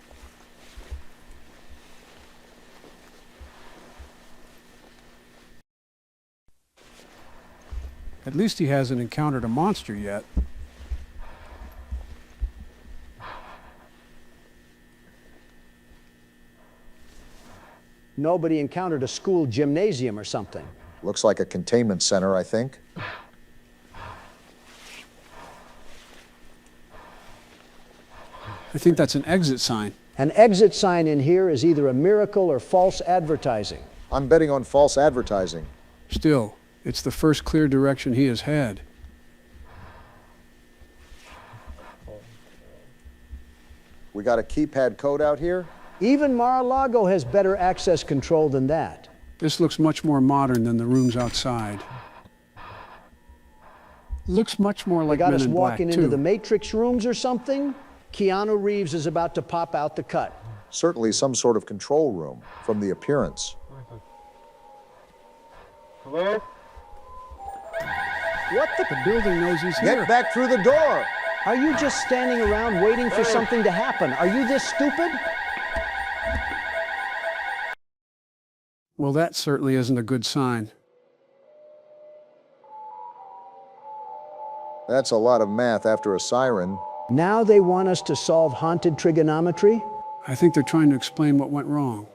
At least he hasn't encountered a monster yet. Nobody encountered a school gymnasium or something. Looks like a containment center, I think. I think that's an exit sign. An exit sign in here is either a miracle or false advertising. I'm betting on false advertising. Still, it's the first clear direction he has had. We got a keypad code out here? Even Mar-a-Lago has better access control than that. This looks much more modern than the rooms outside. Looks much more like Men in Black, too. Got us walking into the Matrix rooms or something? Keanu Reeves is about to pop out the cut. Certainly some sort of control room, from the appearance. Hello? What the? The building knows he's here. Get back through the door! Are you just standing around waiting for something to happen? Are you this stupid? Well, that certainly isn't a good sign. That's a lot of math after a siren. Now they want us to solve haunted trigonometry? I think they're trying to explain what went wrong.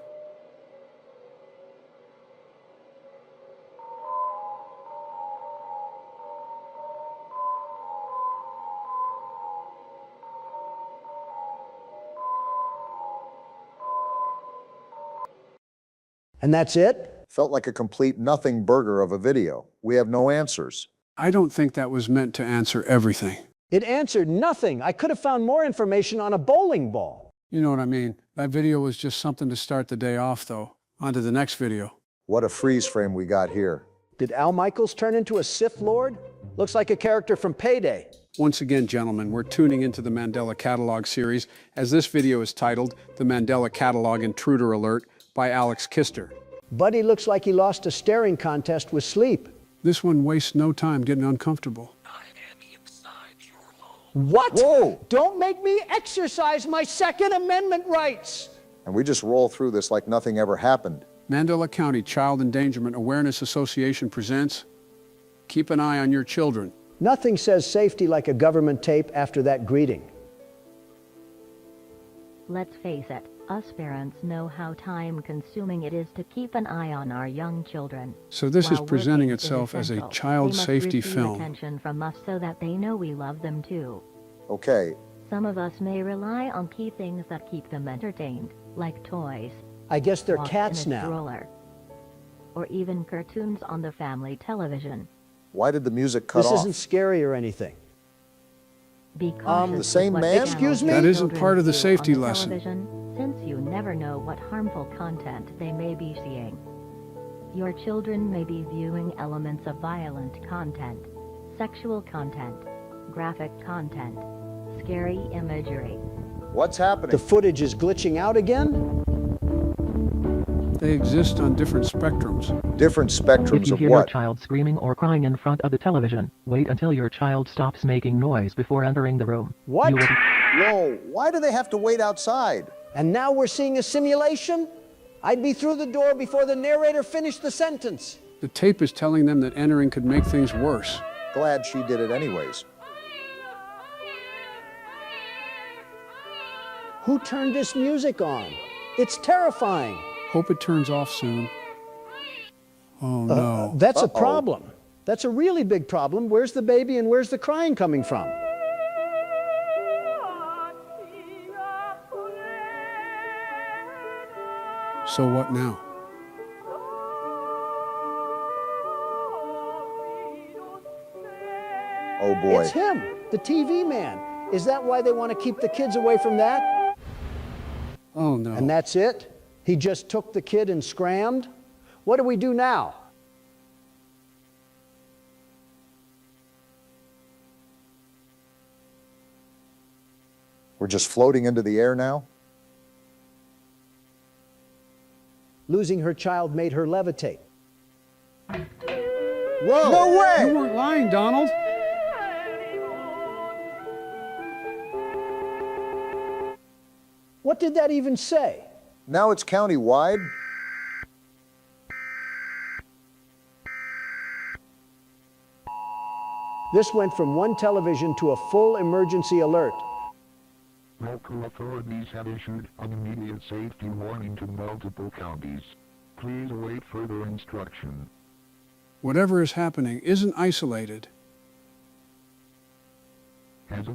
And that's it? Felt like a complete nothing burger of a video. We have no answers. I don't think that was meant to answer everything. It answered nothing. I could have found more information on a bowling ball. You know what I mean. That video was just something to start the day off, though. On to the next video. What a freeze frame we got here. Did Al Michaels turn into a Sith Lord? Looks like a character from Payday. Once again, gentlemen, we're tuning into the Mandela Catalog series, as this video is titled The Mandela Catalog Intruder Alert by Alex Kister. Buddy looks like he lost a staring contest with sleep. This one wastes no time getting uncomfortable. What? Whoa! Don't make me exercise my Second Amendment rights! And we just roll through this like nothing ever happened. Mandela County Child Endangerment Awareness Association presents Keep an Eye on Your Children. Nothing says safety like a government tape after that greeting. Let's face it, us parents know how time-consuming it is to keep an eye on our young children. So this is While presenting working itself is as a essential, child they must safety receive film. attention from us so that they know we love them too. Okay. Some of us may rely on key things that keep them entertained, like toys. I guess they're walks cats in a now. stroller, or even cartoons on the family television. Why did the music cut This off? isn't scary or anything. Be cautious the same with what man? Excuse me? That isn't children part of the view safety on the lesson. television, since you never know what harmful content they may be seeing. Your children may be viewing elements of violent content, sexual content, graphic content, scary imagery. What's happening? The footage is glitching out again? They exist on different spectrums. Different spectrums If you of hear your what? child screaming or crying in front of the television, wait until your child stops making noise before entering the room. What? You will Whoa, why do they have to wait outside? And now we're seeing a simulation? I'd be through the door before the narrator finished the sentence. The tape is telling them that entering could make things worse. Glad she did it anyways. Who turned this music on? It's terrifying. Hope it turns off soon. Oh no. That's a problem. That's a really big problem. Where's the baby and where's the crying coming from? So what now? Oh boy. It's him, the TV man. Is that why they want to keep the kids away from that? Oh no. And that's it? He just took the kid and scrammed? What do we do now? We're just floating into the air now? Losing her child made her levitate. Whoa! No way! You weren't lying, Donald. What did that even say? Now it's county-wide? This went from one television to a full emergency alert. Local authorities have issued an immediate safety warning to multiple counties. Please await further instruction. Whatever is happening isn't isolated.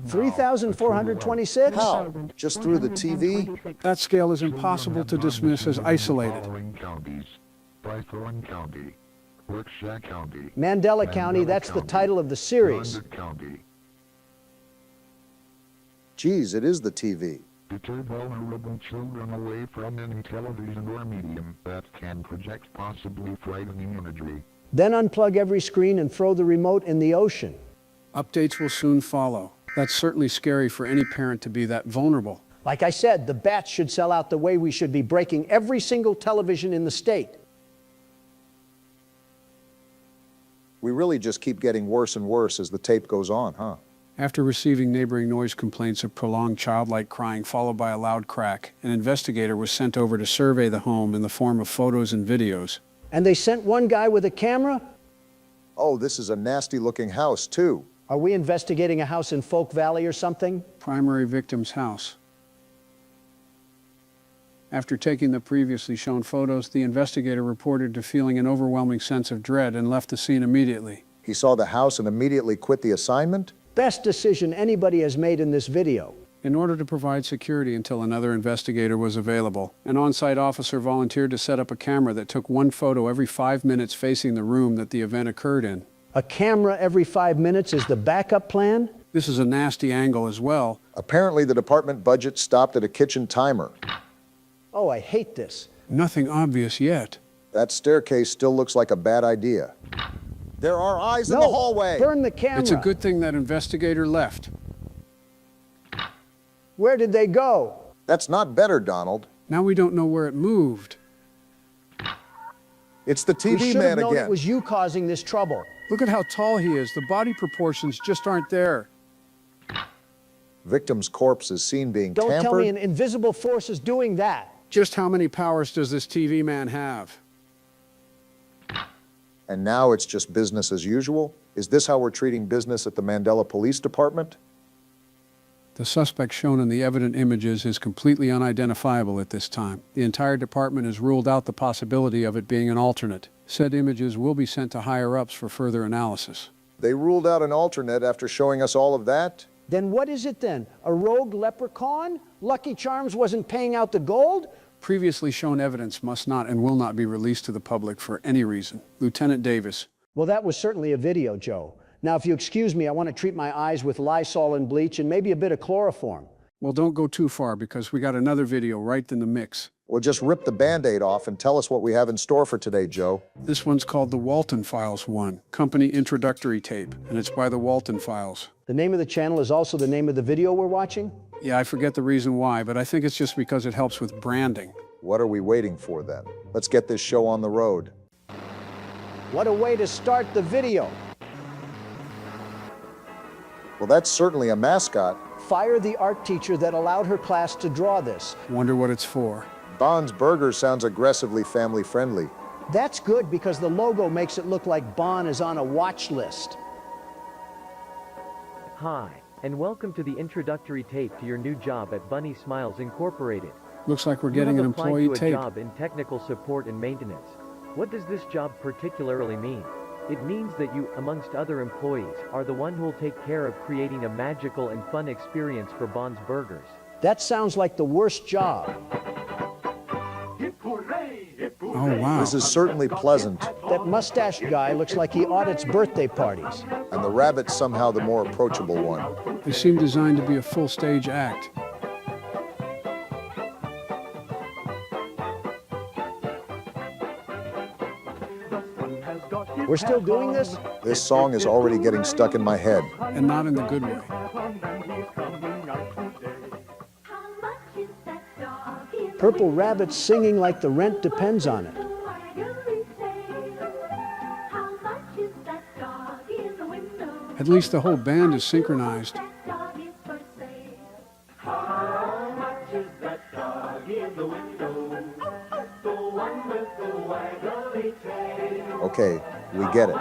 3,426? How? Just through the TV? That scale is impossible to dismiss as isolated. Counties: Brythorn County, Berkshire County, Mandela County, that's the title of the series. London County. Geez, it is the TV. Deter vulnerable children away from any television or medium that can project possibly frightening imagery. Then unplug every screen and throw the remote in the ocean. Updates will soon follow. That's certainly scary for any parent to be that vulnerable. Like I said, the bats should sell out the way we should be breaking every single television in the state. We really just keep getting worse and worse as the tape goes on, huh? After receiving neighboring noise complaints of prolonged childlike crying followed by a loud crack, an investigator was sent over to survey the home in the form of photos and videos. And they sent one guy with a camera? Oh, this is a nasty-looking house, too. Are we investigating a house in Folk Valley or something? Primary victim's house. After taking the previously shown photos, the investigator reported to feeling an overwhelming sense of dread and left the scene immediately. He saw the house and immediately quit the assignment? Best decision anybody has made in this video. In order to provide security until another investigator was available, an on-site officer volunteered to set up a camera that took one photo every 5 minutes facing the room that the event occurred in. A camera every 5 minutes is the backup plan? This is a nasty angle as well. Apparently the department budget stopped at a kitchen timer. Oh, I hate this. Nothing obvious yet. That staircase still looks like a bad idea. There are eyes in the hallway. Burn the camera. It's a good thing that investigator left. Where did they go? That's not better, Donald. Now we don't know where it moved. It's the We TV should man have known again. it was you causing this trouble. Look at how tall he is. The body proportions just aren't there. Victim's corpse is seen being Don't tampered. tell me an invisible force is doing that. Just how many powers does this TV man have? And now it's just business as usual? Is this how we're treating business at the Mandela Police Department? The suspect shown in the evident images is completely unidentifiable at this time. The entire department has ruled out the possibility of it being an alternate. Said images will be sent to higher-ups for further analysis. They ruled out an alternate after showing us all of that? Then what is it then? A rogue leprechaun? Lucky Charms wasn't paying out the gold? Previously shown evidence must not and will not be released to the public for any reason. Lieutenant Davis. Well, that was certainly a video, Joe. Now, if you excuse me, I want to treat my eyes with Lysol and bleach and maybe a bit of chloroform. Well, don't go too far because we got another video right in the mix. Well, just rip the Band-Aid off and tell us what we have in store for today, Joe. This one's called the Walton Files 1, company introductory tape, and it's by the Walton Files. The name of the channel is also the name of the video we're watching? Yeah, I forget the reason why, but I think it's just because it helps with branding. What are we waiting for then? Let's get this show on the road. What a way to start the video. Well, that's certainly a mascot. Fire the art teacher that allowed her class to draw this. Wonder what it's for. Bond's Burger sounds aggressively family-friendly. That's good because the logo makes it look like Bond is on a watch list. Hi, and welcome to the introductory tape to your new job at Bunny Smiles Incorporated. Looks like we're getting an employee You have applied to a tape. job in technical support and maintenance. What does this job particularly mean? It means that you, amongst other employees, are the one who will take care of creating a magical and fun experience for Bond's Burgers. That sounds like the worst job. Oh, wow. This is certainly pleasant. That mustached guy looks like he audits birthday parties. And the rabbit's somehow the more approachable one. They seem designed to be a full stage act. We're still doing this? This song is already getting stuck in my head. And not in the good way. Purple Rabbit singing like the rent depends on it. At least the whole band is synchronized. Okay, we get it.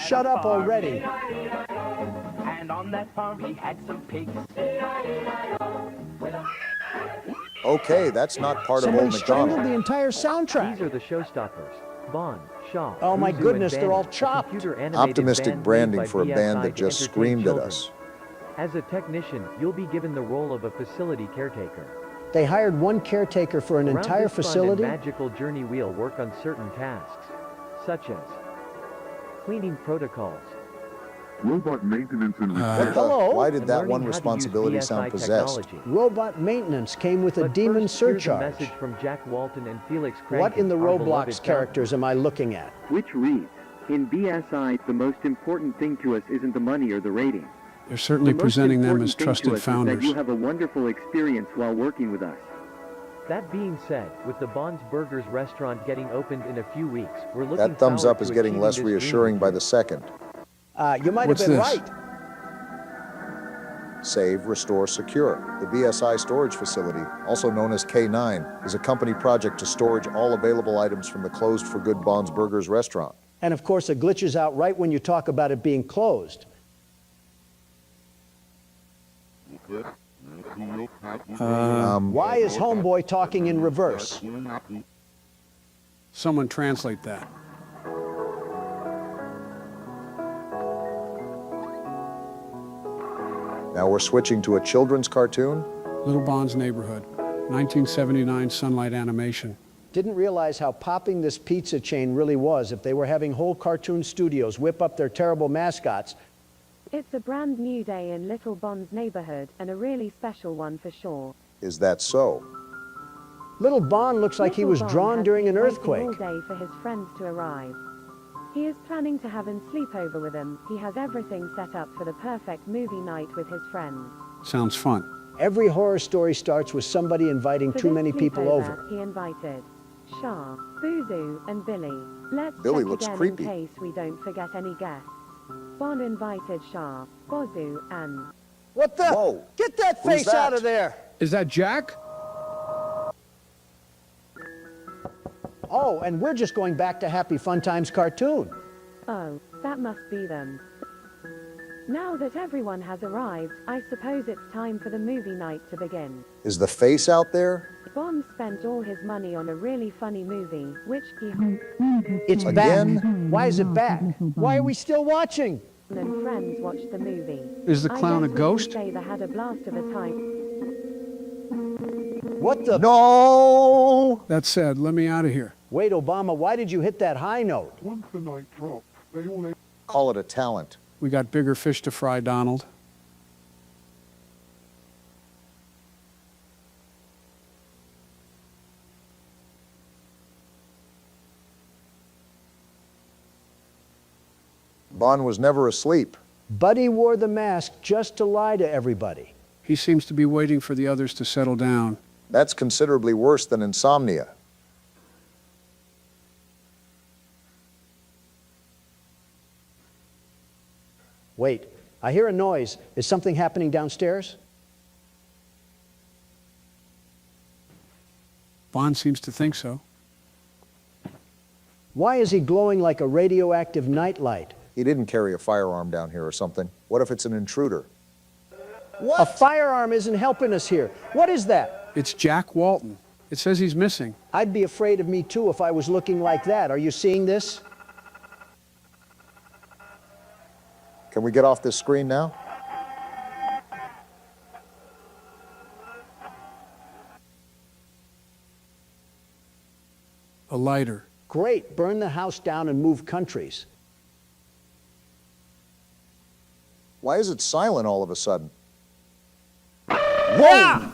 Shut up already. And on that farm he had some pigs. Okay, that's not part Somebody of Old strangled MacDonald. the entire soundtrack. These are the showstoppers. Bond, Shaw. Oh my Uzu, goodness, and they're all Bandy, a chopped. computer-animated Optimistic band branding made by for a band BSI that to just entertain screamed at children. us. As a technician, you'll be given the role of a facility caretaker. They hired one caretaker for an Around entire this fun facility? and magical journey, we'll work on certain tasks, such as cleaning protocols, Robot maintenance and Hello? Why did and that learning one how to use responsibility sound BSI possessed? technology. Robot maintenance came with a But demon first, here's a surcharge. message from Jack Walton and Felix What Crankin, in the our beloved Roblox characters am I looking at? Which reads, in BSI, the most important thing to us isn't the money or the rating. They're certainly The most presenting them important as thing to trusted us is founders. that you have a wonderful experience while working with us. That being said, with the Bond's Burgers restaurant getting opened in a few weeks, we're looking That thumbs forward up is to getting achieving less this dream reassuring with by you. the second. You might What's have been this? right. Save, Restore, Secure. The BSI storage facility, also known as K9, is a company project to storage all available items from the closed for good Bond's Burgers restaurant. And of course, it glitches out right when you talk about it being closed. Why is Homeboy talking in reverse? Someone translate that. Now we're switching to a children's cartoon. Little Bond's Neighborhood, 1979 Sunlight Animation. Didn't realize how popping this pizza chain really was if they were having whole cartoon studios whip up their terrible mascots. It's a brand new day in Little Bond's neighborhood, and a really special one for sure. Is that so? Little Bond looks like he Little was Bond drawn has during an been waiting earthquake. all day for his friends to arrive. He is planning to have him sleep over with him. He has everything set up for the perfect movie night with his friends. Sounds fun. Every horror story starts with somebody inviting For too this many people sleepover, over. He invited Shah, Boozoo, and Billy. Let's Billy check looks again creepy. in case we don't forget any guests. Bond invited Shah, Bozu, and What the? Whoa. Get that Who's face that? out of there! Is that Jack? Oh, and we're just going back to Happy Fun Times cartoon. oh, that must be them. Now that everyone has arrived, I suppose it's time for the movie night to begin. Is the face out there? Bond spent all his money on a really funny movie, which he It's Again? back. Why is it back? Why are we still watching? and friends watched the movie. Is the clown I a guess we ghost? can say they had a blast of a time. What the? No! That said, let me out of here. Wait, Obama, why did you hit that high note? Once the night dropped, they all ate. Call it a talent. We got bigger fish to fry, Donald. Bond was never asleep. Buddy wore the mask just to lie to everybody. He seems to be waiting for the others to settle down. That's considerably worse than insomnia. Wait, I hear a noise. Is something happening downstairs? Bond seems to think so. Why is he glowing like a radioactive nightlight? He didn't carry a firearm down here or something. What if it's an intruder? What? A firearm isn't helping us here. What is that? It's Jack Walton. It says he's missing. I'd be afraid of me too if I was looking like that. Are you seeing this? Can we get off this screen now? A lighter. Great, burn the house down and move countries. Why is it silent all of a sudden? Whoa!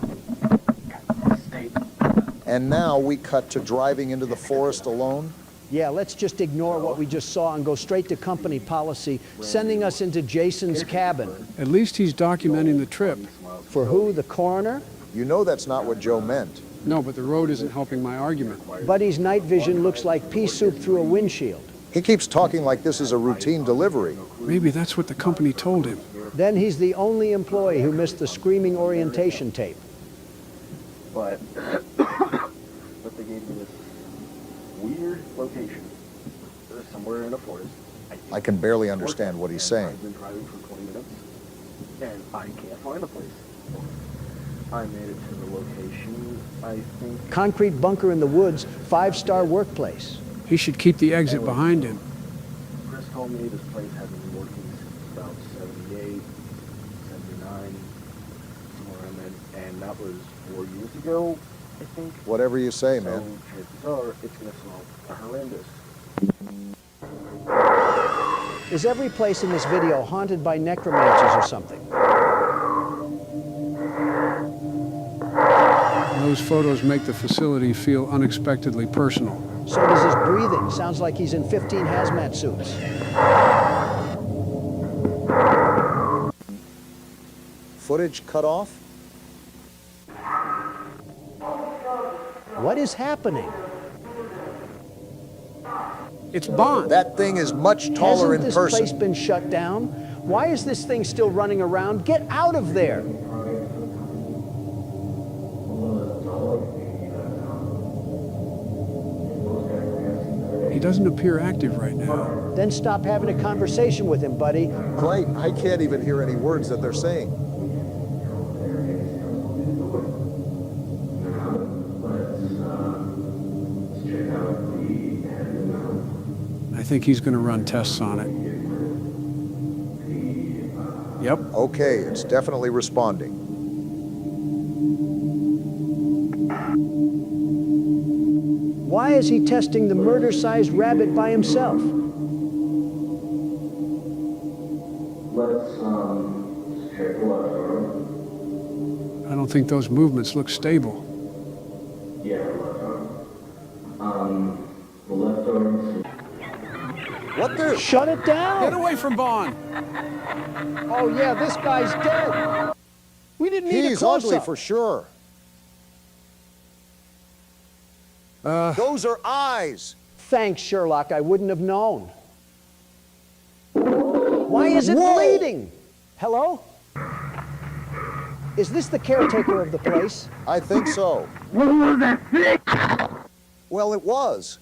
And now we cut to driving into the forest alone. Yeah, let's just ignore what we just saw and go straight to company policy, sending us into Jason's cabin. At least he's documenting the trip. For who, the coroner? You know that's not what Joe meant. No, but the road isn't helping my argument. Buddy's night vision looks like pea soup through a windshield. He keeps talking like this is a routine delivery. Maybe that's what the company told him. Then he's the only employee who missed the screaming orientation tape. But they gave me this weird location. Somewhere in a forest. I can barely understand what he's saying. I've been driving for 20 minutes, and I can't find the place. I made it to the location, I think. Concrete bunker in the woods, 5-star workplace. He should keep the exit behind him. Chris told me this place hasn't been working since about 78, 79, somewhere around then, and that was 4 years ago, I think. Whatever you say, man. So chances are it's going to smell horrendous. Is every place in this video haunted by necromancers or something? Those photos make the facility feel unexpectedly personal. So does his breathing. Sounds like he's in 15 hazmat suits. Footage cut off? What is happening? It's Bond. That thing is much taller in person. Hasn't this place been shut down? Why is this thing still running around? Get out of there! He doesn't appear active right now. Then stop having a conversation with him, buddy. Right, I can't even hear any words that they're saying. I think he's going to run tests on it. Yep. Okay, it's definitely responding. Why is he testing the murder-sized rabbit by himself? Let's check the left arm. I don't think those movements look stable. Yeah, the left arm. The left arm. What the? Shut it down! Get away from Bond! Oh yeah, this guy's dead! We didn't need He's a close-up. ugly for sure. Those are eyes. Thanks, Sherlock. I wouldn't have known. Why is it bleeding? Hello? Is this the caretaker of the place? I think so. What was that thing? Well, it was.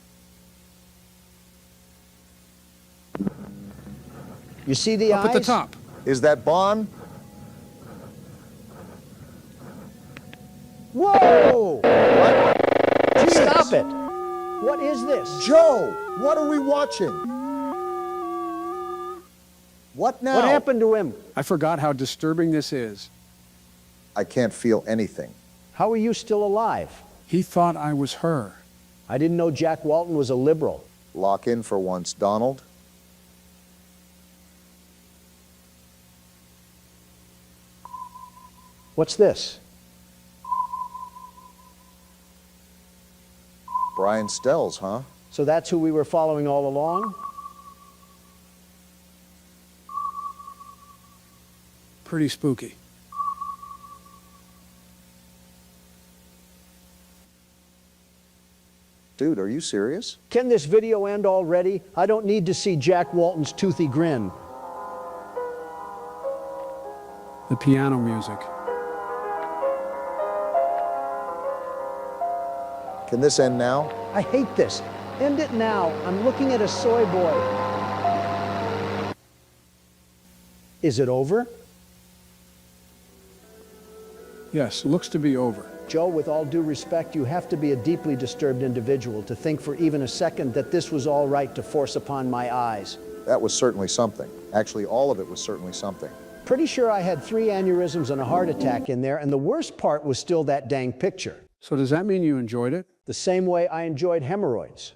You see the eyes? Up at the top. Is that Bond? Whoa! What? Stop it! What is this? Joe, what are we watching? What now? What happened to him? I forgot how disturbing this is. I can't feel anything. How are you still alive? He thought I was her. I didn't know Jack Walton was a liberal. Lock in for once, Donald. What's this? Brian Stells, huh? So that's who we were following all along? Pretty spooky. Dude, are you serious? Can this video end already? I don't need to see Jack Walton's toothy grin. The piano music. Can this end now? I hate this. End it now. I'm looking at a soy boy. Is it over? Yes, looks to be over. Joe, with all due respect, you have to be a deeply disturbed individual to think for even a second that this was all right to force upon my eyes. That was certainly something. Actually, all of it was certainly something. Pretty sure I had 3 aneurysms and a heart attack in there, and the worst part was still that dang picture. So does that mean you enjoyed it? The same way I enjoyed hemorrhoids.